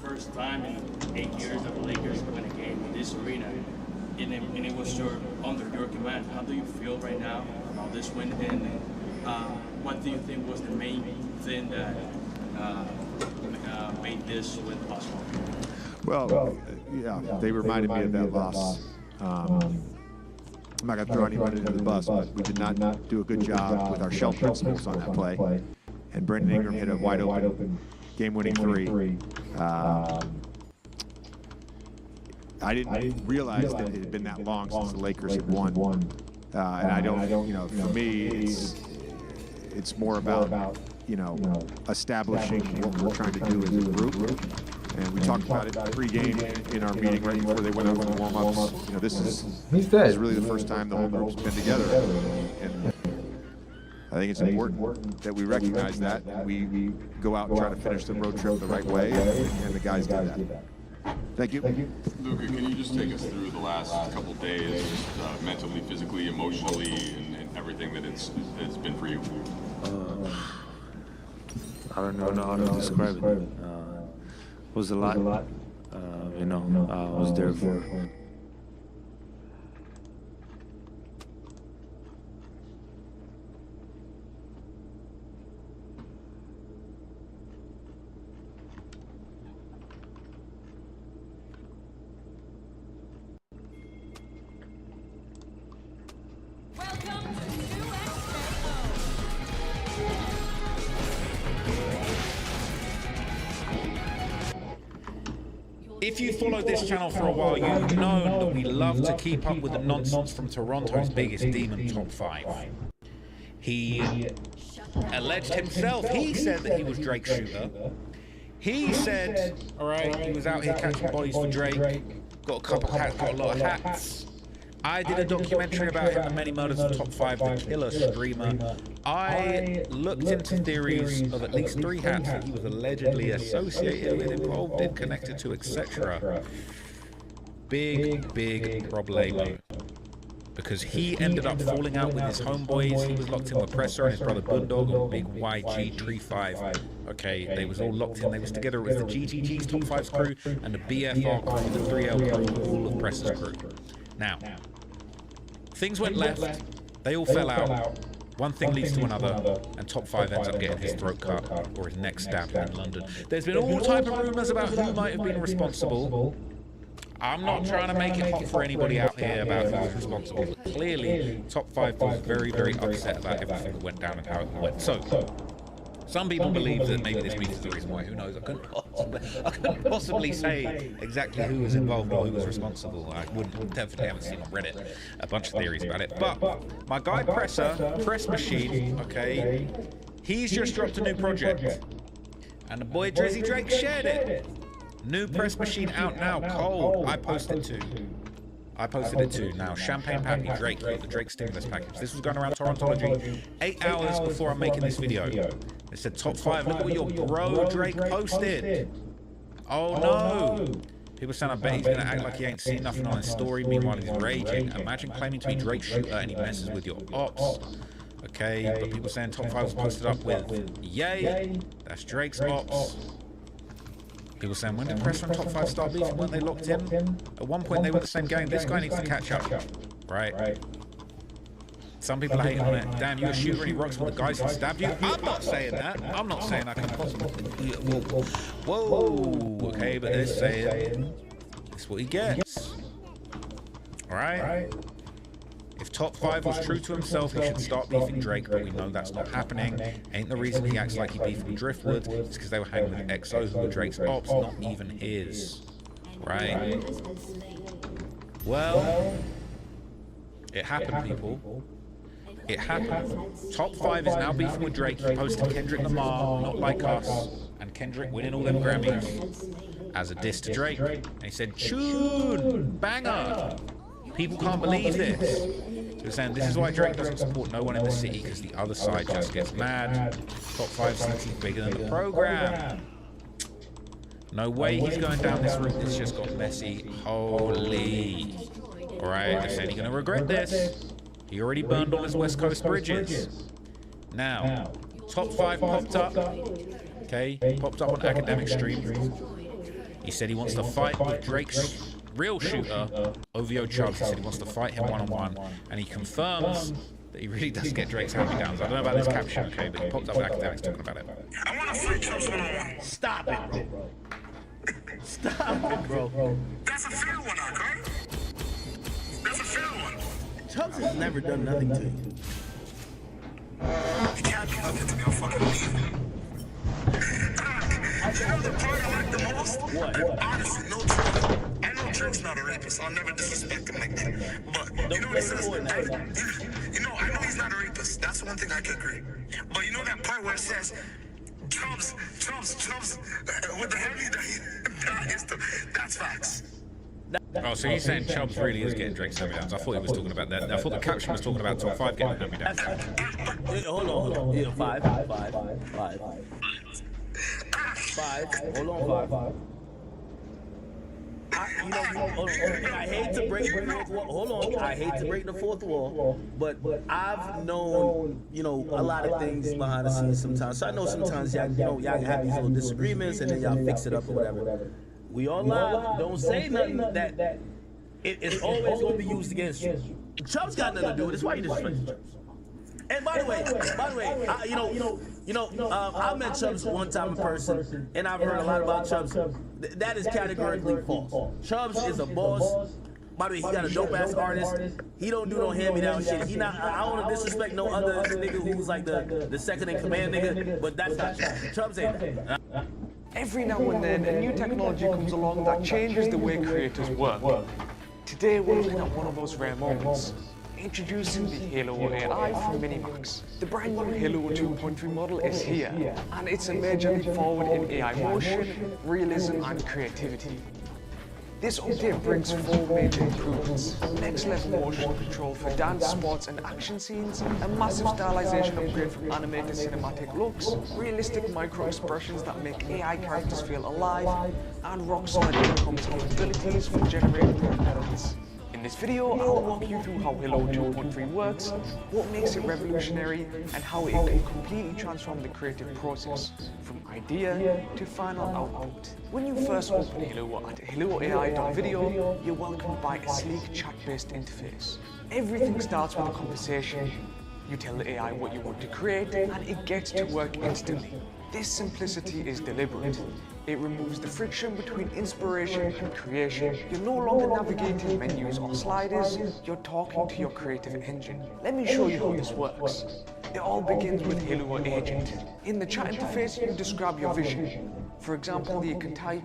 First time in 8 years that the Lakers win a game in this arena, and it was under your command. How do you feel right now about this win, and what do you think was the main thing that made this win possible? Well, yeah, they reminded me of that loss. I'm not going to throw anybody under the bus, but we did not do a good job with our shell principles on that play. And Brandon Ingram hit a wide open game-winning three. I didn't realize that it had been that long since the Lakers had won. And I don't, you know, for me, it's more about, you know, establishing what we're trying to do as a group. And we talked about it pre-game in our meeting right before they went out for the warm-ups. You know, this is really the first time the whole group's been together. And I think it's important that we recognize that and we go out and try to finish the road trip the right way, and the guys did that. Thank you. Luka, can you just take us through the last couple days, just mentally, physically, emotionally, and everything that it's been for you? I don't know how to describe it. was a lot. You know, I was there for. If you followed this channel for a while, you've known that we love to keep up with the nonsense from Toronto's biggest demon, Top 5. He alleged himself, he said that he was Drake's shooter. He said, alright, he was out here catching bodies for Drake, got a couple hats, got a lot of hats. I did a documentary about him and many murders of Top 5, the killer streamer. I looked into theories of at least 3 hats that he was allegedly associated with, involved in, connected to, etc. Big problemo. Because he ended up falling out with his homeboys. He was locked in with Presser and his brother Boondog and Big YG Tree 5. Okay, they was all locked in. They was together. It was the GGG's Top 5's crew and the BFR crew, the 3L crew, all of Presser's crew. Now, things went left, they all fell out, one thing leads to another, and Top 5 ends up getting his throat cut or his neck stabbed in London. There's been all type of rumours about who might have been responsible. I'm not trying to make it hot for anybody out here about who was responsible, but clearly Top 5 was very upset about everything that went down and how it went. So, some people believe that maybe this beef is the reason why. Who knows? I couldn't possibly say exactly who was involved or who was responsible. I definitely haven't seen on Reddit a bunch of theories about it. But my guy Presser, Press Machine, okay, he's just dropped a new project, and the boy Drizzy Drake shared it. New Press Machine out now, cold. I posted it too. Now, Champagne Pappy Drake, the Drake stimulus package. This was going around Torontology 8 hours before I'm making this video. It said Top 5. Look at what your bro Drake posted. Oh no. People saying, I bet he's going to act like he ain't seen nothing on his story. Meanwhile, he's raging. Imagine claiming to be Drake's shooter and he messes with your ops. Okay, but people saying Top 5 was posted up with Yay. That's Drake's ops. People saying, when did Presser and Top 5 start beefing? Weren't they locked in? At one point, they were the same gang. This guy needs to catch up, right? Some people are hating on it. Damn, you a shooter and he rocks with the guys who stabbed you? I'm not saying that. I'm not saying I can possibly... Whoa. Okay, but they're saying it's what he gets. All right? If Top 5 was true to himself, he should start beefing Drake, but we know that's not happening. Ain't the reason he acts like he beefed with Driftwood. It's because they were hanging with XO, who were Drake's ops, not even his. Right? Well, it happened, people. It happened. Top 5 is now beefing with Drake. He posted Kendrick Lamar, Not Like Us, and Kendrick winning all them Grammys as a diss to Drake. And he said, tune, banger. People can't believe this. They're saying this is why Drake doesn't support no one in the city, because the other side just gets mad. Top 5 thinks he's bigger than the program. No way he's going down this route. This just got messy. Holy. Alright, they're saying he's going to regret this. He already burned all his West Coast bridges. Now, Top 5 popped up. Okay, popped up on Academic Stream. He said he wants to fight with Drake's real shooter, OVO Chubbs. He said he wants to fight him one-on-one, and he confirms that he really does get Drake's hand-me-downs. I don't know about this caption, okay, but he popped up with Academics talking about it. I want to fight Chubbs one-on-one. Stop it, bro. Stop it, bro. That's a fair one, okay? That's a fair one. Chubbs has never done nothing to you. You can't do nothing to me, I'll fucking leave. You know the part I like the most? What? Honestly, no joke. I know Drake's not a rapist. I'll never disrespect him like that. But you know what he says? I know he's not a rapist. That's one thing I can agree. But you know that part where it says, Chubbs, with the heavy that's facts. Oh, so he's saying Chubbs really is getting Drake's hand-me-downs. I thought he was talking about that. I thought the caption was talking about Top 5 getting hand-me-downs. Hold on. Yeah, 5. Hold on, 5. I hate to break the fourth wall. Hold on, I hate to break the fourth wall, but I've known, a lot of things behind the scenes sometimes. So I know sometimes y'all can have these little disagreements and then y'all fix it up or whatever. We all live. Don't say nothing that it's always going to be used against you. Chubb's got nothing to do with it. That's why you disrespect Chubbs. And by the way, I met Chubbs one time in person, and I've heard a lot about Chubbs. That is categorically false. Chubbs is a boss. By the way, he got a dope ass artist. He don't do no hand-me-down shit. I don't want to disrespect no other nigga who's like the second in command nigga, but that's not Chubbs. Chubbs ain't that. Every now and then, a new technology comes along that changes the way creators work. Today, we're looking at one of those rare moments. Introducing the Halo AI from Minimax. The brand new Halo 2.3 model is here, and it's a major leap forward in AI motion, realism, and creativity. This update brings 4 major improvements: next level motion control for dance, sports, and action scenes, a massive stylization upgrade from animated cinematic looks, realistic micro expressions that make AI characters feel alive, and rock solid comms capabilities for generating patterns. In this video, I'll walk you through how Halo 2.3 works, what makes it revolutionary, and how it can completely transform the creative process, from idea to final output. When you first open Halo at haloai.video, you're welcomed by a sleek chat-based interface. Everything starts with a conversation. You tell the AI what you want to create, and it gets to work instantly. This simplicity is deliberate. It removes the friction between inspiration and creation. You're no longer navigating menus or sliders, you're talking to your creative engine. Let me show you how this works. It all begins with Halo Agent. In the chat interface, you describe your vision. For example, you can type.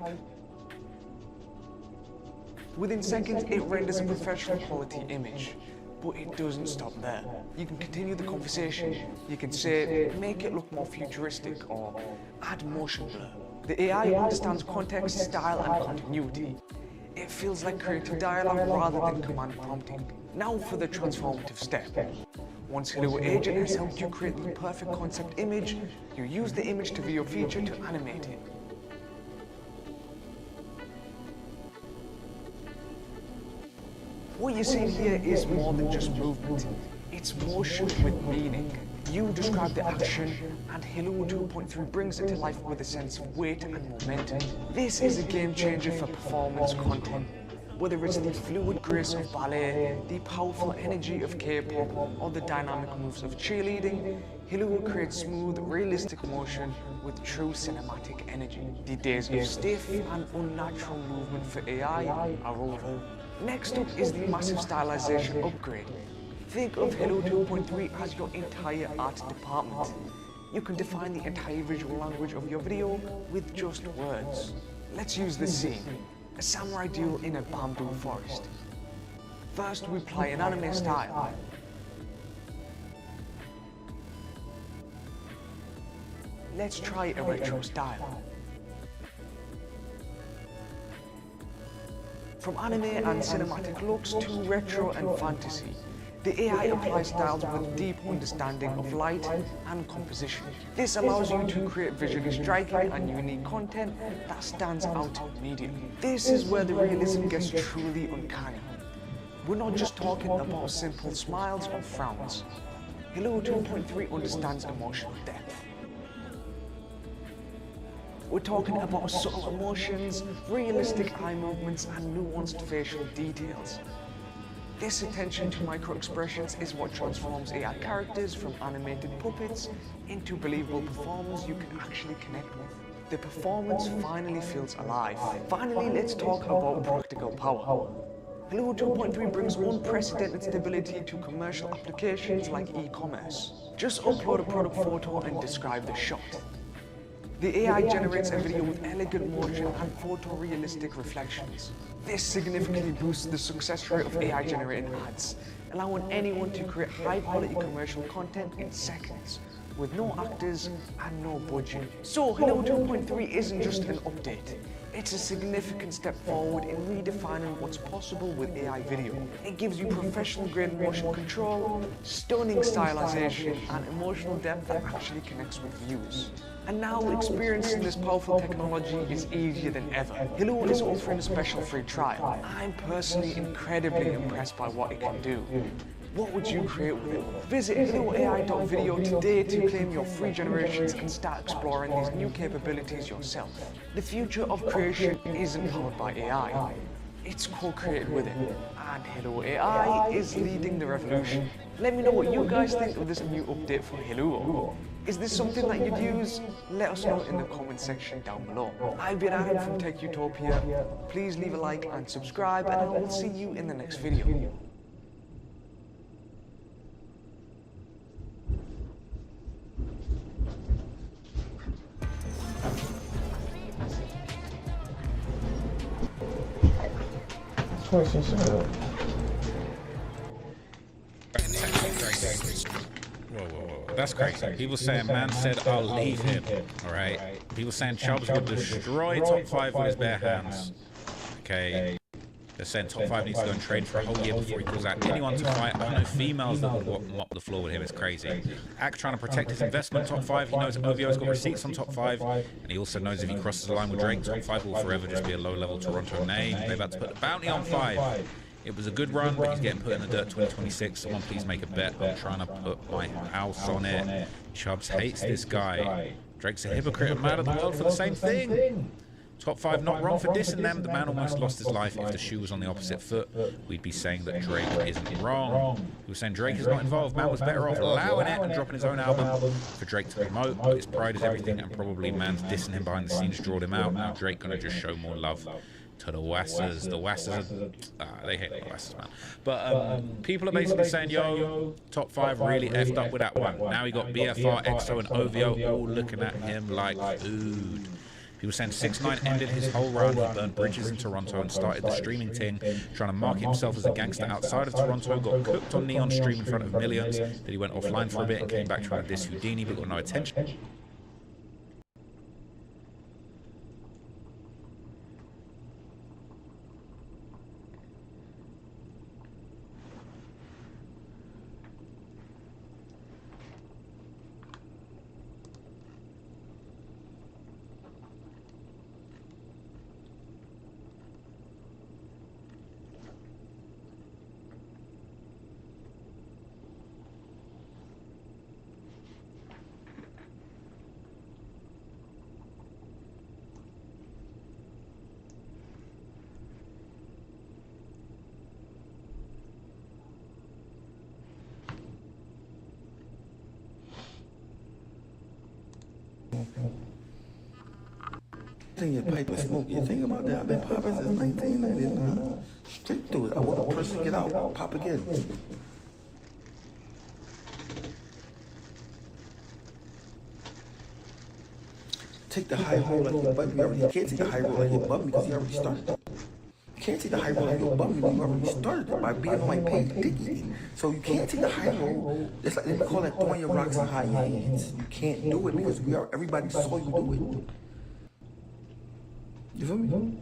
Within seconds, it renders a professional quality image. But it doesn't stop there. You can continue the conversation. You can say, make it look more futuristic, or add motion blur. The AI understands context, style, and continuity. It feels like creative dialogue rather than command prompting. Now for the transformative step. Once Halo Agent has helped you create the perfect concept image, you use the image to view your feature to animate it. What you're seeing here is more than just movement. It's motion with meaning. You describe the action, and Halo 2.3 brings it to life with a sense of weight and momentum. This is a game changer for performance content. Whether it's the fluid grace of ballet, the powerful energy of K-pop, or the dynamic moves of cheerleading, Halo will create smooth, realistic motion with true cinematic energy. The days of stiff and unnatural movement for AI are over. Next up is the massive stylization upgrade. Think of Halo 2.3 as your entire art department. You can define the entire visual language of your video with just words. Let's use this scene. A samurai duel in a bamboo forest. First, we apply an anime style. Let's try a retro style. From anime and cinematic looks to retro and fantasy, the AI applies styles with deep understanding of light and composition. This allows you to create visually striking and unique content that stands out immediately. This is where the realism gets truly uncanny. We're not just talking about simple smiles or frowns. Halo 2.3 understands emotional depth. We're talking about subtle emotions, realistic eye movements, and nuanced facial details. This attention to micro-expressions is what transforms AI characters from animated puppets into believable performers you can actually connect with. The performance finally feels alive. Finally, let's talk about practical power. Halo 2.3 brings unprecedented stability to commercial applications like e-commerce. Just upload a product photo and describe the shot. The AI generates a video with elegant motion and photorealistic reflections. This significantly boosts the success rate of AI-generated ads, allowing anyone to create high-quality commercial content in seconds, with no actors and no budget. So Halo 2.3 isn't just an update. It's a significant step forward in redefining what's possible with AI video. It gives you professional-grade motion control, stunning stylization, and emotional depth that actually connects with viewers. And now experiencing this powerful technology is easier than ever. Halo is offering a special free trial. I'm personally incredibly impressed by what it can do. What would you create with it? Visit HaloAI.video today to claim your free generations and start exploring these new capabilities yourself. The future of creation isn't powered by AI. It's co-created with it. And HaloAI is leading the revolution. Let me know what you guys think of this new update for Halo. Is this something that you'd use? Let us know in the comment section down below. I've been Adam from Tech Utopia. Please leave a like and subscribe, and I will see you in the next video. Whoa, that's crazy. People saying, man said I'll leave him. All right. People saying Chubbs would destroy top 5 with his bare hands. Okay. They're saying top 5 needs to go and train for a whole year before he calls out anyone to fight. I know females that would mop the floor with him. It's crazy. Act trying to protect his investment top 5. He knows OVO's got receipts on top 5, and he also knows if he crosses the line with Drake, top 5 will forever just be a low-level Toronto name. They're about to put the bounty on 5. It was a good run, but he's getting put in the dirt 2026. Someone please make a bet. I'm trying to put my house on it. Chubbs hates this guy. Drake's a hypocrite and mad at the world for the same thing. Top 5 not wrong for dissing them. The man almost lost his life. If the shoe was on the opposite foot, we'd be saying that Drake isn't wrong. We were saying Drake is not involved. Man was better off allowing it and dropping his own album for Drake to promote. But his pride is everything, and probably man's dissing him behind the scenes drawed him out. Now Drake gonna just show more love to the Wassers. The Wassers are, they hate the Wassers, man. But people are basically saying, yo, top 5 really effed up with that one. Now he got BFR, EXO, and OVO all looking at him like food. People saying 6ix9ine ended his whole run. He burned bridges in Toronto and started the streaming thing, trying to market himself as a gangster outside of Toronto. Got cooked on Neon Stream in front of millions. Then he went offline for a bit and came back trying to diss Houdini, but got no attention. Your pipe and smoke. You think about that? I've been popping since 1999. Straight through it. I want a person to get out, pop again. Take the high road like your butt. You can't take the high road like your butt because you already started. You can't take the high road like your butt because you already started it by being on my page dicky. So you can't take the high road. It's like they call that throwing your rocks and high your hands. You can't do it because everybody saw you do it. You feel me?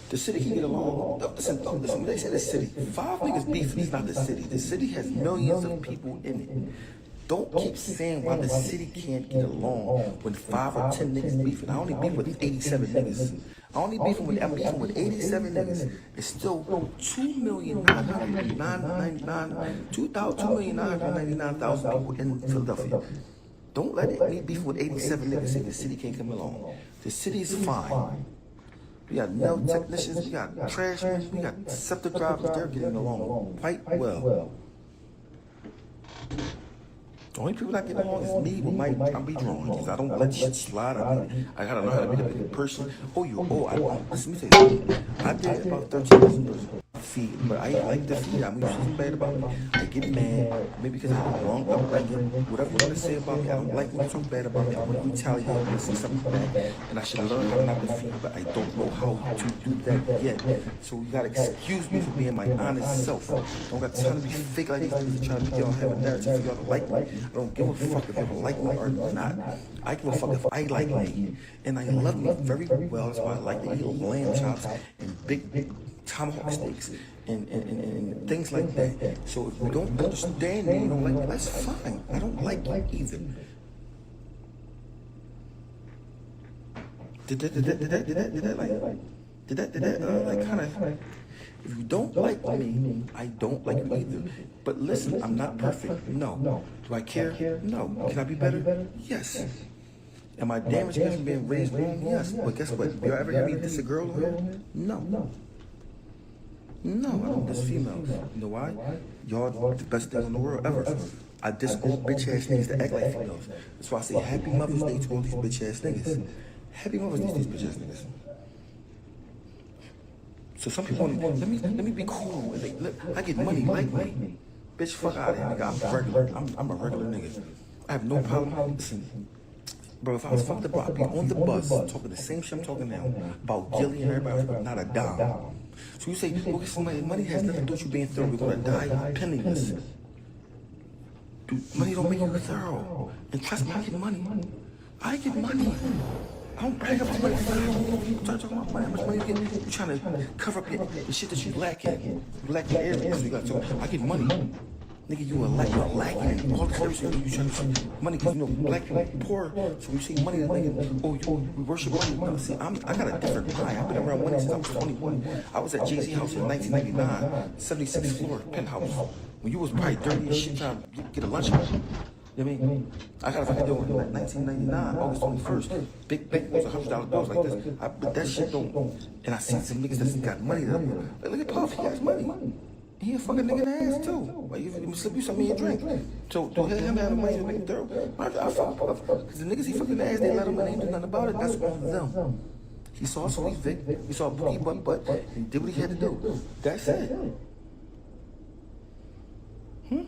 The city can get along. Listen, they say the city. 5 niggas beefing is not the city. The city has millions of people in it. Don't keep saying why the city can't get along when 5 or 10 niggas beefing. I only beef with 87 niggas. I'm beefing with 87 niggas. It's still 2,999,000 people in Philadelphia. Don't let me beef with 87 niggas say the city can't come along. The city is fine. We got nail technicians, we got trash men, we got septic drivers, they're getting along quite well. The only people that get along is me with my be drawings. I don't let shit slide. I gotta know how to be the bigger person. Let me tell you something. I did about 13 years in prison. defeat, but I like defeat. I'm used to something bad about me. I get mad, maybe because I have a wrong upbringing. Whatever you want to say about me, I don't like when you talk bad about me. I want to retaliate and say something bad, and I should learn how to not defeat, but I don't know how to do that yet. So you gotta excuse me for being my honest self. Don't got time to be fake like these niggas are trying to make y'all have a narrative for y'all to like me. I don't give a fuck if y'all like me or not. I give a fuck if I like me, and I love me very well. That's why I like to eat lamb chops and big tomahawk steaks and things like that. So if you don't understand me, you don't like me, that's fine. I don't like you either. Did that kind of, if you don't like me, I don't like you either. But listen, I'm not perfect. No. Do I care? No. Can I be better? Yes. Am I damaged because I'm being raised wrong? Yes. But guess what? Do you ever hear me diss a girl on here? No. No, I don't diss females. You know why? Y'all the best thing in the world ever. I diss all bitch ass niggas that act like females. That's why I say Happy Mother's Day to all these bitch ass niggas. Happy Mother's Day to these bitch ass niggas. So some people want to, let me be cool. I get money, like me. Bitch, fuck out of here, nigga. I'm regular. I'm a regular nigga. I have no problem. Listen, bro, if I was fucked up, I'd be on the bus talking the same shit I'm talking now about Gilly and everybody else, but not a dime. So you say, okay, somebody, money has nothing to do with you being thorough. We're gonna die penniless. Dude, money don't make you thorough. And trust me, I get money. I get money. I don't brag about money. I'm trying to talk about money. How much money you get? You're trying to cover up the shit that you lack in. You lack in areas. So you gotta talk. I get money. Nigga, you are lacking in all the areas you trying to say money because you know black people poor. So when you say money, that nigga, we worship money. No, see, I got a different pie. I've been around money since I was 21. I was at Jay-Z house in 1999, 76th floor penthouse. When you was probably dirty as shit trying to get a lunch. You know what I mean? I got a fucking deal in 1999, August 21st. Big bank was $100 bills like this. But that shit don't. And I see some niggas that got money. Like, look at Puff, he has money. He a fucking nigga in the ass too. Like, you slip you something in your drink. So to him having money to make him thorough. I fuck Puff. Because the niggas he fucking in the ass, they let him and they do nothing about it. That's on them. He saw Sweet Vic, he saw Boogie Butt, and he did what he had to do. That's it. You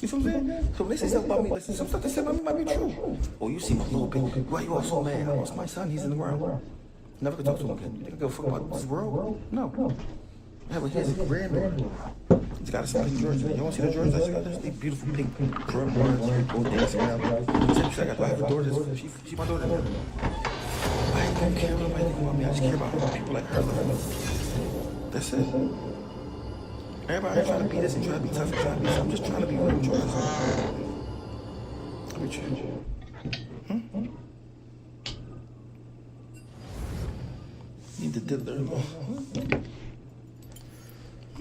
feel what I'm saying? So when they say something about me, listen, some stuff they say about me might be true. Oh, you see my little baby. Why you all so mad? I lost my son, he's in the world. Never could talk to him again. You think I give a fuck about this world? No. I have a granddaughter. He's got a son in Georgia. You want to see the Georgia? She got this beautiful pink Jordan bars. Go dancing around. I have a daughter. She's my daughter. I don't care what anybody think about me. I just care about people like her. That's it. Everybody trying to be this and trying to be tough and trying to be something. I'm just trying to be real Georgia. Let me change. Need to deliver. I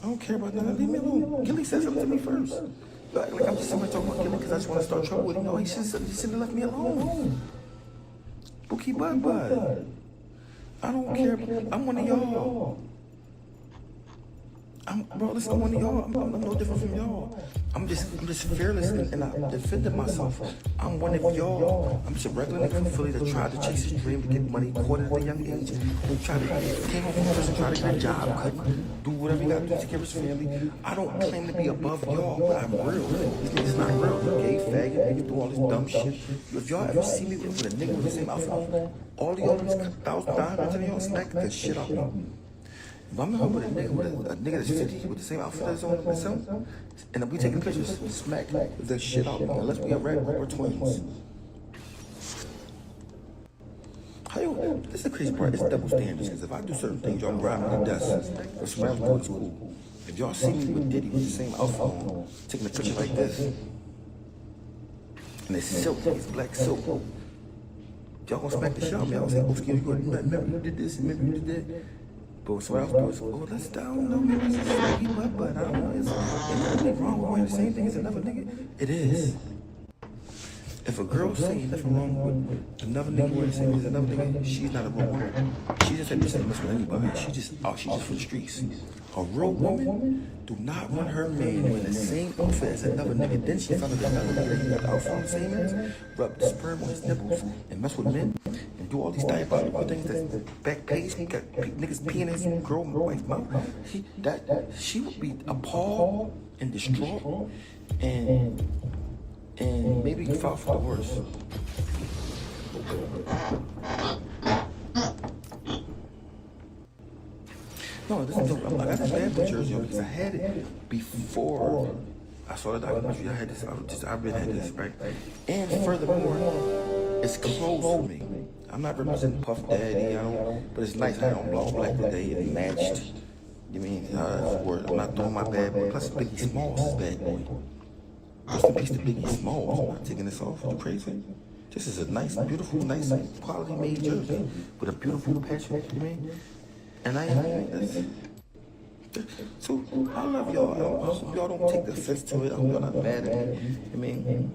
don't care about that. Leave me alone. Gilly said something to me first. Like I'm just somebody talking about Gilly because I just want to start trouble with him. No, he shouldn't have left me alone. Bookie Bud. I don't care. I'm one of y'all. Bro, listen, I'm one of y'all. I'm no different from y'all. I'm just fearless and I defended myself. I'm one of y'all. I'm just a regular nigga from Philly that tried to chase his dream to get money, caught at a young age, who came home from prison, tried to get a job, do whatever he got to do to take care of his family. I don't claim to be above y'all, but I'm real. This nigga's not real. Gay, faggot, nigga, do all this dumb shit. If y'all ever see me with a nigga with the same outfit on, all of y'all $1,000 and y'all smack the shit out of me. If I'm in with a nigga that's 50 with the same outfit that's on myself, and we taking pictures, smack the shit out of me, unless we are red or twins. This is the crazy part, it's double standards, because if I do certain things, y'all grab me to death. If somebody else do it's cool. If y'all see me with Diddy with the same outfit on, taking a picture like this, and it's silk, it's black silk, y'all gonna smack the shit out of me. Y'all gonna say, oh, Skip, remember you did this, remember you did that. But somebody else does, oh, that's down, no, maybe it's a saggy butt, but I don't know, is nothing wrong with wearing the same thing as another nigga? It is. If a girl saying nothing wrong with another nigga wearing the same as another nigga, she's not a real woman. She just ain't messing with anybody. She just for the streets. A real woman do not want her man wearing the same outfit as another nigga. Then she found out another nigga that he got the outfit on the same as, rub the sperm on his nipples, and mess with men, and do all these diabolical things that's back page, got niggas peeing in his girl wife's mouth. She would be appalled and distraught and maybe file for the worst. No, this is I got this bad picture because I had it before I saw the documentary. I had this. I've been had this, right? And furthermore, it's close for me. I'm not representing Puff Daddy, but it's nice. I don't blow black today. It matched. You mean, I'm not throwing my bad boy. Plus, Biggie Smalls is bad boy. Rest in peace to Biggie Smalls. I'm not taking this off. You crazy? This is a nice, beautiful, nice, quality made jersey with a beautiful patch. You mean? And so I love y'all. I hope y'all don't take offense to it. I hope y'all not mad at me. I mean,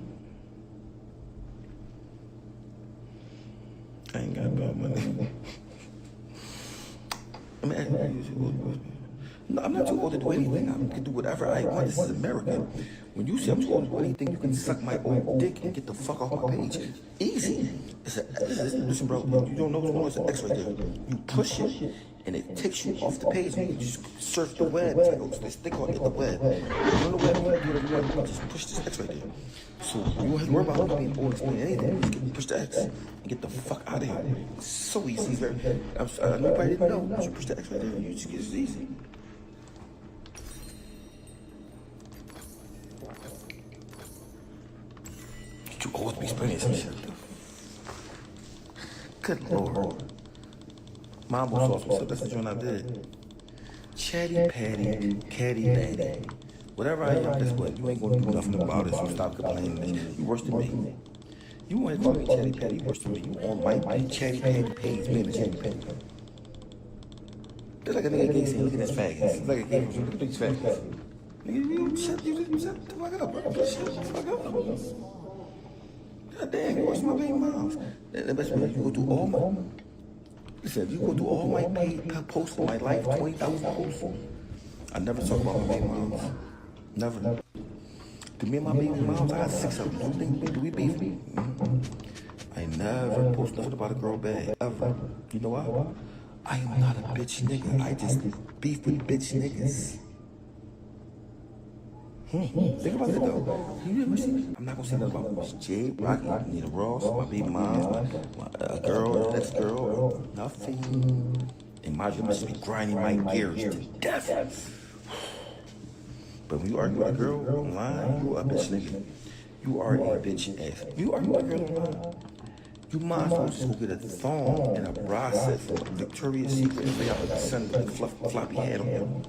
I ain't got no money. I mean, no, I'm not too old to do anything. I can do whatever I want. This is America. When you say I'm too old to do anything, you can suck my old dick and get the fuck off my page. Easy. Listen, bro, you don't know what's going on. It's an X right there. You push it, and it takes you off the page, and you just surf the web. They call it the web. You know the web, you do whatever you want. Just push this X right there. So you don't have to worry about being old explaining anything. Just push the X and get the fuck out of here. It's so easy. Nobody didn't know. You push the X right there, you just get it easy. You always be explaining some shit. Good Lord. Mambo sauce, what's up? That's the joint I did. Chatty Patty, Caddy Daddy. Whatever I am, that's what. You ain't gonna do nothing about it, so stop complaining. You worse than me. You want to call me Chatty Patty, you worse than me. You on my Chatty Patty page, man, Chatty Patty. That's like a nigga gay saying, look at this faggots. It's like a gay saying, look at these faggots. Nigga, you shut the fuck up, bro. Shut the fuck up. God damn, you watch my baby moms. The best way, you go through all my... Listen, you go through all my paid posts in my life, 20,000 posts. I never talk about my baby moms. Never. To me and my baby moms, I got 6 of them. Do we beef? I never post nothing about a girl bad, ever. You know why? I am not a bitch nigga. I just beef with bitch niggas. Think about it though. You never see. I'm not gonna say nothing about Jade, Rocky, Nina Ross, my baby mom, a girl, ex girl, nothing. And my girl must be grinding my gears to death. But when you argue with a girl online, you are a bitch nigga. You are a bitch ass. You argue with a girl online. You might as well just go get a thong and a bra set from Victoria's Secret and lay out with the sun with a floppy hat on him.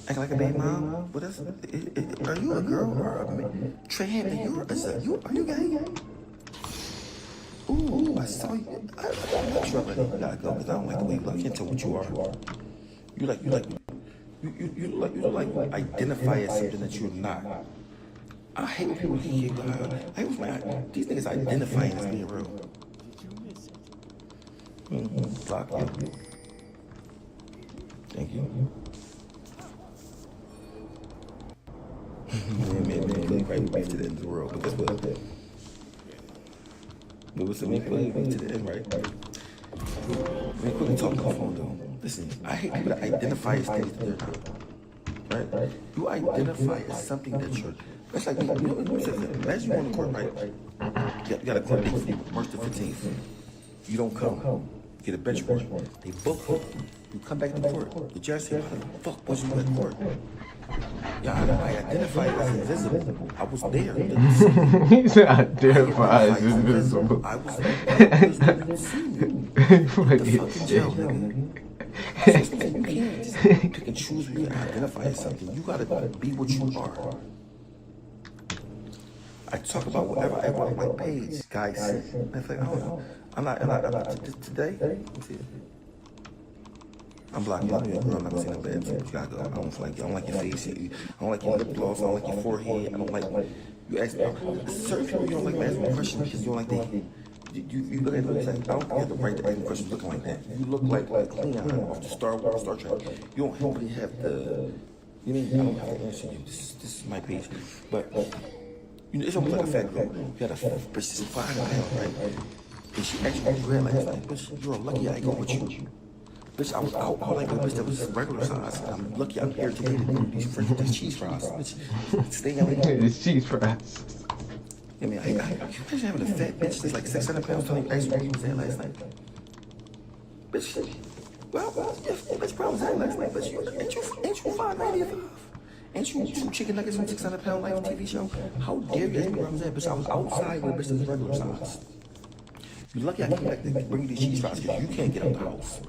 Act like a baby mom? What is it? Are you a girl or a man? Trey Hampton, are you gay? Ooh, I saw you. I'm not sure if I gotta go because I don't like the way you look. I can't tell what you are. You look like you identify as something that you're not. I hate when people keep I hate when these niggas identifying as being real. Block you. Thank you. Man, right back to the end of the world, but guess what? It was me play to the end, right? Man, quickly talk on the phone though. Listen, I hate people that identify as things that they're not. Right? You identify as something that you're. That's like, imagine you on the court, right? You got a court date for March the 15th. You don't come. You get a bench warrant. They book you. You come back to court. The judge said, how the fuck was you at court? Yeah, I identify as invisible. I was there. He said identify as invisible. I was there. Fucking jail, nigga. You can't just pick and choose who you identify as something. You gotta be what you are. I talk about whatever I want on my page, guys. It's like, I don't know. I'm not today. Let's see. I'm blocking you. I'm not gonna say no bad things. You gotta go. I don't like your face. I don't like your lip gloss. I don't like your forehead. I don't like you ask certain people you don't like asking questions because you don't like you look at it like, I don't think you have the right to ask questions looking like that. You look like Cleon off the Star Trek. You don't really have the, you mean, I don't have to answer you. This is my page. But, you know, it's almost like a fat girl. You got a bitch that's 500 pounds, right? And she actually read like, bitch, you're lucky I ain't go with you. Bitch, I was out all like a bitch that was regular size. I'm lucky I'm here today to do these cheese fries. Bitch, stay out here. These cheese fries. I mean, I imagine having a fat bitch that's like 600 pounds telling you where you was at last night. Bitch, well, if bitch probably was at last night, but ain't you 595? Ain't you two chicken nuggets from 600 Pound Life TV show? How dare you ask me where I was at, bitch? I was outside with a bitch that was regular size. You're lucky I came back to bring you these cheese fries because you can't get out the house.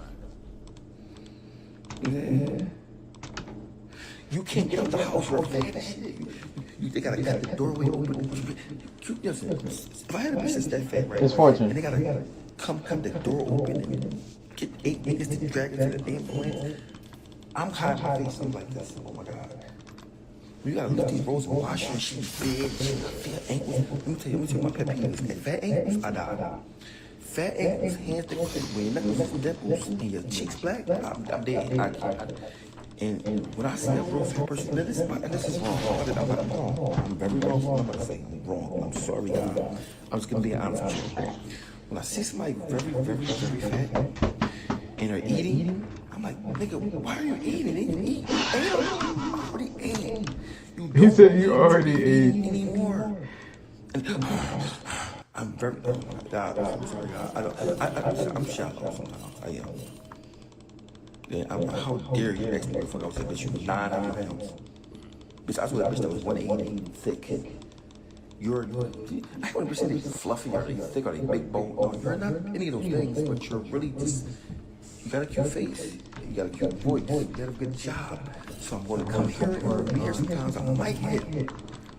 Yeah. You can't get out the house, you're fat as shit. They gotta cut the doorway open. Listen, if I had a bitch that's that fat, right? It's fortune. And they gotta cut the door open and get 8 niggas to drag it to the damn point. I'm hiding my face, I'm like this. Oh my God. You gotta lift these rolls and wash her. She big, she got fat ankles. Let me tell you my pet peeve is fat ankles, I die. Fat ankles, hands that when your knuckles and dimples and your cheeks black, I'm dead. I can't. And when I see a real fat person, and this is wrong. I'm wrong. I'm very wrong. I'm about to say I'm wrong. I'm sorry, God. I'm just gonna be honest with you. When I see somebody very, very, very fat and they're eating, I'm like, nigga, why are you eating? You eat. I already ate. He said you already ate. Anymore. And I'm very, God, I'm sorry, God. I'm shallow sometimes. I am. Yeah, how dare you ask me where the fuck I was at, bitch? You 900 pounds. Bitch, I swear that bitch that was 180 thick. I want to say they fluffy or they thick or they big bone. No, you're not any of those things, but you're really just, you got a cute face, you got a cute voice, you got a good job. So I'm going to come here or be here sometimes. I might hit.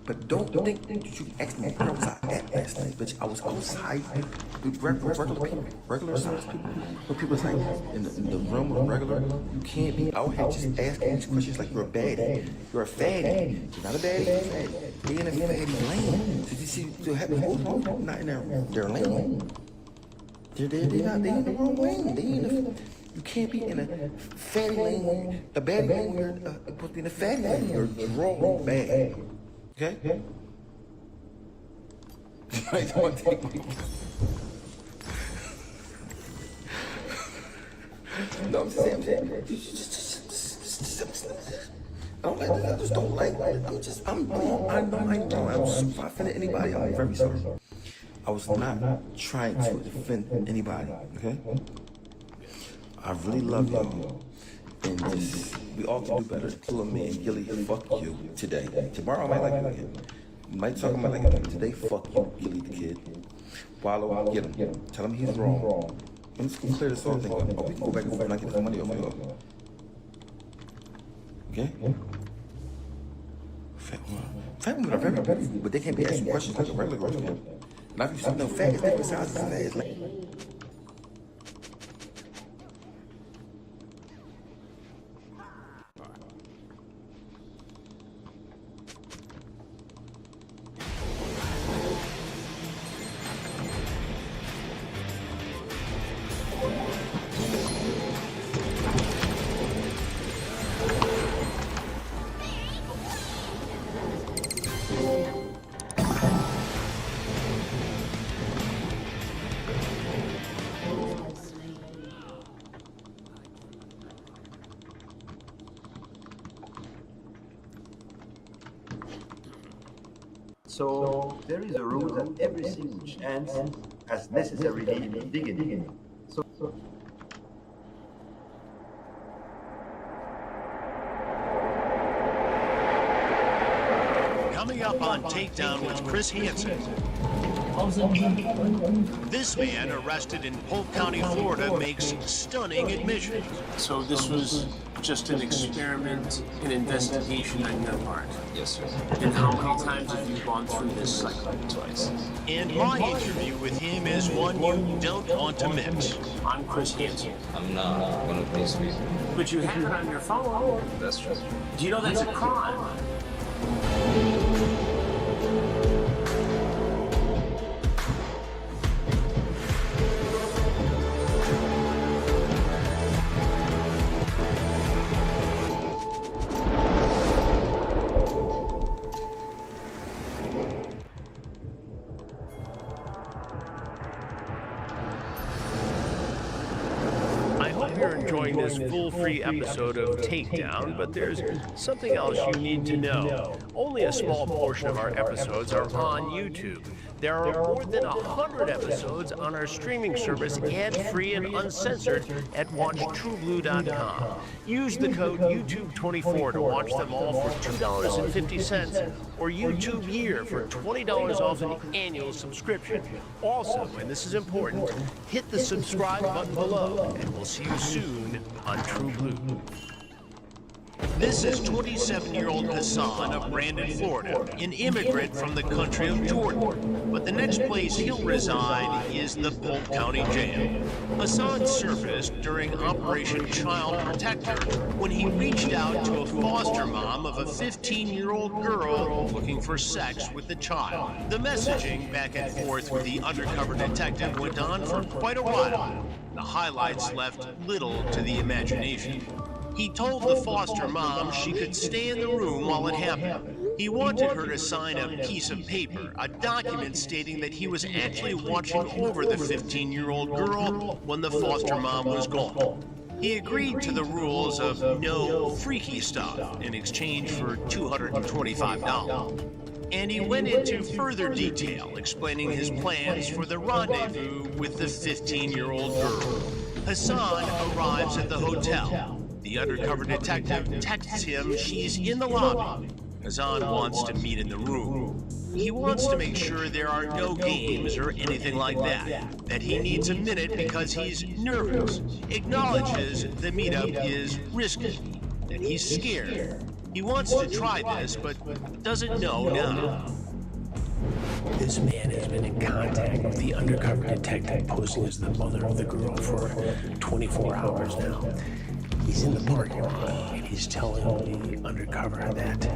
But don't think that you ask me where was I at last night, bitch. I was outside with regular people, regular size people. When people say in the room of regular, you can't be out here just asking these questions like you're a baddie. You're a fatty. You're not a baddie, you're a fatty. They in a fatty lane. So you see, so having both wrong, not in their lane. They're not, they in the wrong lane. They in the, you can't be in a fatty lane, a baddie lane, you're supposed to be in a fatty lane. You're wrong, bad. Okay? No, I'm saying, I just don't like it. I'm wrong. I know I'm wrong. If I offended anybody, I'm very sorry. I was not trying to offend anybody, okay? I really love y'all. And just, we all can do better. Kill me and Gilly, fuck you today. Tomorrow I might like you again. Might talk about like today, fuck you, Gilly the kid. Wallow, get him. Tell him he's wrong. I'm just gonna clear this whole thing up. Oh, we can go back and forth and I get this money off you. Okay? Fat women are very beautiful, but they can't be asking questions like a regular girl can. Now if you see no fat, it's different sizes and that is like. So there is a rule that everything which ends has necessarily beginning. So Coming up on Takedown with Chris Hansen. This man, arrested in Polk County, Florida, makes stunning admissions. So this was just an experiment, an investigation on your part? Yes, sir. And how many times have you gone through this cycle? Twice. And my interview with him is one you don't want to miss. I'm Chris Hansen. I'm not one of these people. But you have it on your phone. That's true. Do you know that's a crime? you're enjoying this full free episode of Takedown, but there's something else you need to know. Only a small portion of our episodes are on YouTube. There are more than 100 episodes on our streaming service, ad-free and uncensored, at WatchTrueBlue.com. Use the code YouTube24 to watch them all for $2.50 or YouTube Year for $20 off an annual subscription. Also, and this is important, hit the subscribe button below, and we'll see you soon on True Blue. This is 27-year-old Hassan of Brandon, Florida, an immigrant from the country of Jordan. But the next place he'll reside is the Polk County Jail. Hassan surfaced during Operation Child Protector when he reached out to a foster mom of a 15-year-old girl looking for sex with the child. The messaging back and forth with the undercover detective went on for quite a while. The highlights left little to the imagination. He told the foster mom she could stay in the room while it happened. He wanted her to sign a piece of paper, a document stating that he was actually watching over the 15-year-old girl when the foster mom was gone. He agreed to the rules of no freaky stuff in exchange for $225. And he went into further detail, explaining his plans for the rendezvous with the 15-year-old girl. Hassan arrives at the hotel. The undercover detective texts him she's in the lobby. Hassan wants to meet in the room. He wants to make sure there are no games or anything like that he needs a minute because he's nervous, acknowledges the meetup is risky, that he's scared. He wants to try this, but doesn't know now. This man has been in contact with the undercover detective posing as the mother of the girl for 24 hours now. He's in the parking lot, and he's telling the undercover that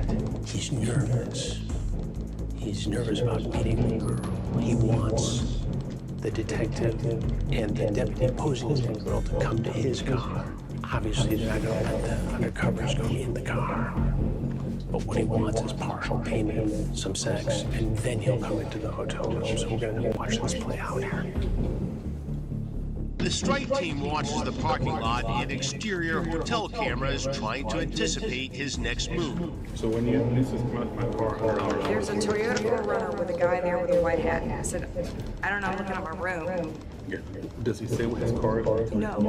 he's nervous. He's nervous about meeting the girl. He wants the detective and the deputy posing as the girl to come to his car. Obviously, they're not going to let the undercovers go in the car. But what he wants is partial payment, some sex, and then he'll come into the hotel room. So we're going to watch this play out here. The strike team watches the parking lot and exterior hotel cameras trying to anticipate his next move. So when this is my car, there's a Toyota 4Runner with a guy there with a white hat. I said, I don't know, I'm looking at my room. Yeah. Does he say what his car is? No.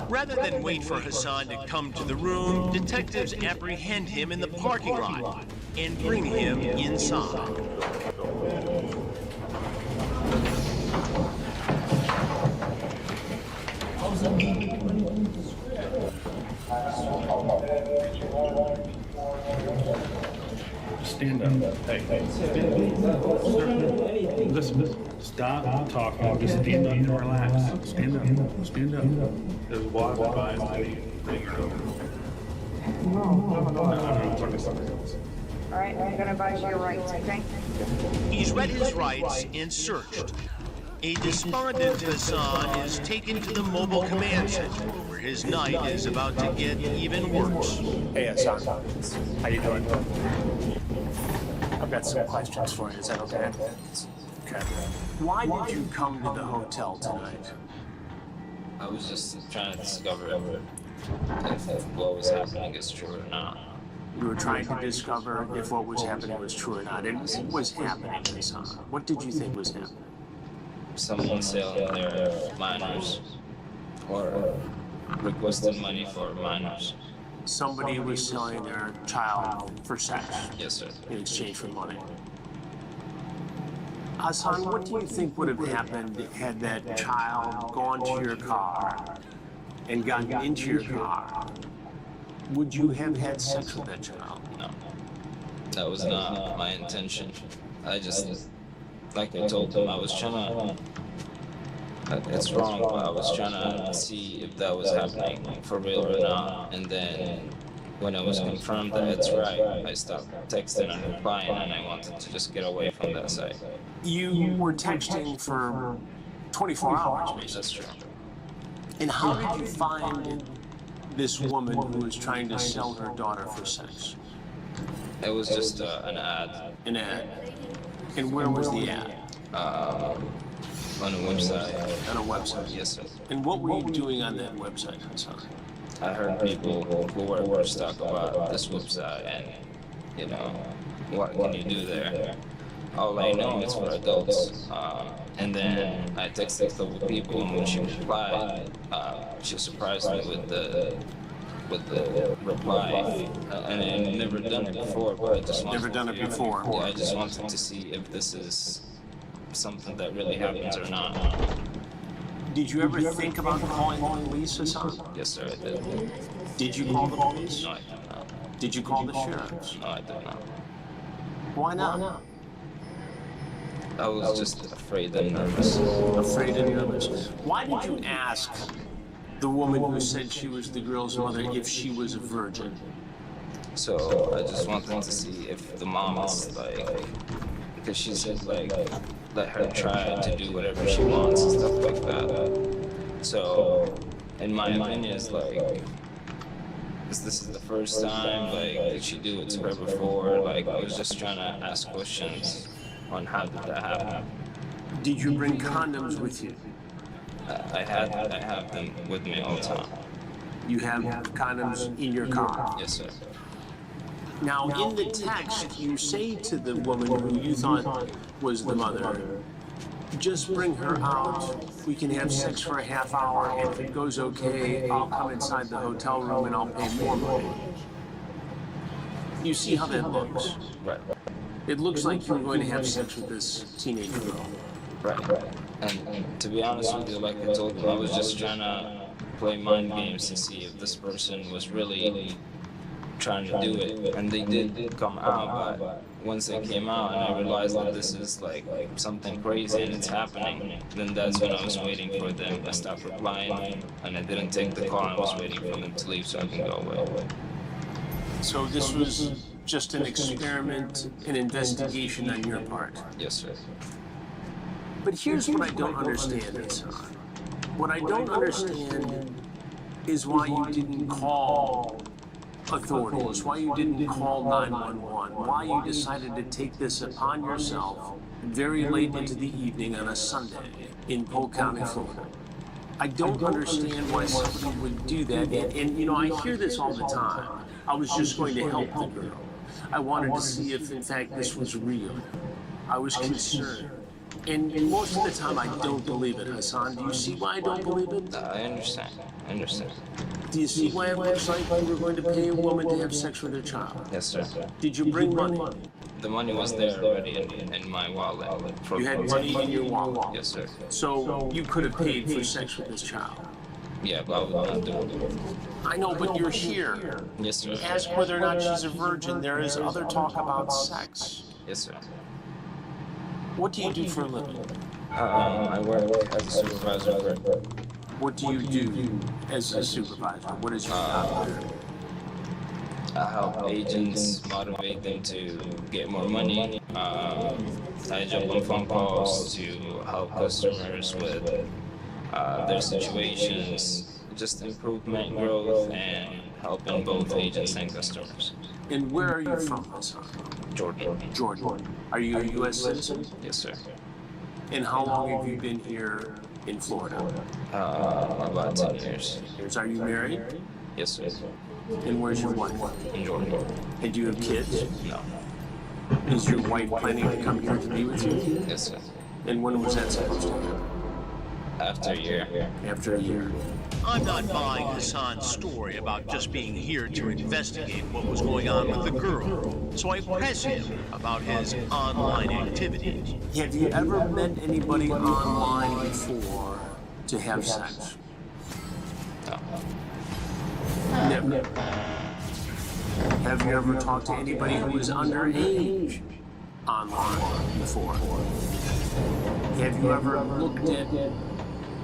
Rather than wait for Hassan to come to the room, detectives apprehend him in the parking lot and bring him inside. Stand up. Hey. Listen. Stop talking. Just stand up and relax. Stand up. There's water by his thing or No, I'm talking to somebody else. All right, I'm gonna advise you your rights, okay? He's read his rights and searched. A despondent Hassan is taken to the mobile command center, where his night is about to get even worse. Hey, Hassan. How you doing? I've got some questions for you. Is that okay? Okay. Why did you come to the hotel tonight? I was just trying to discover if what was happening is true or not. You were trying to discover if what was happening was true or not. And what was happening, Hassan? What did you think was happening? Someone selling their minors or requesting money for minors. Somebody was selling their child for sex? Yes, sir. In exchange for money. Hassan, what do you think would have happened had that child gone to your car and gotten into your car? Would you have had sex with that child? No. That was not my intention. I just, like I told him, I was trying to, it's wrong, but I was trying to see if that was happening for real or not. And then when it was confirmed that it's right, I stopped texting and replying, and I wanted to just get away from that site. You were texting for 24 hours, basically. That's true. And how did you find this woman who was trying to sell her daughter for sex? It was just an ad. An ad? And where was the ad? On a website. On a website? Yes, sir. And what were you doing on that website, Hassan? I heard people who work for us talk about this website and, you know, what can you do there? All I know is for adults. And then I texted a couple of people, and when she replied, she surprised me with the reply. And I've never done it before, but I just wanted Yeah, I just wanted to see if this is something that really happens or not. Did you ever think about calling the police, Hassan? Yes, sir, I did. Did you call the police? No, I did not. Did you call the sheriffs? No, I did not. Why not? I was just afraid and nervous. Afraid and nervous. Why did you ask the woman who said she was the girl's mother if she was a virgin? So I just wanted to see if the mom is like, because she said like, let her try to do whatever she wants and stuff like that. So, in my opinion, it's like, this is the first time, like, did she do it to her before? Like, I was just trying to ask questions on how did that happen. Did you bring condoms with you? I have them with me all the time. You have condoms in your car? Yes, sir. Now, in the text, you say to the woman who you thought was the mother, just bring her out, we can have sex for a half hour, and if it goes okay, I'll come inside the hotel room and I'll pay more money. You see how that looks? Right. It looks like you were going to have sex with this teenage girl. Right. And to be honest with you, like I told them, I was just trying to play mind games to see if this person was really trying to do it. And they did come out, but once they came out and I realized that this is like something crazy and it's happening, then that's when I was waiting for them. I stopped replying and I didn't take the call. I was waiting for them to leave so I can go away. So this was just an experiment, an investigation on your part? Yes, sir. But here's what I don't understand, Hassan. What I don't understand is why you didn't call authorities, why you didn't call 911, why you decided to take this upon yourself very late into the evening on a Sunday in Polk County, Florida. I don't understand why somebody would do that, and you know, I hear this all the time. I was just going to help the girl. I wanted to see if, in fact, this was real. I was concerned. And most of the time, I don't believe it, Hassan. Do you see why I don't believe it? I understand. I understand. Do you see why it looks like you were going to pay a woman to have sex with her child? Yes, sir. Did you bring money? The money was there already in my wallet. You had money in your wallet? Yes, sir. So you could have paid for sex with this child? Yeah, but I would not do it. I know, but you're here. Yes, sir. Ask whether or not she's a virgin. There is other talk about sex. Yes, sir. What do you do for a living? I work as a supervisor. What do you do as a supervisor? What is your job there? I help agents motivate them to get more money. I jump on phone calls to help customers with their situations, just improvement, growth, and helping both agents and customers. And where are you from, Hassan? Jordan. Jordan. Are you a U.S. citizen? Yes, sir. And how long have you been here in Florida? About 10 years. Are you married? Yes, sir. And where's your wife? In Jordan. And do you have kids? No. Is your wife planning to come here to be with you? Yes, sir. And when was that supposed to happen? After a year. After a year. I'm not buying Hassan's story about just being here to investigate what was going on with the girl, so I press him about his online activities. Have you ever met anybody online before to have sex? No. Never. Have you ever talked to anybody who was underage online before? Have you ever looked at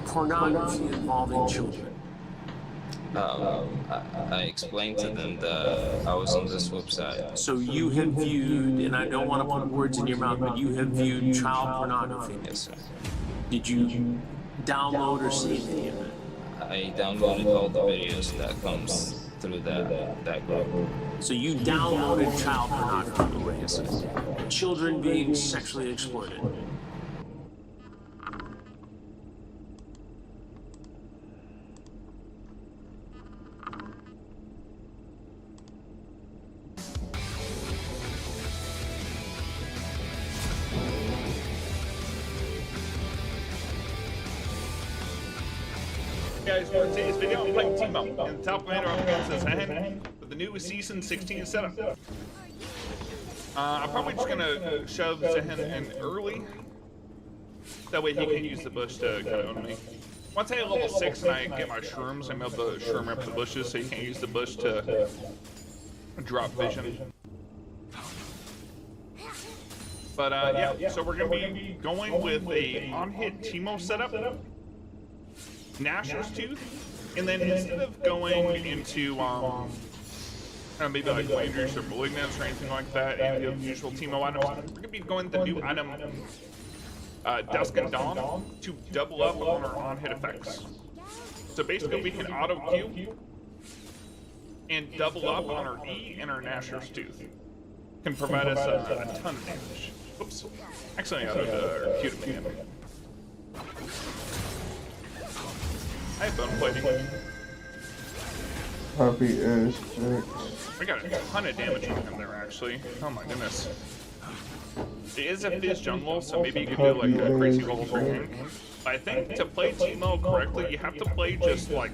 pornography involving children? I explained to them that I was on this website. So you have viewed, and I don't want to put words in your mouth, but you have viewed child pornography? Yes, sir. Did you download or save any of it? I downloaded all the videos that comes through that group. So you downloaded child pornography? Yes, sir. Children being sexually exploited? Guys, for today's video, I'm playing Timo, and the top laner up against his hand with the new season 16 setup. I'm probably just gonna shove Zahen in early. That way he can use the bush to kind of own me. Once I hit level 6 and I get my shrooms, I'm able to shroom up the bushes so you can't use the bush to drop vision. But yeah, so we're gonna be going with a on-hit Timo setup, Nashor's Tooth, and then instead of going into maybe like Landers or Malignance or anything like that, and the usual Timo items, we're gonna be going the new item Dusk and Dawn to double up on our on-hit effects. So basically we can auto Q and double up on our E and our Nashor's Tooth. Can provide us a ton of damage. Oops. Actually, I autoed Q to me. I have bone plating. Copy as I got a ton of damage on him there, actually. Oh my goodness. It is a Fizz jungle, so maybe you could do like a crazy level 3 gank. But I think to play Timo correctly, you have to play just like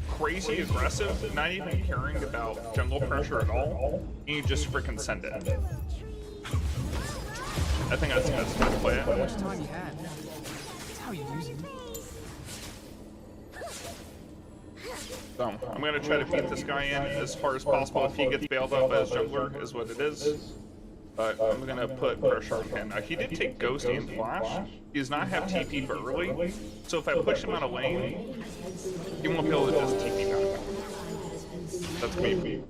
crazy aggressive, not even caring about jungle pressure at all, and you just freaking send it. I think that's the best way to play it. How much time you had? That's how you use it. So, I'm going to try to beat this guy in as hard as possible. If he gets bailed up as jungler, is what it is. But I'm going to put pressure on him. Now, he did take Ghost and Flash. He does not have TP for early. So if I push him out of lane, he won't be able to just TP back. That's going to be...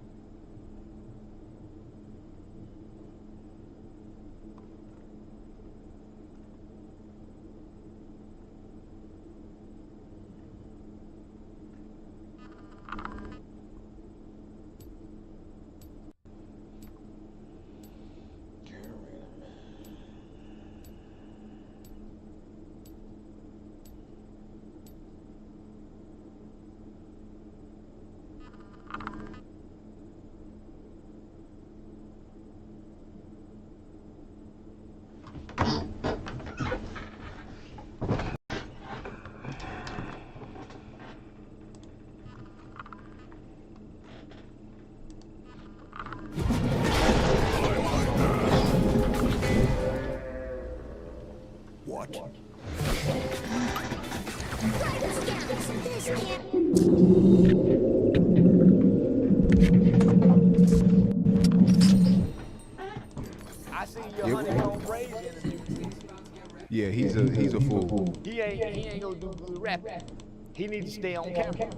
I see your honeycomb braids in it. Yeah, he's a fool. He ain't gonna do good rapping. He needs to stay on camera.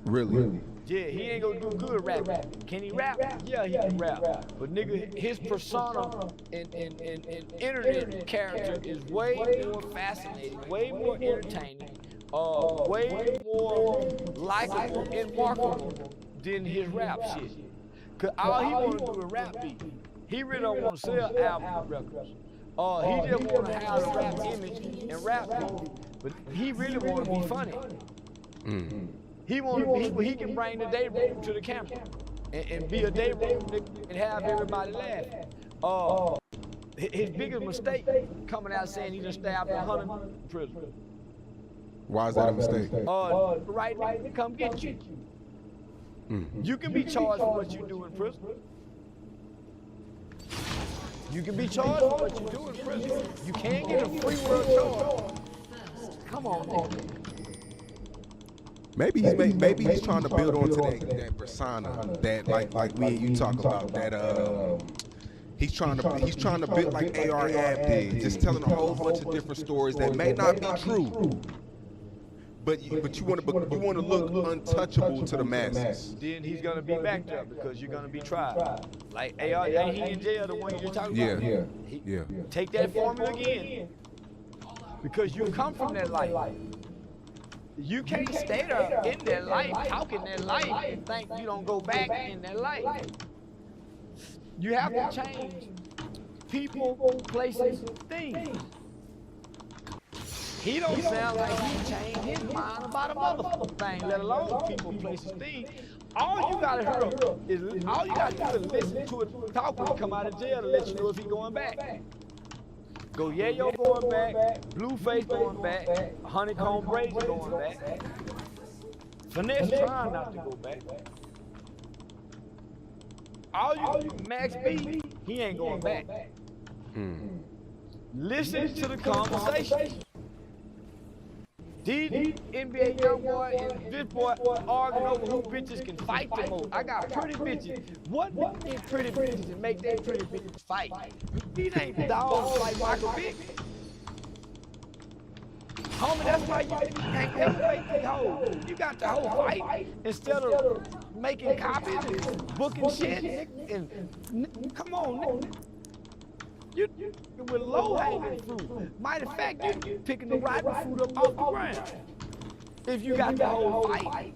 Really? Yeah, he ain't gonna do good rapping. Can he rap? Yeah, he can rap. But nigga, his persona and internet character is way more fascinating, way more entertaining, way more likable and marketable than his rap shit. Cause all he wanna do is rap beat. He really don't wanna sell album records. He just wanna have a rap image and rap beat. But he really wanna be funny. Mm. He can bring the day room to the camera and be a day room and have everybody laugh. His biggest mistake coming out saying he just stabbed 100 prisoners. Why is that a mistake? Right now, to come get you. You can be charged for what you do in prison. You can be charged for what you do in prison. You can't get a free world charge. Come on, man. Maybe he's trying to build onto that persona that like me and you talk about that he's trying to build like AR Ab did, just telling a whole bunch of different stories that may not be true. But you want to look untouchable to the masses. Then he's gonna be backed up because you're gonna be tried. Like AR, ain't he in jail? The one you're talking about? Yeah. Take that formula again, because you come from that life. You can't stay there in that life, talking that life, and think you don't go back in that life. You have to change people, places, things. He don't sound like he changed his mind about a motherfucking thing, let alone people, places, things. All you gotta do is listen to it talk when he come out of jail to let you know if he going back. Go Yayo going back, Blueface going back, Honeycomb Braids going back. Finesse trying not to go back. All you Max B, he ain't going back. Listen to the conversation. These NBA young boy and this boy arguing over who bitches can fight the most. I got pretty bitches. What is pretty bitches and make that pretty bitches fight? These ain't dogs like Michael Vick. Homie, that's why you can't ever make these hoes. You got the whole fight instead of making copies and booking shit. And come on, nigga. You with low-hanging fruit. Matter of fact, you picking the rotten fruit up off the ground. If you got the whole fight.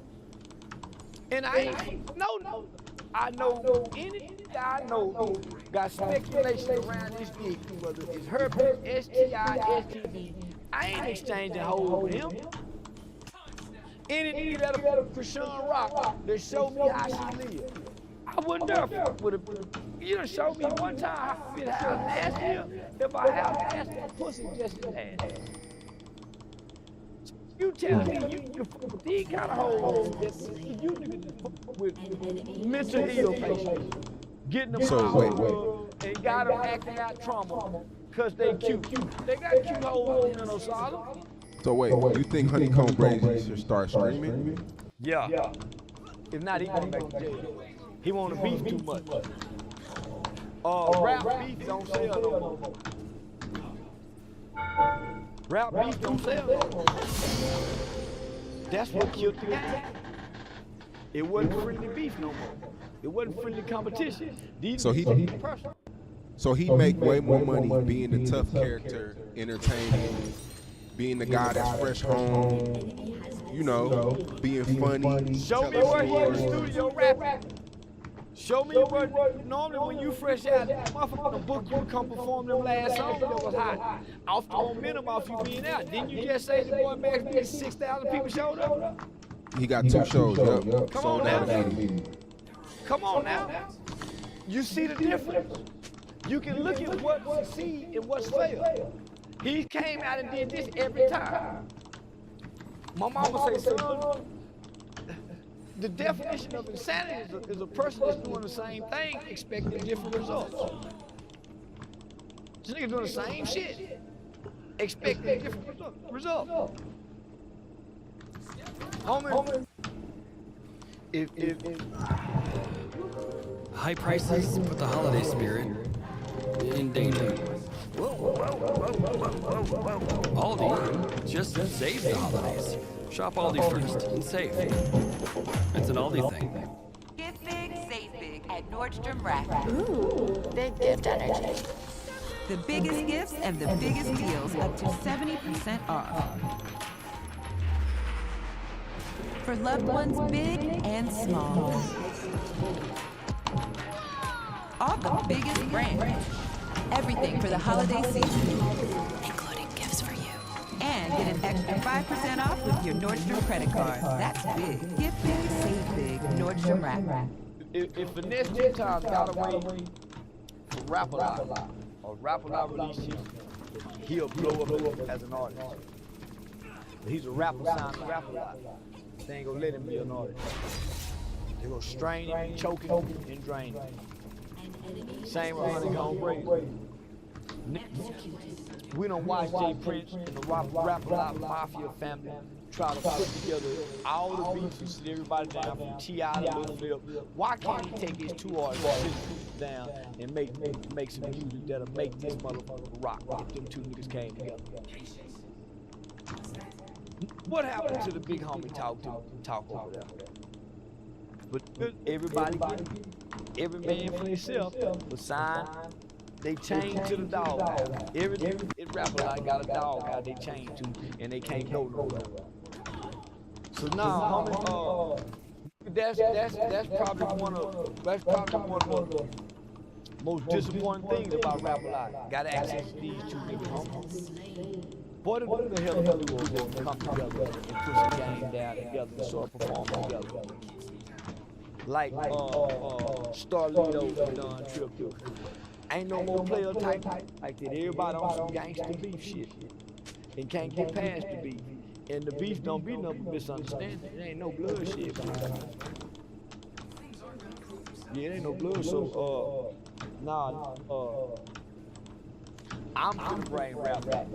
And I ain't, no. I know any guy I know got speculation around this dick, whether it's herpes, STI, STD. I ain't exchanging hoes with him. Any nigga that'll Krishan Rock that show me how she live. I wouldn't dare with a. You done showed me one time how nasty it is. If I have nasty pussy, just as nasty. You tell me you fuck with these kind of hoes that you niggas fuck with mental ill patients, getting them and got them acting out trauma because they cute. They got cute hoes in no solid. So wait, you think Honeycomb Brazy should start streaming? Yeah. If not, he going back to jail. He want to beef too much. Rap beef don't sell no more. Rap beef don't sell no more. That's what killed the game. It wasn't friendly beef no more. It wasn't friendly competition. So he make way more money being the tough character, entertaining, being the guy that's fresh home, you know, being funny. Show me where he in the studio rapping. Show me what normally when you fresh out, motherfucker book you come perform them last songs that was hot. Off the momentum off you being out. Didn't you just say the boy Max B 6,000 people showed up? He got 2 shows, yep. Come on now. Come on now. You see the difference. You can look at what succeed and what's failed. He came out and did this every time. My mama say, son, the definition of insanity is a person that's doing the same thing expecting different results. This nigga doing the same shit, expecting different results. Homie, if high prices put the holiday spirit in danger. Aldi just saves the holidays. Shop Aldi first and save. It's an Aldi thing. Give big, save big at Nordstrom Rack. Ooh, big gift energy. The biggest gifts and the biggest deals up to 70% off. For loved ones big and small. All the biggest brands. Everything for the holiday season. Including gifts for you. And get an extra 5% off with your Nordstrom credit card. That's big. Give big, save big. Nordstrom Rack. If Finesse Gentiles got away from Rap-A-Lot, or Rap-A-Lot releases, he'll blow up as an artist. But he's a rapper signed to Rap-A-Lot. They ain't gonna let him be an artist. They're gonna strain him, choke him, and drain him. Same with Honeycomb Brazy. We don't watch Jay Prince and the Rap-A-Lot Mafia family try to put together all the beats and sit everybody down from T.I. to Lil Flip. Why can't he take his 2 artists, sit down, and make some music that'll make this motherfucker rock if them 2 niggas came together? What happened to the big homie talk over there? But everybody get it. Every man for himself, but sign, they chain to the dog. Every Rap-A-Lot got a dog out they chain to, and they can't go nowhere. So now, homie, that's probably one of the most disappointing things about Rap-A-Lot. Got access to these 2 niggas, homie. What the hell are we going to come together and put some game down together and sort of perform together? Like Starlito and Don Triple. Ain't no more player type like that. Everybody on some gangster beef shit and can't get past the beef. And the beef don't be no misunderstanding. It ain't no blood shit. Yeah, it ain't no blood. So, I'm finna bring rap back.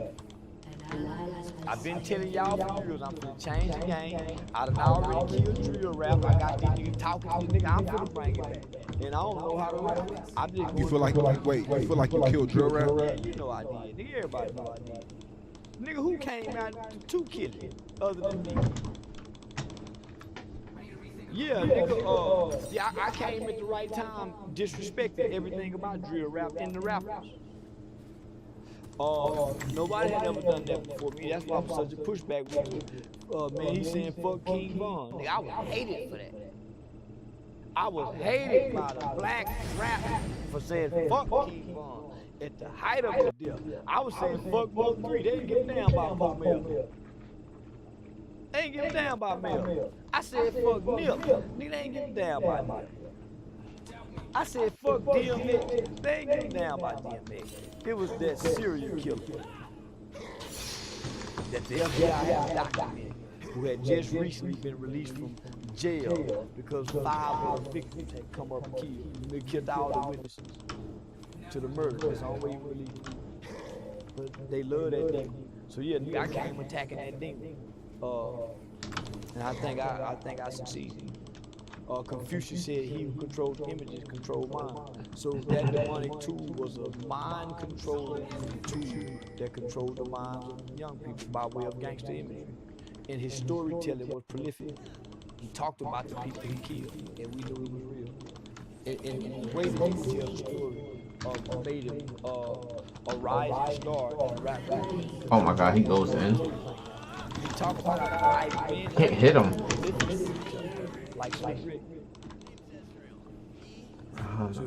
I've been telling y'all for years I'm finna change the game. I done already killed drill rap. I got these niggas talking to these niggas. I'm finna bring it back. And I don't know how to rap. I'm just You feel like you feel like you killed drill rap? Yeah, you know I did. Nigga, everybody know I did. Nigga, who came out to kill it other than me? Yeah, nigga, yeah, I came at the right time, disrespected everything about drill rap and the rappers. Nobody had ever done that before me. That's why I'm such a pushback with it. Man, he's saying fuck King Von. Nigga, I was hated for that. I was hated by the black rap for saying fuck King Von. At the height of the deal, I was saying fuck Mo 3. They didn't give a damn about Mo Mel. They ain't give a damn about Mel. I said fuck Nip. Nigga, they ain't give a damn about Nip. I said fuck DMX. They ain't give a damn about DMX. It was that serial killer that the FBI had documented, who had just recently been released from jail because 5 of the victims had come up and killed. They killed all the witnesses to the murder. That's the only way you believe it. But they love that nigga. So yeah, nigga, I came attacking that demon. And I think I succeeded. Confucius said he who controls images controls mind. So that demonic tool was a mind controlling tool that controlled the minds of young people by way of gangster imagery. And his storytelling was prolific. He talked about the people he killed, and we knew it was real. And the way that he would tell the story made him a rising star in the rap game. Oh my God, he goes in. He talked about how men Can't hit him. like Slick Rick. That's a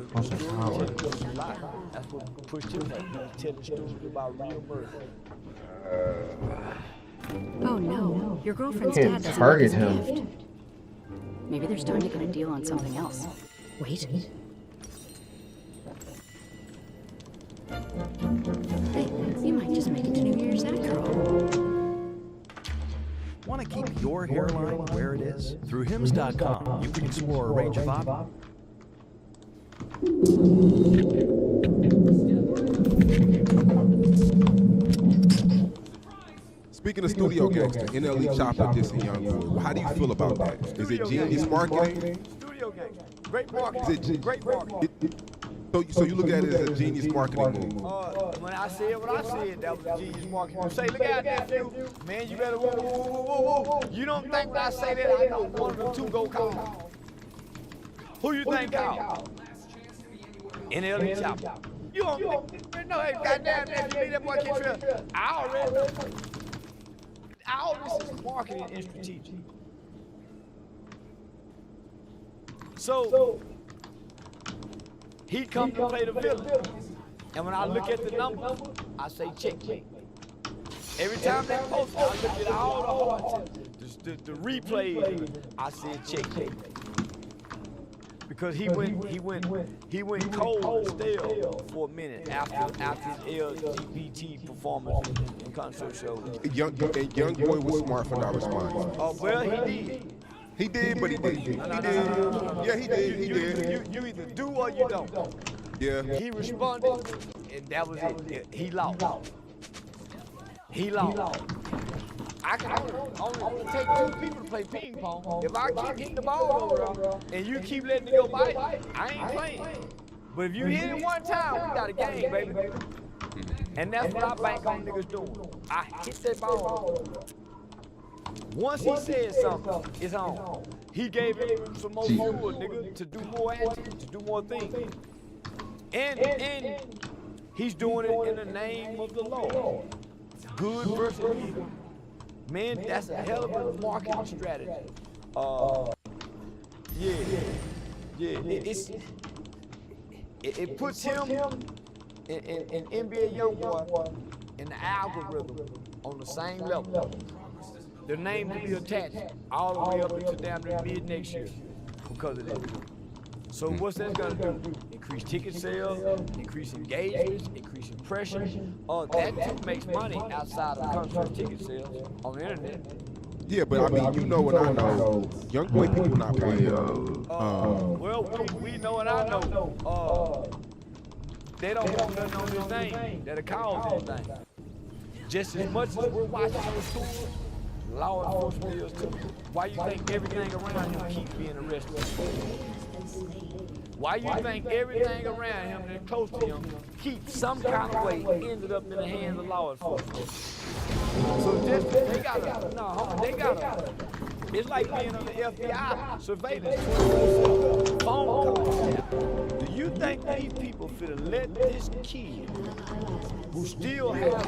power. That's what pushed him to tell the story about real murder. Oh no, your girlfriend's Can't dad doesn't target like his him. gift. Maybe they're starting to get a deal on something else. Wait. Hey, you might just make it to New Year's after all. Want to keep your hairline where it is? Through Hims.com, you can explore a range of options. Speaking of studio gangster, NLE Chopper dissing Young Boy. How do you feel about that? Is it genius marketing? Studio gangster. Great marketing. Great marketing. So you look at it as a genius marketing move? When I said what I said, that was genius marketing. You say, look out there, nephew. Man, you better whoa. You don't think when I say that, I know one of the two go call. Who you think call? NLE Chopper. You don't think, no, hey, goddamn, nephew, leave that boy can't trail. I already know. All this is marketing and strategic. So, he come to play the villain. And when I look at the numbers, I say checkmate. Every time they post, I look at all the hearts, the replays, I said checkmate. Because he went cold and stale for a minute after his LGBT performance and concert show. Young Boy was smart for not responding. Oh, well, he did. He did, but he didn't. No. Yeah, he did. You either do or you don't. Yeah. He responded, and that was it. He lost. He lost. I can only take 2 people to play ping pong. If I keep hitting the ball over and you keep letting it go by, I ain't playing. But if you hit it one time, we got a game, baby. And that's what I bank on niggas doing. I hit that ball. Once he said something, it's on. He gave him some more fuel, nigga, to do more actions, to do more things. And he's doing it in the name of the Lord. Good versus evil. Man, that's a hell of a marketing strategy. It puts him and NBA Youngboy in the algorithm on the same level. Their name to be attached all the way up into damn near mid next year because of that. So what's that gonna do? Increase ticket sales, increase engagements, increase impression. That too makes money outside of concert ticket sales on the internet. Yeah, but I mean, you know what I know. Young boy people not playing. Well, we know what I know. They don't have nothing on this thing that'll cause anything. Just as much as we're watching those schools, law enforcement is too. Why you think everything around him keeps being arrested? Why you think everything around him that's close to him keeps some kind of way ended up in the hands of law enforcement? So just they gotta. It's like being on the FBI surveillance 24/7. Phone calls. Do you think these people finna let this kid, who still has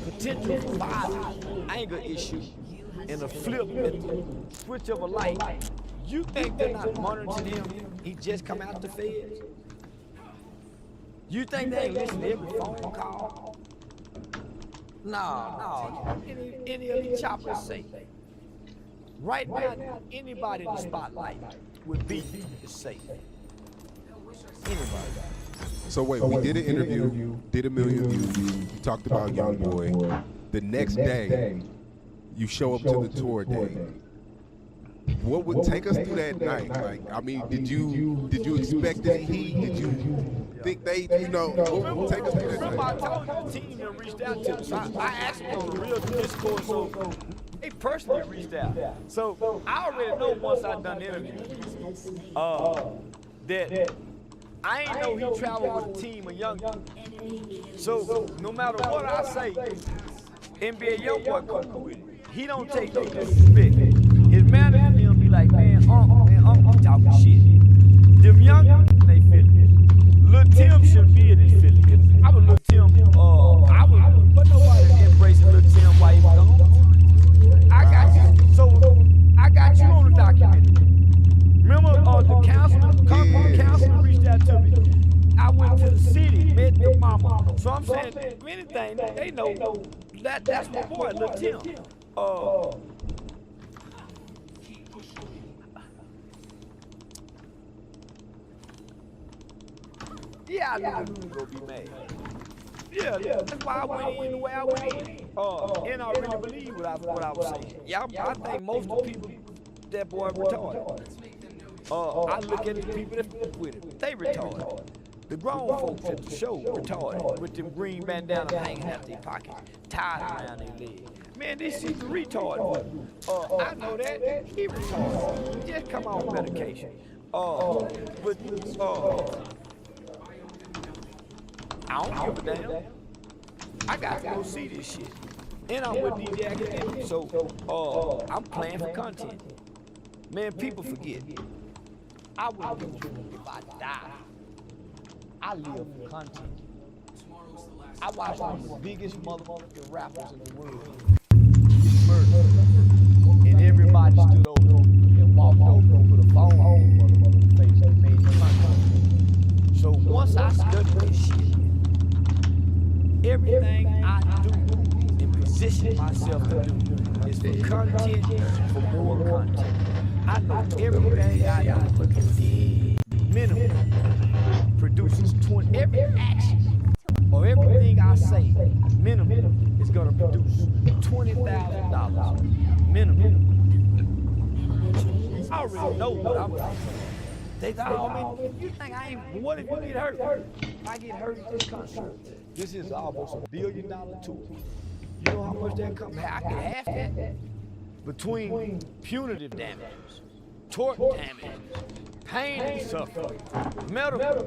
potential for violence, anger issues, and a flip at the switch of a light, you think they're not monitoring him? He just come out the feds. You think they ain't listening to every phone call? No. Any of these choppers say. Right now, anybody in the spotlight would be safe. Anybody. So wait, we did an interview, did 1 million views. You talked about Young Boy. The next day, you show up to the tour day. What would take us through that night? Like, I mean, did you expect any heat? Did you think they, what would take us through that Remember, I night? told you the team that reached out to us. I asked them on the real Discord, so they personally reached out. So I already know once I done the interview that I ain't know he traveled with a team of young people. So no matter what I say, NBA YoungBoy cool with it. He don't take no disrespect. His manager will be like, man, I'm talking shit. Them young, they feel it. Lil Tim shouldn't be in his feelings. I was Lil Tim, but nobody embracing Lil Tim while he was gone. I got you. So I got you on the documentary. Remember the councilman reached out to me. I went to the city, met the mama. So I'm saying, if anything, they know that's my boy, Lil Tim. Yeah, I knew he was gonna be mad. Yeah, that's why I went in the way I went in. And I really believe what I was saying. Yeah, I think most of the people, that boy retarded. I look at the people that fuck with him, they retarded. The grown folks at the show retarded, with them green bandanas hanging out their pockets, tied around their legs. Man, this shit's a retard. I know that. He retarded. He just come on medication. I don't give a damn. I got to go see this shit. And I'm with DJ Academic, so I'm playing for content. Man, people forget. I wouldn't give a damn if I die. I live for content. I watch one of the biggest motherfucking rappers in the world get murdered. And everybody stood over and walked over and put a phone on the motherfucker's face and made the content. So once I study this shit, everything I do and position myself to do is for content, for more content. I know everything I do minimum produces 20, every action or everything I say minimum is gonna produce $20,000 minimum. I already know what I'm talking about. They thought, oh man, you think I ain't, what if you get hurt? I get hurt at this concert. This is almost $1 billion tour. You know how much that comes? I get half that. Between punitive damages, tort damages, pain and suffering, medical.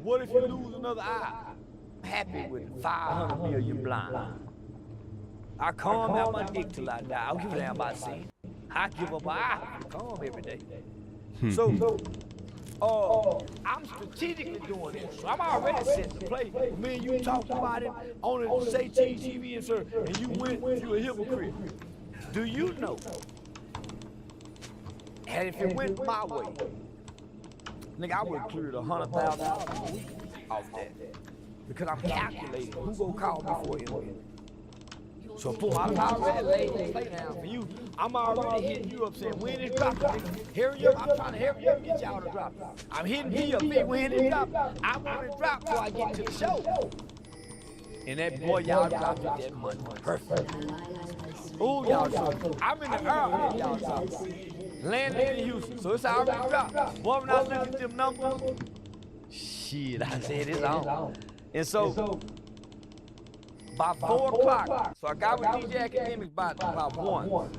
What if you lose another eye? I'm happy with 500 million blind. I calm out my dick till I die. I don't give a damn about seeing. I give up an eye. I calm every day. So, I'm strategically doing this. So I'm already setting the play. Me and you talked about it on the Say Cheese TV and you went, you a hypocrite. Do you know? And if it went my way, nigga, I would have cleared $100,000 a week off that. Because I'm calculating who gonna call me for it. So boom, I already laid the play down for you. I'm already hitting you up saying, when it's dropping, nigga. Hurry up, I'm trying to hurry up and get y'all to drop it. I'm hitting me up, big when it's dropping. I want it dropped before I get to the show. And that boy, y'all dropped it that money. Perfect. Ooh, y'all dropped it. I'm in the air, y'all dropped it. Landed in Houston, so it's already dropped. Boy, when I look at them numbers, shit, I said it's on. And so, by 4 o'clock, so I got with DJ Academics by 1.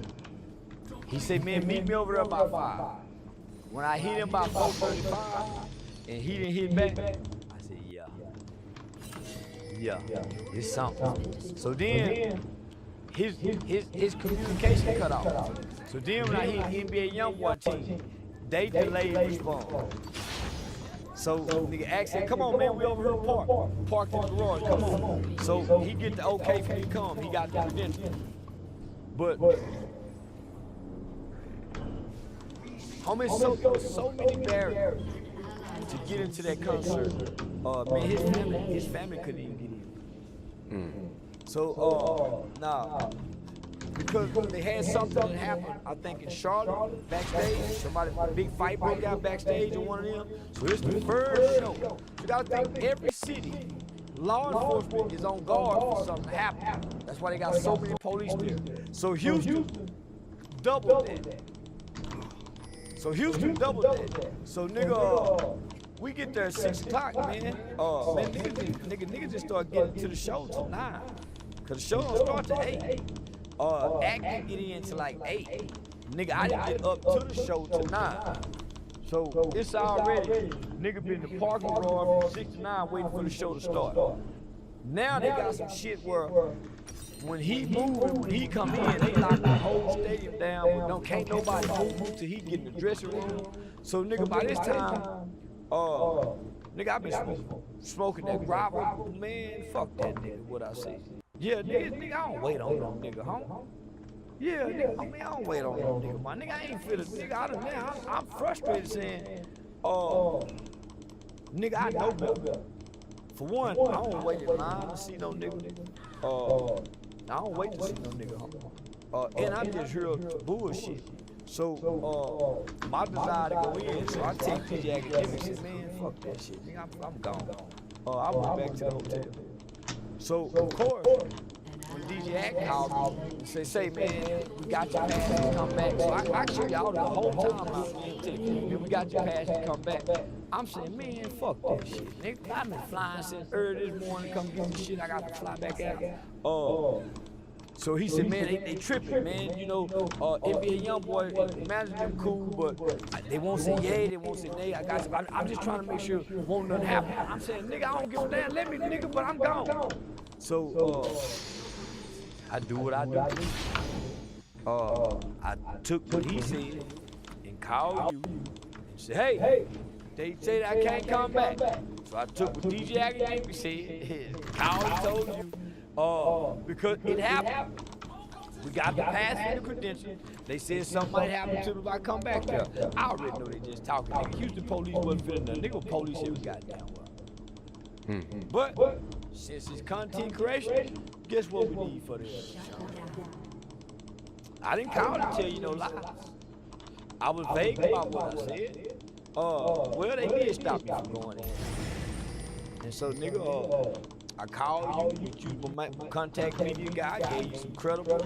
He said, man, meet me over there by 5. When I hit him by 4:35, and he didn't hit back, I said, yeah, it's something. So then, his communication cut off. So then when I hit NBA Youngboy team, they delayed response. So nigga asked him, come on man, we over here parked in the garage, come on. So he get the okay for me to come, he got the credentials. But homie, so many barriers to get into that concert. Man, his family couldn't even get in. So because they had something that happened, I think in Charlotte, backstage, a big fight broke out backstage in one of them. So it's the first show. You gotta think every city, law enforcement is on guard for something to happen. That's why they got so many police there. So Houston doubled that. So nigga, we get there at 6 o'clock, man. Nigga just start getting to the show till 9. Cause the show don't start till 8. Acting get in to like 8. Nigga, I didn't get up to the show till 9. So it's already, nigga been in the parking garage from 6 to 9 waiting for the show to start. Now they got some shit where when he moving, when he come in, they lock the whole stadium down. Can't nobody move till he get in the dressing room. So nigga, by this time, nigga, I been smoking that gravel, man. Fuck that nigga, what I say. Yeah, nigga, I don't wait on no nigga, huh? Yeah, nigga, I mean, I don't wait on no nigga, my nigga, I ain't feeling, nigga, I'm frustrated saying, nigga, I know better. For one, I don't wait in line to see no nigga. I don't wait to see no nigga, and I just hear bullshit. So, my desire to go in, so I take DJ Academics and say, man, fuck that shit, nigga, I'm gone. I went back to the hotel. So, of course, when DJ Act called me and say, man, we got your pass to come back. So I show y'all the whole time I was man, we got your pass to come back. I'm saying, man, fuck that shit. Nigga, I've been flying since early this morning, come get some shit, I got to fly back out. So he said, man, they tripping, man. You know, NBA Youngboy, imagine them cool, but they won't say yay, they won't say nay. I'm just trying to make sure won't nothing happen. I'm saying, nigga, I don't give a damn, let me, nigga, but I'm gone. So, I do what I do. I took what he said and called you and said, hey, they say that I can't come back. So I took what DJ Academics said, called and told you. Because it happened. We got the pass and the credentials. They said something might happen to them if I come back there. I already know they just talking. Nigga, Houston police wasn't feeling nothing. Nigga, police shit was goddamn well. But since it's content creation, guess what we need for this? I didn't call to tell you no lies. I was vague about what I said. Well, they did stop me from going in. And so, nigga, I called you, you was my contact media guy, gave you some credible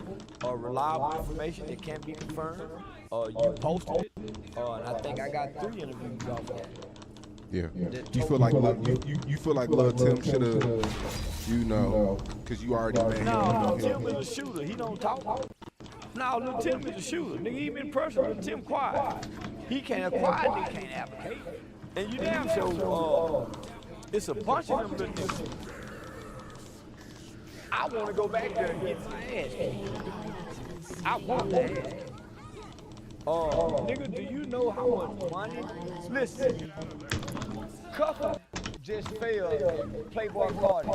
or reliable information that can't be confirmed. You posted it, and I think I got 3 interviews off of that. Yeah. You feel like you feel like Lil Tim should have, you know, because you already made him. No, Tim is a shooter. He don't talk. No, Lil Tim is a shooter. Nigga, even in person, Lil Tim quiet. He can't acquire, he can't advocate. And you damn sure, it's a bunch of them Lil Tim. I want to go back there and get my ass kicked. I want that. Nigga, do you know how much money? Listen, Cuffin just failed Playboy Cardi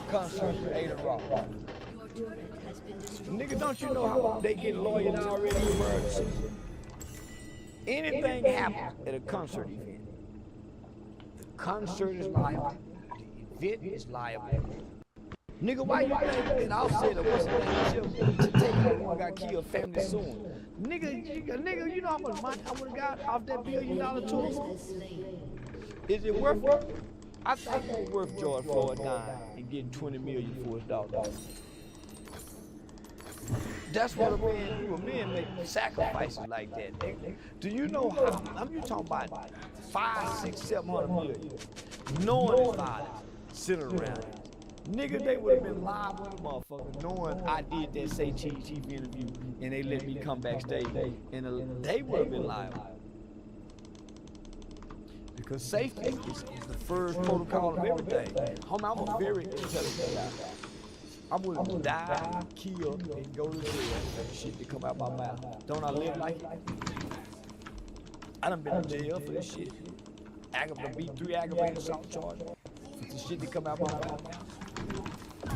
concert for Ada Rock. Nigga, don't you know how they get lawyered already? Anything happens at a concert event, the concert is liable, the event is liable. Nigga, why you think that I'll say that what's the name to take out who got killed family soon? Nigga, you know how much money I would have got off that $1 billion tour? Is it worth it? I think it's worth George Floyd dying and getting $20 million for his daughter. That's what a man make sacrifices like that, nigga. Do you know how? You talking about 500, 600, 700 million, knowing his violence, sitting around it. Nigga, they would have been live with a motherfucker knowing I did that Say Cheese Chief interview and they let me come backstage and they would have been liable. Because safety is the first protocol of everything. I'm a very intelligent guy. I would die, kill, and go to jail for the shit that come out my mouth. Don't I live like it? I done been in jail for this shit. Beat 3 aggravated assault charges. For the shit that come out my mouth.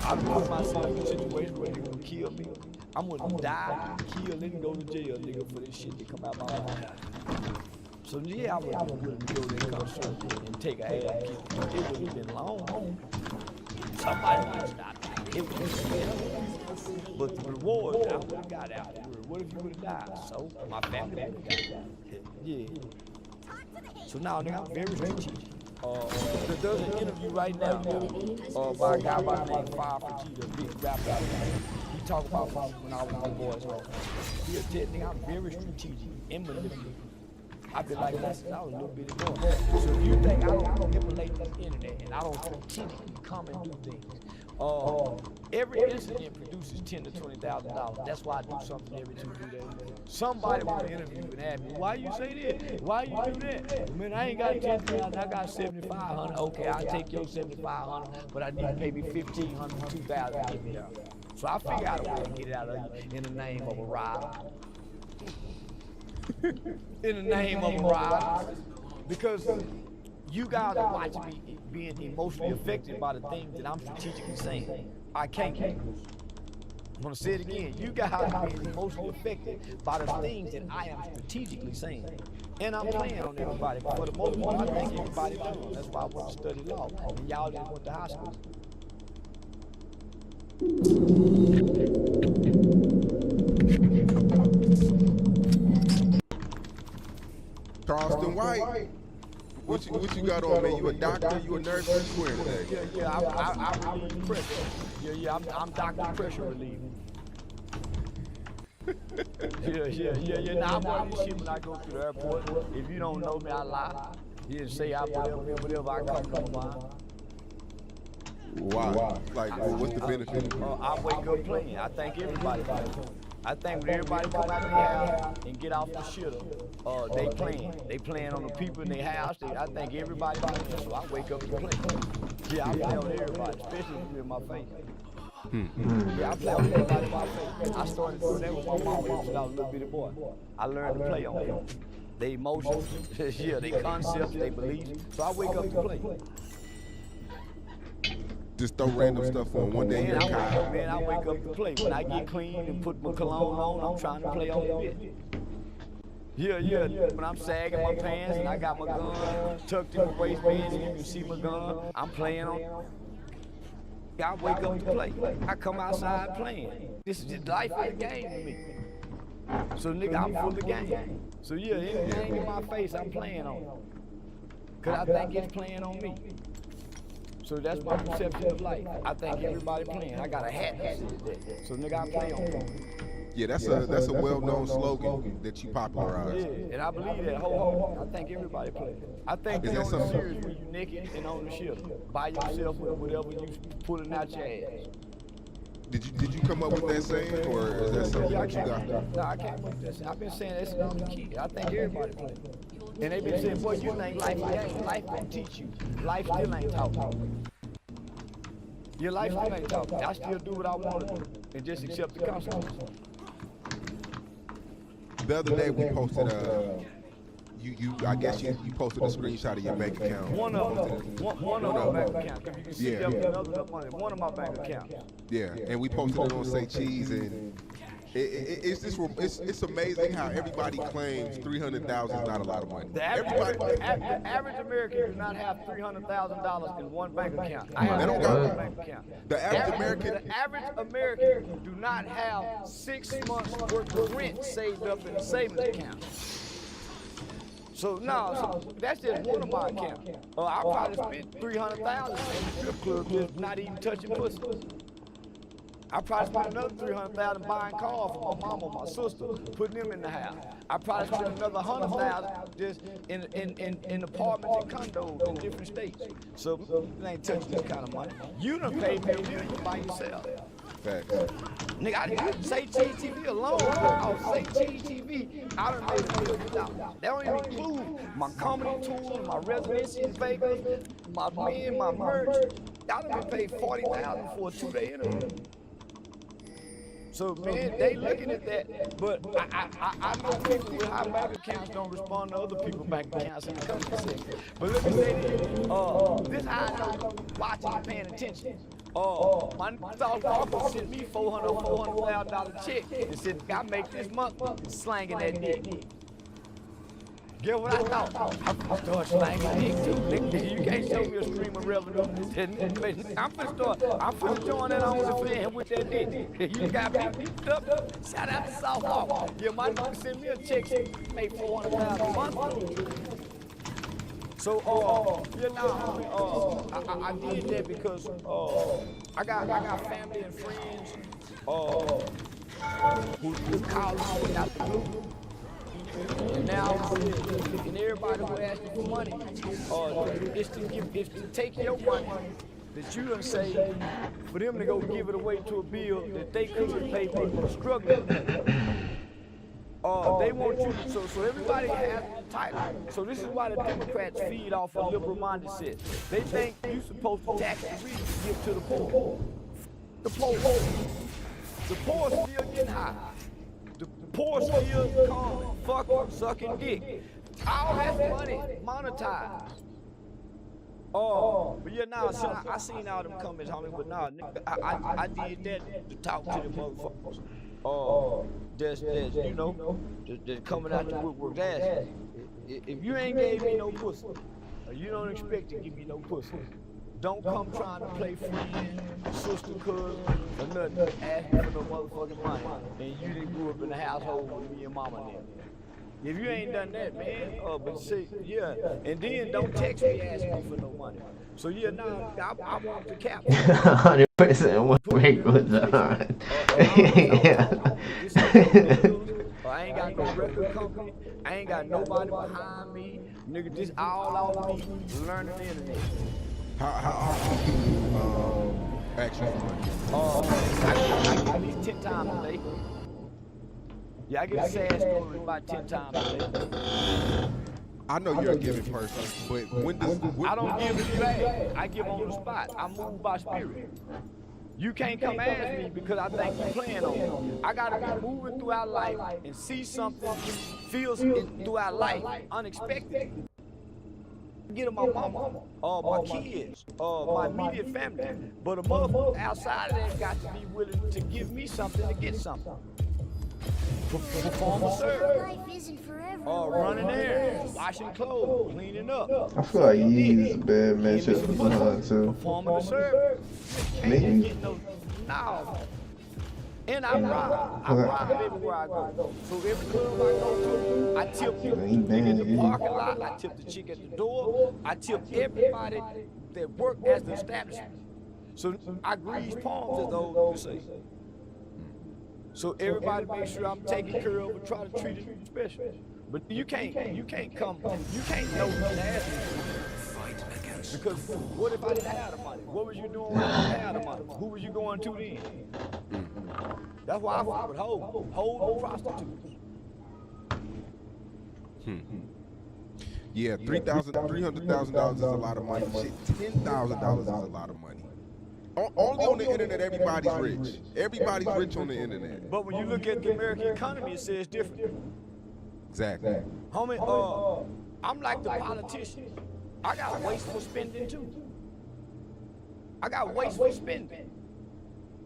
I put myself in a situation where they gonna kill me. I'm gonna die, kill, and go to jail, nigga, for this shit that come out my mouth. So yeah, I would have been willing to go there and come show and take a ass kick. It would have been long. Somebody would have stopped it. It would have been but the reward, I would have got out. What if you would have died? So my family would have got out. Yeah. So now, nigga, I'm very strategic. There's an interview right now by a guy by the name of Fire for G, the big rapper. He talk about when I was on the boys' home. He a tell nigga, I'm very strategic and manipulative. I've been like that since I was a little bitty boy. So if you think I don't manipulate this internet and I don't strategically come and do things, every incident produces $10,000 to $20,000. That's why I do something every 2 days. Somebody want to interview and ask me, why you say this? Why you do that? Man, I ain't got $10,000, I got $7,500. Okay, I'll take your $7,500, but I need to pay me $1,500 to $2,000 to get me out. So I figure out a way to get it out of you in the name of a ride. In the name of a ride. Because you guys are watching me being emotionally affected by the things that I'm strategically saying. I can't. I'm gonna say it again. You guys are being emotionally affected by the things that I am strategically saying. And I'm playing on everybody. But for the most part, I think everybody does. That's why I want to study law. And y'all just went to high school. Charleston White. What you got on, man? You a doctor? You a nurse? What you wearing today? Yeah, I relieve pressure. Yeah, I'm Dr. Pressure Relieving. Yeah. Now I'm on this shit when I go to the airport. If you don't know me, I lie. You just say whatever I come to mind. Wow. Like, what's the benefit? I wake up playing. I thank everybody for it. I think when everybody come out of their house and get off the shitter, they playing. They playing on the people in their house. I think everybody playing, so I wake up and play. Yeah, I play on everybody, especially if you're in my face. Yeah, I play on everybody in my face. I started doing that with my mama when I was a little bitty boy. I learned to play on them. They emotions, yeah, they concepts, they beliefs. So I wake up to play. Just throw random stuff on one day. Man, I wake up to play. When I get clean and put my cologne on, I'm trying to play on the bit. Yeah. When I'm sagging my pants and I got my gun tucked in my waistband and you can see my gun, I'm playing on. I wake up to play. I come outside playing. This is just life of the game to me. So nigga, I'm full of game. So yeah, anything in my face, I'm playing on. Cause I think it's playing on me. So that's my perception of life. I think everybody playing. I got a hat that says that. So nigga, I play on it. Yeah, that's a well-known slogan that you popularized. Yeah, and I believe that wholeheartedly. I think everybody plays. I think they on the series when you naked and on the ship by yourself with whatever you pulling out your ass. Did you come up with that saying, or is that something that you got? No, I came up with that. I've been saying that since I was a kid. I think everybody plays. And they been saying, boy, you think life ain't. Life won't teach you. Life still ain't talking. Your life still ain't talking. I still do what I want to do and just accept the consequences. The other day we posted I guess you posted a screenshot of your bank account. One of my bank accounts. You can see that another money. One of my bank accounts. Yeah, and we posted it on Say Cheese, and It's amazing how everybody claims 300,000 is not a lot of money. The average American do not have $300,000 in one bank account. I have one bank account. The average American do not have 6 months worth of rent saved up in a savings account. So that's just one of my accounts. I probably spent $300,000 in the strip club just not even touching pussy. I probably spent another $300,000 buying cars for my mama, my sister, putting them in the house. I probably spent another $100,000 just in apartments and condos in different states. So you ain't touching this kind of money. You done paid me $1 million by yourself. Facts. Nigga, I say Cheese TV alone. Say Cheese TV. I done made $1 million. That don't even include my comedy tours, my residency in Vegas, my men, my merch. I done been paid $40,000 for a 2-day interview. So man, they looking at that, but I know people with high bank accounts don't respond to other people's bank accounts in the country sector. But let me say this how I know watching and paying attention. My South Parker sent me $400,000 check and said, I make this month slanging that dick. Get what I thought? I start slanging dick too. Nigga, you can't show me a stream of revenue. I'm finna join that OnlyFans with that dick. You got me beat up. Shout out to South Park. Yeah, my nigga sent me a check, make $400,000 a month. So, I did that because I got family and friends who call me out the blue. And now, and everybody who asks you for money, is to take your money that you done saved for them to go give it away to a bill that they couldn't pay people who are struggling. They want you, so everybody has the title. So this is why the Democrats feed off a liberal mindset. They think you're supposed to tax the rich and give to the poor. The poor still getting high. The poor still come fucking sucking dick. All that money monetized. But yeah, I seen all them comments, homie, but nigga, I did that to talk to them motherfuckers. That's coming out the woodwork. If you ain't gave me no pussy, or you don't expect to give me no pussy, don't come trying to play friend, sister, cousin, or nothing. Ask me for no motherfucking money. And you didn't grow up in a household with me and mama and them. If you ain't done that, man, but see, yeah, and then don't text me asking me for no money. So yeah, I want the cap. 100% what break was on. I ain't got no record company. I ain't got nobody behind me. Nigga, this all off me learning the internet. How often do you ask you for money? I get at least 10 times a day. Yeah, I get a sad story about 10 times a day. I know you're a giving person, but I don't give it back. I give on the spot. I move by spirit. You can't come ask me because I think you're playing on me. I gotta be moving throughout life and see something, feel something throughout life, unexpected. Get to my mama, my kids, my immediate family. But a motherfucker outside of that got to be willing to give me something to get something. Perform a service. Running errands, washing clothes, cleaning up. I feel like he's a bad matchup for Sahan too. Performing a service. Maybe. No. And I ride everywhere I go. So every club I go to, I tip the nigga in the parking lot, I tip the chick at the door, I tip everybody that work as the establishment. So I grease palms, as the old people say. So everybody make sure I'm taking care of and try to treat it special. But you can't know you can ask me. Because what if I didn't have the money? What was you doing when I didn't have the money? Who was you going to then? That's why I fuck with hoes and prostitutes. Yeah, $300,000 is a lot of money. Shit, $10,000 is a lot of money. Only on the internet, everybody's rich. Everybody's rich on the internet. But when you look at the American economy, it says different. Exactly. Homie, I'm like the politician. I got wasteful spending too. I got wasteful spending.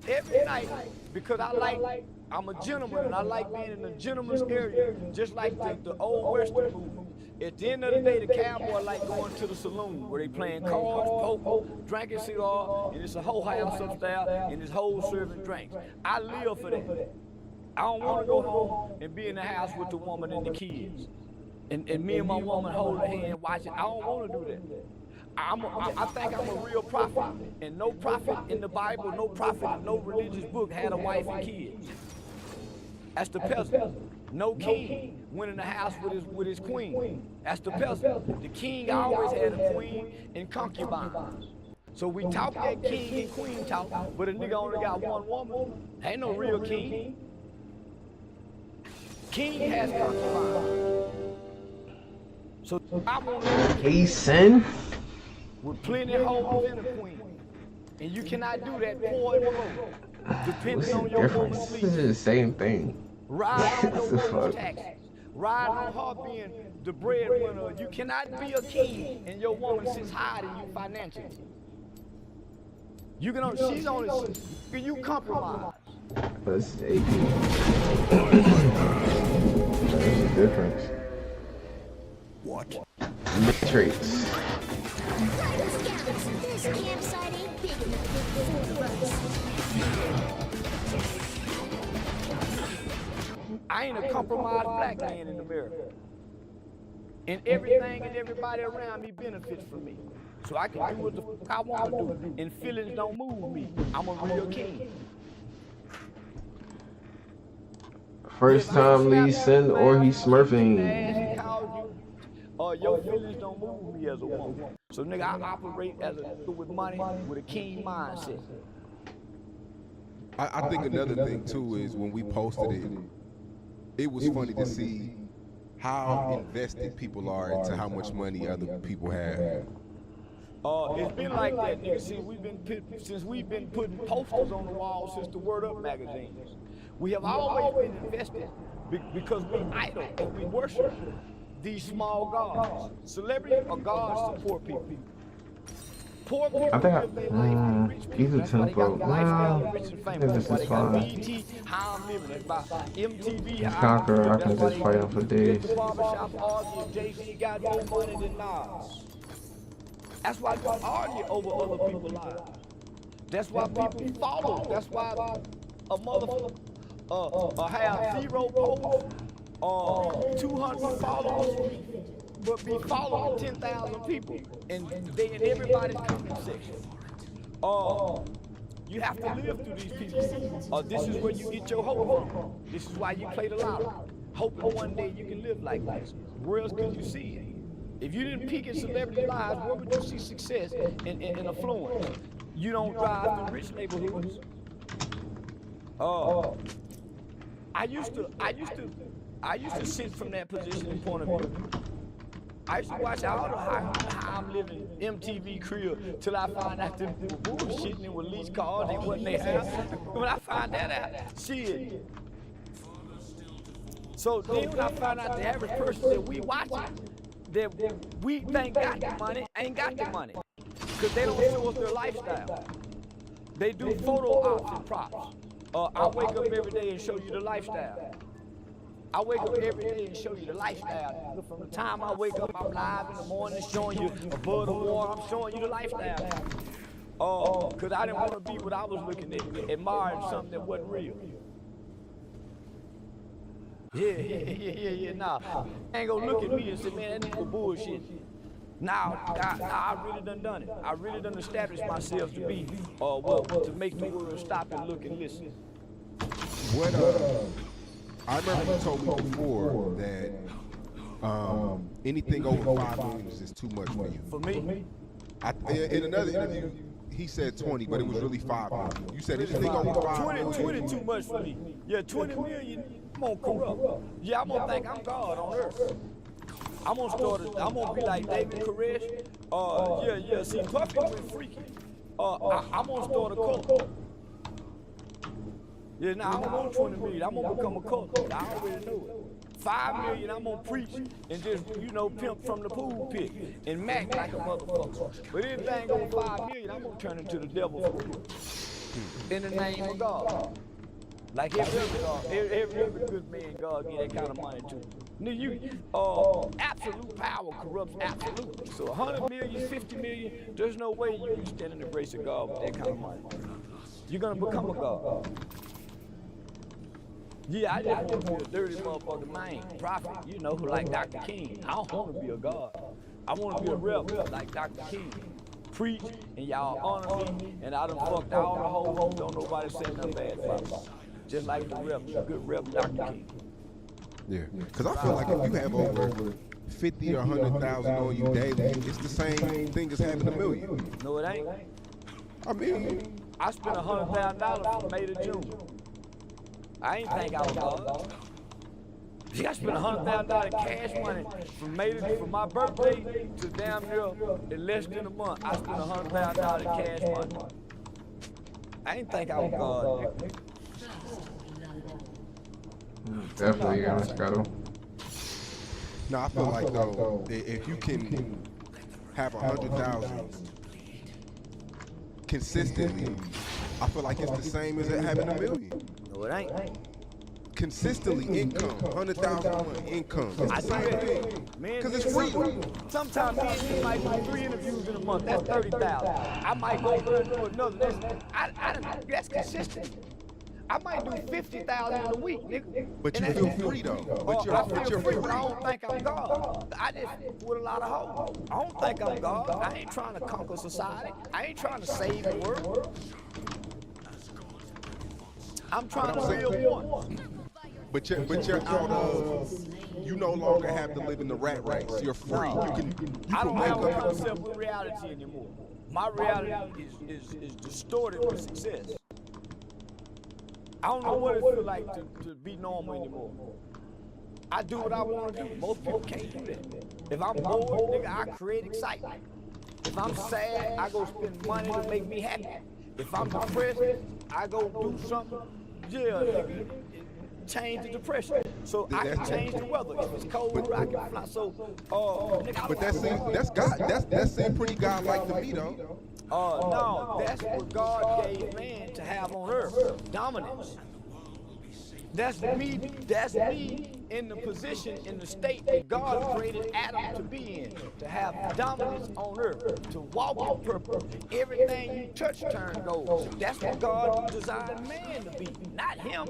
Every night, because I I'm a gentleman, and I like being in the gentleman's area, just like the old Western movies. At the end of the day, the cowboy like going to the saloon where they playing cards, poker, drinking cigar, and it's a whole house upstairs, and this whole serving drinks. I live for that. I don't want to go home and be in the house with the woman and the kids, and me and my woman holding hand watching. I don't want to do that. I think I'm a real prophet, and no prophet in the Bible, no prophet in no religious book had a wife and kids. That's the peasant. No king went in the house with his queen. That's the peasant. The king always had a queen and concubines. So we talk that king and queen talk, but a nigga only got one woman. Ain't no real king. King has concubines. So I want to Hey, son. with plenty of hoes and a queen. And you cannot do that poor and remote. What's Depending the on your difference? woman's This sleep. is the same thing. Ride on What your the woman's fuck? taxes. Ride on her being the breadwinner. You cannot be a king and your woman sits higher than you financially. You can she's only you compromise. That's AP. There's a difference. What? Matrix. This campsite ain't big enough for 4 of us. I ain't a compromised black man in America. And everything and everybody around me benefits from me. So I can do what the fuck I want to do. And feelings don't move me. I'm a real king. First time Lee sin or he smurfing. Your feelings don't move me as a woman. So nigga, I operate as a nigga with money with a keen mindset. I think another thing too is when we posted it, it was funny to see how invested people are into how much money other people have. It's been like that, nigga. See, since we've been putting posters on the wall since the Word Up magazines. We have always been invested because we idol and we worship these small gods. Celebrities are gods to poor people. Poor people I think live their life rich people. he's a That's why they got tempo. lifestyle Nah, of rich and I think famous. this That's is why they got fine. BET, How I'm Living. That's why MTV, How I'm Conqueror, Living. I can That's why just fight him for days. the barbershop argue Jay-Z got more money than Nas. That's why you argue over other people's lives. That's why people follow. That's why a motherfucker have 0 posts, 200 followers, but be following 10,000 people, and they in everybody's comment section. You have to live through these people. This is where you get your hope from. This is why you play the lottery. Hoping one day you can live like this. Where else could you see it? If you didn't peak in celebrity lives, where would you see success and affluence? You don't drive through rich neighborhoods. I used to sit from that position and point of view. I used to watch all the how I'm living MTV crib till I find out them people bullshitting with lease cars and wasn't they house. When I find that out, shit. So then when I find out the average person that we watching, that we think got the money, ain't got the money. Because they don't show us their lifestyle. They do photo ops and props. I wake up every day and show you the lifestyle. I wake up every day and show you the lifestyle. From the time I wake up, I'm live in the morning showing you above the water. I'm showing you the lifestyle. Because I didn't want to be what I was looking at, admiring something that wasn't real. Yeah, nah. I ain't gonna look at me and say, man, that nigga bullshit. Now, I really done it. I really done established myself to be, to make the world stop and look and listen. What, I remember you told me before that anything over 5 million is just too much for you. For me? In another interview, he said 20, but it was really 5 million. You said anything over 5 million. 20 too much for me. Yeah, 20 million, I'm gonna corrupt. Yeah, I'm gonna think I'm God on earth. I'm gonna be like David Koresh. See, Puffy went freaky. I'm gonna start a cult. Yeah, I don't want 20 million. I'm gonna become a cult. I already know it. 5 million, I'm gonna preach and just, pimp from the pool pit and mac like a motherfucker. But anything over 5 million, I'm gonna turn into the devil for real. In the name of God. Like every good man, God get that kind of money too. Absolute power corrupts absolutely. So 100 million, 50 million, there's no way you can stand in the grace of God with that kind of money. You're gonna become a God. Yeah, I just want to be a dirty motherfucking man, prophet, you know, like Dr. King. I don't want to be a God. I want to be a rebel like Dr. King. Preach, and y'all honor me, and I done fucked all the hoes, don't nobody say nothing bad about me. Just like the rebel, good rebel Dr. King. Yeah, because I feel like if you have over 50 or 100,000 on you daily, it's the same thing as having $1 million. No, it ain't. I mean, I spent $100,000 from May to June. I ain't think I was God. See, I spent $100,000 cash money from my birthday to damn near in less than a month. I spent $100,000 cash money. I ain't think I was God, nigga. Definitely, Scotto. No, I feel like though, if you can have 100,000 consistently, I feel like it's the same as having $1 million. No, it ain't. Consistently income, 100,000 income. It's the same thing. Because it's real. Sometimes me might do 3 interviews in a month. That's 30,000. I might go for another. That's consistent. I might do 50,000 in a week, nigga. But you feel free though. But you're free. But I don't think I'm God. I just with a lot of hoes. I don't think I'm God. I ain't trying to conquer society. I ain't trying to save the world. I'm trying to build one. But you're out of. You no longer have to live in the rat race. You're free. I don't have a concept of reality anymore. My reality is distorted with success. I don't know what it feels like to be normal anymore. I do what I want to do. Most people can't do that. If I'm bored, nigga, I create excitement. If I'm sad, I go spend money to make me happy. If I'm depressed, I go do something. Yeah, nigga, change the depression. So I can change the weather. If it's cold, I can fly. So, nigga, but that's God. That seems pretty God-like to me though. No, that's what God gave man to have on earth, dominance. That's me in the position, in the state that God created Adam to be in, to have dominance on earth, to walk in purpose. Everything you touch turn gold. That's what God designed man to be, not him.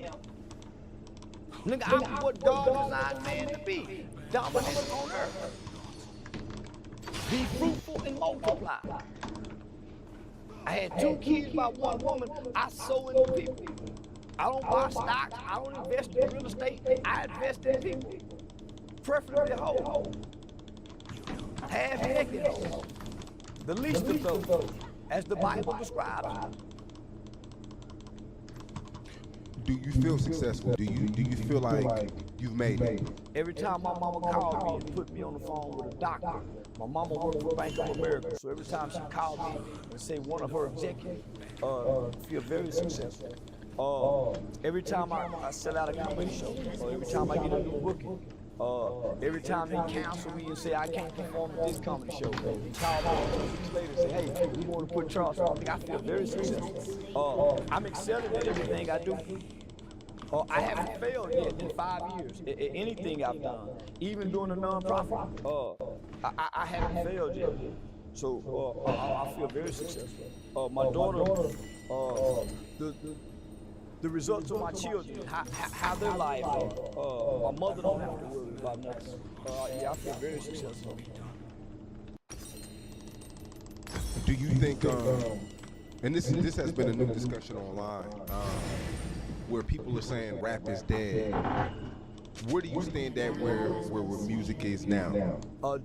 Nigga, I'm what God designed man to be, dominance on earth. Be fruitful and multiply. I had 2 kids by 1 woman. I sow into people. I don't buy stocks. I don't invest in real estate. I invest in people. Preferably whole. Half-naked hoes. The least of those, as the Bible describes. Do you feel successful? Do you feel like you've made it? Every time my mama called me and put me on the phone with a doctor, my mama worked for Bank of America, so every time she called me and say one of her executives, feel very successful. Every time I sell out a comedy show, or every time I get a new booking, every time they cancel me and say I can't perform at this comedy show, he called me 2 weeks later and say, hey, we want to put Charles on. I feel very successful. I'm excelling at everything I do. I haven't failed yet in 5 years. Anything I've done, even doing a nonprofit, I haven't failed yet. So I feel very successful. My daughter, the results of my children, how their life are. My mother don't have to worry about nothing. Yeah, I feel very successful. Do you think, and this has been a new discussion online, where people are saying rap is dead. Where do you stand at where music is now?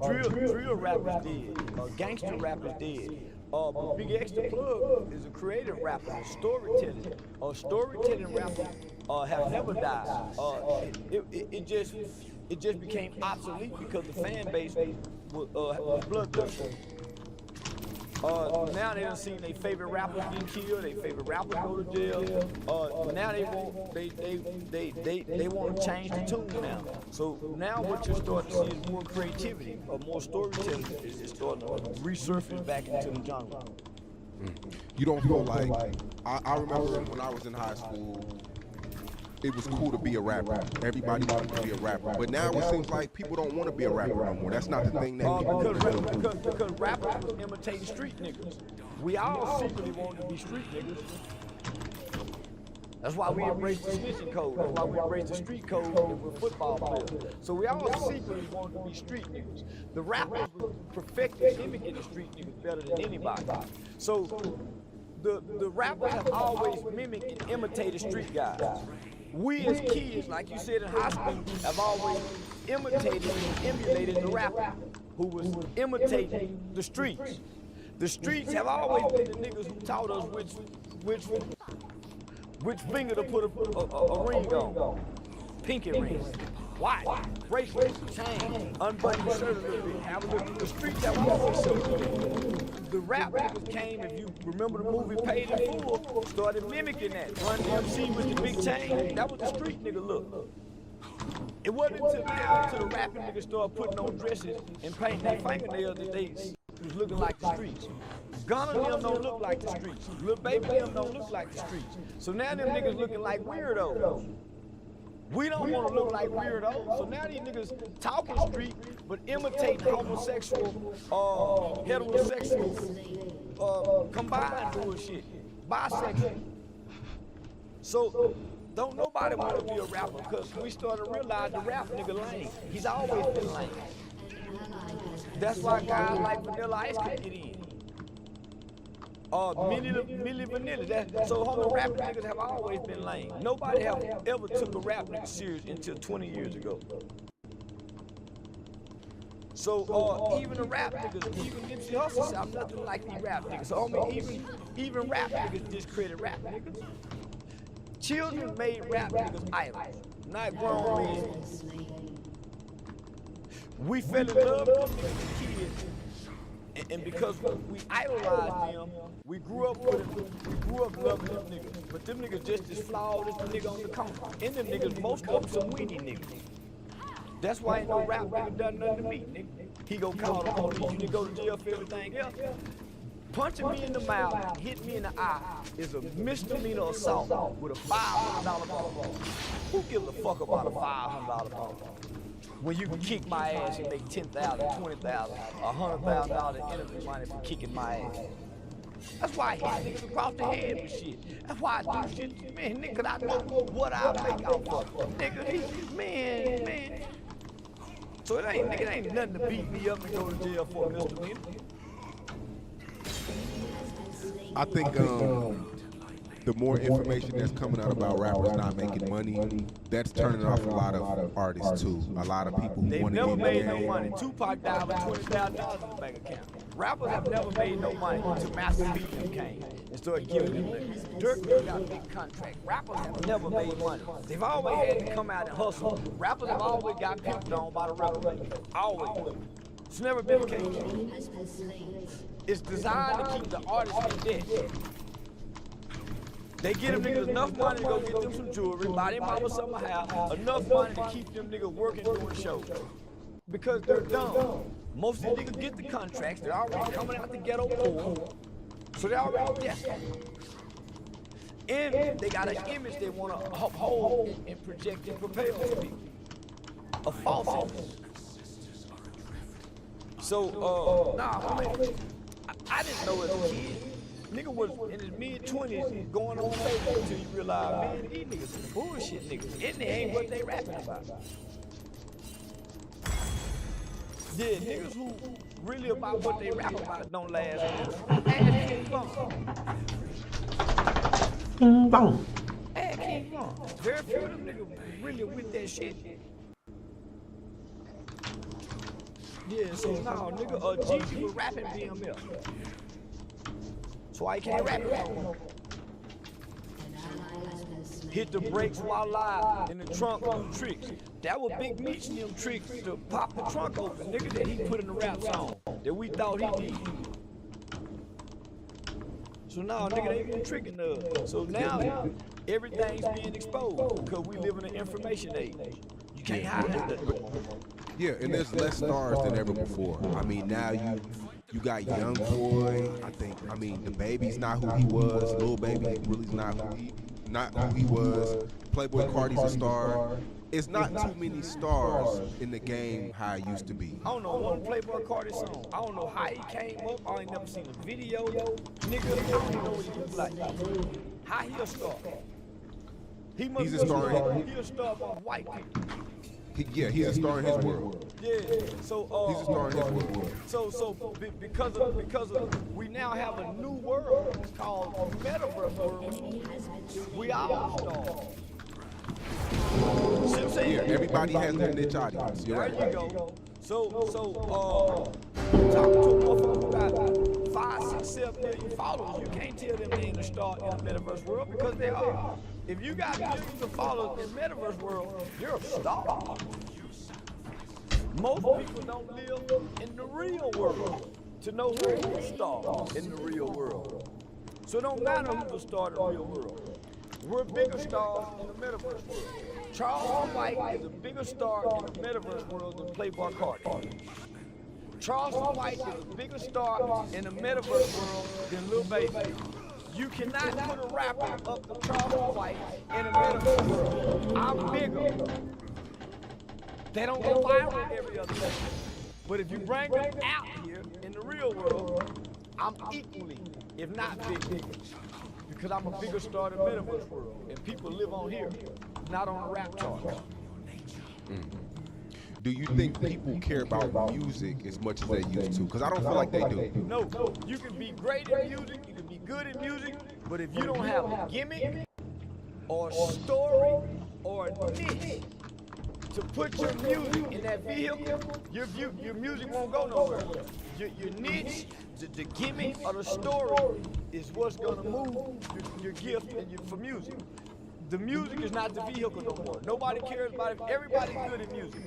Drill rap is dead. Gangster rap is dead. But Big Extra Plug is a creative rapper, storytelling. Storytelling rappers have never died. It just became obsolete because the fan base was bloodthirsty. Now they done seen their favorite rappers get killed, their favorite rappers go to jail. Now they want to change the tune now. So now what you're starting to see is more creativity, more storytelling is starting to resurface back into the genre. You don't feel like I remember when I was in high school, it was cool to be a rapper. Everybody wanted to be a rapper. But now it seems like people don't want to be a rapper no more. That's not the thing that people want to do. Because rappers was imitating street niggas. We all secretly wanted to be street niggas. That's why we embrace the snitching code. That's why we embrace the street code if we're football players. So we all secretly wanted to be street niggas. The rappers were perfected mimicking the street niggas better than anybody. So the rappers have always mimicked and imitated street guys. We as kids, like you said in high school, have always imitated and emulated the rapper who was imitating the streets. The streets have always been the niggas who taught us which finger to put a ring on. Pinky ring, watch, bracelet, chain, unbutton your shirt a little bit. Have a look. The streets have always showed you. The rap niggas came, if you remember the movie Paid in Full, started mimicking that. Run DMC with the big chain, that was the street nigga look. It wasn't until now, until the rapping niggas started putting on dresses and painting their fingernails that they was looking like the streets. Gunna them don't look like the streets. Lil Baby them don't look like the streets. So now them niggas looking like weirdos. We don't want to look like weirdos. So now these niggas talking street, but imitating homosexual, heterosexual, combined bullshit, bisexual. So don't nobody want to be a rapper because we started to realize the rap nigga lame. He's always been lame. That's why guys like Vanilla Ice can get in. Milli Vanilli. So homo rap niggas have always been lame. Nobody have ever took a rap nigga serious until 20 years ago. So even the rap niggas, even Nipsey Hussle said, I'm nothing like these rap niggas. So even rap niggas discredit rap niggas. Children made rap niggas idols, not grown men. We fell in love with them niggas as kids. And because we idolized them, we grew up with them, we grew up loving them niggas. But them niggas just as flawed as the nigga on the corner. And them niggas, most of them some weenie niggas. That's why ain't no rap nigga done nothing to me, nigga. He go call the police, you need to go to jail for everything else. Punching me in the mouth, hitting me in the eye is a misdemeanor assault with a $500 bond. Who gives a fuck about a $500 bond? When you can kick my ass and make $10,000, $20,000, $100,000 in interview money for kicking my ass. That's why I hit niggas across the head with shit. That's why I do shit, man, nigga, I know what I make out for. Nigga, man. So it ain't nothing to beat me up and go to jail for a misdemeanor. I think the more information that's coming out about rappers not making money, that's turning off a lot of artists too. A lot of people who want to get in the game. They've never made no money. Tupac died with $20,000 in the bank account. Rappers have never made no money until Master P came and started giving them liquor. Dirk got a big contract. Rappers have never made money. They've always had to come out and hustle. Rappers have always got pimped on by the record label. Always. It's never been the case. It's designed to keep the artist in debt. They get them niggas enough money to go get them some jewelry, buy their mama some house, enough money to keep them niggas working doing shows. Because they're dumb. Most of these niggas get the contracts, they're already coming out the ghetto poor, so they're already desperate. And they got an image they want to uphold and project and propel to people. A false image. So, I didn't know as a kid. Nigga was in his mid-20s going on stage until you realize, man, these niggas some bullshit niggas. And they ain't what they rapping about. Yeah, niggas who really about what they rap about don't last. Add King Von. Add King Von. Very few of them niggas really with that shit. Yeah, so now, nigga, Gigi was rapping BMF. So I can't rap it. Hit the brakes while live in the trunk, do tricks. That was Big Meech and them tricks to pop the trunk open, nigga, that he put in the rap song that we thought he did. So now, nigga, they been tricking us. So now, everything's being exposed because we live in an information age. You can't hide that. Yeah, and there's less stars than ever before. I mean, now you got Young Boy. I mean, the Baby's not who he was. Lil Baby really's not who he. not who he was. Playboy Cardi's a star. It's not too many stars in the game how it used to be. I don't know one Playboy Cardi song. I don't know how he came up. I ain't never seen a video. Nigga, I don't even know what he look like. How he a star? He's a star. He a star among white people. He's a star in his world. Yeah, so he's a star in his world. So because of we now have a new world. It's called Metaverse world. We all stars. Yeah, everybody has their niche audience. You're right. There you go. So talking to a motherfucker who got 5, 6, 7 million followers, you can't tell them they ain't a star in the Metaverse world because they are. If you got millions of followers in the Metaverse world, you're a star. Most people don't live in the real world to know who's a star in the real world. So it don't matter who's a star in the real world. We're bigger stars in the Metaverse world. Charles White is a bigger star in the Metaverse world than Playboy Cardi. Charles White is a bigger star in the Metaverse world than Lil Baby. You cannot put a rapper up to Charles White in the Metaverse world. I'm bigger. They don't go viral every other day. But if you bring them out here in the real world, I'm equally, if not bigger. Because I'm a bigger star in the Metaverse world. And people live on here, not on a rap chart. Do you think people care about music as much as they used to? Because I don't feel like they do. No, you can be great in music, you can be good in music, but if you don't have a gimmick or a story or a niche to put your music in that vehicle, your music won't go nowhere. Your niche, the gimmick or the story is what's gonna move your gift and for music. The music is not the vehicle no more. Nobody cares about it. Everybody's good at music.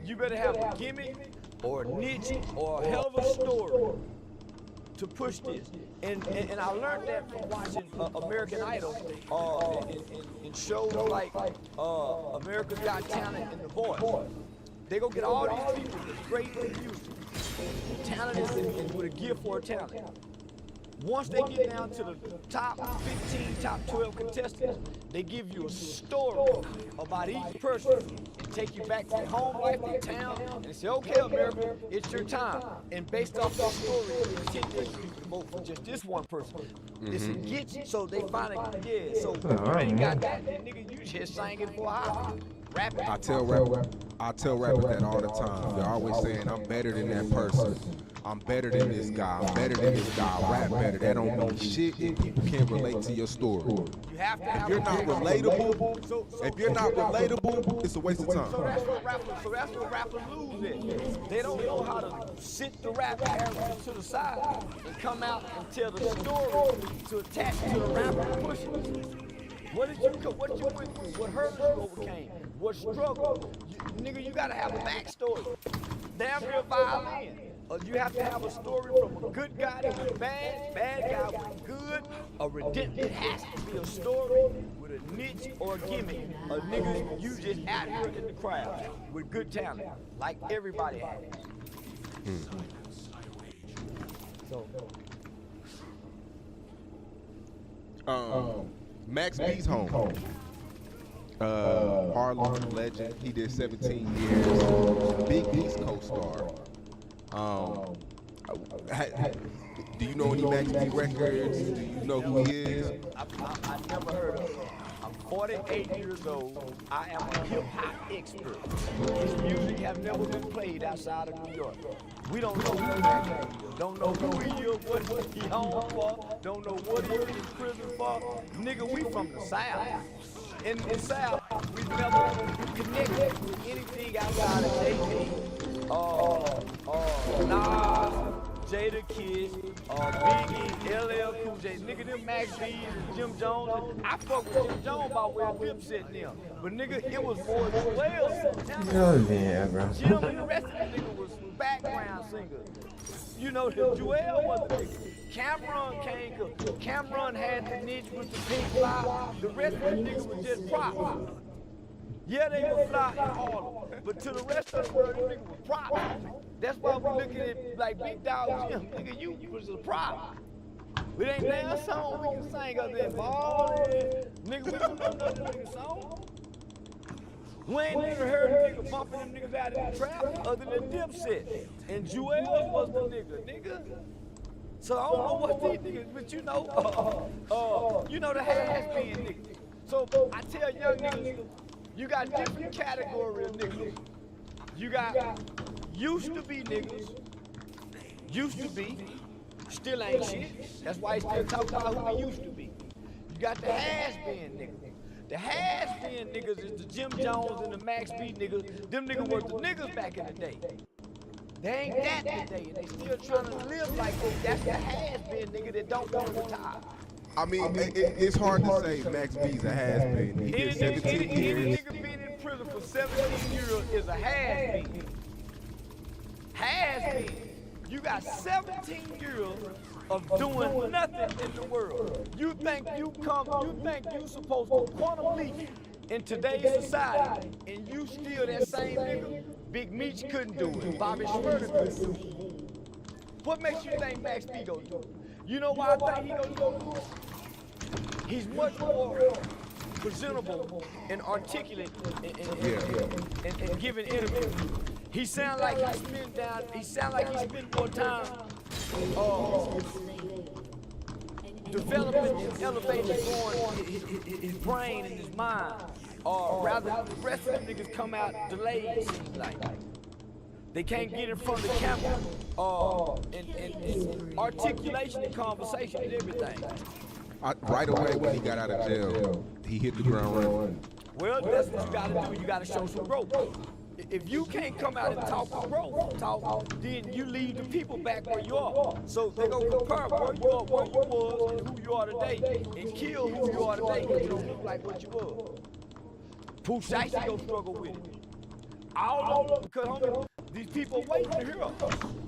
You better have a gimmick or a niche or a hell of a story to push this. And I learned that from watching American Idol and shows like America's Got Talent and The Voice. They go get all these people that's great at music, talented and with a gift for a talent. Once they get down to the top 15, top 12 contestants, they give you a story about each person and take you back to their home life, their town, and say, okay, America, it's your time. And based off that story, continue to vote for just this one person. It's a get you, so they finally, so you ain't got that, then nigga, you just sang it for a hobby. Rapping. I tell rappers that all the time. They're always saying, I'm better than that person. I'm better than this guy. I'm better than this guy. I rap better. That don't mean shit if people can't relate to your story. You have to have if you're not relatable, it's a waste of time. So that's what rappers lose it. They don't know how to sit the rap character to the side and come out and tell the story to attach to the rapper and push it. What you went through? What hurdles you overcame? What struggle? Nigga, you gotta have a backstory. Damn near violin. Or you have to have a story from a good guy that was bad guy was good, a redemption. It has to be a story with a niche or a gimmick. A nigga, you just out here in the crowd with good talent, like everybody has. Max B's home. Harlem legend. He did 17 years. Big East co-star. Do you know any Max B records? Do you know who he is? I never heard of him. I'm 48 years old. I am a hip-hop expert. His music have never been played outside of New York. We don't know who Max B is. Don't know who he is, what he home for. Don't know what he is in prison for. Nigga, we from the South. In the South, we've never connected with anything outside of JT. Nas, Jada Kiss, Biggie, LL Cool J, nigga, them Max B's and Jim Jones. I fuck with Jim Jones by where Dipset them. But nigga, it was more Joel. Yeah, bro. Jim and the rest of the nigga was background singers. You know, Joel was the nigga. Cameron came, cause Cameron had the niche with the pink fly. The rest of the niggas was just props. Yeah, they were fly in Harlem, but to the rest of the world, them niggas was props. That's why we looking at like Big Dog Jim. Nigga, you was a prop. But ain't now a song we can sing other than ballin'. Nigga, we don't know nothing nigga song. We ain't never heard a nigga bumping them niggas out in the trap other than Dipset. And Jewels was the nigga. So I don't know what these niggas, but you know the has-been niggas. So I tell young niggas, you got different categories of niggas. You got used to be niggas, used to be, still ain't shit. That's why he still talk about who he used to be. You got the has-been niggas. The has-been niggas is the Jim Jones and the Max B niggas. Them niggas were the niggas back in the day. They ain't that today, and they still trying to live like that. That's the has-been nigga that don't want to retire. I mean, it's hard to say Max B's a has-been. He did 17 years. Any nigga being in prison for 17 years is a has-been. Has-been. You got 17 years of doing nothing in the world. You think you supposed to quantum leap in today's society, and you still that same nigga? Big Meech couldn't do it. Bobby Schmurder couldn't do it. What makes you think Max B gonna do it? You know why I think he gonna do it? He's much more presentable and articulate and giving interviews. He sound like he spent more time developing and elevating his brain and his mind. Rather, the rest of them niggas come out delayed, seems like. They can't get in front of the camera. And articulation and conversation and everything. Right away when he got out of jail, he hit the ground running. Well, that's what you gotta do. You gotta show some growth. If you can't come out and talk growth, then you leave the people back where you are. So they gonna compare where you was and who you are today, and kill who you are today because you don't look like what you was. Pooh Shiesty gonna struggle with it. All of them, because homie, these people waiting to hear us.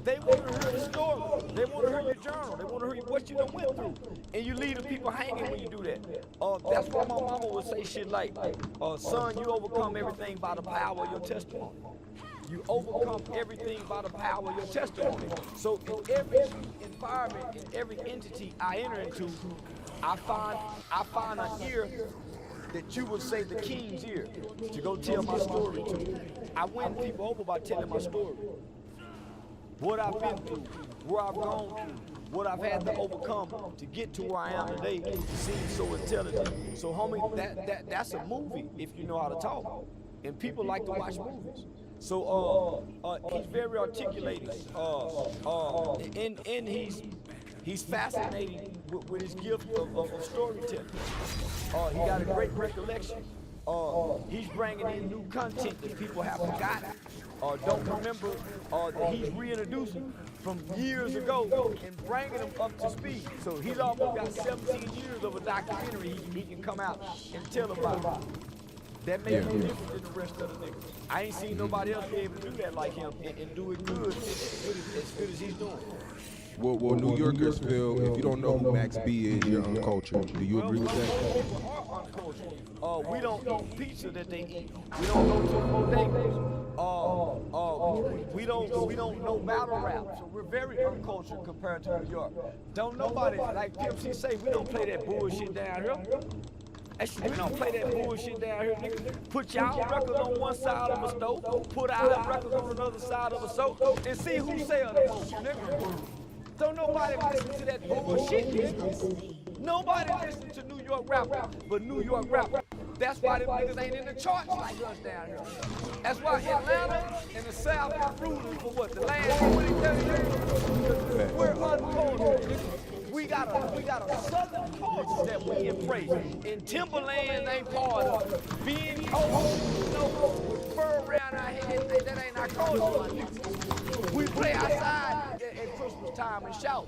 They want to hear the story. They want to hear your journal. They want to hear what you done went through. And you leave the people hanging when you do that. That's why my mama would say shit like, son, you overcome everything by the power of your testimony. You overcome everything by the power of your testimony. So in every environment, in every entity I enter into, I find an ear that you would say the king's ear to go tell my story to. I win people over by telling my story. What I've been through, where I've gone through, what I've had to overcome to get to where I am today seems so intelligent. So homie, that's a movie if you know how to talk. And people like to watch movies. So he's very articulated. And he's fascinating with his gift of storytelling. He got a great recollection. He's bringing in new content that people have forgotten or don't remember, that he's reintroducing from years ago and bringing them up to speed. So he's almost got 17 years of a documentary he can come out and tell about. That makes him different than the rest of the niggas. I ain't seen nobody else be able to do that like him and do it good, as good as he's doing. Well, New Yorkers feel if you don't know who Max B is, you're uncultured. Do you agree with that? People are uncultured. We don't eat pizza that they eat. We don't go to bodegas. We don't know battle rap. So we're very uncultured compared to New York. Don't nobody, like Pimp C say, we don't play that bullshit down here. We don't play that bullshit down here, nigga. Put y'all records on one side of a stove, put our records on another side of a stove, and see who sell the most, nigga. Don't nobody listen to that bullshit, nigga. Nobody listen to New York rap, but New York rap. That's why them niggas ain't in the charts like us down here. That's why Atlanta and the South got ruling for what, the last 20, 30 years? We're uncultured, nigga. We got a southern culture that we embrace. And Timberland ain't part of it. Being cold, with fur around our head, that ain't our culture. We play outside at Christmas time and shout.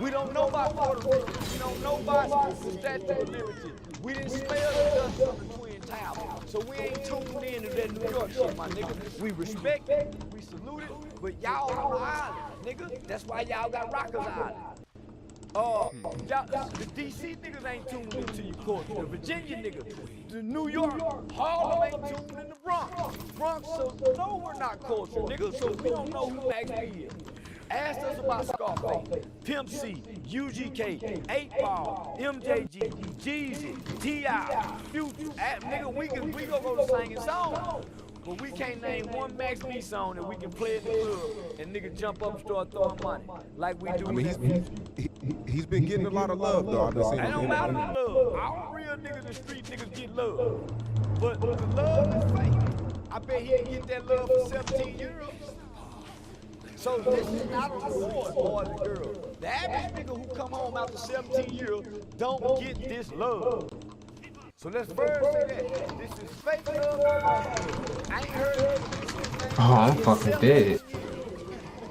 We don't know about Puerto Rico. We don't know about the Statue of Liberty. We didn't smell the dust from the Twin Towers. So we ain't tuned in to that New York shit, my nigga. We respect it, we salute it, but y'all on the island, nigga. That's why y'all got Rockers Island. The DC niggas ain't tuned into your culture. The Virginia niggas, the New York, Harlem ain't tuned in the Bronx. So no, we're not culture, nigga. So we don't know who Max B is. Ask us about Scarface, Pimp C, UGK, 8 Ball, MJG, Jeezy, T.I., Future. Nigga, we gonna go to singing songs. But we can't name one Max B song that we can play in the club and nigga jump up and start throwing money like we do. I mean, he's been getting a lot of love though. I've been seeing. I don't matter the love. All real niggas in street niggas get love. But the love is fake. I bet he can get that love for 17 euros. So this is not a reward, boys and girls. The average nigga who come home after 17 years don't get this love. So let's first say that. This is fake love. I ain't heard it. Oh, I'm fucking dead.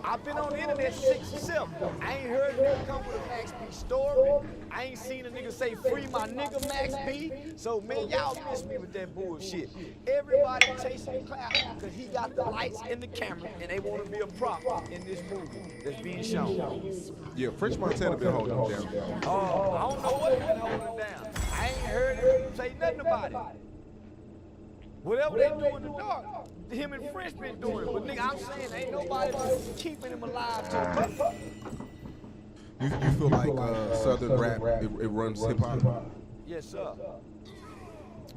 I've been on the internet 6 or 7. I ain't heard a nigga come with a Max B story. I ain't seen a nigga say free my nigga Max B. So man, y'all miss me with that bullshit. Everybody chasing clout because he got the lights and the camera and they want to be a prop in this movie that's being shown. Yeah, French Montana been holding him down. Oh, I don't know what been holding him down. I ain't heard him say nothing about it. Whatever they do in the dark, him and French been doing it. But nigga, I'm saying ain't nobody keeping him alive till perfect. You feel like Southern rap, it runs hip hop? Yes, sir.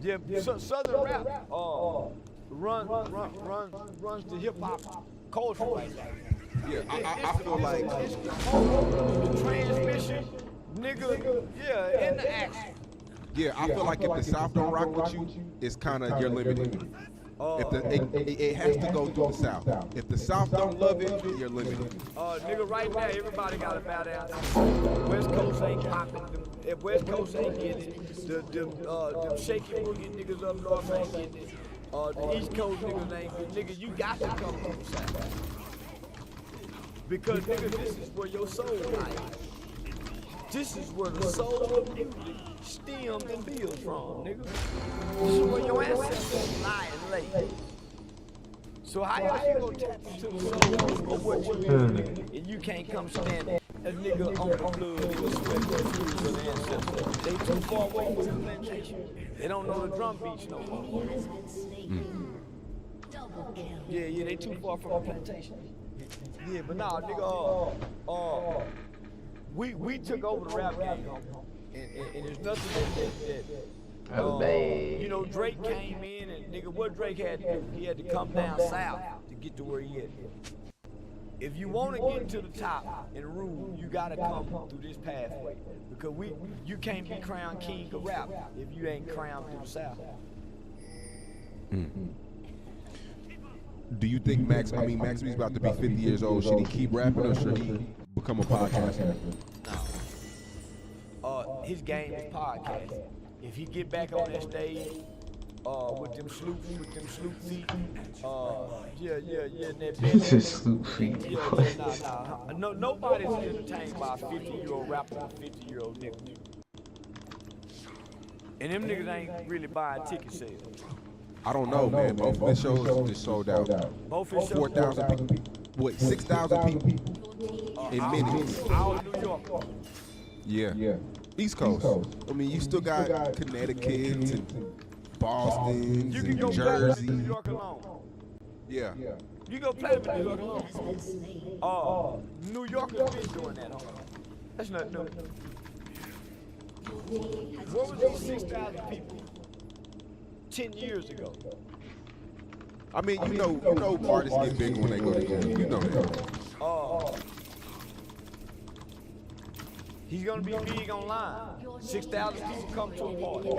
Yeah, Southern rap runs the hip hop culture right now. Yeah, I feel like the transmission, nigga, yeah, in the action. Yeah, I feel like if the South don't rock with you, it's kind of you're limited. It has to go through the South. If the South don't love it, you're limited. Nigga, right now everybody got to bow down. West Coast ain't popping. If West Coast ain't getting it, them shaky boogie niggas up north ain't getting it. The East Coast niggas ain't getting it. Nigga, you got to come from the South. Because nigga, this is where your soul lies. This is where the soul of music stems and builds from, nigga. This is where your ancestors lie and lay. So how else you gonna tap into the soul of what you do, nigga, and you can't come stand a nigga on the blood, nigga, sweat the fruits of the ancestors. They too far away from the plantation. They don't know the drum beats no more. Yeah, they too far from the plantation. Yeah, but nah, nigga, we took over the rap game, and there's nothing that you know, Drake came in and nigga, what Drake had to do, he had to come down south to get to where he is. If you want to get to the top and rule, you gotta come through this pathway because you can't be crowned king of rap if you ain't crowned through the south. Do you think Max B's about to be 50 years old? Should he keep rapping or should he become a podcaster? No. His game is podcasting. If he get back on that stage, with them sloop feet, that sloop feet. No, nobody's entertained by a 50-year-old rapper and a 50-year-old nigga. And them niggas ain't really buying ticket sales. I don't know, man. Both of his shows just sold out. Both his shows 4,000 people. Wait, 6,000 people in minutes. Out of New York. Yeah. East Coast. I mean, you still got Connecticut and Boston, and Jersey. New York alone. Yeah. You go play with New York alone. New Yorkers been doing that. That's not new. What was those 6,000 people 10 years ago? I mean, you know artists get big when they go together. You know that. He's gonna be big online. 6,000 people come to a party.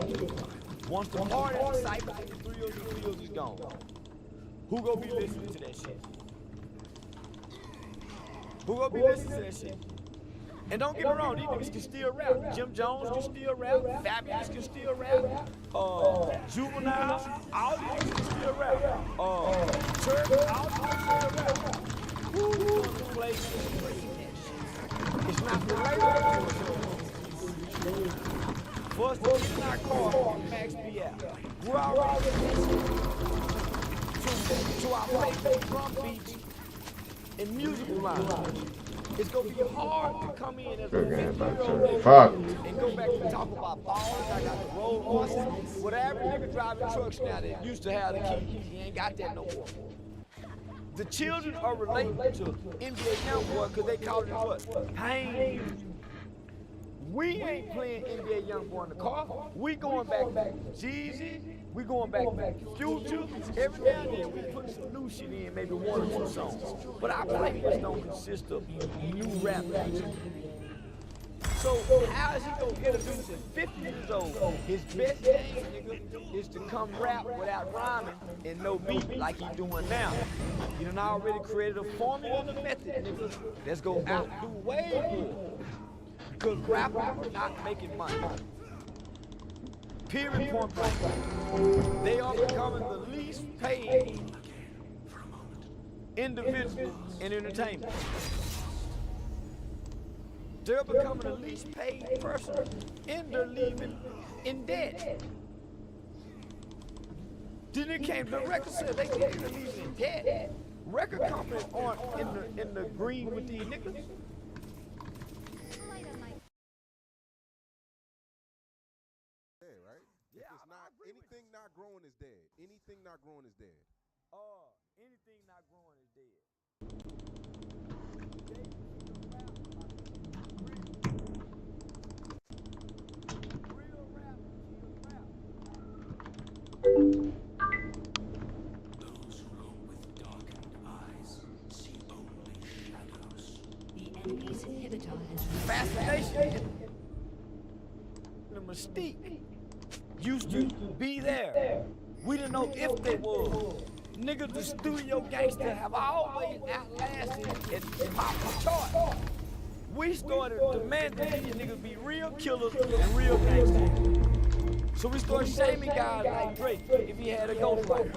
Once the party cycle and the thrills is gone, who gonna be listening to that shit? Who gonna be listening to that shit? And don't get me wrong, these niggas can still rap. Jim Jones can still rap. Fabulous can still rap. Juvenile, all these niggas can still rap. Church, all these niggas can still rap. Who's gonna play that shit? It's not related for us to get in our car and Max B out. We're already to our favorite drum beats and musical lines. It's gonna be hard to come in as a 50-year-old and go back and talk about ballers. I got the road horses. Whatever nigga driving trucks now that used to have the key, he ain't got that no more. The children are related to NBA Youngboy because they call it what? Pain. We ain't playing NBA Youngboy in the car. We going back to Jeezy. We going back to Future. Every now and then we put some new shit in, maybe 1 or 2 songs. But our playlist don't consist of new rap music. So how is he gonna introduce at 50 years old? His best game, nigga, is to come rap without rhyming and no beat like he's doing now. You done already created a formula and a method, nigga, that's gonna outdo way more. Because rappers are not making money. Period, point blank. They are becoming the least paid individual in entertainment. They're becoming the least paid person, and they're leaving in debt. Then it came to the record said they need to leave in debt. Record companies aren't in the green with these niggas. Anything not growing is dead. Anything not growing is dead. Anything not growing is dead. Those who go with darkened eyes see only shadows. The enemy's inhibitor has Fascination. The mystique used to be there. We didn't know if they was. Niggas, the studio gangster have always outlasted and popped the chart. We started demanding these niggas be real killers and real gangsters. So we started shaming guys like Drake if he had a ghostwriter.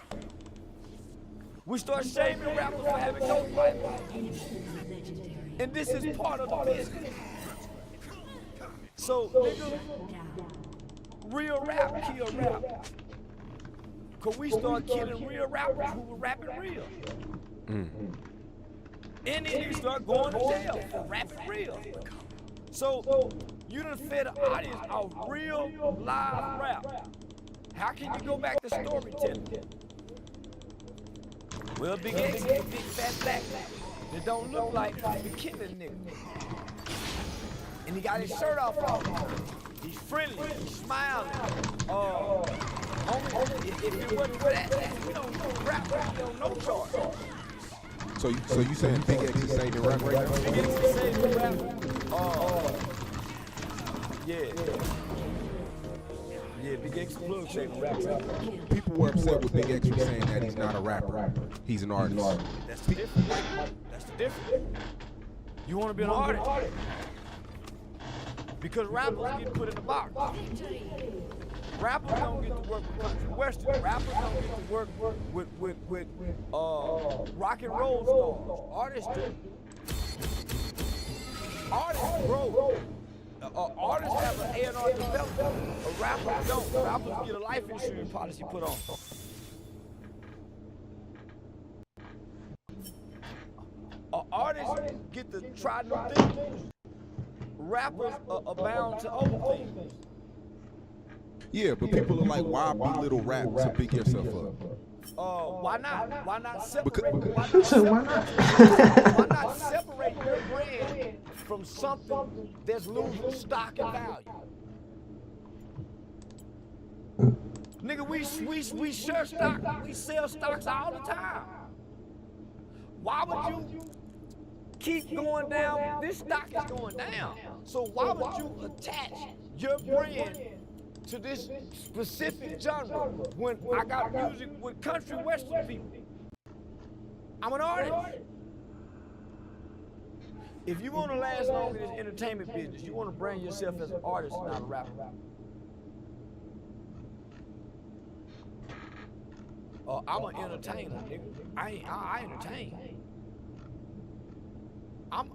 We started shaming rappers for having ghostwriters. And this is part of the business. So, nigga, real rap kill rap. Cause we started killing real rappers who were rapping real. And then you start going to jail for rapping real. So you done fed an audience of real live rap. How can you go back to storytelling? Well, Big X is a big fat black man that don't look like the killing nigga. And he got his shirt off. He's friendly, he's smiling. If it wasn't for that, we don't rap on no chart. So you saying Big X is saving rap right now? Big X is saving rap. Yeah, Big X is saving rap. People were upset with Big X for saying that he's not a rapper. He's an artist. That's the difference. That's the difference. You want to be an artist? Because rappers get put in the box. Rappers don't get to work with country western. Rappers don't get to work with rock and roll stars. Artists do. Artists grow. Artists have an A&R development. Rappers don't. Rappers get a life insurance policy put on. Artists get to try new things. Rappers are bound to old things. Yeah, but people are like, why belittle rap to pick yourself up? Why not? Why not separate? Why not separate your brand from something that's losing stock and value? Nigga, we share stock. We sell stocks all the time. Why would you keep going down? This stock is going down. So why would you attach your brand to this specific genre when I got music with country western people? I'm an artist. If you want to last long in this entertainment business, you want to brand yourself as an artist and not a rapper. I'm an entertainer, nigga. I entertain. I've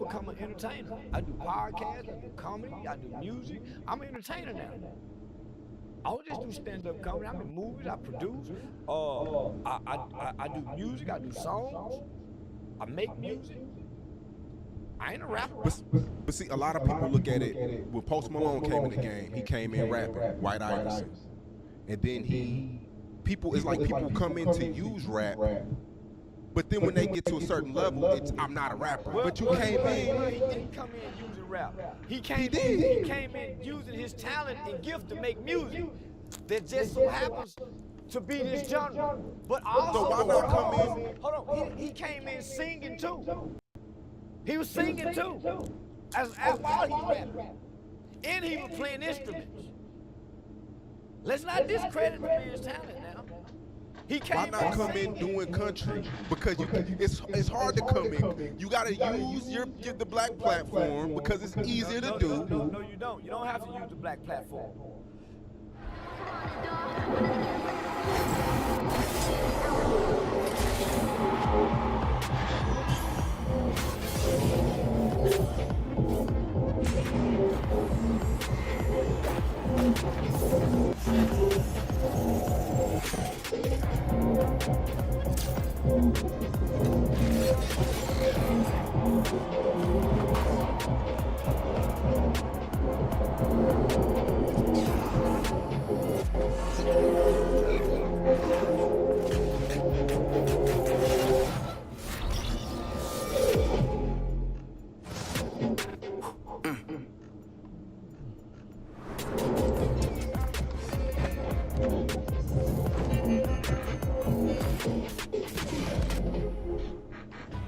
become an entertainer. I do podcasts, I do comedy, I do music. I'm an entertainer now. I don't just do stand-up comedy. I'm in movies, I produce. I do music, I do songs. I make music. I ain't a rapper. But see, a lot of people look at it, when Post Malone came in the game, he came in rapping, White Iverson. And then it's like people come in to use rap But then when they get to a certain level, it's I'm not a rapper. But you came in. He didn't come in using rap. He came in using his talent and gift to make music that just so happens to be this genre. But also, so why not come in? Hold on, he came in singing too. He was singing too, as while he was rapping, and he was playing instruments. Let's not discredit the man's talent now. He came Why not come in doing country? Because it's hard to come in. You gotta use the black platform because it's easier to do. No, you don't. You don't have to use the black platform.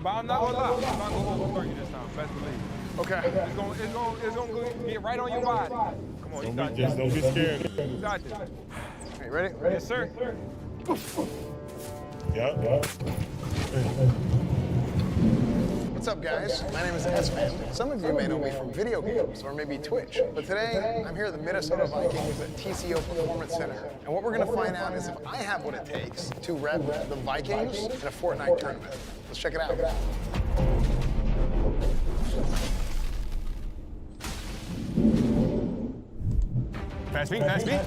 But I'm not gonna lie, I'm not gonna over 30 this time, best believe. Okay. It's gonna get right on your body. Come on, you got this. Don't be scared. You got this. Hey, ready? Yes, sir. Yep. What's up, guys? My name is S-Man. Some of you may know me from video games or maybe Twitch, but today I'm here at the Minnesota Vikings at TCO Performance Center, and what we're going to find out is if I have what it takes to rep the Vikings in a Fortnite tournament. Let's check it out. Fast feet, fast feet.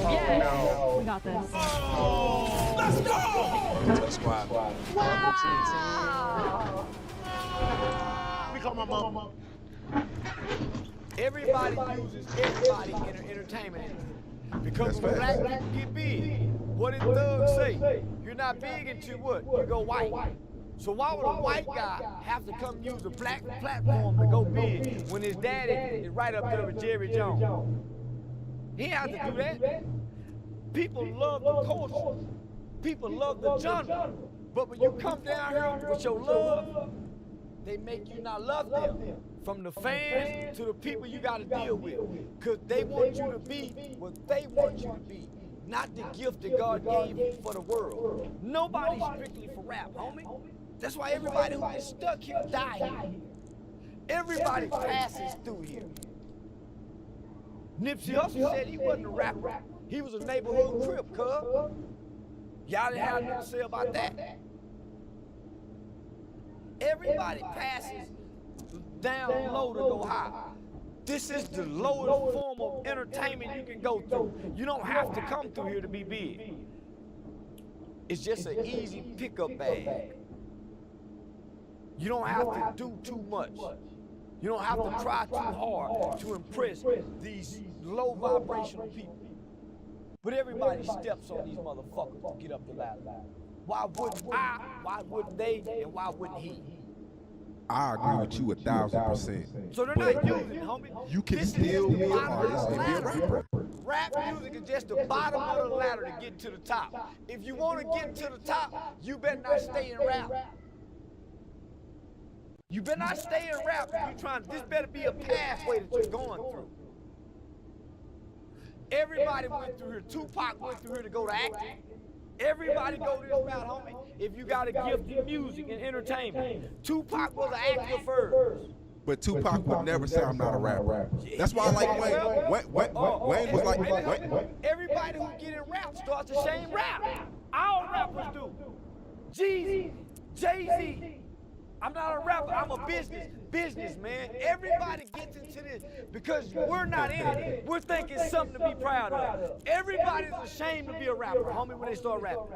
Yes, no. we got this. Oh, let's go! To the squad. Wow. We call my mom. Everybody uses everybody in an entertainment industry. Because when black people get big, what did thugs say? You're not big until what? You go white. So why would a white guy have to come use a black platform to go big when his daddy is right up there with Jerry Jones? He ain't have to do that. People love the culture. People love the genre. But when you come down here with your love, they make you not love them. From the fans to the people you got to deal with. Because they want you to be what they want you to be. Not the gift that God gave you for the world. Nobody's strictly for rap, homie. That's why everybody who is stuck here die here. Everybody passes through here. Nipsey Hussle said he wasn't a rapper. He was a neighborhood crip, cub. Y'all didn't have nothing to say about that. Everybody passes down low to go high. This is the lowest form of entertainment you can go through. You don't have to come through here to be big. It's just an easy pickup bag. You don't have to do too much. You don't have to try too hard to impress these low vibrational people. But everybody steps on these motherfuckers to get up the ladder. Why wouldn't I? Why wouldn't they? And why wouldn't he? I agree with you 1,000%. So they're not using it, homie. You can still be an artist and be a rapper. Rap music is just the bottom of the ladder to get to the top. If you want to get to the top, you better not stay in rap. You better not stay in rap if you're trying. This better be a pathway that you're going through. Everybody went through here. Tupac went through here to go to acting. Everybody go this route, homie. If you got a gift in music and entertainment. Tupac was an actor first. But Tupac would never say I'm not a rapper. That's why I like Wayne. Wayne was like, everybody who get in rap starts to shame rap. All rappers do. Jeezy, Jay-Z. I'm not a rapper, I'm a businessman. Everybody gets into this because we're not in it. We're thinking something to be proud of. Everybody's ashamed to be a rapper, homie, when they start rapping.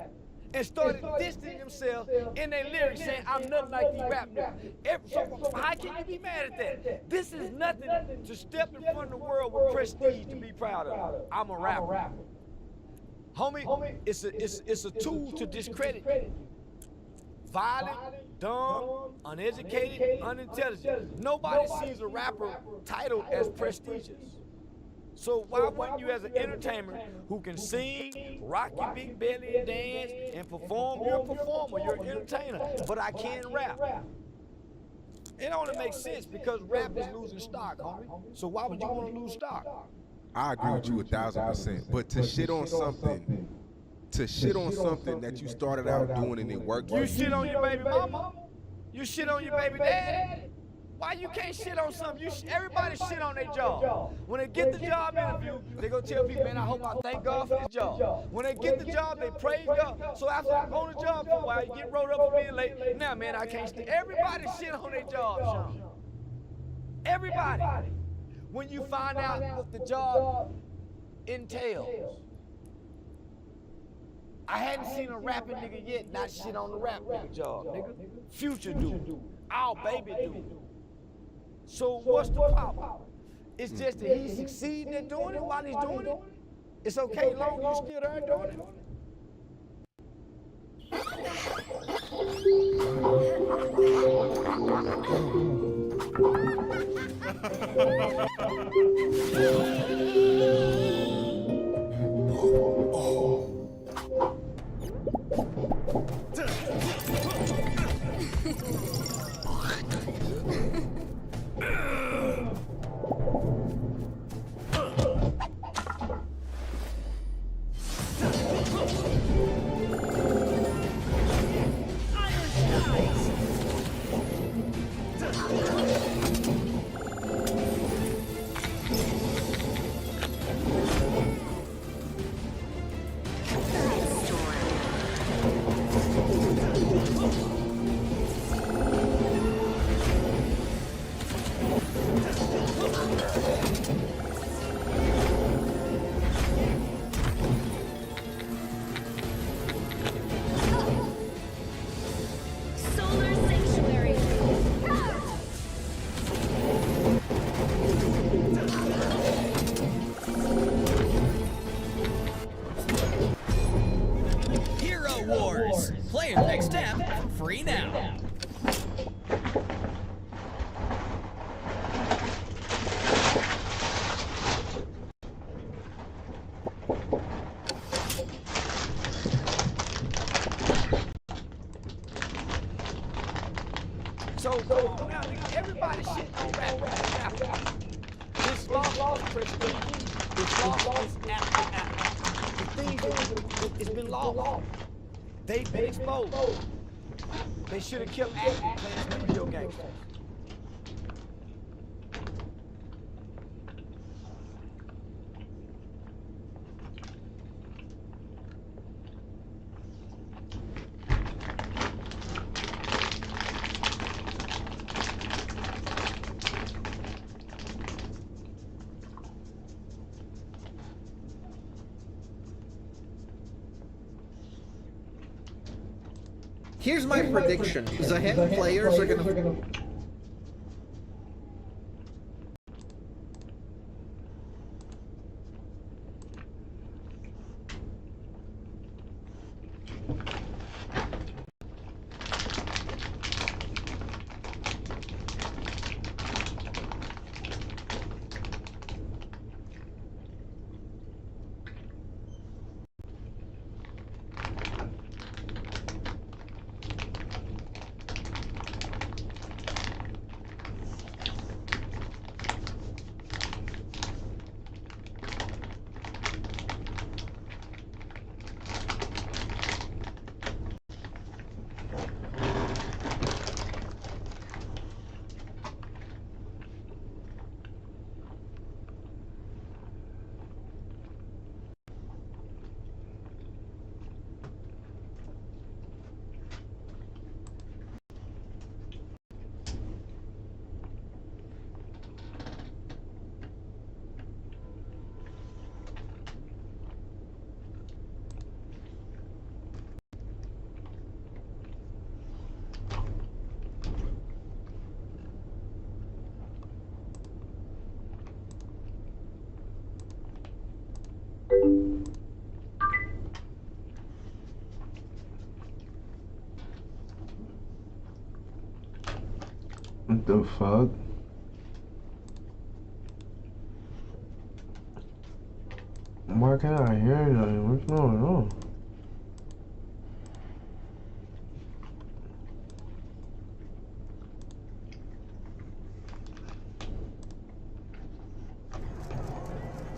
And started distancing themselves in their lyrics saying, I'm nothing like these rap niggas. So how can you be mad at that? This is nothing to step in front of the world with prestige to be proud of. I'm a rapper. Homie, it's a tool to discredit violent, dumb, uneducated, unintelligent. Nobody sees a rapper title as prestigious. So why wouldn't you, as an entertainer who can sing, rock your big belly and dance and perform? You're a performer, you're an entertainer, but I can't rap. It only makes sense because rap is losing stock, homie. So why would you want to lose stock? I agree with you 1,000%. But to shit on something that you started out doing and it worked. You shit on your baby mama? You shit on your baby daddy? Why you can't shit on something? Everybody shit on their job. When they get the job interview, they go tell people, man, I hope I thank God for this job. When they get the job, they praise God. So after on the job for a while, you get rolled up for being late. Now, man, I can't stand. Everybody shit on their job, Sean. Everybody. When you find out what the job entails. I hadn't seen a rapping nigga yet not shit on the rap nigga job, nigga. Future do. Our baby do. So what's the problem? It's just that he's succeeding at doing it while he's doing it. It's okay as long as you're still there doing it. Play your next step for free now. So now, nigga, everybody shitting on rap. This law is prestige. This law is the things that it's been law. They've been exposed. They should have kept acting playing video games. Here's my prediction. Zahen players are gonna... What the fuck? Why can't I hear anything? What's going on?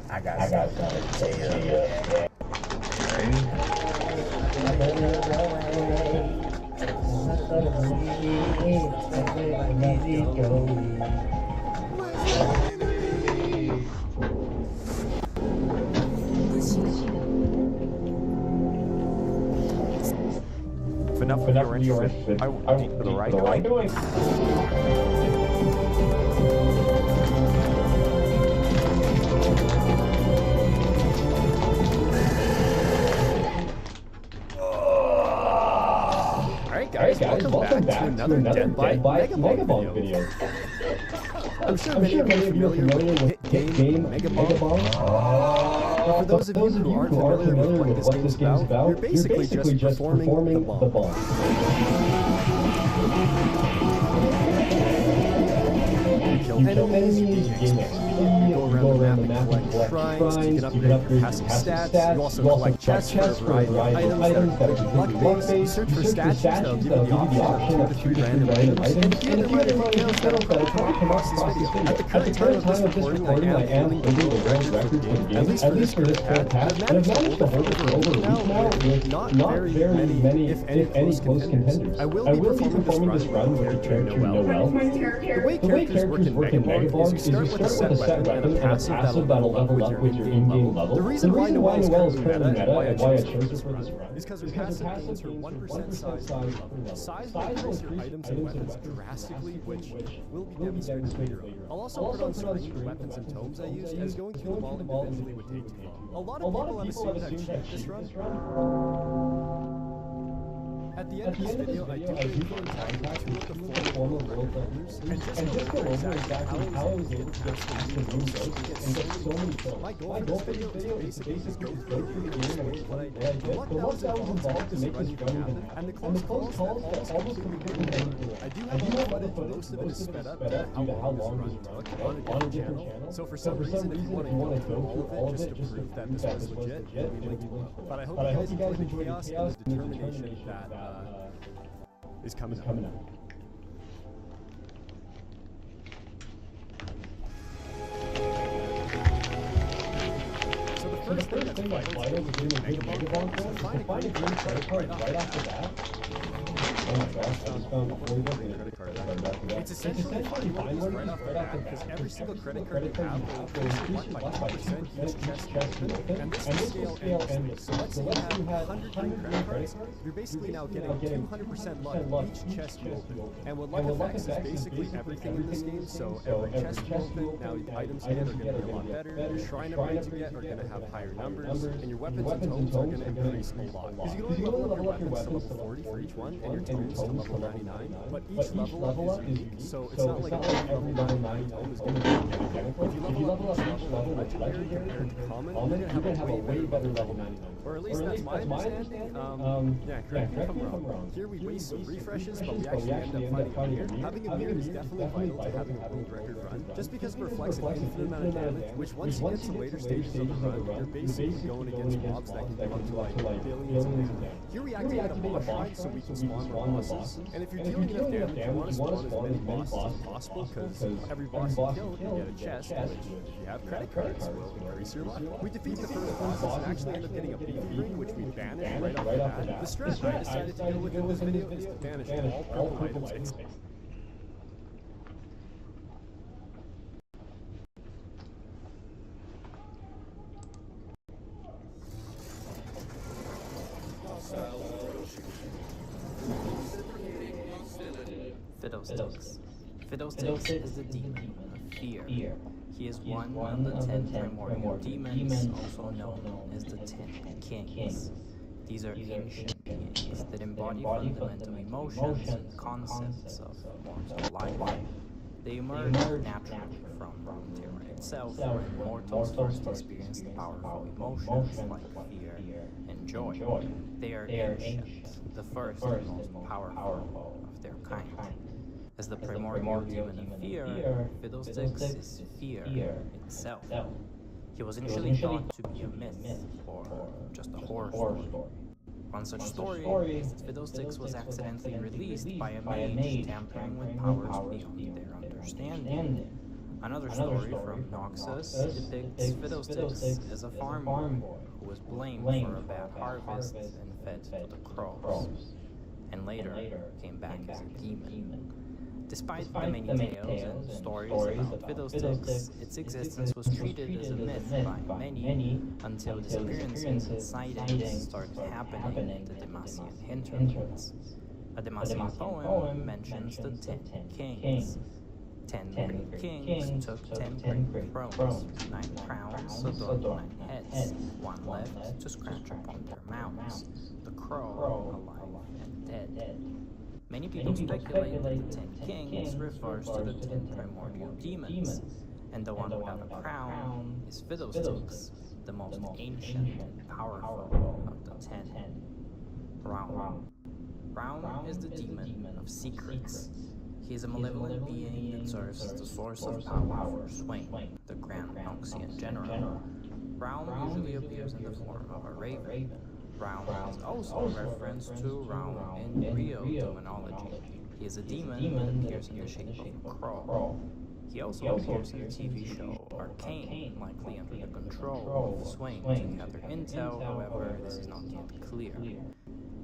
I got something to tell you. If enough of you are interested, I will keep for the right doing. Alright guys, welcome back to another Dead by Megabomb video. I'm sure many of you are familiar with hit game Megabomb. But for those of you who aren't familiar with what this game's about, you're basically just performing the bomb. You kill enemies, you gain XP, you go around the map and collect shrines, you can upgrade your passive stats, you also collect chests for a variety of items that are luck-based, you search for statues that'll give you the option of 2 to 3 random items, and if you have any details that'll come across this video. At the current time of this recording, I am holding the world record for the game, at least for this current path, and I've managed to hold it for over a week now with not very many, if any, close contenders. I will be performing this run with the character Noelle. The way characters work in Megabomb is you start with a set weapon and a passive that'll level up with your in-game level. The reason why Noelle is currently meta and why I chose her for this run is because her passive gains her 1% size level. Size will increase your items and weapons drastically, which will be demonstrated later on. I'll also put on screen the weapons and tomes I used, as going through them all individually would take too long. A lot of people have assumed I've cheated this run. At the end of this video, I do tactically 2 of the 4 world records, and just go over exactly how I was able to get the room breaks and get so many kills. My goal for this video is to basically go through the game and what I did, the luck that was involved to make this run even happen, and the close calls that almost completely made me do. I do have a lot of footage, most of it is sped up due to how long this run took on a different channel. So for some reason, if you want to go through all of it just to prove that this was legit, it will be linked below. But I hope you guys enjoyed the chaos and the determination that is coming up. So the first thing that's vital to doing a big Megabomb is to find a green credit card right off the bat. Oh my gosh, I just found a really good credit card right after that. It's essentially finding one right off the bat, because every single credit card you have will increase by 2% each chest you open, and this will scale endlessly. So let's say you have 100 green credit cards, you're basically now getting 200% luck each chest you open. And what luck affects is basically everything in this game, so every chest you open, now the items you get are going to be a lot better, your shrine upgrades you get are going to have higher numbers, and your weapons and tomes are going to increase a lot. Because you can only level up your weapons to level 40 for each one, and your tomes to level 99, but each level up is unique, so it's not like every level 9 tome is going to be identical. If you level up each level legendary compared to common, you're going to have a way better level 99. Or at least that's my understanding. Yeah, correct me if I'm wrong. Here we waste some refreshes, but we actually end up finding a mirror. Having a mirror is definitely vital to having a world record run, just because it reflects an infinite amount of damage, which once you get to later stages of the run, you're basically going against mobs that can do up to like billions of damage. Here we activate a boss shrine so we can spawn more bosses, and if you're dealing enough damage, you want to spawn as many bosses as possible, because every boss you kill, you get a chest, which if you have credit cards, will increase your luck. We defeat the first boss and actually end up getting a beefy ring, which we banished right off the bat. The strat I decided to go with in this video is to banish all purple items. Fiddlesticks is the demon of fear. He is one of the 10 primordial demons, also known as the 10 Kings. These are ancient beings that embody fundamental emotions and concepts of mortal life. They emerge naturally from Runeterra itself, where mortals first experience the powerful emotions like fear and joy. They are ancient, the first and most powerful of their kind. As the primordial demon of fear, Fiddlesticks is fear itself. He was initially thought to be a myth, or just a horror story. One such story is that Fiddlesticks was accidentally released by a mage tampering with powers beyond their understanding. Another story from Noxus depicts Fiddlesticks as a farm boy who was blamed for a bad harvest and fed to the crows, and later came back as a demon. Despite the many tales and stories about Fiddlesticks, its existence was treated as a myth by many until disappearances and sightings started happening in the Demacian hinterlands. A Demacian poem mentions the 10 kings. 10 great kings took 10 great thrones, 9 crowns adorned 9 heads, 1 left to scratch upon their mouths, the crow alive and dead. Many people speculate that the 10 kings refers to the 10 primordial demons, and the one without a crown is Fiddlesticks, the most ancient and powerful of the 10. Raum. Raum is the demon of secrets. He is a malevolent being that serves as the source of power for Swain, the Grand Noxian General. Raum usually appears in the form of a raven. Raum is also a reference to Raum in Rio demonology. He is a demon that appears in the shape of a crow. He also appears in the TV show Arcane, likely under the control of Swain to gather intel, however, this is not yet clear.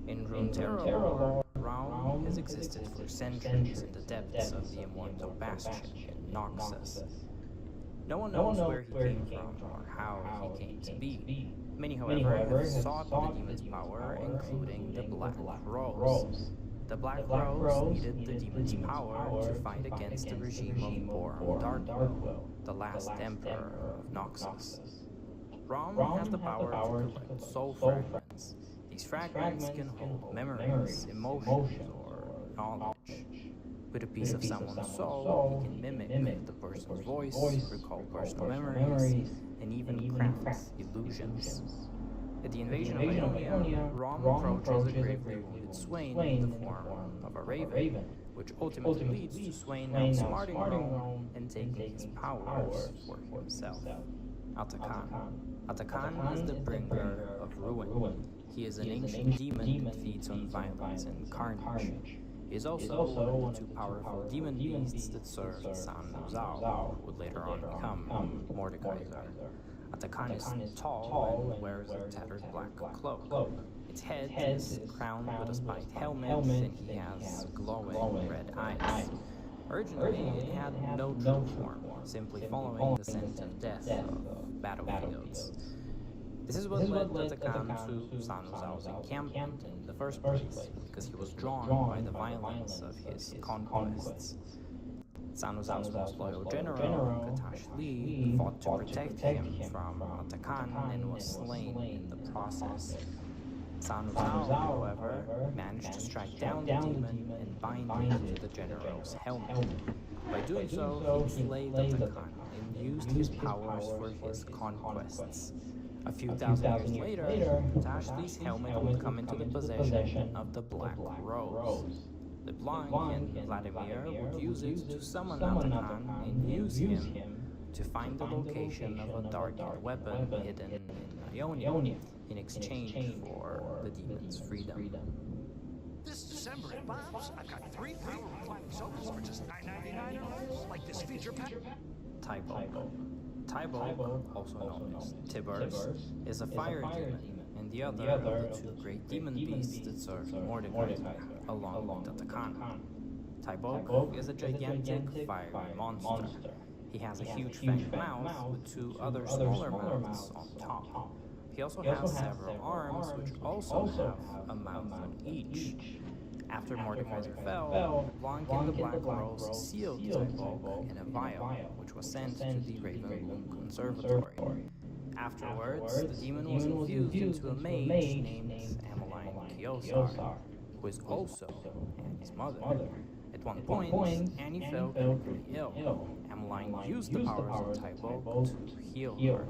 In Runeterra lore, Raum has existed for centuries in the depths of the immortal bastion in Noxus. No one knows where he came from or how he came to be. Many, however, have sought the demon's power, including the Black Rose. The Black Rose needed the demon's power to fight against the regime of Boram Darkwill, the last emperor of Noxus. Raum has the power to collect soul fragments. These fragments can hold memories, emotions, or knowledge. With a piece of someone's soul, he can mimic the person's voice, recall personal memories, and even craft illusions. At the invasion of Ionia, Raum approaches a gravely wounded Swain in the form of a raven, which ultimately leads to Swain outsmarting Raum and taking his powers for himself. Atakan. Atakan is the bringer of ruin. He is an ancient demon that feeds on violence and carnage. He is also one of the 2 powerful demon beasts that served San Zhao, who would later on become Mordekaiser. Atakan is tall and wears a tattered black cloak. Its head is crowned with a spiked helmet, and he has glowing red eyes. Originally, it had no true form, simply following the scent of death of battlefields. This is what led Atakan to San Zhao's encampment in the first place, because he was drawn by the violence of his conquests. San Zhao's most loyal general, Katash Li, fought to protect him from Atakan and was slain in the process. San Zhao, however, managed to strike down the demon and bind him to the general's helmet. By doing so, he slayed Atakan and used his powers for his conquests. A few thousand years later, Tashli's helmet would come into the possession of the Black Rose. LeBlanc and Vladimir would use it to summon Atakan and use him to find the location of a dark-haired weapon hidden in Ionia in exchange for the demon's freedom. This December at Bob's, I've got 3 power reclining sofas for just $9.99 or less, like this feature pack. Tybog, also known as Tibbers, is a fire demon, and the other of the 2 great demon beasts that served Mordekaiser, along with Atakan. Tybog is a gigantic fiery monster. He has a huge fanged mouth with 2 other smaller mouths on top. He also has several arms, which also have a mouth on each. After Mordekaiser fell, Blanc and the Black Rose sealed Tybog in a vial, which was sent to the Ravenloom Conservatory. Afterwards, the demon was infused into a mage named Emmeline Kiosar, who is also Annie's mother. At one point, Annie fell critically ill. Emmeline used the powers of Tybog to heal her.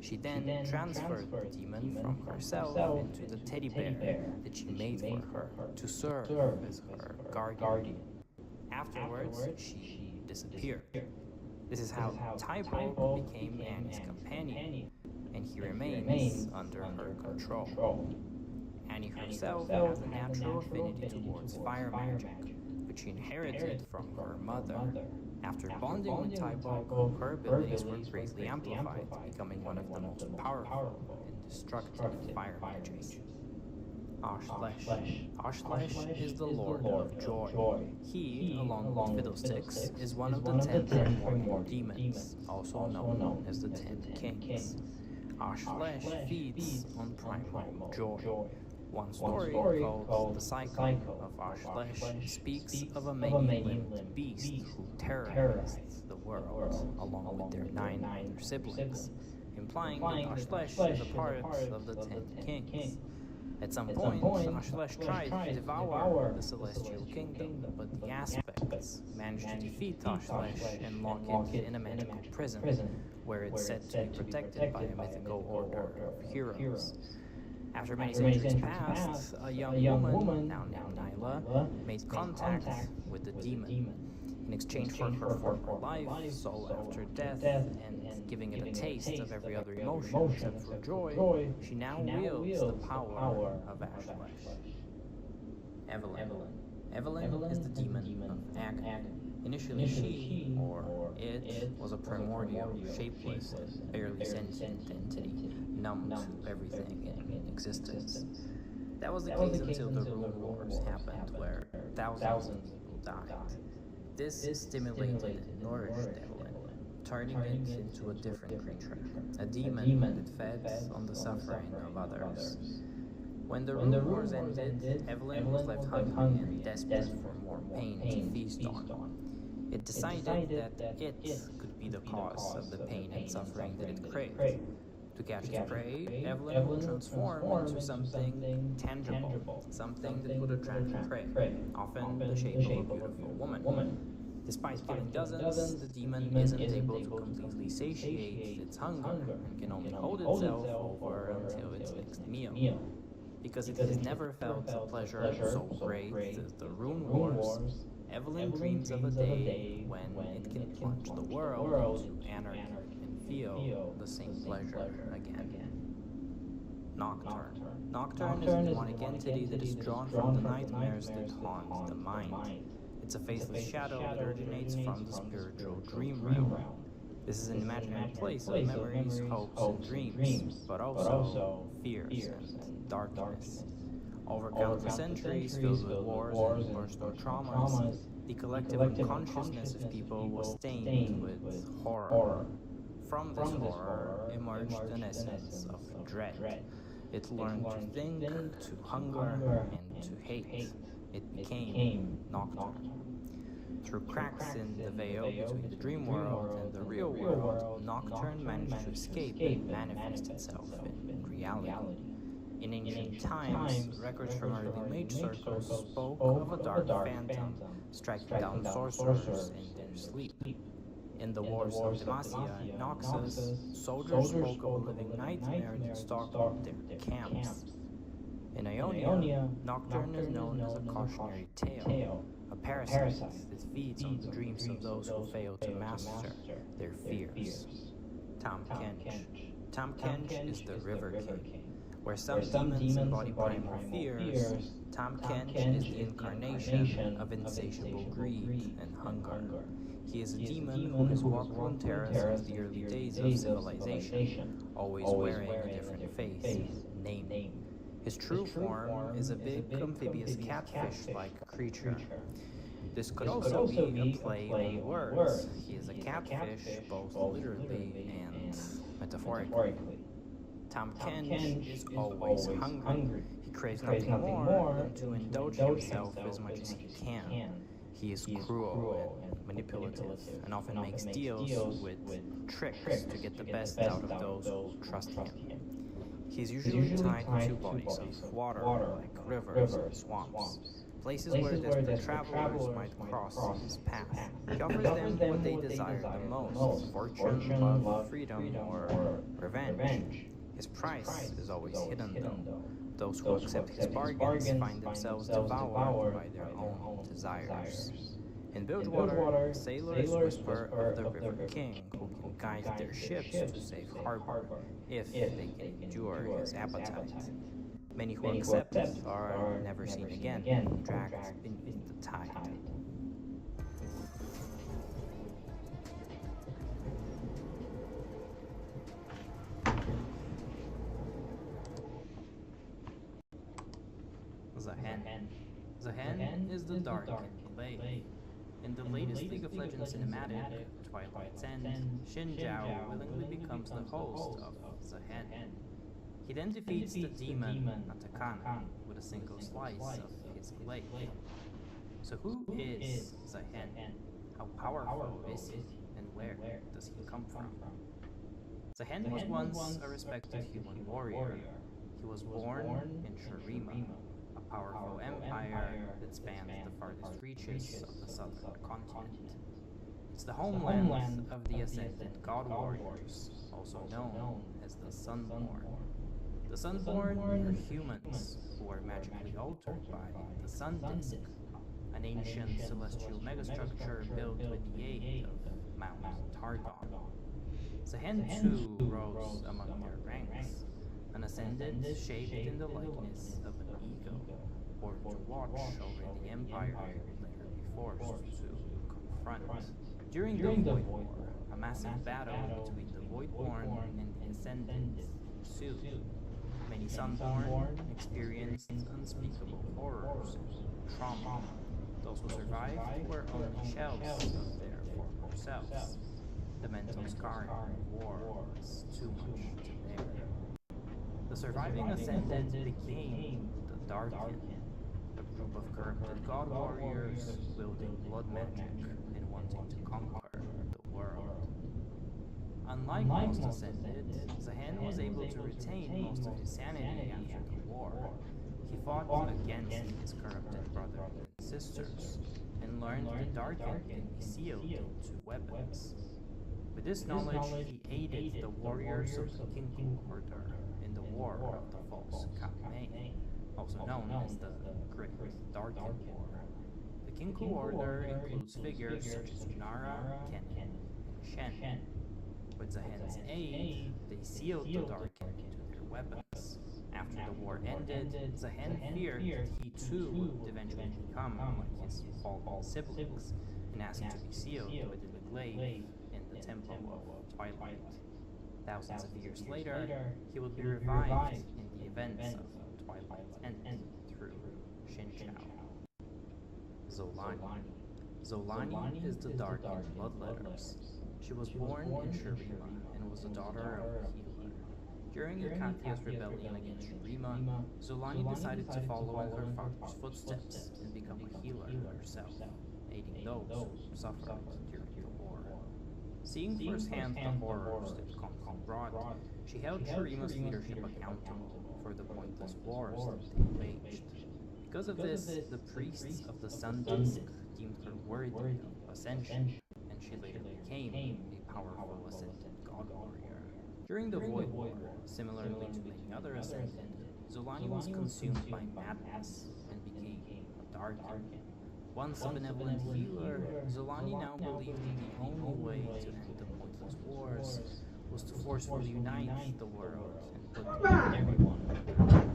She then transferred the demon from herself into the teddy bear that she made for her to serve as her guardian. Afterwards, she disappeared. This is how Tyborg became Annie's companion, and he remains under her control. Annie herself has a natural affinity towards fire magic, which she inherited from her mother. After bonding with Tyborg, her abilities were greatly amplified, becoming one of the most powerful and destructive fire mages. Ashlesh is the Lord of Joy. He, along with Fiddlesticks, is one of the 10 primordial demons, also known as the 10 Kings. Ashlesh feeds on primal joy. One story called The Cycle of Ashlesh speaks of a many-limbed beast who terrorized the world, along with their 9 other siblings, implying that Ashlesh is a part of the 10 Kings. At some point, Ashlesh tried to devour the Celestial Kingdom, but the Aspects managed to defeat Ashlesh and lock it in a magical prison, where it's said to be protected by a mythical order of heroes. After many centuries passed, a young woman, now named Nyla, made contact with the demon. In exchange for her former life, soul after death, and giving it a taste of every other emotion except for joy, she now wields the power of Ashlesh. Evelyn is the demon of agony. Initially she, or it, was a primordial, shapeless, barely sentient entity, numb to everything in existence. That was the case until the Rune Wars happened, where thousands of people died. This stimulated and nourished Evelyn, turning it into a different creature, a demon that fed on the suffering of others. When the Rune Wars ended, Evelyn was left hungry and desperate for more pain to feast on. It decided that it could be the cause of the pain and suffering that it craved. To catch its prey, Evelyn would transform into something tangible, something that would attract prey, often the shape of a beautiful woman. Despite killing dozens, the demon isn't able to completely satiate its hunger and can only hold itself over until its next meal. Because it has never felt a pleasure so great as the Rune Wars, Evelyn dreams of a day when it can plunge the world into anarchy and feel the same pleasure again. Nocturne. Nocturne is a demonic entity that is drawn from the nightmares that haunt the mind. It's a faceless shadow that originates from the spiritual dream realm. This is an imaginary place of memories, hopes, and dreams, but also fears and darkness. Over countless centuries filled with wars and personal traumas, the collective unconsciousness of people was stained with horror. From this horror emerged an essence of dread. It learned to think, to hunger, and to hate. It became Nocturne. Through cracks in the veil between the dream world and the real world, Nocturne managed to escape and manifest itself in reality. In ancient times, records from early mage circles spoke of a dark phantom striking down sorcerers in their sleep. In the wars of Demacia and Noxus, soldiers spoke of a living nightmare that stalked their camps. In Ionia, Nocturne is known as a cautionary tale, a parasite that feeds on the dreams of those who fail to master their fears. Tam Kench is the River King. Where some demons embody primal fears, Tam Kench is the incarnation of insatiable greed and hunger. He is a demon who has walked Runeterra since the early days of civilization, always wearing a different face and name. His true form is a big amphibious catfish-like creature. This could also be a play on words. He is a catfish both literally and metaphorically. Tam Kench is always hungry. He craves nothing more than to indulge himself as much as he can. He is cruel and manipulative, and often makes deals with tricks to get the best out of those who trust him. He is usually tied to 2 bodies of water, like rivers and swamps, places where desperate travelers might cross his path. He offers them what they desire the most: fortune, love, freedom, or revenge. His price is always hidden, though. Those who accept his bargains find themselves devoured by their own desires. In Bilgewater, sailors whisper of the River King, who can guide their ships to safe harbor if they can endure his appetite. Many who accept are never seen again, dragged beneath the tide. Zahen is the darkened blade. In the latest League of Legends cinematic, Twilight's End, Xin Zhao willingly becomes the host of Zahen. He then defeats the demon Natakana with a single slice of his blade. So who is Zahen? How powerful is he? And where does he come from? Zahen was once a respected human warrior. He was born in Shurima, a powerful empire that spans the farthest reaches of the southern continent. It's the homeland of the Ascended God Warriors, also known as the Sunborn. The Sunborn are humans who are magically altered by the Sun Disk, an ancient celestial megastructure built with the aid of Mount Targon. Zahen too rose among their ranks, an ascendant shaped in the likeness of an eagle, born to watch over the empire he would later be forced to confront. During the Void War, a massive battle between the Voidborn and the Ascendants ensued. Many Sunborn experienced unspeakable horrors and trauma. Those who survived were only shells of their former selves. The mental scarring of war was too much to bear. The surviving Ascendant became the Darken, a group of corrupted god warriors wielding blood magic and wanting to conquer the world. Unlike most Ascended, Zahen was able to retain most of his sanity after the war. He fought against his corrupted brothers and sisters, and learned the Darken can be sealed into weapons. With this knowledge, he aided the warriors of the Kinku Order in the War of the False Campaign, also known as the Great Darken War. The Kinku Order includes figures such as Unara, Kennen, and Shen. With Zahen's aid, they sealed the Darken into their weapons. After the war ended, Zahen feared that he too would eventually become like his fallen siblings, and asked to be sealed within the glaive in the Temple of Twilight. Thousands of years later, he would be revived in the events of Twilight's End through Xin Zhao. Zolani is the Darkened Bloodletters. She was born in Shurima and was the daughter of a healer. During Ikathia's rebellion against Shurima, Zolani decided to follow in her father's footsteps and become a healer herself, aiding those who suffered during the war. Seeing firsthand the horrors that conflict brought, she held Shurima's leadership accountable for the pointless wars that they waged. Because of this, the priests of the Sun Disk deemed her worthy of ascension, and she later became a powerful Ascended God Warrior. During the Void War, similarly to many other Ascended, Zolani was consumed by madness and became a Darken. Once a benevolent healer, Zolani now believed that the only way to end the pointless wars was to forcefully unite the world and put everyone under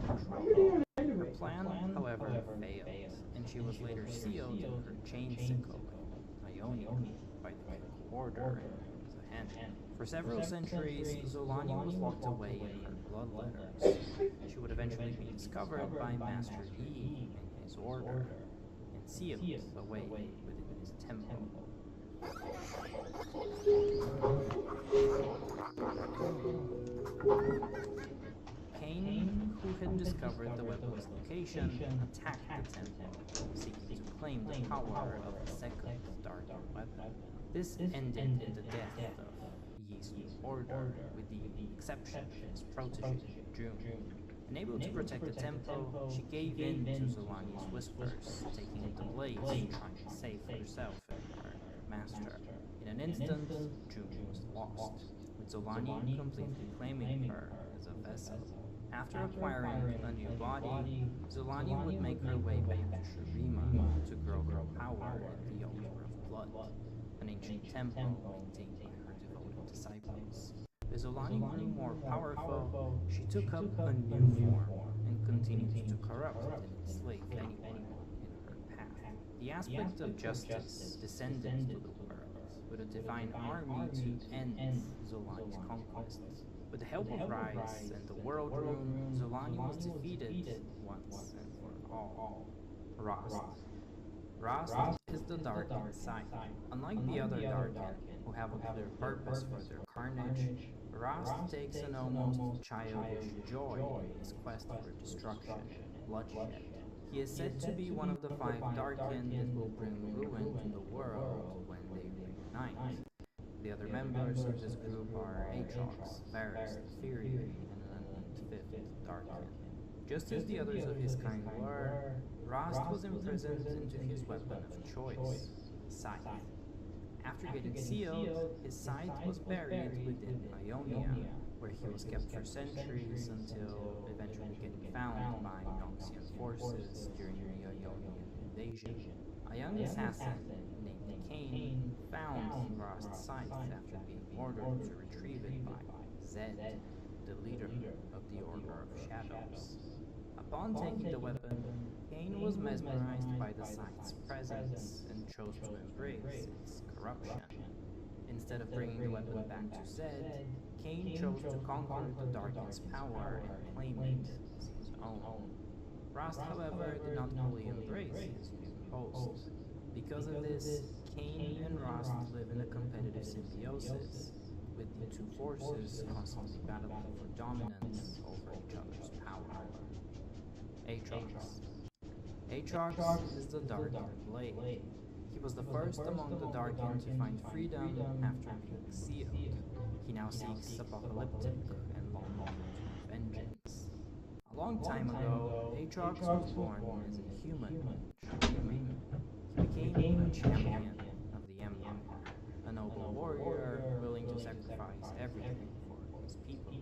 control. Her plan, however, failed, and she was later sealed in her chain sickle in Ionian by the Kinku Order and Zahen. For several centuries, Zolani was locked away in her bloodletters. She would eventually be discovered by Master Yi and his order, and sealed away within his temple. Cain, who had discovered the weapon's location, attacked the temple, seeking to claim the power of the second Darken weapon. This ended in the death of Yi's new order, with the exception of his protege, June. Unable to protect the temple, she gave in to Zolani's whispers, taking up the blade and trying to save herself and her master. In an instant, June was lost, with Zolani completely claiming her as a vessel. After acquiring a new body, Zolani would make her way back to Shurima to grow her power at the altar of blood, an ancient temple maintained by her devoted disciples. As Zolani grew more powerful, she took up a new form and continued to corrupt and enslave anyone in her path. The aspect of justice descended to the world, with a divine army to end Zolani's conquests. With the help of Rise and the World Rune, Zolani was defeated once and for all. Rost. Rost is the Darken side. Unlike the other Darken, who have a clear purpose for their carnage, Rost takes an almost childish joy in his quest for destruction and bloodshed. He is said to be one of the 5 Darken that will bring ruin to the world when they reunite. The other members of this group are Aatrox, Varus, Fury, and an unknown 5th Darken. Just as the others of his kind were, Rost was imprisoned into his weapon of choice, Scythe. After getting sealed, his scythe was buried within Ionia, where he was kept for centuries until eventually getting found by Noxian forces during the Ionian invasion. A young assassin named Cain found Rost's scythe after being ordered to retrieve it by Zed, the leader of the Order of Shadows. Upon taking the weapon, Cain was mesmerized by the scythe's presence and chose to embrace its corruption. Instead of bringing the weapon back to Zed, Cain chose to conquer the Darken's power and claim it as his own. Rost, however, did not fully embrace his new host. Because of this, Cain and Rost live in a competitive symbiosis, with the two forces constantly battling for dominance over each other's power. Aatrox. Aatrox is the Darken Blade. He was the first among the Darken to find freedom after being sealed. He now seeks apocalyptic and long-term vengeance. A long time ago, Aatrox was born as a human. He became a champion of the Empire, a noble warrior willing to sacrifice everything for his people.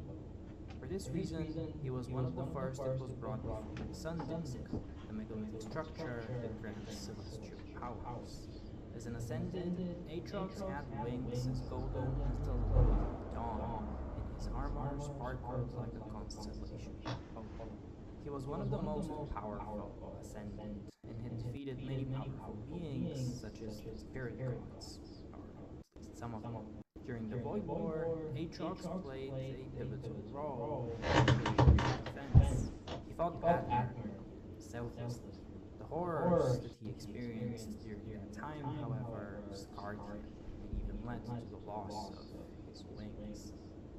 For this reason, he was one of the first that was brought before the Sun Disk, the megalithic structure that grants celestial powers. As an Ascended, Aatrox had wings as golden as the light of dawn, and his armor sparkled like a constellation of hope. He was one of the most powerful Ascended, and had defeated many powerful beings such as the Spirit Gods, or at least some of them. During the Void War, Aatrox played a pivotal role in defense. He fought Admer selflessly. The horrors that he experienced during that time, however, scarred him and even led to the loss of his wings.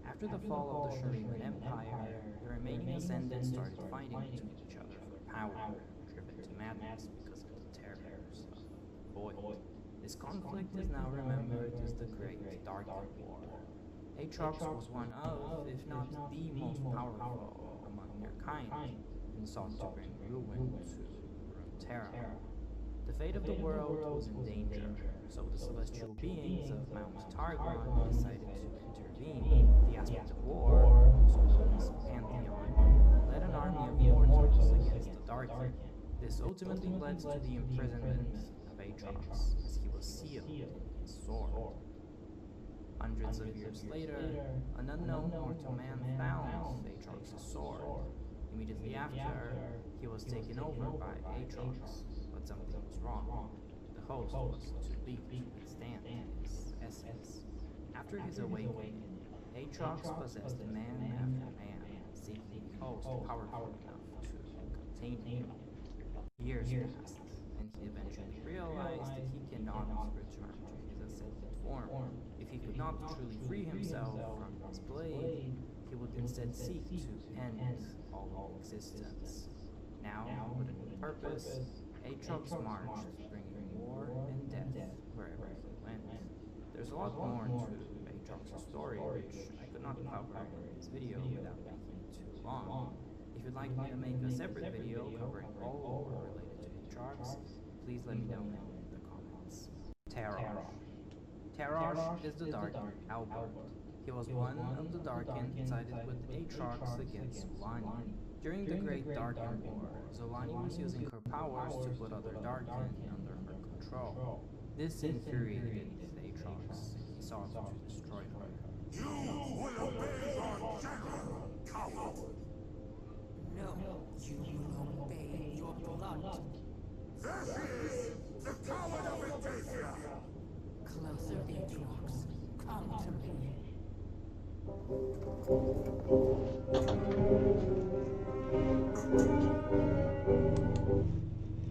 After the fall of the Shuriman Empire, the remaining Ascendants started fighting between each other for power, driven to madness because of the terrors of Void. This conflict is now remembered as the Great Darken War. Aatrox was one of, if not the most powerful among their kind, and sought to bring ruin to Runeterra. The fate of the world was in danger, so the celestial beings of Mount Targon decided to intervene. The aspect of war, also known as Pantheon, led an army of mortals against the Darken. This ultimately led to the imprisonment of Aatrox, as he was sealed in his sword. Hundreds of years later, an unknown mortal man found Aatrox's sword. Immediately after, he was taken over by Aatrox, but something was wrong. The host was too weak to withstand his essence. After his awakening, Aatrox possessed man after man, seeking the host powerful enough to contain him. Years passed, and he eventually realized that he cannot return to his ascended form. If he could not truly free himself from his blade, he would instead seek to end all of existence. Now, with a new purpose, Aatrox marched, bringing war and death wherever he went. There's a lot more to Aatrox's story, which I could not cover in this video without making it too long. If you'd like me to make a separate video covering all lore related to Aatrox, please let me know in the comments. Tarosh. Tarosh is the Darken Albert. He was one of the Darken that sided with Aatrox against Zolani. During the Great Darken War, Zolani was using her powers to put other Darken under her control. This infuriated Aatrox, and he sought to destroy her. You will obey your dagger, coward! No, you will obey your blood. There she is! The coward of Itasia! Closer, Aatrox. Come to me.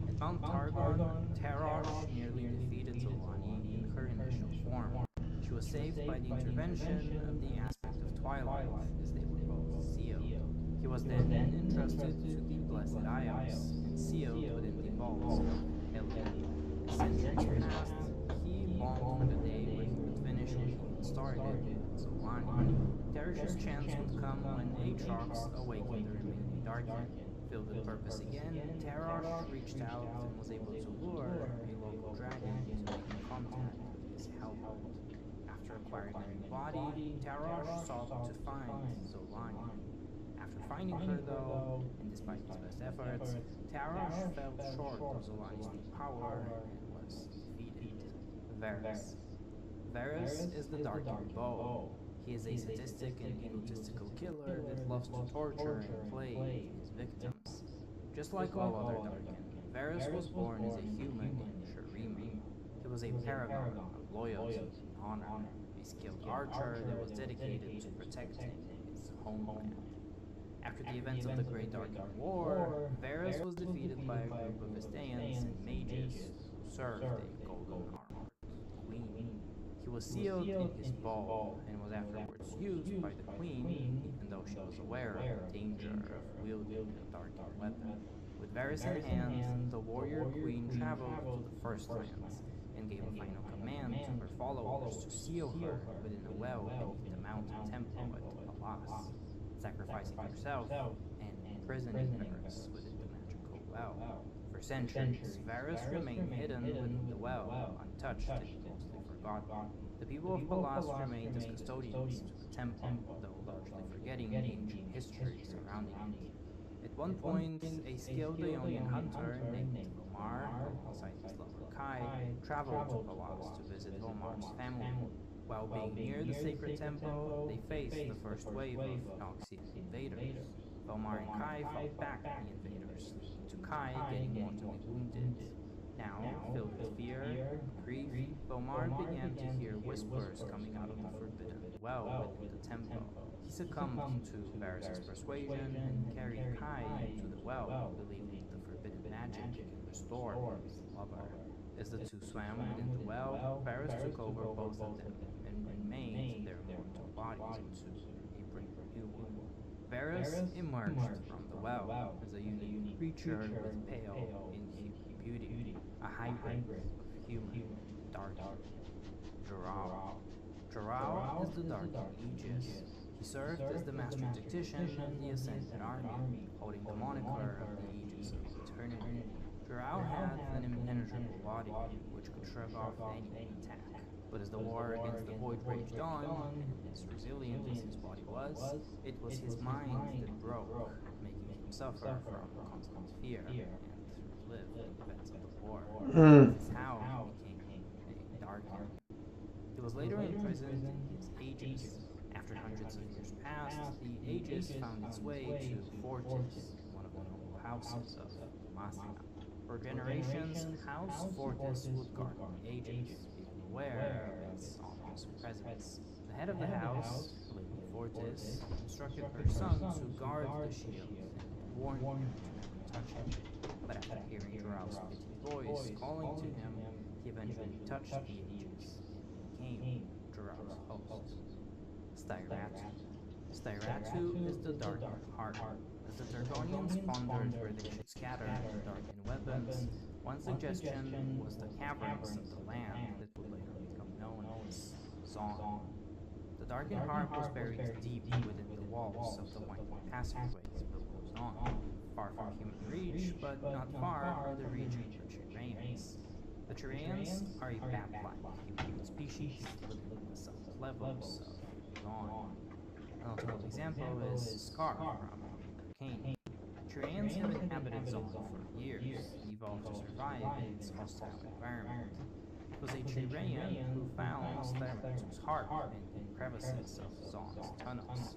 At Mount Targon, Tarash nearly defeated Zolani in her initial form. She was saved by the intervention of the aspect of Twilight, as they were both sealed. He was then entrusted to the Blessed Isles, and sealed within the vaults of Helion. As centuries passed, he longed for the day when he would finish what he had started with Zolani. Tarash's chance would come when Aatrox awakened the remaining Darkin. Filled with purpose again, Tarash reached out and was able to lure a local dragon into making contact with his hellbolt. After acquiring a new body, Tarash sought to find Zolani. After finding her though, and despite his best efforts, Tarash fell short of Zolani's new power and was defeated. Varus. Varus is the Darkin Bow. He is a sadistic and egotistical killer that loves to torture and plague his victims. Just like all other Darkin, Varus was born as a human in Shurima. He was a paragon of loyalty and honor, a skilled archer that was dedicated to protecting his homeland. After the events of the Great Darkin War, Varus was defeated by a group of Vistayans and mages who served a golden-armored queen. He was sealed in his ball and was afterwards used by the queen, even though she was aware of the danger of wielding a Darkin weapon. With Varus in hand, the warrior queen traveled to the First Lands and gave a final command to her followers to seal her within a well beneath the mountain temple at Pallas, sacrificing herself and imprisoning hers within the magical well. For centuries, Varus remained hidden within the well, untouched and mostly forgotten. The people of Pallas remained as custodians to the temple, though largely forgetting the ancient history surrounding it. At one point, a skilled Ionian hunter named Vomar, alongside his lover Kai, traveled to Pallas to visit Vomar's family. While being near the sacred temple, they faced the first wave of Noxian invaders. Vomar and Kai fought back the invaders, leading to Kai getting mortally wounded. Now, filled with fear and grief, Vomar began to hear whispers coming out of the forbidden well within the temple. He succumbed to Varus's persuasion and carried Kai into the well, believing that the forbidden magic could restore his lover. As the two swam within the well, Varus took over both of them and remade their mortal bodies into a brand new one. Varus emerged from the well as a unique creature with pale, inhuman beauty, a hybrid of human and Darkin. Jorao. Jorao is the Darkin Aegis. He served as the master tactician of the Ascended Army, holding the moniker of the Aegis of Eternity. Jorao had an impenetrable body, which could shrug off any attack. But as the war against the Void raged on, and as resilient as his body was, it was his mind that broke, making him suffer from constant fear and relive the events of the war. This is how he became a Darkin. He was later imprisoned in his Aegis. After hundreds of years passed, the Aegis found its way to Fortis, one of the noble houses of Demacia. For generations, House Fortis would guard the Aegis, people aware of its ominous presence. The head of the house, Lady Fortis, instructed her sons to guard the shield and warned them to never touch it. But after hearing Jorao's piteous voice calling to him, he eventually touched the Aegis and became Jorao's host. Styratu. Styratu is the Darkin heart. As the Targonians pondered where they should scatter the Darkin weapons, one suggestion was the caverns of the land that would later become known as Zon. The Darkin heart was buried deep within the walls of the winding passageways below Zon, far from human reach, but not far from the region of the Chiraeans. The Chiraeans are a bat-like humanoid species living in the south levels of Zon. A notable example is Scar from Arcane. Chiraeans have inhabited Zon for years and evolved to survive in its hostile environment. was a Tyrian who found Sterautu's heart in crevices of Zaun's tunnels.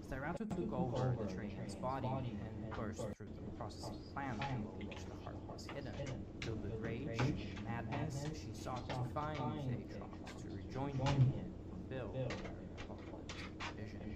Sterautu took over the Tyrian's body and burst through the processing plant below which the heart was hidden. Filled with rage and madness, she sought to find Aatrox to rejoin him and fulfill her apocalyptic vision.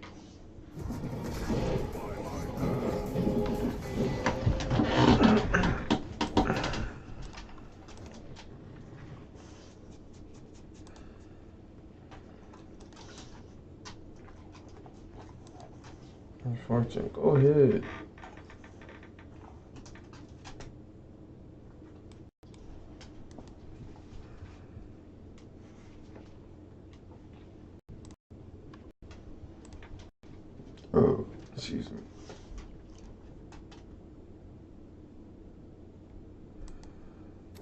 Fortune, go ahead. Oh, excuse me.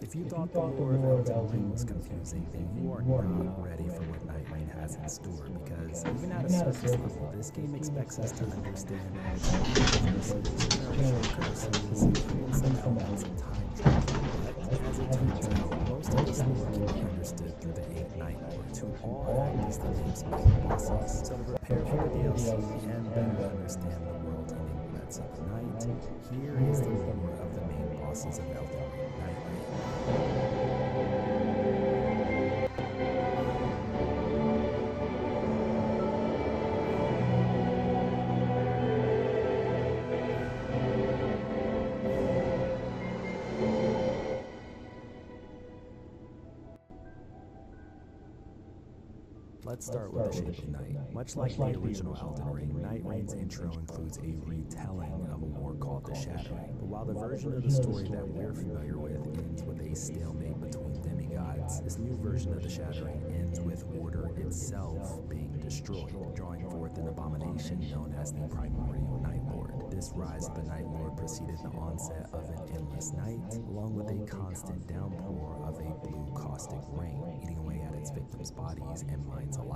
If you thought the lore of Elden Ring was confusing, then you are not ready for what Night Rain has in store, because even at a surface level, this game expects us to understand generational curses and some elements of time travel. But as it turns out, most of this lore can be understood through the 8 Night Lords, who all act as the game's main bosses. So to prepare for the DLC and better understand the world-ending threats of the night, here is the lore of the main bosses of Elden Ring Night Rain. Let's start with the shape of night. Much like the original Elden Ring, Night Rain's intro includes a retelling of a war called the Shattering. But while the version of the story that we're familiar with ends with a stalemate between demigods, this new version of the Shattering ends with order itself being destroyed, drawing forth an abomination known as the Primordial Night Lord. This rise of the Night Lord preceded the onset of an endless night, along with a constant downpour of a blue caustic rain, eating away at its victims' bodies and minds alike.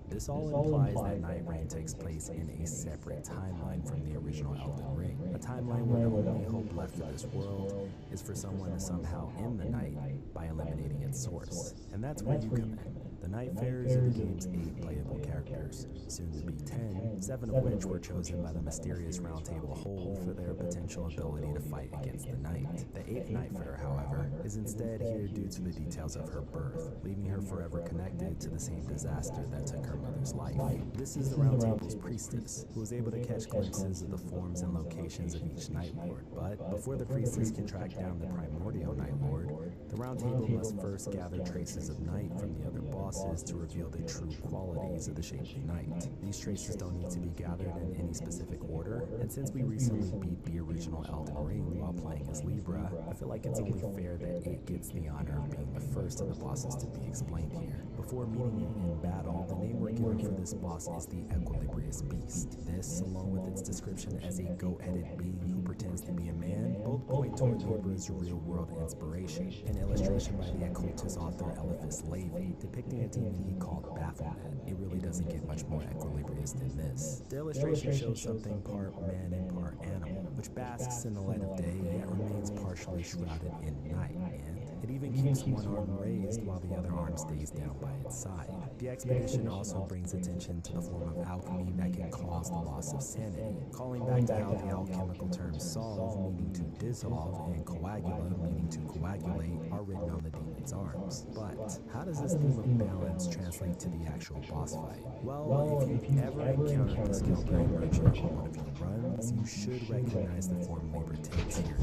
This all implies that Night Rain takes place in a separate timeline from the original Elden Ring, a timeline where the only hope left for this world is for someone to somehow end the night by eliminating its source. And that's where you come in. The Nightfarers are the game's 8 playable characters, soon to be 10, 7 of which were chosen by the mysterious Round Table Hold for their potential ability to fight against the night. The 8th Nightfarer, however, is instead here due to the details of her birth, leaving her forever connected to the same disaster that took her mother's life. This is the Round Table's priestess, who was able to catch glimpses of the forms and locations of each Night Lord. But before the priestess can track down the Primordial Night Lord, the Round Table must first gather traces of night from the other bosses to reveal the true qualities of the shape of night. These traces don't need to be gathered in any specific order, and since we recently beat the original Elden Ring while playing as Libra, I feel like it's only fair that it gets the honor of being the first of the bosses to be explained here. Before meeting it in battle, the name we're given for this boss is the Equilibrious Beast. This, along with its description as a goat-headed being who pretends to be a man, both point toward Libra's real-world inspiration, an illustration by the occultist author Eliphas Levi, depicting a demon he called Baphomet. It really doesn't get much more equilibrious than this. The illustration shows something part man and part animal, which basks in the light of day yet remains partially shrouded in night, and it even keeps one arm raised while the other arm stays down by its side. The expedition also brings attention to the form of alchemy that can cause the loss of sanity, calling back to how the alchemical terms solve, meaning to dissolve, and coagula, meaning to coagulate, are written on the demon's arms. But how does this theme of balance translate to the actual boss fight? Well, if you've ever encountered the skilled brain merchant on one of your runs, you should recognize the form Libra takes here.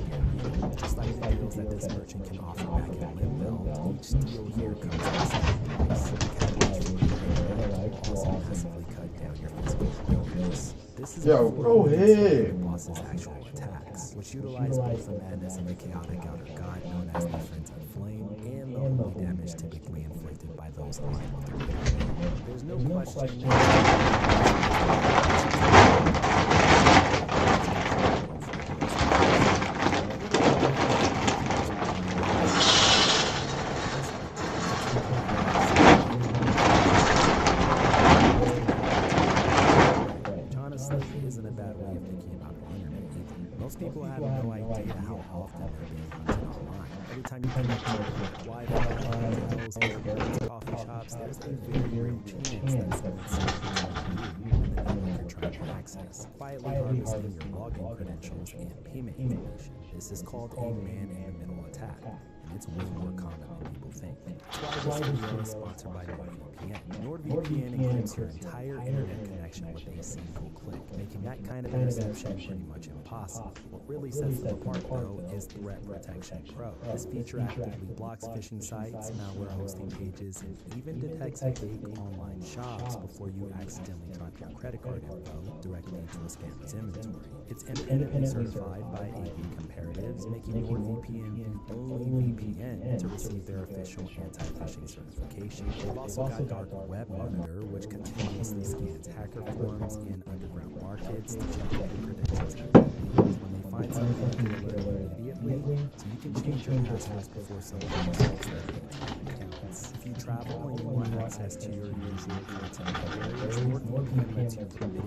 Just like the deals that this merchant can offer back in Limbo, each deal here comes at the same price. Also massively cut down your physical abilities. This is Yo, go ahead. The boss's actual attacks, which utilize both the madness of the chaotic outer god known as the Frenzied Flame and the holy damage typically inflicted by those aligned with the greater. There's no question. Most people have no idea how often they're being hunted online. Every time you connect to why they're hotels, However, there's a very real chance that someone secretly you in the network you're trying to access, quietly harvesting your login credentials and payment information. This is called a man-in-the-middle attack, and it's way more common than people think. That's why this video is sponsored by NordVPN. NordVPN encrypts your entire internet connection with a single click, making that kind of interception pretty much impossible. What really sets them apart, though, is Threat Protection Pro. This feature actively blocks phishing sites, malware hosting pages, and even detects fake online shops before you accidentally type your credit card info directly into a scammer's inventory. It's independently certified by AV Comparatives, making NordVPN the only VPN to receive their official anti-phishing certification. They've also got Dark Web Monitor, which continuously scans hacker forums and underground markets to check your credentials. When they find something, they alert immediately, so you can change your passwords before someone else checks their accounts. If you travel and you want access to your usual content areas, NordVPN lets you video.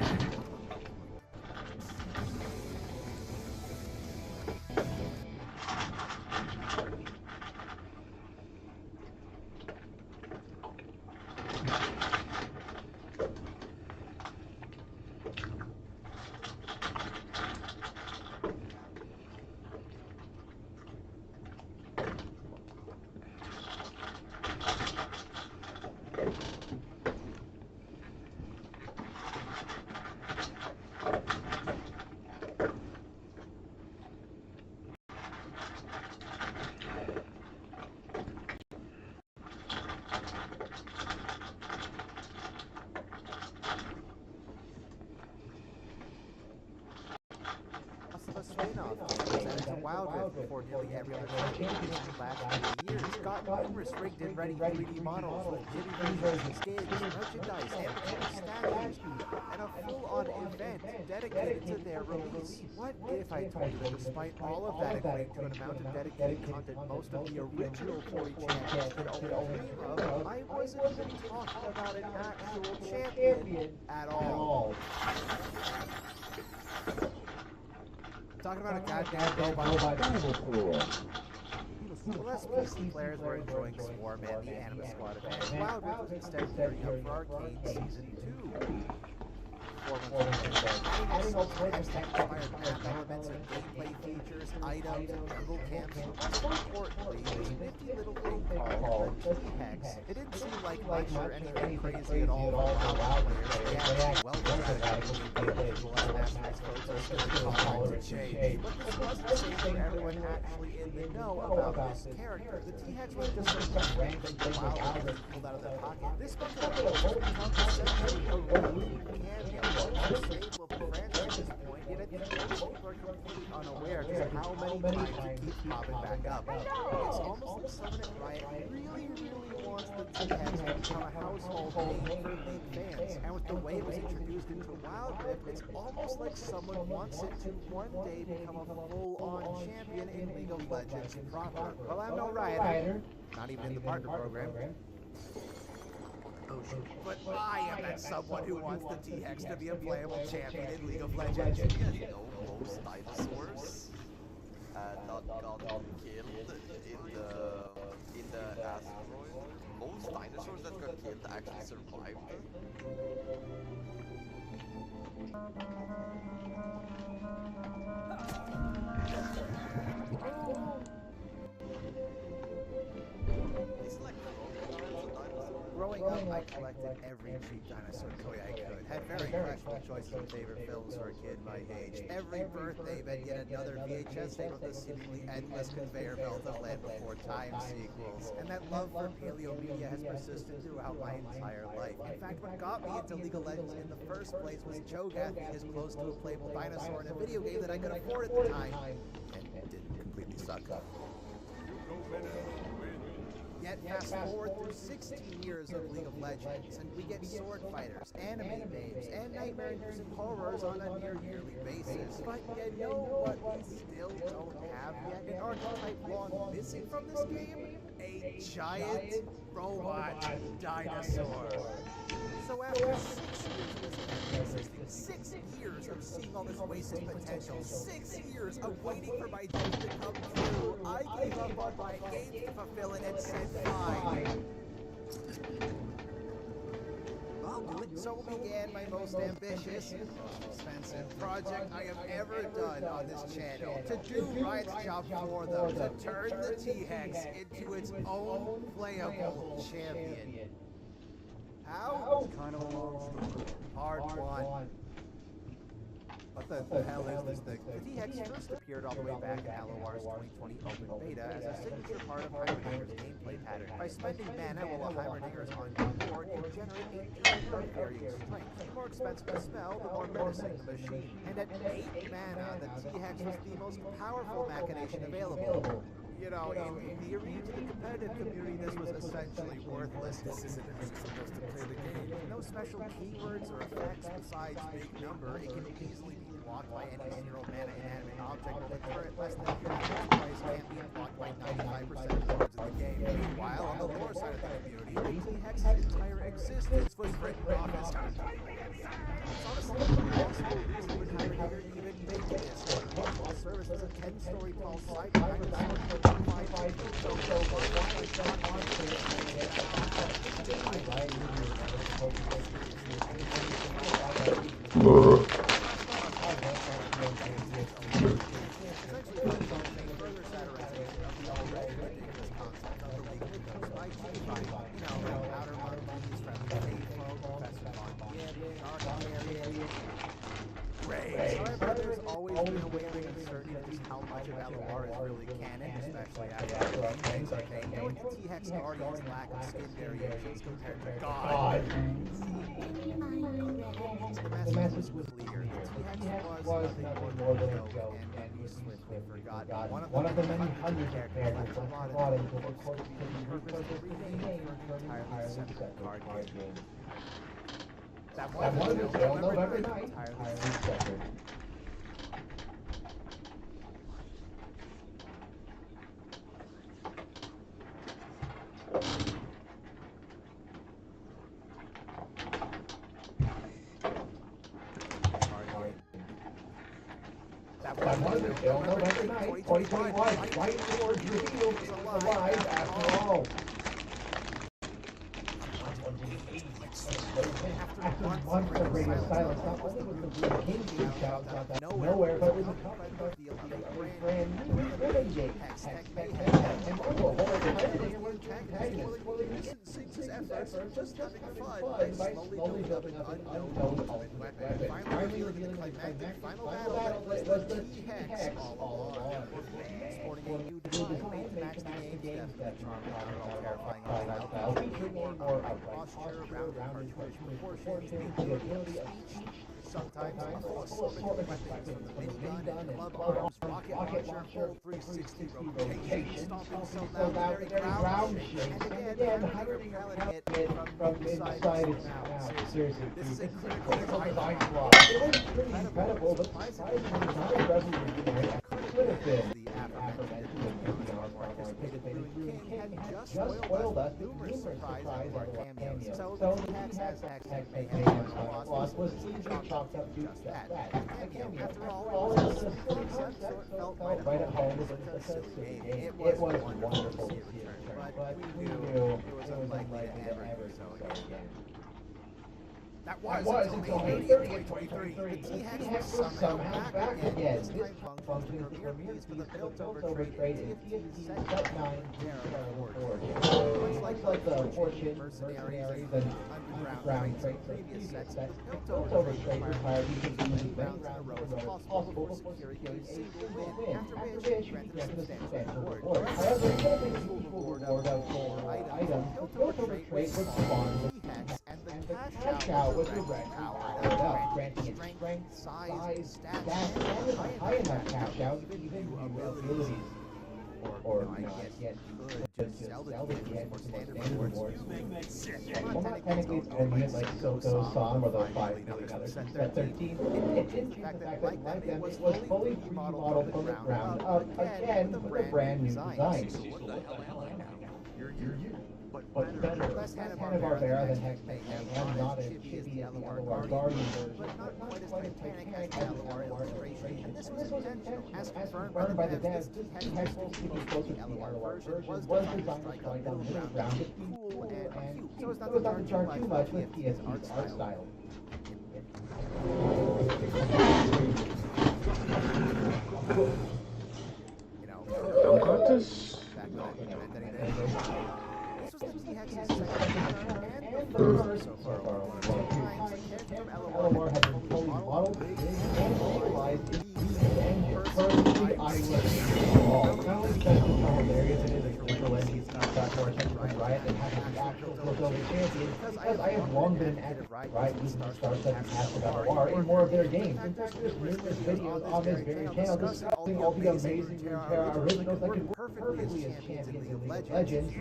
Wild Rift before nearly every other country in the last 20 years. Got numerous rigged and ready 3D models with Jimmy versions, skins, merchandise, amateur statues, and a full-on event dedicated to their release. What if I told you that despite all of that equating to an amount of dedicated content most of the original 40 champions could only dream of, I wasn't even talking about an actual champion at all. Talking about a goddamn robot. The less PC players were enjoying Swarm and the Anima Squad event, Wild Rift was instead gearing up for Arcane Season 2. 4 months ago, adding multiple hashtag-inspired map elements and gameplay features, items, and jungle camps, but more importantly, this nifty little thing called the T-Hex. It didn't seem like much or anything crazy at all for WoW players. They actually well-designed visualized master's photos to tolerance to change. But this wasn't safe for everyone actually in the know about this character. The T-Hex was just some random thing WoW players pulled out of their pocket. This became essentially a real cameo. Stable of the franchise at this point, yet I think most people are completely unaware because of how many times it keeps popping back up. It's almost like someone at Riot really wants the T-Hex to become a household name for big fans. And with the way it was introduced into Wild Rift, it's almost like someone wants it to one day become a full-on champion in League of Legends proper. Well, I'm no Rioter, not even in the partner program. But I am that someone who wants the T-Hex to be a playable champion in League of Legends. You know, most dinosaurs not got killed in the asteroid. Most dinosaurs that got killed actually survived. Growing up, I collected every cheap dinosaur toy I could. Had very questionable choices of favorite films for a kid my age. Every birthday meant yet another VHS tape with a seemingly endless conveyor belt of Land Before Time sequels. And that love for paleo media has persisted throughout my entire life. In fact, what got me into League of Legends in the first place was Cho'Gath being as close to a playable dinosaur in a video game that I could afford at the time. And it didn't completely suck. Yet fast forward through 16 years of League of Legends, and we get sword fighters, anime babes, and nightmare-inducing horrors on a near-yearly basis. But you know what we still don't have yet? An archetype long missing from this game? A giant robot dinosaur. So after 6 years of seeing all this wasted potential, 6 years of waiting for my dream to come true, I gave up on my game to fulfill it and said fine. So began my most ambitious, most expensive project I have ever done on this channel. To do Riot's job for them, to turn the T-Hex into its own playable champion. How? It's kind of a long story. Part 1. What the hell is this thing? The T-Hex first appeared all the way back in Halo Wars 2020 Open Beta as a signature part of Heimerdinger's gameplay pattern. By spending mana while a Heimerdinger's on your board, you generate a unit of varying strength. The more expensive the spell, the more menacing the machine. And at 8 mana, the T-Hex was the most powerful machination available. You know, in theory, to the competitive community, this was essentially worthless. This isn't supposed to play the game. No special keywords or effects besides big number. It can easily be blocked by any 0 mana inanimate object, but the current less than price can't be blocked by 95% of the cards in the game. Meanwhile, on the lore side of the community, the T-Hex's entire existence was written off as it's honestly impossible to even Heimerdinger even make this. The service is a 10-story tall site behind the However, there's always been a wavering uncertainty of just how much of LOR is really canon, especially after things like knowing the T-Hex Guardian's lack of skin variations compared to God. The message was clear. The T-Hex was nothing more than a joke, and we swiftly forgot. One of the many hundreds of characters brought into the course of the purpose of renaming for an entirely separate card game. That one is still November 9th, entirely separate. That one is still November 9th, 2021, right before the reveal is alive after all. After months of radio silence, not only was the Blue King being shouted out of nowhere, but it was accompanied by the brand new Renegade Hex and also a whole entire new antagonist sinks efforts just having fun by slowly building up an unknown ultimate weapon, finally revealing the climactic final battle that was the T-Hex all along. Sporting a new design to match the game's definitely terrifying style, featuring more posture, rounded proportions, the ability of sometimes a full assortment of weapons from the minigun and club arms, rocket launcher, full 360 rotation, stomping so loud the very ground shakes, and again, Heimerdinger it from inside its mouth. Seriously, this is a critical design flaw. It was pretty incredible, but surprisingly not as impressive as it could have been. The aforementioned King had just spoiled us with numerous surprises of our cameos. So the T-Hex has excellent mayhem was easily chalked up to just that. A cameo, after all, it was a silly concept, so it felt right at home with a silly game. It was wonderful to see it return, but we knew it was unlikely to ever so again. That was until May 30th, 2023. The T-Hex was somehow back again, this time functioning for reviews for the built-over trade in TFT's Set 9 Much like the Fortune, Mercenaries, and Underground trade previous sets, built-over trade required using as many rounds in a row as possible to secure a single win, after which granted a substantial reward. However, instead of a usual reward of 4 items, built-over trade would spawn with T-Hex, and the cash out was directly powered up, granting it strength, size, stats, and high enough cash out even new abilities. Or not yet could just sell the T-Hex for standard rewards. Well, not technically permanent like Soto's song or those 5 million others. Set 13, it did change the fact that like them, it was fully remodeled from the ground up, again with a brand new design. So what the hell am I now? You're you. but better, less Hanna-Barbera than Hex Mayhem, not as chippy as the LOR Guardian version, but not quite as Titanic as the LOR Illustration. And this was intentional, as confirmed by the devs. This Hex will keep you close to the LOR version was designed to strike on middle ground to be cool and cute, so as not to charge too much with PSP's art style. Don't got this. This was the T-Hex's second return and the first so far. LOR has been fully modeled, and localized in personally not only because of how hilarious it is that Triple Engines got more attention from Riot than having the actual crossover champion, because I have long been an advocate for Riot using the Star Step and Master LOR in more of their games. In fact, there's numerous videos on this very channel discussing all the amazing Runeterra originals that can work perfectly as champions in League of Legends.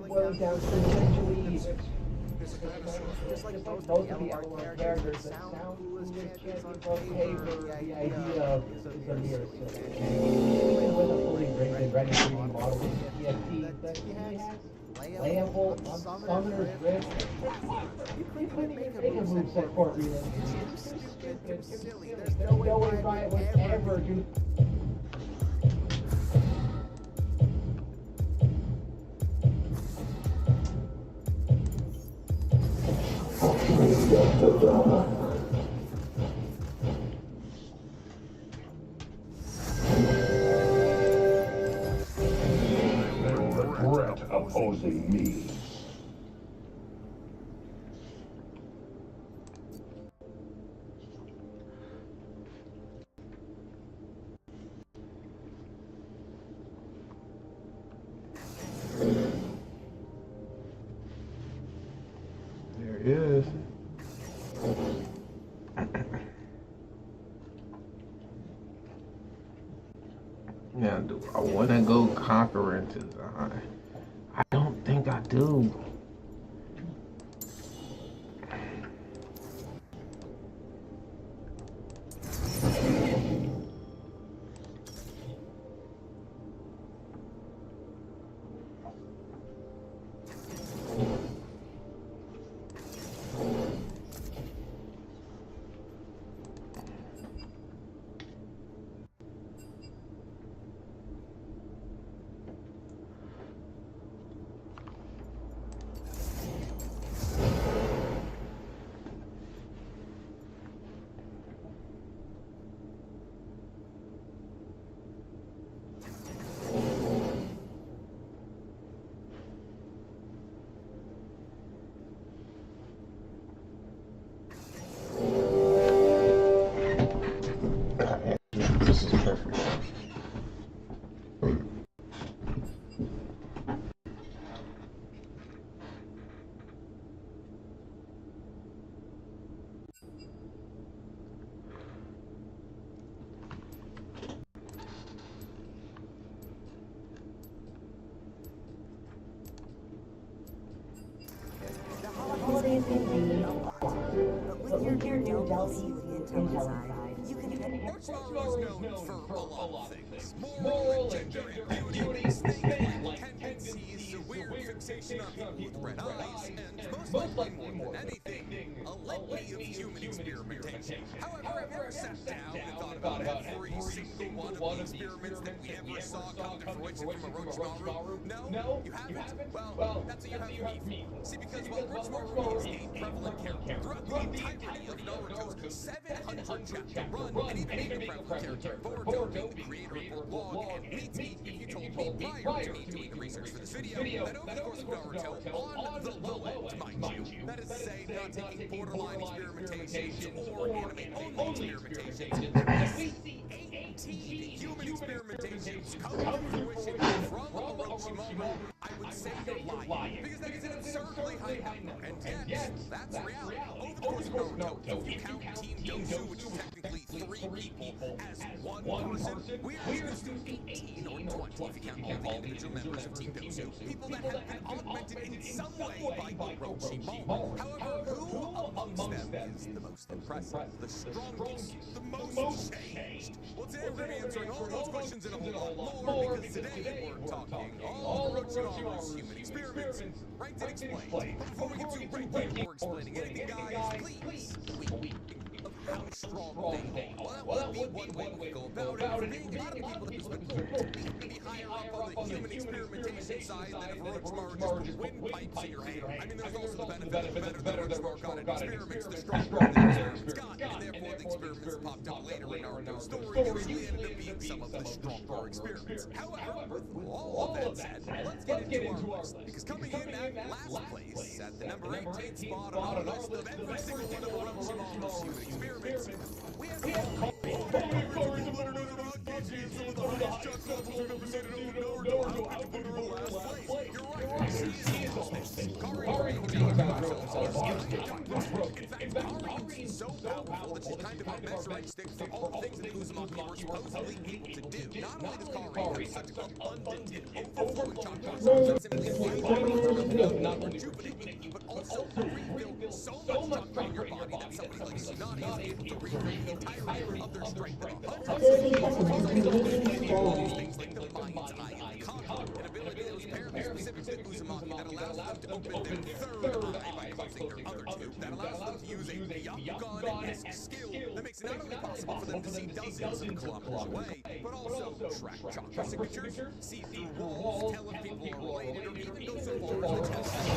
Boils down to essentially just like most of the LOR characters, the sound coolest champions on paper, the idea of is a mere even with a fully rigged ready 3D model in TFT, the playable Summoner's Rift, you couldn't make a moveset for it really. It's stupid, it's silly, there's no way Riot would ever do. Regret opposing me. There he is. Now, do I want to go Conqueror design? I don't think I do. This is perfect. Holidays indeed. But with your new Delphi Intel design, you can get Roadto is known for a lot of things. Moral and gender ambiguity, snake-like tendencies, a weird fixation on people with red eyes, and most likely more than anything, a litany of human experimentation. However, I've never sat down and thought about every single one of the experiments that we ever saw come to fruition from a Roadto? No, you haven't? Well, that's a you have me. See, because while Roadto is a prevalent character throughout the entirety of Naruto's 700-chapter run, and even a prevalent character, Boruto, being the creator of Log and Meaty, if you told me prior to me doing the research for this video, that over the course of Naruto, on the low end, mind you, that is to say, not taking borderline experimentations or anime-only experimentations, that we see 18 human experimentations come to fruition from Orochimaru. I would say you're lying, because that is an absurdly high number. And yet, that's reality. Over the course of Naruto, if you count Team Dosu, which is technically 3 people, as one person, we are close to 18 or 20 if you count all the individual members of Team Dosu, people that have been augmented in some way by Orochimaru. However, who amongst them is the most impressive, the strongest, the most changed? Well, today we're going to be answering all those questions and a whole lot more, because today we're talking all Orochimaru's human experiments, ranked and explained. But before we get to ranking or explaining anything, guys, please, of how strong they are. Well, that would be one way to go about it. Being a lot of people that would be higher up on the human experimentation side than if Orochimaru just put windpipes in your hand. I mean, there's also the benefit of the better Orochimaru got at experiments, the stronger the experiments got, and therefore the experiments that popped up later in Naruto's story usually ended up being some of the stronger experiments. However, with all of that said, let's get into our list, because coming in at last place, at the number 18 spot on our list of every single one of Orochimaru's human experiments, we have so powerful that she's kind of a measuring stick for all the things that Uzumaki were supposedly able to do. Not only does Kari have such abundant and overflowing chakra reserves that simply not rejuvenate, but also rebuild so much chakra in your body that somebody like Tsunade is able to regain the entirety of their strength. Things like the mind's eye and the conquer, an ability that was apparently specific to Uzumaki that allows them to open their third eye by closing their other two, that allows them to use a Byakugan-esque skill that makes it not only possible for them to see dozens of kilometers away, but also track chakra signatures, see through walls, tell if people are related, or even go so far as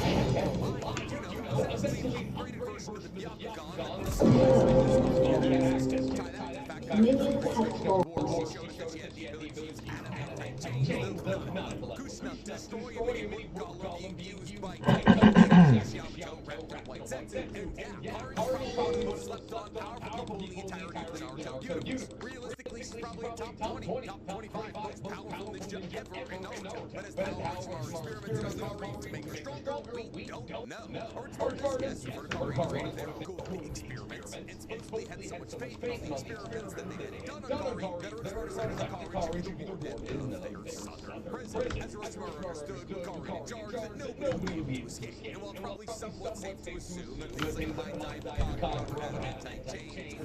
to tell essentially an upgraded version of the Byakugan that tie that to the fact that she showed us that she had the ability to use anime change the Kushna to destroy a mini golem being used by Yamato, Red White Zetsu, and Kari's probably one of the most slept-on powerful people in the entirety of the Naruto universe. Realistically, she's probably a top 20, top 25 most powerful ninja ever in Naruto. But as Orochimaru experimented on Kari to make her stronger, we don't know. Orochimaru's guess for Kari was one of their good experiments, and supposedly had so much faith in the experiments that they had done on Kari that Orochimaru decided that Kari should be the warden of their southern prison. As Orochimaru understood, with Kari in charge, that nobody would be able to escape. And while it's probably somewhat safe to assume that things like high-dive Byakugan and anti-change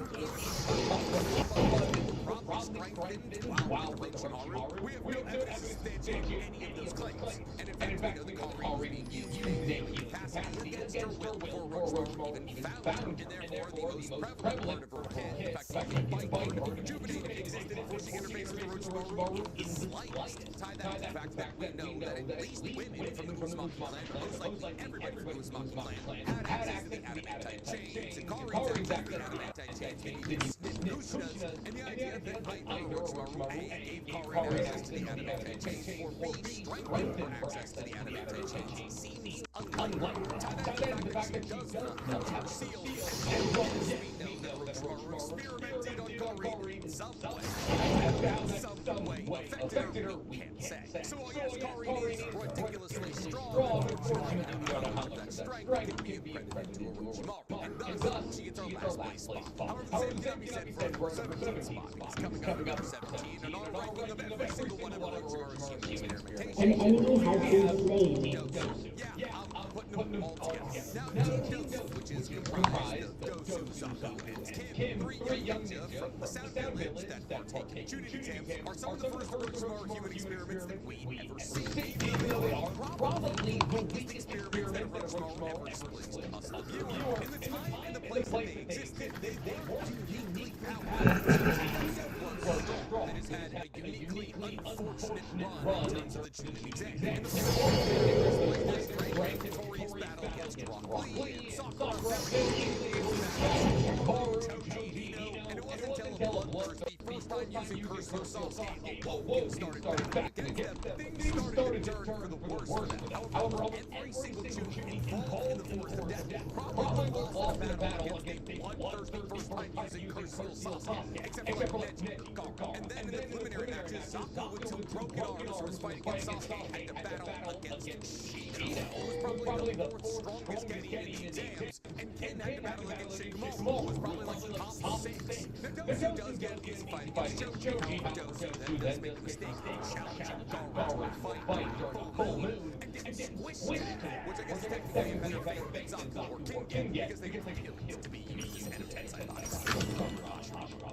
probably strengthened while Orochimaru, we have no evidence substantiating any of those claims. And in fact, we know that Kari was being used in capacity against her will before Orochimaru even found her, and therefore the most prevalent part of her head, in fact, the bite part of her rejuvenated, existed before she interfaced with Orochimaru in the slightest. Tie that to the fact that we know that at least women from the Uzumaki clan, or most likely everybody from the Uzumaki clan, had access to the adamantine chains, and Kari's access to the adamantine chains can even snip Kushna's, and the idea that either Orochimaru A gave Kari access to the adamantine chains, or B strengthened her access to the adamantine chains seems unlikely. Tie that to the fact that she does not have her seal, and we know that Orochimaru experimented on Kari in some way, affected her, we can't say. So while yes, Kari is ridiculously strong, unfortunately, we don't know how much of that strength can be accredited to Orochimaru, and thus she gets our last place spot. However, the same cannot be said for our 17th spot, because coming up at number 17 in our ranking of every single one of Orochimaru's human experimentations. An enemy has been slain. Yeah, I'm putting them all together. Now, Team Dosu, which is comprised of Dosu, Zaku, and Kim, 3 young ninja from the Sound Village that partake in Chunin exams, are some of the first Orochimaru human experiments that we ever see. Even though they are probably the least experiments that Orochimaru ever displays to us, the viewer. In the time and the place that they existed, they weren't uniquely powerful. That has had a uniquely unfortunate run in terms of the Chunin exam. In the victorious battle against Rock Lee, Sakura and it wasn't until Bloodthirst, the first time using Curse Yourself, Awoken started battling against them. Things started to turn for the worse for them. However, every single Chunin involved in the Forest of Death probably lost the battle against the Bloodthirsty first time using Curse Yourself, except for like Neji, and then in the preliminary matches, Zaku with two broken arms was fighting against Sasuke had to battle against Shino, who was probably the fourth strongest Genin in Dams, and Ken had to battle against Shikamaru, who was probably like the top 6. Nadosu does get an easy fight against Choji, however Nadosu then does make the mistake of challenging Gaara to a fight during Full Moon, and gets squished, which I guess is technically a better fate than Zaku or Ken because they appeal to be used and Tensai bodies.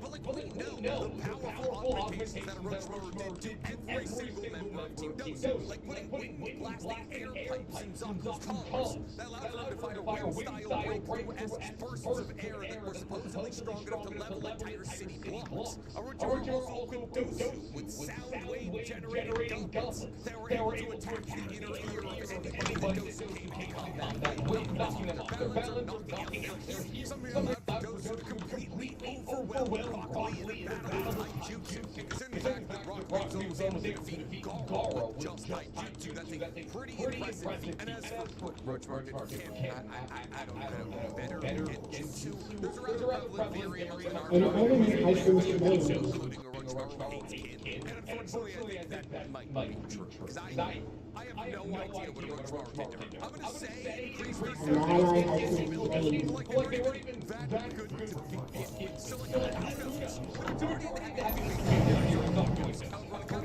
But like we know, the powerful augmentations that Orochimaru did to every single member of Team Dosu, like putting wind blasting air pipes in Zaku's columns, that allowed them to fight a wind-style breakthrough-esque bursts of air that were supposedly strong enough to level entire city blocks. Orochimaru also equipped Dosu with sound wave-generating guns that were able to attack the inner ear of anybody that Dosu came in combat with, knocking them off their balance or knocking out their ears. Some allowed Dosu to completely overwhelm Rock Lee in a battle of Taijutsu, because in fact that Rock Lee was able to defeat Gaara with just Taijutsu. That's a pretty impressive feat. And as for Orochimaru I don't know better Genjutsu. There's a rather prevalent theory amongst our including Orochimaru hates Ken, and unfortunately I think that might be true, because I have no idea what Orochimaru did to her. I'm gonna say increased her ability, like they weren't even that good to defeat. So like, who knows? Majority of that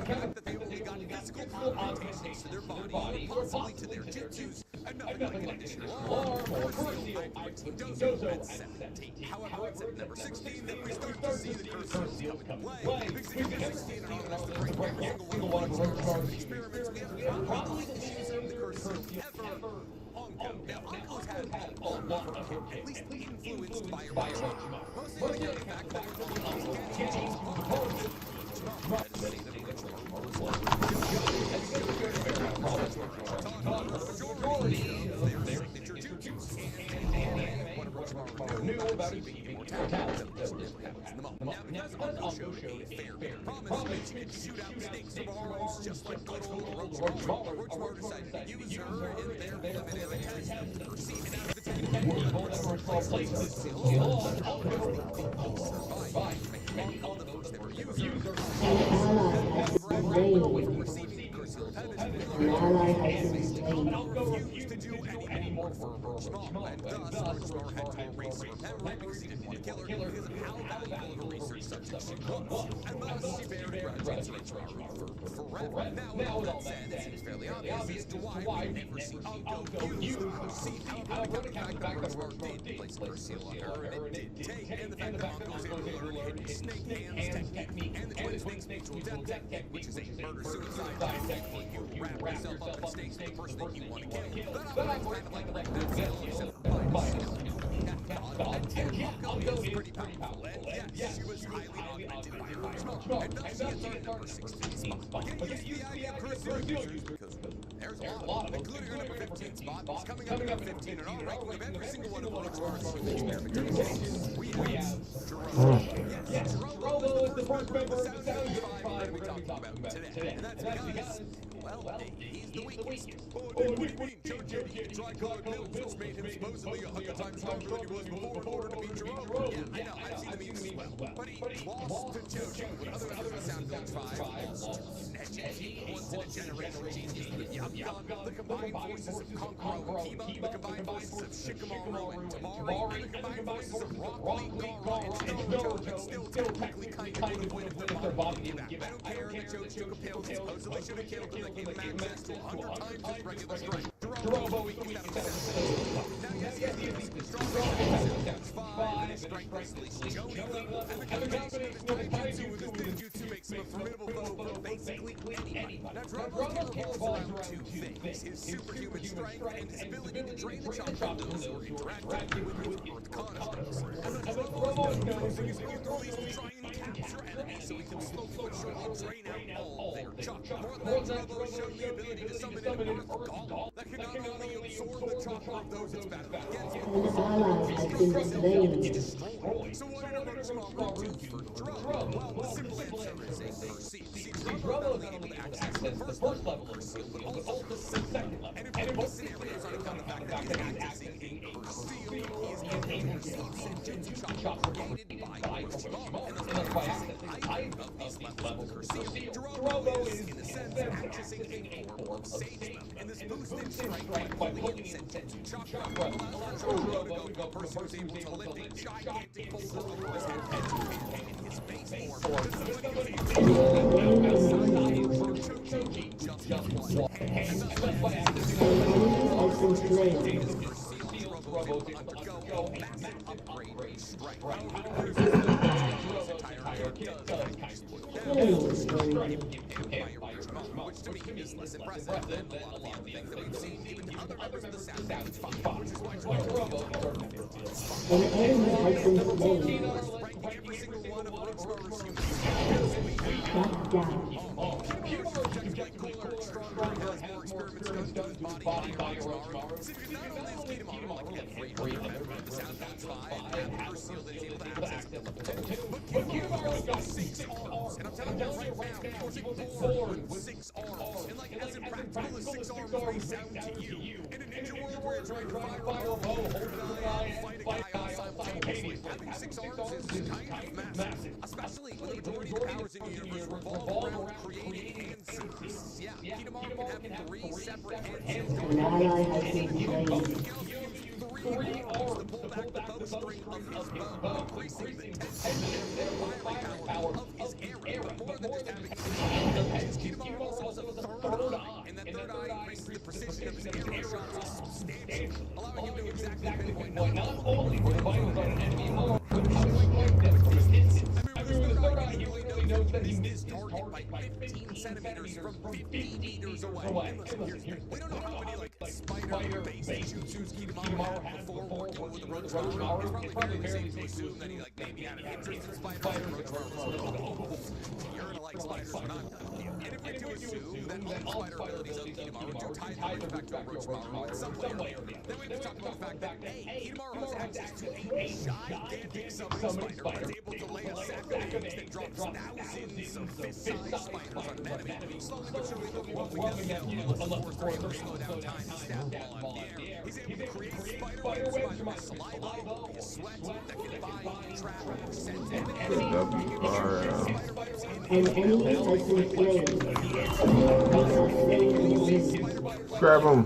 that they only got physical augmentations to their body, or possibly to their jutsus, and nothing like an additional arm or Team Dosu at 17. However, it's at number 16 that we start to see the curse seals come into play, because at number 16 and on us to break every single one of Orochimaru's experiments, we have probably the issues of the curse seal ever. Now, Uncle's had a lot of him, at least influenced by Orochimaru. Mostly on the fact that Orochimaru can't change parts of knew about his immortality. Now, because Uncle showed a fair promise that she could shoot out snakes from arms just like good old Orochimaru decided to use her in their preliminary test to proceed. And out of the 10 Orochimaru placed this seal on survived, making all the first ever user. Receiving the curse seal of heaven, refused to do any more for Orochimaru, and thus Orochimaru had to erase her memory because he didn't want to kill her because of how valuable of a research subject she was. And thus she buried grudge against Orochimaru for forever. Now, with all that said, it seems fairly obvious as to why we never see Uncle use the curse seal. Ironic fact that Orochimaru did place the curse seal on her, and it did take, and the fact that Uncle was able to learn a hidden snake hands technique, and the twin snake's mutual death technique, which is a murder-suicide technique where you wrap yourself up in snakes for the person that you want to kill. That operates kind of like that seal, except for minus. Uncle is pretty powerful, and yes, she was highly augmented by Orochimaru, and thus she gets our number 16 spot. Getting used to the idea of curse seal users, because there's a lot of them, including our number 15 spot, who's coming up at number 15 in our ranking of every single one of Orochimaru's experiments. We have Jerome. Yes, Jerome is the first member of the Sound 5 we're going to be talking about today, and that's because, well, he's the weakest. What do you mean? Choji tri-colored pills, which made him supposedly 100 times stronger than he was before in order to beat Jerome. Yeah, I know, I've seen the memes as well. But he lost to Choji when other members of Sound 5 lost to Neji, once in a generation genius with Yamgon, the combined forces of Kankuro and Kiba, the combined forces of Shikamaru and Tamari, and the combined forces of Rock Lee, Gaara, and Stojo, and still technically kind of win if their body didn't give back. I don't care that Choji took a pill that supposedly should have killed him that gave him access to 100 times his regular strength. Jerome, we can have a now, yes, he's strong than 5, and his strength is at least Joey level, and the combination of his taijutsu with his ninjutsu makes him a formidable foe for basically anyone. Now, Jerome's game revolves around two things, his superhuman strength and his ability to drain the chakra of those who are interacting with Earth constructs. And the Jerome's known for using authorities to try and capture enemies so he can slowly but surely drain out all their chakra. More than that, Jerome's shown the ability to summon an Earth Golem that can not only absorb the chakra of those it's battling against, but destroy. So what did Orochimaru do for Jerome? Well, the simple answer is a curse seal. See, Jerome not only able to access the first level curse seal, but also the second level. And in both scenarios, on account of the fact that he is accessing a curse seal, he is able to receive Senjutsu chakra created by Orochimaru. And thus by accessing of these levels of Curseum. Roadto is, in a sense, accessing a form of Sage Mode. In this boosted strike rate, fully incentive chakra allows Roadto to go from a person who's able to lift a gigantic boulder over his head to maintain his base form to somebody who's able to choking just with one hand. And that's why Robo to undergo massive upgrade strength. However, this entire kit does kind of spoil down, which to me is less impressive than a lot of the other things that we've seen given to other members of the Sound Damage Fight, which is why Robo is ranking every single one of Roadto's units. Stronger and has more experiments done to his body by Roadto. See, because not only is Kitamaro like every other member of the Sound Damage 5 and Curseal that is able to access at level 2, but Kitamaro's got 6 arms. And I'm telling you right now, he was born with 6 arms. And like as impractical as 6 arms may sound to you, in a ninja world where you're trying to fire a bow, hold an eye, and fight a guy all simultaneously, having 6 arms is kind of massive. Especially when the majority of the powers in your universe revolve around creating hand systems. Yeah, Kitamaro can have 3 separate hand systems going on. He can also use 3 arms to pull back the bowstring of his bow, increasing the tension and firing power of his arrow. But more than just having 6 heads, Kitamaro also has a third eye, and that third eye increases the precision of his arrow shots substantially, allowing him to exactly pinpoint not only where the vitals on an enemy are, but how to point them from a distance. I mean, with his third eye, he really knows that he missed his target by 15 centimeters from 50 meters away. And listen, here's the thing. We don't know how many, like, spider-based jutsus Kitamaro had before working with the Roadto. It's probably fairly safe to assume that he, like, maybe had an interest in spiders, and Roadto was like, oh, you're gonna like spiders, and I'm not. And if we do assume that all spider abilities of Kitamaro do tie the back to Roadto in some way or the other, then we have to talk about the fact that, hey, Kitamaro has access to a gigantic summoning spider that's able to lay a sack of eggs that drops thousands of fist-sized spiders on an enemy. Slowly but surely, they'll be moving down the hill unless, of course, they're able to slow down time and stab while in the air. He's able to create spider webs by via saliva, via sweat, that can bind, trap, scent, and being able to shoot spider webs in Grab him.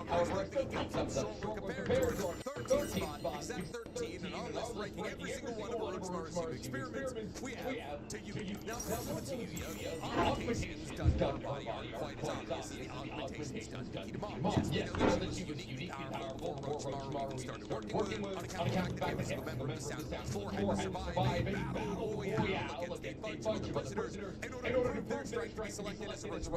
However, I think he comes up compared to his 13th spot, exact 13, and on this ranking every single one of Roadto's experiments, we have Tayuya. Now, with Tayuya, the augmentations done to her body aren't quite as obvious as the augmentations done to Kitamaro. Yes, we know that she was uniquely powerful before Roadto even started working with her, on account of the fact that every single member of the Sound Damage 4 had to survive a battle royale against a bunch of other prisoners in order to prove their strength to be selected as Roadto's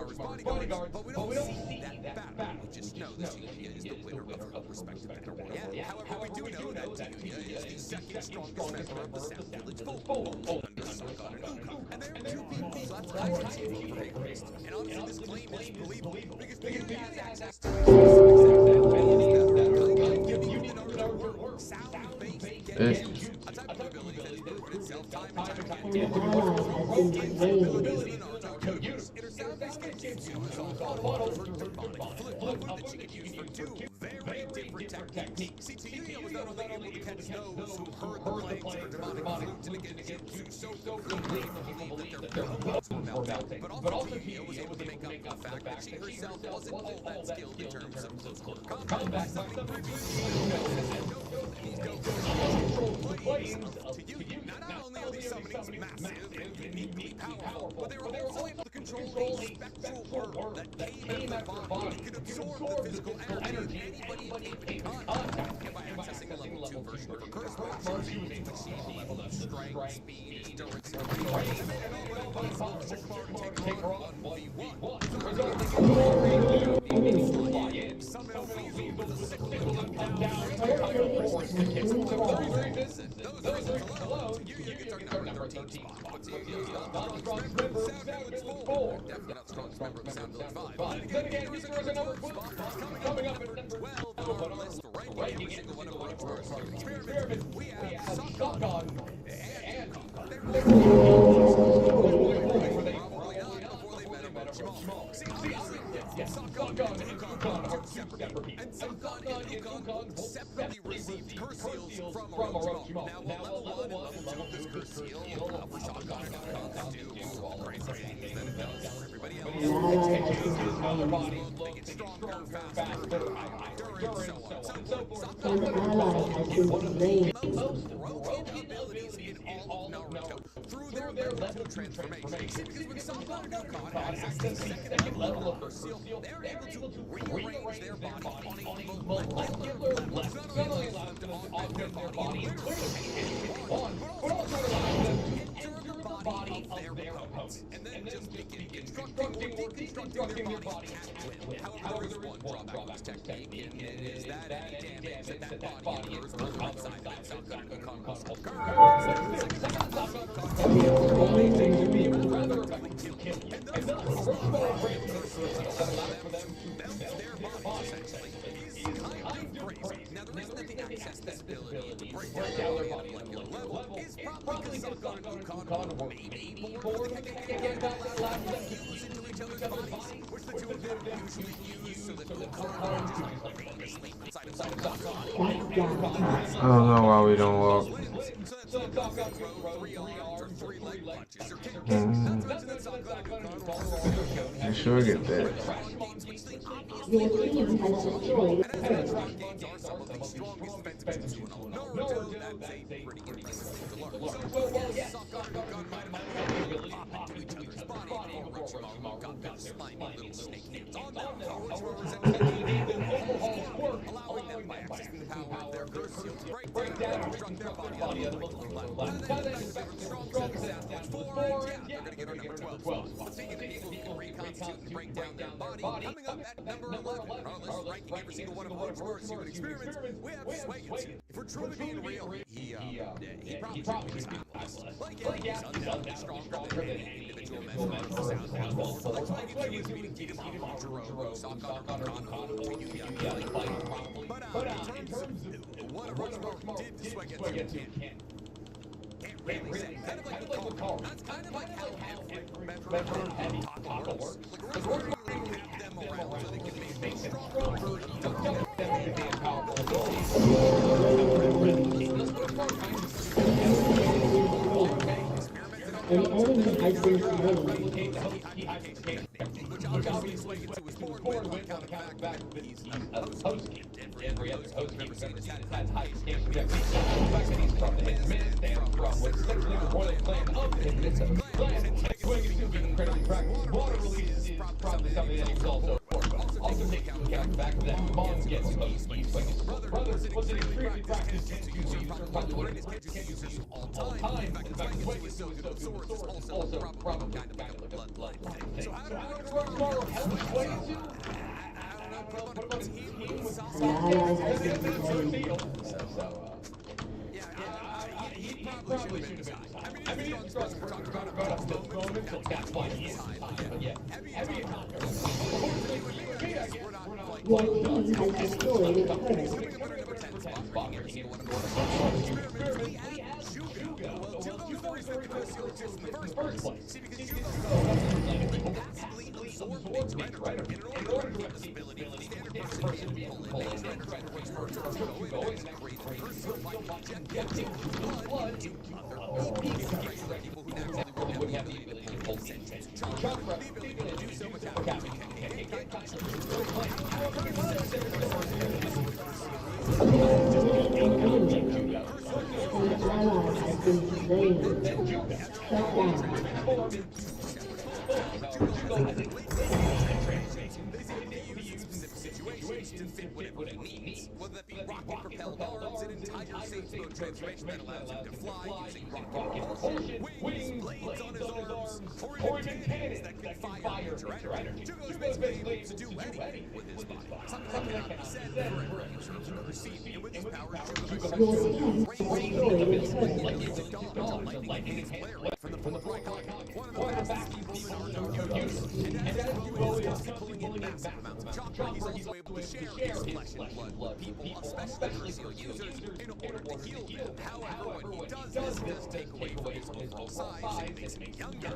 bodyguard, but we don't see that battle. We just know that Tayuya is the winner of her respective battle royale. However, we do know that Tayuya is the second strongest member of the Sound Village Fold, under Sungon and Uka. And there are 2 people, so that's kind of raised. And honestly, this claim is believable, because Tayuya has access to a specific set of abilities that are kind of unique in our work. Sound-based gadgets, a type of ability that has proven itself time and time again to be one of the most robust abilities in the Naruto universe. In her sound-based gadgets, she was on her demonic flute that she could use for 2 very different techniques. See, Tayuya was not only able to catch those who heard the clangs of her demonic flute and again jutsu so completely that their bones were melted, but also Tayuya was able to make up for the fact that she herself wasn't all that skilled in terms of close quarter combat. Summoning previously, these control plays to you. Not only are these summonings massive and uniquely powerful, but they were also able to control a spectral world that came into their body and could absorb the physical energy of anybody it came in contact with. And by accessing a level 2 version of a curse word, she was able to achieve a level of strength, speed, endurance, and range that made it all but impossible for Shikamaru to take her on 1v1. Somehow weasel with a sickle to come down those reasons alone, Tayuya gets our number 13 spot. But Tayuya's not the strongest member of the Sound Village 4. Definitely not the strongest member of the Sound Village 5. Then again, there is another spot coming up at number 12 on our list, ranking every single one of Roadto's experiments. We have Sungon and Uka. separately received curse seals from Roadto100. Now, level 1 and level 2 of this curse seal for Shotgun and Ukon do all the great things that it does for everybody else. It changes how their bodies look, make it stronger, faster, higher endurance, so on and so forth. Shotgun is one of the most broken abilities in all of Naruto through their level 2 transformation. See, because when Shotgun and Ukon access the second level of curse seal, they're able to rearrange their body on a molecular level. Not only allow them to augment their body and clearly take on, but also allow them to enter the body of their opponents and then just begin constructing or deconstructing their body at will. However, there is one drawback to this technique, and it is that any damage that that body incurs will outside that Shotgun and Ukon must occur. Only thing to be able to rather effectively kill you. And thus, allow for them to bounce their body essentially is kind of crazy. Now, the reason that they access this ability to break down their body on a level is probably because Shotgun and Ukon were maybe born with a kick that allows them to fuse into each other's bodies, which the two of them usually use so that Ukon just famously inside of Shotgun. I don't know why we don't walk. So that's why Shotgun throw 3 arms or 3 leg punches or kicks. Not to mention that Shotgun and Ukon also You sure get that. Your team has destroyed a turret. Games are some of the strongest defensive moves in all of Naruto. That's a pretty impressive thing to learn. So while Shotgun and Ukon might have had the ability to pop into each other's body, Orochimaru got their slimy little snake hands on them. Orochimaru was actually able to hard work, allowing them by accessing the power of their curse seal to break down and construct their body on the molecular level. And then back to their strong set down to 4, and yeah, they're going to get our number 12. Speaking of people who can reconstitute and break down their body, coming up at number 11, regardless ranking every single one of O's first human experiments, we have Swagans. If we're truly being real, he probably should be scandalous. Like, yeah, he's undoubtedly stronger than any individual member of the Sound Force. Like, Swagans was beating Kitamura, Jiro, Shotgun, Ukon, Yuya, probably. But in terms of what Orochimaru did to Swagans, can't really say. Kind of like with Carl. That's kind of like how every member of Taka works. Like, Orochimaru will have them around so they can make a stronger version of them and be a powerful ability. An enemy has been slain. Which obviously Swagans was born with on account of the fact that he's a host king. Every other host king we've ever seen has high stakes. The fact that he's from the Hitman stand from what's essentially the royal clan of the Hitman clan. Swagans who can incredibly practice water release is probably something that he's also also take into account the fact that Mom gets exposed to Swagans' brother was an extremely practiced jutsu user, probably one of the greatest jutsu users of all time. In fact, Swagans was so good with swords is also probably kind of like a bloodline thing. So how do Orochimaru help Swagans? I don't know, put him on a team with he probably should have been decided. I mean, he's strong. We're talking about the moment, so that's why he is decided. But yeah, heavy attacker. Unfortunately, with me, I guess, we're not like... Your team has destroyed a turret. Number 10 spot, ranking every single one of the experiments. We have Jugo. Well, Jugo's the reason that the curse seal exists in the first place. See, because Jugo passively absorbed nature energy. In order to get this ability, the standard person can pull in nature energy, which for Jugo is create a curse seal by injecting blood into other people who naturally wouldn't have the ability to pull sense. Chakra, the ability to do so without having situations to fit whatever he needs, whether that be rocket-propelled arms, an entire safe mode transformation that allows him to fly using rocket propulsion, wings, blades on his arms, or even cannons that can fire nature energy. Jugo's basically able to do anything with his body. Something that cannot be said for every user of the receipt, and with his powers, Jugo has range abilities like his dog to lightning his flare from the fourth icon. One of the fastest people in our universe. And as Hugo is pulling in massive amounts of chakra, he's also able to share his flesh and blood with people, especially Crucial users, in order to heal them. However, when he does this, he does take away from his overall size and makes him younger.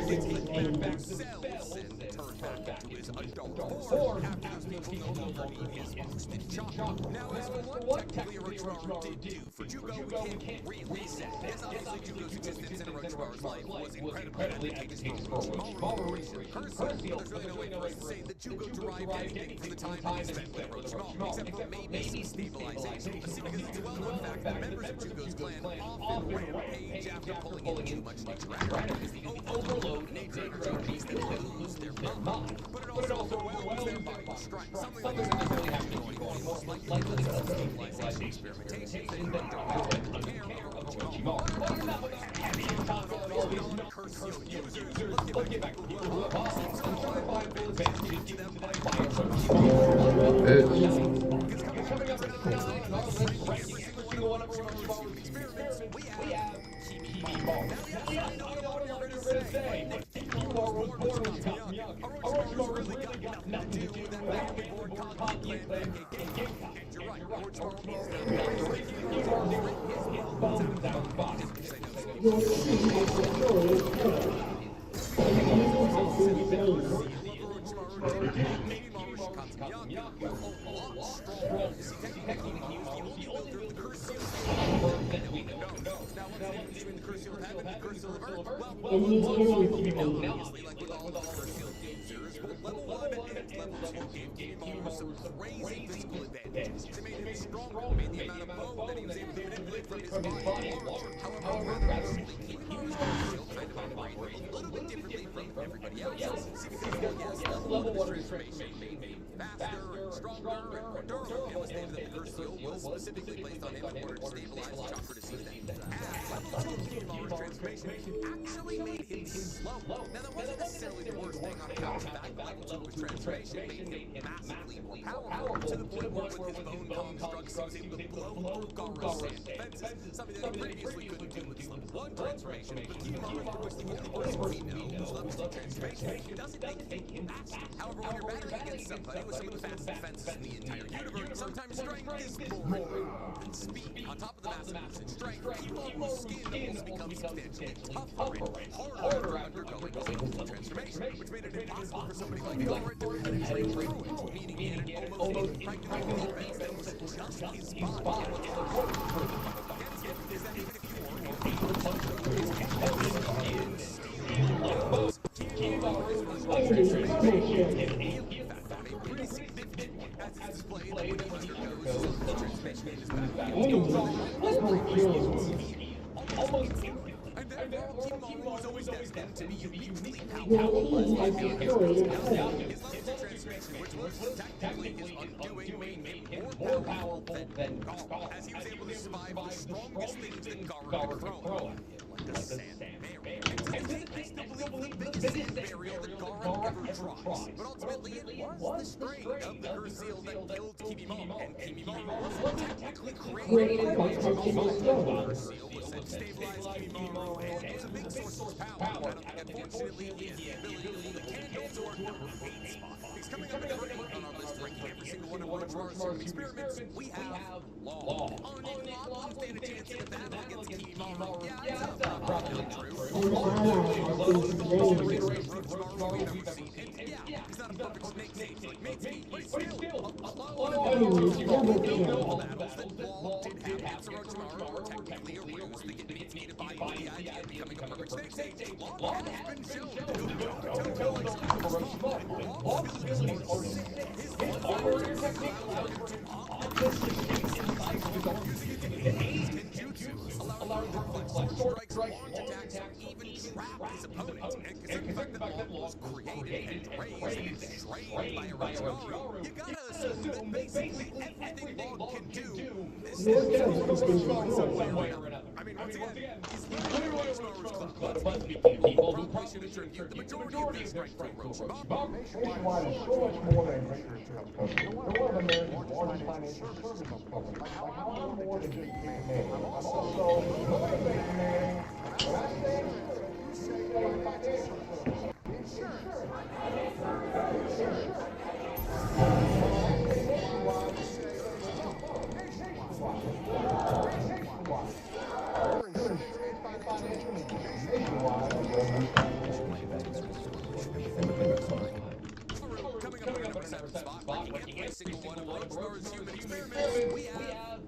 He take back the cells and turn back into his adult form after those people no longer need his boosted chakra. Now, as for what technically Orochimaru did do for Jugo, we can't really say. Yes, obviously Jugo's existence in Orochimaru's life was incredibly advantageous for Orochimaru and Curse, but there's really no way for us to say that Jugo derived anything from the time that he spent with Orochimaru, except for maybe some stabilization. Because it's a well-known fact that members of Jugo's clan often rampage after pulling in too much nature energy, because the overload of nature energy makes them lose their mind, but it also overwhelms their body with strength. Something like this doesn't really happen anymore, most likely because of some stabilization experimentations that don't have care of Orochimaru. But enough about heavy and all these non-Curcio users. Let's get back to the world. So I'm trying to find full advantage to them by coming up to 9, every single one of Orochimaru's experiments, we have Kimi-Mo. Now, yes, I know what you're going to say. Orochimaru was born with Orochimaru. Orochimaru's really got nothing to do with that randomly born Kanki clan back in Genkai. And you're right, Orochimaru is the reason Kimi-Mo written his bones out of his body. Obviously, like with all the Curcio users, both level 1 and level 2 gave Kimi-Mo some crazy physical advantages. They made him stronger, made the amount of bone that he was able to manipulate from his body larger. However, rather recently, Kimi-Mo's still kind of operated a little bit differently from everybody else. See, because yes, level 1 transformation made him faster and stronger and more durable. It was named that the Curcio was specifically placed on him in order to stabilize the chakra disease that he had. Level 2 Kimi-Mo's transformation actually made him slow. Now, that wasn't necessarily the worst thing on account of the fact that level 2 of his transformation made him massively more powerful, to the point where with his bone constructs, he was able to blow through Gaara's sand defenses, something that he previously couldn't do with his level 1 transformation. But Kimi-Mo, of course, the only person we know whose level 2 transformation doesn't make him fast. However, when you're battling against somebody with some of the fastest defenses in the entire universe, sometimes strength is more than speed. On top of the massive boost in strength, Kimi-Mo's skin also becomes substantially tougher and harder after undergoing his level 2 transformation, which made it impossible for somebody like Gaara to penetrate through it, meaning he had an almost impregnable defense that was just his body. Against him is that even if you were able to punch through his and steal Kimi-Mo's transformation factor made pretty significant, as is displayed when he undergoes his transformation in his back. It was almost instant. And therefore, Kimi-Mo was always destined to be uniquely powerful as his level 2 transformation, which was technically his undoing, made him more powerful than Gaara, as he was able to survive the strongest things that Gaara could throw at him, like the sand barrier. And to this day, I still believe the biggest sand barrier that Gaara ever tries. But ultimately, it was the strain of the Curseal that killed Kimi-Mo, and Kimi-Mo was technically created by Orochimaru. Curseal was sent to stabilize Kimi-Mo, and it was a big source of power. I don't think, unfortunately, his ability to hold a candle to our number 8 spot. Because coming up at number 8 on our list, ranking every single one of Orochimaru's experiments, we have Law. On Law wouldn't stand a chance in a battle against Kimi-Mo. Yeah, that's probably true. Orochimaru we've ever seen. And yeah, he's not a perfect snake sage like Mitsuki, but he's still a clone of Orochimaru. The battles that Law did have against Orochimaru were technically a ruse to get Mitsuki to buy into the idea of becoming a perfect snake sage. Law has been shown to go toe-to-toe like Orochimaru. Law's abilities are sick. His warrior technique allowed him to omnisciently inside his arm using his genjutsu, allowing him to reflect sword strikes, launch attacks, or even trap his opponent. And considering the fact that Law was created and raised and trained by Orochimaru, you gotta assume that basically everything Law can do is Orochimaru some way or another. I mean, once again, he's literally Orochimaru's clone, but people probably should attribute the majority of their strength to Orochimaru. Nationwide is so much more than a research company. They're one of America's largest financial services companies. Like, how am I more than just big man? I'm also a motivated man. When I say Coming up at number 7 spot, ranking every single one of Roadto's human experiments, we have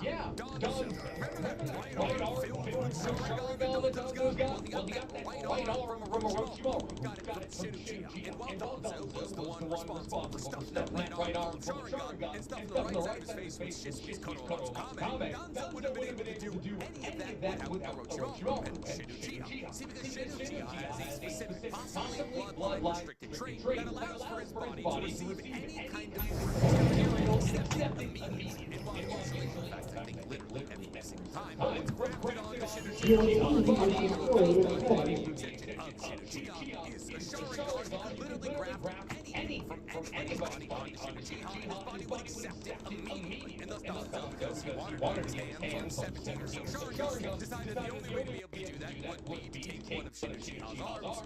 Yeah, remember that right arm filled with Sharingan that Donzo's got? Well, he got that right arm from Orochimaru. Got it from Shinuchiya. And while Donzo was the one responsible for stuffing that right arm from Sharingan and stuffing the right side of his face with Shisui's Konohama's Kame, Donzo wouldn't have been able to do any of that without Orochimaru and Shinuchiya. See, because Shinuchiya has a specific, possibly blood-restricted trait that allows for his body to receive any kind of material except immediately. And while usually, in fact, I think literally every single time, it's grafted onto Shinuchiya's body, the body extension of Shinuchiya is a Sharingan that could literally graft anything from anybody's body onto Shinuchiya, and his body would accept it immediately. And thus Donzo, because he wanted to his hands on 17 or so Sharingan, decided the only way to be able to do that would be to take one of Shinuchiya's arms.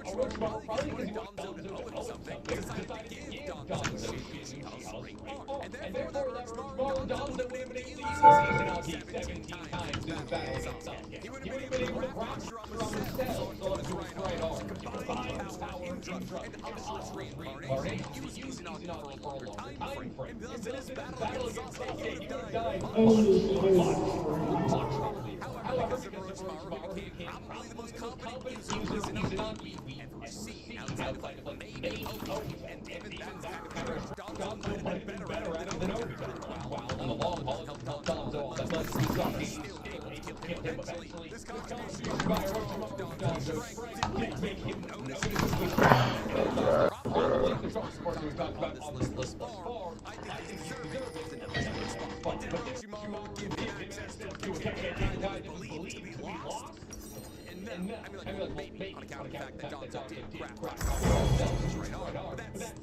Orochimaru probably wanted Donzo to owe him something, decided to give Donzo Shinuchiya's right arm. And therefore, Orochimaru, Donzo would have been able to use it 17 times in his battle himself. He would have been able to graft Hashirama's cells onto his right arm, combine power, Indra, and Ashura's reincarnation. He was using it for a longer time frame, and thus in his battle against Sasuke, he would have died However, because of Orochimaru, he became probably the most competent user of Zenitsu we've ever seen, outside of like maybe Oki, and even that's kind of where Donzo might have been better at it than Oki. While on the long haul, it helped Donzo, but Sasuke still able to kill him eventually. This contribution by Donzo's strength didn't make him notice it. Probably the first person we've talked about on this list thus far, I think is deserving to number 7 spot. But did Orochimaru give him access to a character that he believed to be lost? And then, I mean, like, maybe on account of the fact that Donzo did graft his right arm, but that's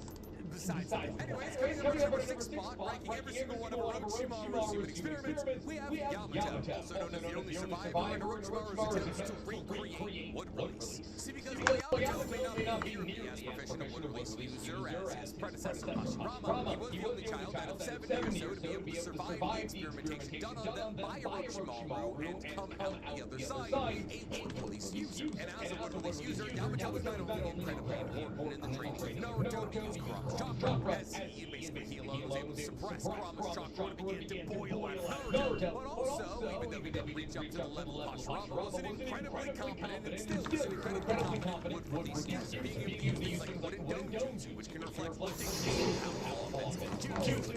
besides that. Anyways, coming up at number 6 spot, ranking every single one of Orochimaru's human experiments, we have Yamato, also known as the only survivor in Orochimaru's attempts to recreate wood release. See, because while Yamato may not be nearly as proficient a wood release user as his predecessor Hashirama, he was the only child out of 70 or so to be able to survive the experimentation done on them by Orochimaru and come out the other side a wood release user. And as a wood release user, Yamato was not only incredibly important in the training of Naruto to use Kurama's chakra, as he basically he alone was able to suppress Kurama's chakra to begin to boil out of Naruto, but also, even though he didn't reach up to the level of Hashirama, was an incredibly competent and still is an incredibly competent wood release user, being able to use things like wooden dojutsu, which can reflect addiction, powerful offensive jutsu,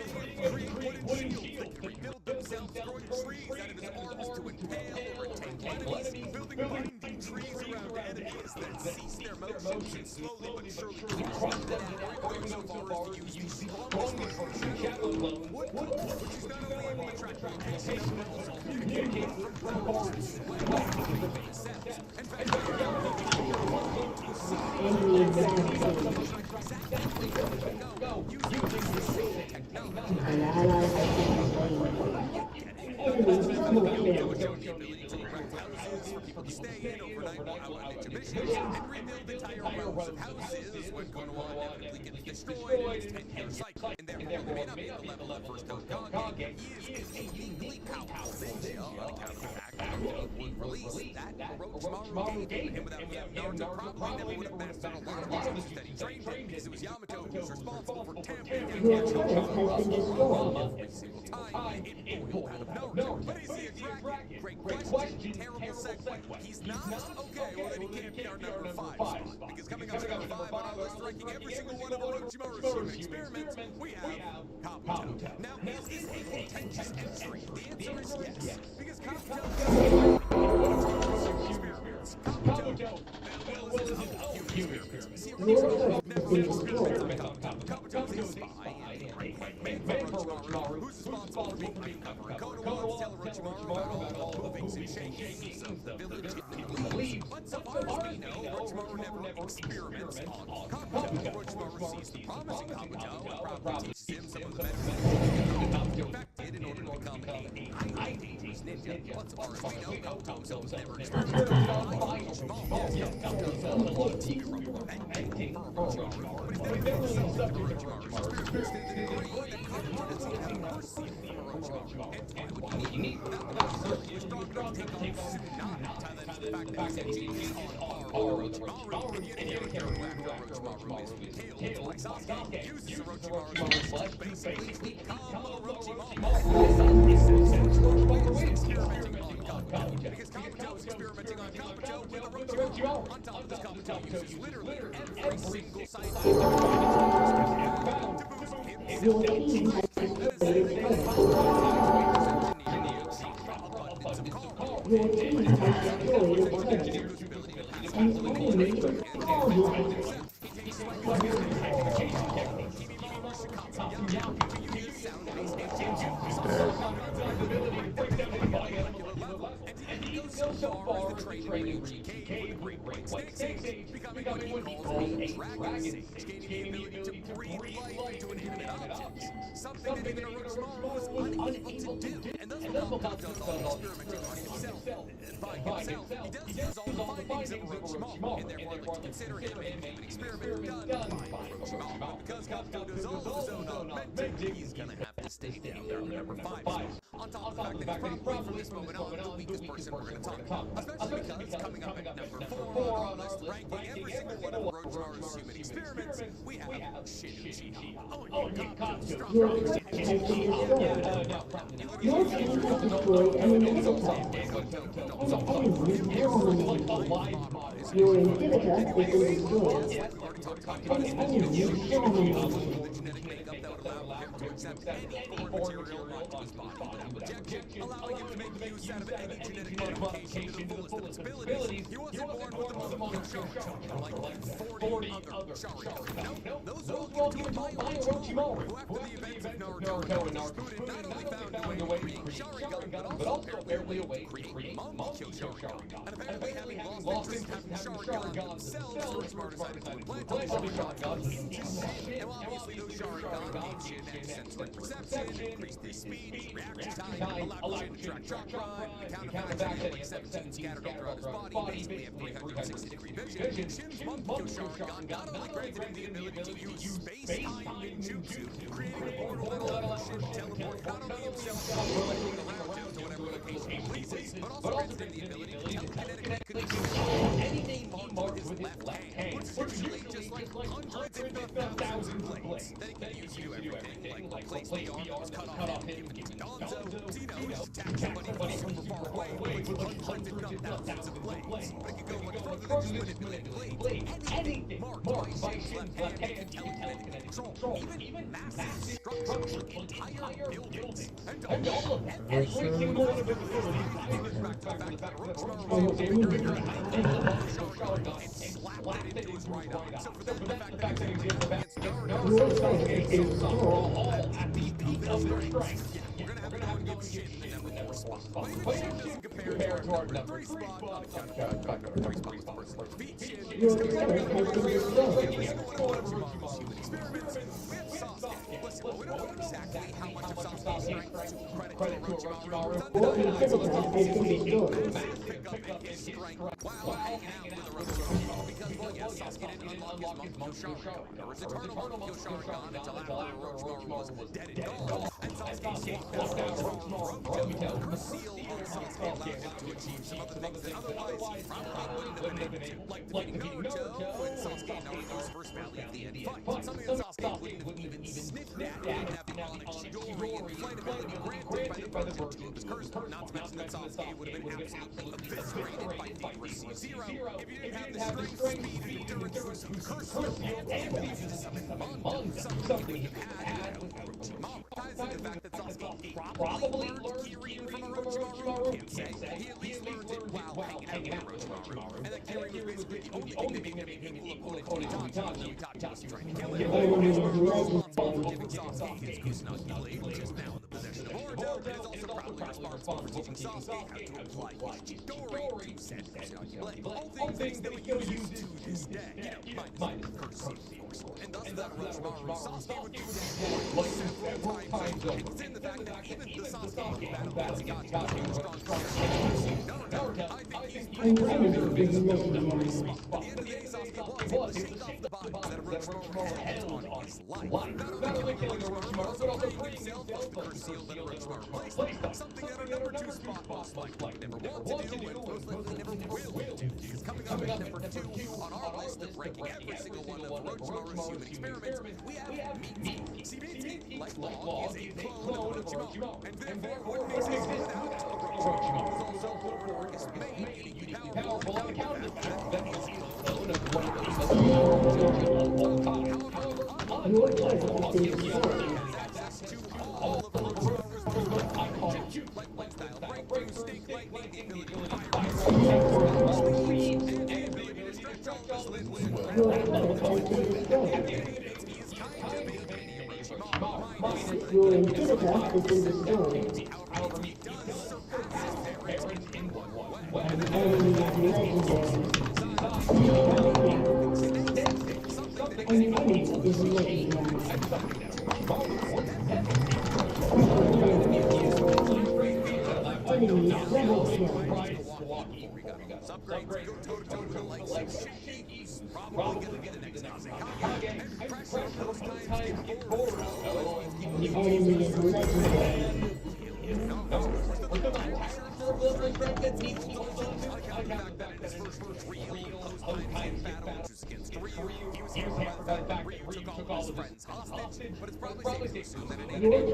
create wooden shields that can rebuild themselves, throwing trees out of his arms to impale or entangle enemies, building binding trees around enemies that cease their motions and slowly but surely crush them down, or going so far as to use the strongest version of Shadow Clone wood, which is not only able to attract location, but also communicate from far and sway to make sense. In fact, for people to stay in overnight while out on intermissions and rebuild entire rows of houses when Konoha inevitably gets destroyed in its 10-year cycle. And therefore, he may not be at the level of first Hokage, he is a uniquely powerful ninja on account of the fact that Naruto would release that Orochimaru gave him. Without Naruto probably never would have mastered a lot of the moves that he trained in, because it was Yamato who was responsible for tampering down Kurama every single time it boiled out of Naruto. But is he a dragon? Great question. Terrible segue. He's not? Okay, well then he can't be our number 5 spot, because coming up at number 5 on our list, ranking every single one of Orochimaru's human experiments, we have Kabuto. Now, is this a contentious entry? The answer is yes, because Kabuto is experiments. Kabuto is his own human experiments. See, Orochimaru never experiments on Kabuto. Kabuto is a spy and made for Orochimaru, who's responsible for being undercover in Konoha to tell Orochimaru about all the movings and shakings of the village in the leaves. But so far as we know, Orochimaru never experiments on Kabuto. Orochimaru sees the promise in Kabuto and probably teaches him some of the benefits of perfected in order to become a highly dangerous ninja. But so far as we know, Roadto himself has never experimented with because Kabuto is experimenting on Kabuto with Orochimaru. On top of this, Kabuto uses literally every single scientific to boost becoming what he calls a dragon sage, gaining the ability to breathe life into inanimate objects, something that even Orochimaru was unable to do. And thus, when Kabuto does all the experimenting on himself, by himself, he does use all the findings of Orochimaru, and therefore like to consider him an experiment done by Orochimaru. But because Kabuto does all of his own augmenting, he's gonna have to stay down there on number 5 spot. On top of the fact that he's probably from this moment on the weakest person we're gonna talk about, especially because coming up at number 4 on our list, ranking every single one of Orochimaru's human experiments, we have Shin-Uchiha. Oh, yeah, Kabuto's strong. Your inhibitor is destroyed. Accept any foreign material onto his body without rejection, allowing him to make use out of any genetic modification to the fullest of its abilities. He wasn't born with the multiple Sharingan, like 40 other Sharingan. No, those were all given to him by Orochimaru, who after the events of Naruto and Shippuden not only found a way to create Sharingan, but also apparently a way to create Monkey Sharingan. And apparently having lost interest in having Sharingan themselves, Orochimaru decided to implant those Sharingan into Shin. And obviously those Sharingan gave Shin sensory perception, increased his speed, reaction time, allowed Shin to track chakra, and counterbalance that he had like 17 scattered all throughout his body, basically have 360-degree vision. Shin's Monkey Sharingan not only granted him the ability to use space-time ninjutsu, creating a portal that allowed Shin to teleport not only himself but around him to whatever location he pleases, but also granted him the ability to telekinetically control anything marked with his left hand, which is usually just like hundreds if not thousands of blades that he can use to do everything, like place the arm that was cut off him, give it to Danzo, Tino, attack somebody from super far away with hundreds if not thousands of blades. But it can go much further than just manipulating blades. Anything marked by Shin's left hand he can telekinetically control, even massive structures, entire buildings, and all of every single one of his abilities. Back to the fact that Orochimaru was able to take during her and slapped it into his right eye. So for them, the fact that he was able to against Naruto is all at the peak of their strength. We're gonna have to give Shin the number 4 spot. But even Shin doesn't compare to our number 3 spot on account of the fact that 3 spots person beat Shin is compared to Orochimaru's human experiments. We have Sasuke. Listen, we don't know exactly how much of Sasuke's strength to credit to Orochimaru. Massive pickup in his strength while hanging out with Orochimaru. Because, well, yes, Sasuke didn't unlock his Monkey Sharingan. There was eternal Monkey Sharingan until after Orochimaru was dead and gone. And Sasuke swapped out Roadto. Her seal on Sasuke allowed him to achieve some other things that otherwise he probably wouldn't have been able to. Like defeating Naruto when Sasuke and Naruto's first Valley of the End fight. Something that Sasuke wouldn't have even sniffed at, didn't have the onyx jewelry and flight ability granted by the virtue of his curse. Not to mention that Sasuke would have been absolutely eviscerated by Deep Sea Zero if you didn't have the strength, speed, and endurance through some curse and the ability to summon Mondo, something he wouldn't have had with Orochimaru. Ties into the fact that Sasuke probably learned Kirin from Orochimaru. Can't say. He at least learned it while hanging out with Orochimaru. And that Kirin was basically the only thing that made him able to pull Itachi, even though Itachi was trying to kill him. Orochimaru was responsible for giving Sasuke his Kusanagi blade, which is now in the possession Roadto is also proudly responsible for teaching Sasuke how to apply Ishidori to said personality blade. All things that we use to this day, minus courtesy, of course. And thus that Orochimaru Sasuke would be dead several times over. It's in the fact that even the Sasuke who battled against Itachi strong Naruto, I think he's pretty smart. At the end of the day, Sasuke was able to shake off the bodies that Orochimaru held on his life. Not only killing Orochimaru, but also freeing himself of the curse seal that Orochimaru placed. Something that our number 2 spot most likely never want to do, and most likely never will do. Because coming up at number 2 on our list of ranking every single one of Orochimaru's human experiments, we have Meat. See, Meat, like Long, is a clone of Orochimaru, and therefore would exist without Orochimaru. Is also Orochimaru's main, uniquely powerful on account of the fact that he's a clone of one of the access to all of Orochimaru's iconic lifestyle breakthroughs, snake lightning, the ability to fire and the ability to stretch all his limbs. He is kind of a mini Orochimaru. However, he does surpass his parents in one way. Upgrades go toe-to-toe with the likes of Shinji. He's probably gonna get the next Kazekage, and pressure those times get forward. His first real post-time battle, which was against Ryu, he was here by the Ryu took all his friends hostage, but it's probably safe to assume that it ended in a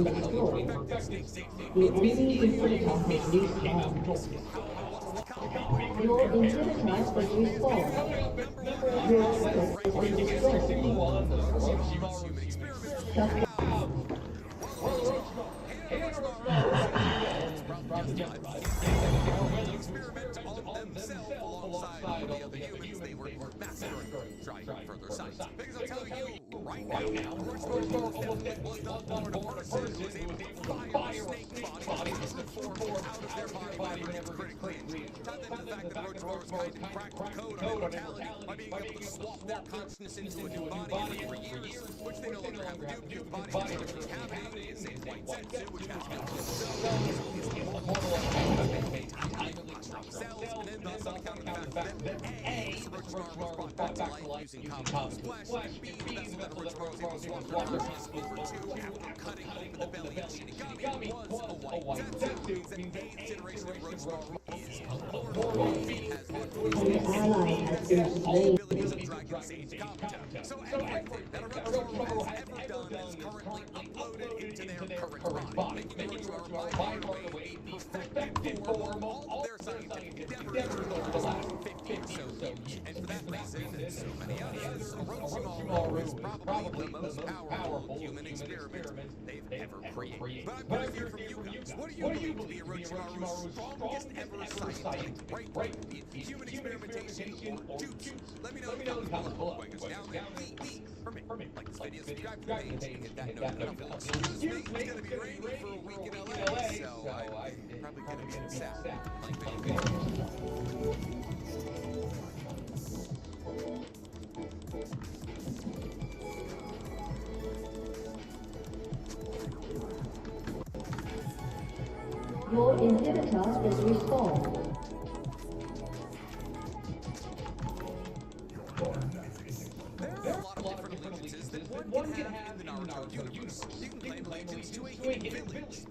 battle between perfected snake. It's basically Ryu came out and your inhibitor was respawned. Experiment on themselves alongside the other humans they were massacring, trying further science. Because I'll tell you right now, Orochimaru was not born a person who was able to fire snake bodies to form out of their body whenever critically injured. Not that the fact that Orochimaru's kind of cracked the code on immortality by being able to swap their consciousness into a new body every 3 years, which they no longer have to do because the body is actually having is a white sensu, which has no cells, and then thus on account of the fact that A, Orochimaru was brought back to life using Kabuto's flesh, and B, the vessel that Orochimaru was able to swap their consciousness over to after cutting open the belly of Shinigami was a white sensu, means that A's generation of Orochimaru is immortal. B has all abilities of Dragon Sage Kabuto. So everything that Orochimaru has ever done is currently uploaded into their current body, making Orochimaru by far away the perfected form of all their scientific endeavors over the last 50 or so years. And for that reason, and so many others, Roadto100Followers is probably the most powerful human experiment they've ever created. But I'm curious to hear from you guys. What do you believe to be Orochimaru's strongest ever scientific breakthrough? Be it human experimentation or jutsu? Let me know in the comments below. Going us down there. Permit. Like this video, subscribe to the page, and hit that notification bell. Excuse me, it's gonna be raining for a week in LA, so I'm probably gonna be sad. Like Your inhibitor is respawned. There are a lot of different allegiances that one can have in the Naruto universe. You can claim allegiance to a human village,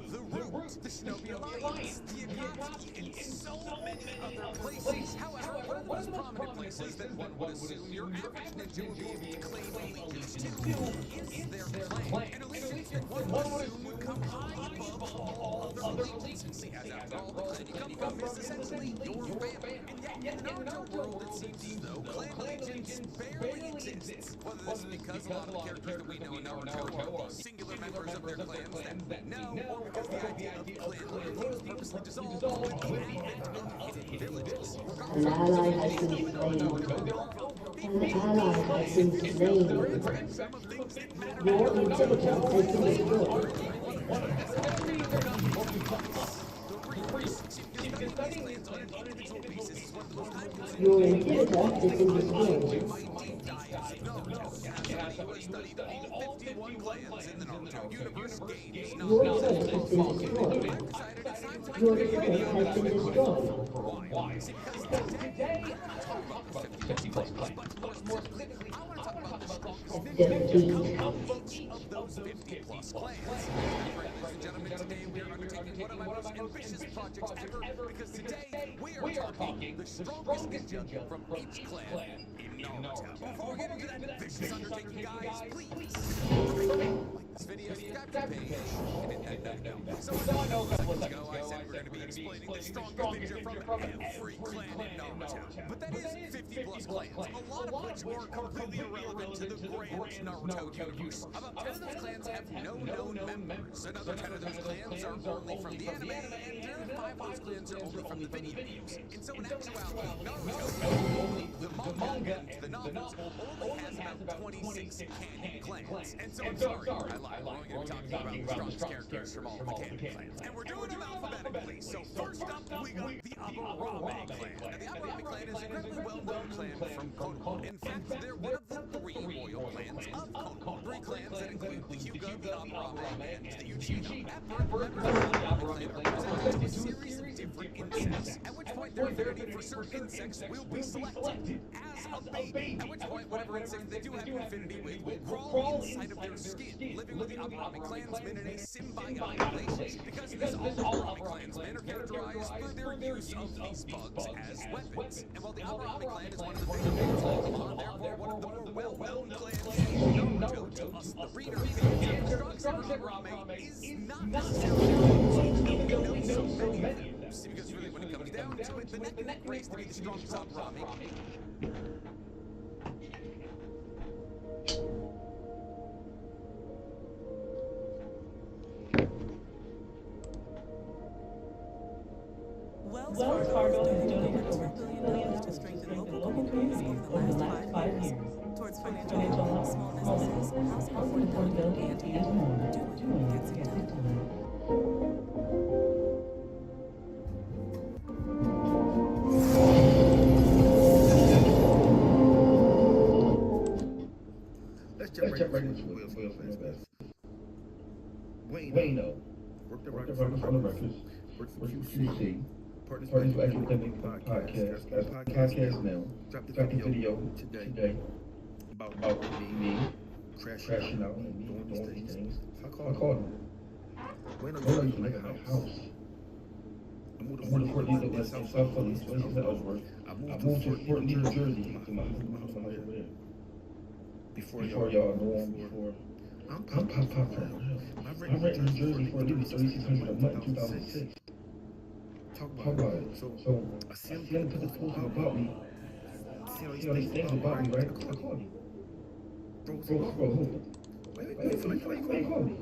the the Root, the Shinobi Alliance, the Akatsuki, and so many other places. However, one of the most prominent places that one would assume your average ninja would be claiming allegiance to is their clan. An allegiance that one would assume would come high above all other allegiances. As after all, the clan you come from is essentially your family. And yet, in the Naruto world, it seems as though clan allegiance barely exists. Whether this is because a lot of the characters that we know in Naruto are the singular members of their clans that we know, or because the idea of clan loyalty was purposely dissolved with the advent of hidden villages. An ally has been slain. An ally has been slain. Your inhibitor has been destroyed. Your data is in disclosure. Your turret has been destroyed. Your turret has been destroyed. Why? Because today I want to talk about the 50 plus clans, but more specifically, I want to talk about the strongest vintage of each of those 50 plus clans. Ladies and gentlemen, today we are undertaking one of my most ambitious projects ever, because today we are talking the strongest ninja from each clan in Naruto. Before we get into that vicious undertaking, guys, please like this video, subscribe to the page, and hit that bell. So I know a couple of seconds ago I said we're going to be explaining the strongest ninja from every clan in Naruto. But that is 50 plus clans, a lot of which are completely irrelevant to the grand Naruto universe. About 10 of those clans have no known members. Another 10 of those clans are only from the anime, and 5 of those clans are only from the video games. And so in actuality, Naruto, the manga and the novels, only has about 26 canon clans. And so I'm sorry, I lied. We're only going to be talking about the strongest characters from all of the canon clans. And we're doing them alphabetically. So first up, we got the Aburame clan. Now, the Aburame clan is an incredibly well-known clan from Konoha. In fact, they're one of the 3 royal clans of Konoha. 3 clans that include the Hyuga, the Aburame, and the Uchiha. Members of the Aburame clan are presented to a series of different insects, at which point their affinity for certain insects will be selected as a baby, at which point whatever insect they do have an affinity with will crawl inside of their skin, living with the Aburame clansmen in a symbiotic relationship. Because of this, all Aburame clansmen are characterized through their use of these bugs as weapons. And while the Aburame clan is one of the bigger clans of Konoha, therefore one of the more well-known clans in Naruto to us, the reader, the strongest Aburame is not necessarily even though we know so many of them. Because really, when it comes down to it, the neck race to be the strongest Aburame. Wells Fargo has donated over $2 billion to strengthen local communities over the last 5 years towards financial help, small businesses, housing affordability, and more. Doing gets it done. Let's jump right into Will fast. Wayno worked at Rockefeller Records, worked for QC, Partners for Academic Podcast now. Dropped the video today about me crashing out and doing these things. So I called him. Wayno used to live in my house. I moved to Fort Lee, in South Philly, I moved to Fort Lee, New Jersey, to my house over there. Before y'all know him, I'm Pop. My rent in New Jersey for $3,600 a month in 2006. Talk about it. So I see him put this post about me. See all these things about me, right? I called him. Bro, who? Wait, you called me.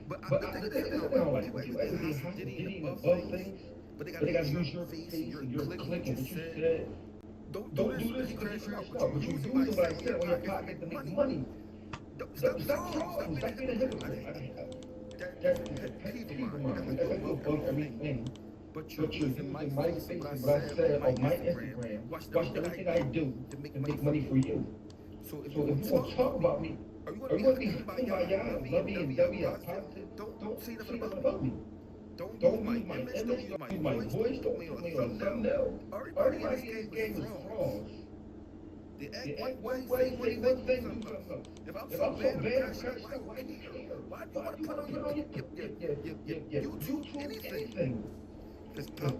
But I think they don't like you did above things, but they got your face, your click, and what you said. Don't do this because you crash out. But you use what I said on your pocket to make money. Stop being a hypocrite. That's everything. But you're using my face, what I said on my Instagram. Watch everything I do to make money for you. So if you want to talk about me, are you going to be y'all, lovey and dovey, positive? Don't say nothing about me. Don't use my image, don't use my voice, don't use my thumbnail. Everybody in this game is wrong. They act one way, say one thing, do something. If I'm so bad, why do you want to put on your YouTube anything? It's pop.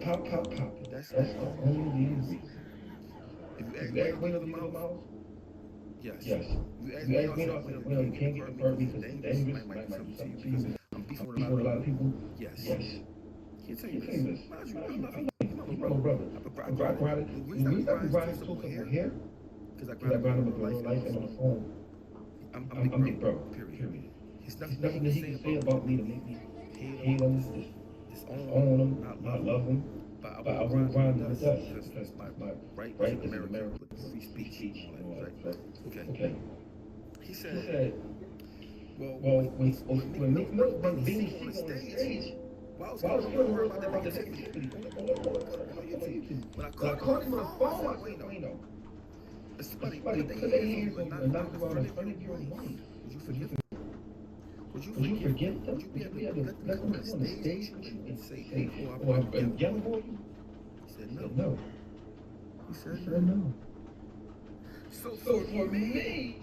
That's the only reason. If you ask me to the mouth, yes. You ask me, you can't get the part because it's dangerous, might do something to you. I'm beefing with a lot of people. Yes. Can't tell you this. I'm not no brother. I grinded. The reason I grinded so here, because I grinded with real life and on the phone. I'm big bro. Period. There's nothing that he can say about me to make me hate him, disown him, not love him. But I will grind to the dust because my right is America with free speech. Okay. He said, well, when Beanie Sigel on the stage, Why was I worried about the negativity? When I called him on the phone, I said, wait, no. Somebody put their hands over and knock you out in front of your wife. Would you forgive them? Would you forgive them? Would you be able to let them come on the stage with you and say, oh, I'm yelling for you? He said, no. He said, no. So for me,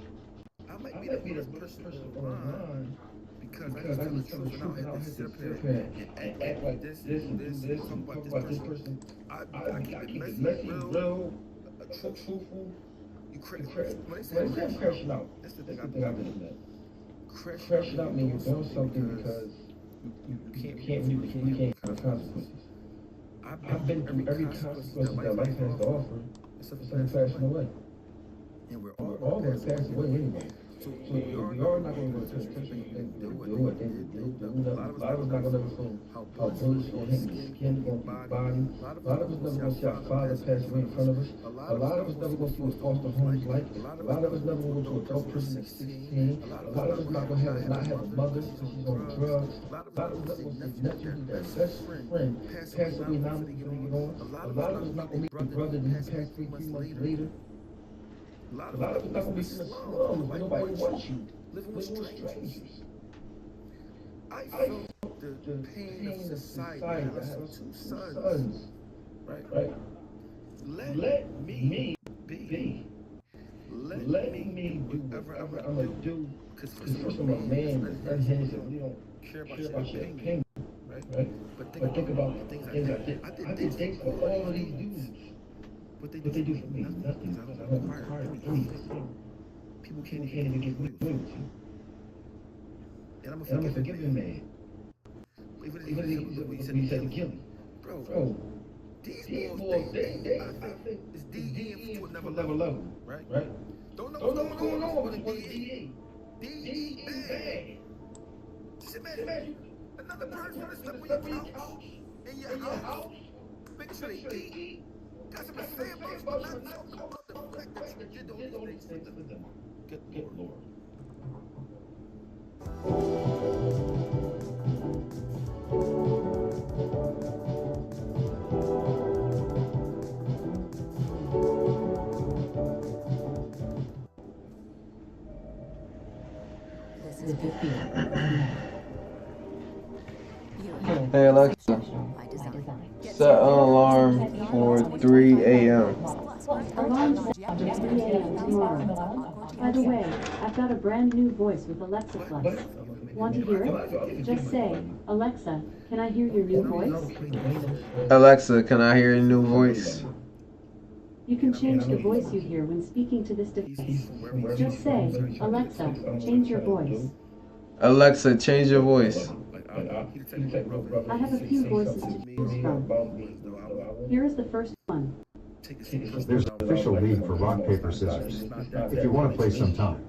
I might be the worst person online because I just tell the truth and I don't have to sit up here and act like this, talk about this person. I keep it messy, real, truthful. You crash out. That's the thing I've been met. Crash out means you're doing something because you can't really the consequences. I've been through every consequence that life has to offer, except for passing away. And we're all going to pass away anyway. So we are not going to go to the country and do what they do. A lot of us not going to ever feel how bullets or skin going to be body. A lot of us never going to see our father pass away in front of us. A lot of us never going to see what foster homes like. A lot of us never going to go to adult prison at 16. A lot of us not going to not have a mother because she's on drugs. A lot of us never going to see nephew, their best friend, pass away now when they get on. A lot of us not going to meet brother that he passed 3 months later. A lot of us not going to be in the slums where nobody wants you, living with strangers. I felt the pain of society. I have 2 sons. Right? Let me be. Let me do whatever I'm going to do. Because first I'm a man with unhinged and we don't care about your opinion. Right? But think about the things I did. I did things for all of these dudes. What they do for me, nothing. I don't require anything. People can't even get away with you. And I'm a forgiving man. Even when you said to kill me. Bro, these boys, I think it's DE to another level. Right? Don't know what's going on with the DE. DE bad. Just imagine another person is stuck on your couch, in your house, making sure they eat. Got something to say about the fact that you did all these things with them. Good Lord. This is good. Hey Alexa, set an alarm for 3 a.m. By the way, I've got a brand new voice with Alexa Plus. Want to hear it? Just say, Alexa, can I hear your new voice? Alexa, can I hear your new voice? You can change the voice you hear when speaking to this device. Just say, Alexa, change your voice. Alexa, change your voice. I have a few voices to choose from. Here is the first one. There's an official league for rock, paper, scissors. If you want to play sometime,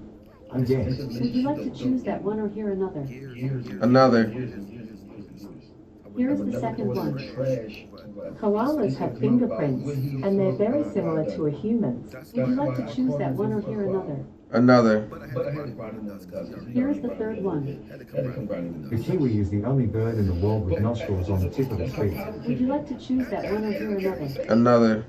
I'm game. Would you like to choose that one or hear another? Another. Here is the second one. Koalas have fingerprints, and they're very similar to a human's. Would you like to choose that one or hear another? Another. Here is the third one. The kiwi is the only bird in the world with nostrils on the tip of its feet. Would you like to choose that one or hear another? Another.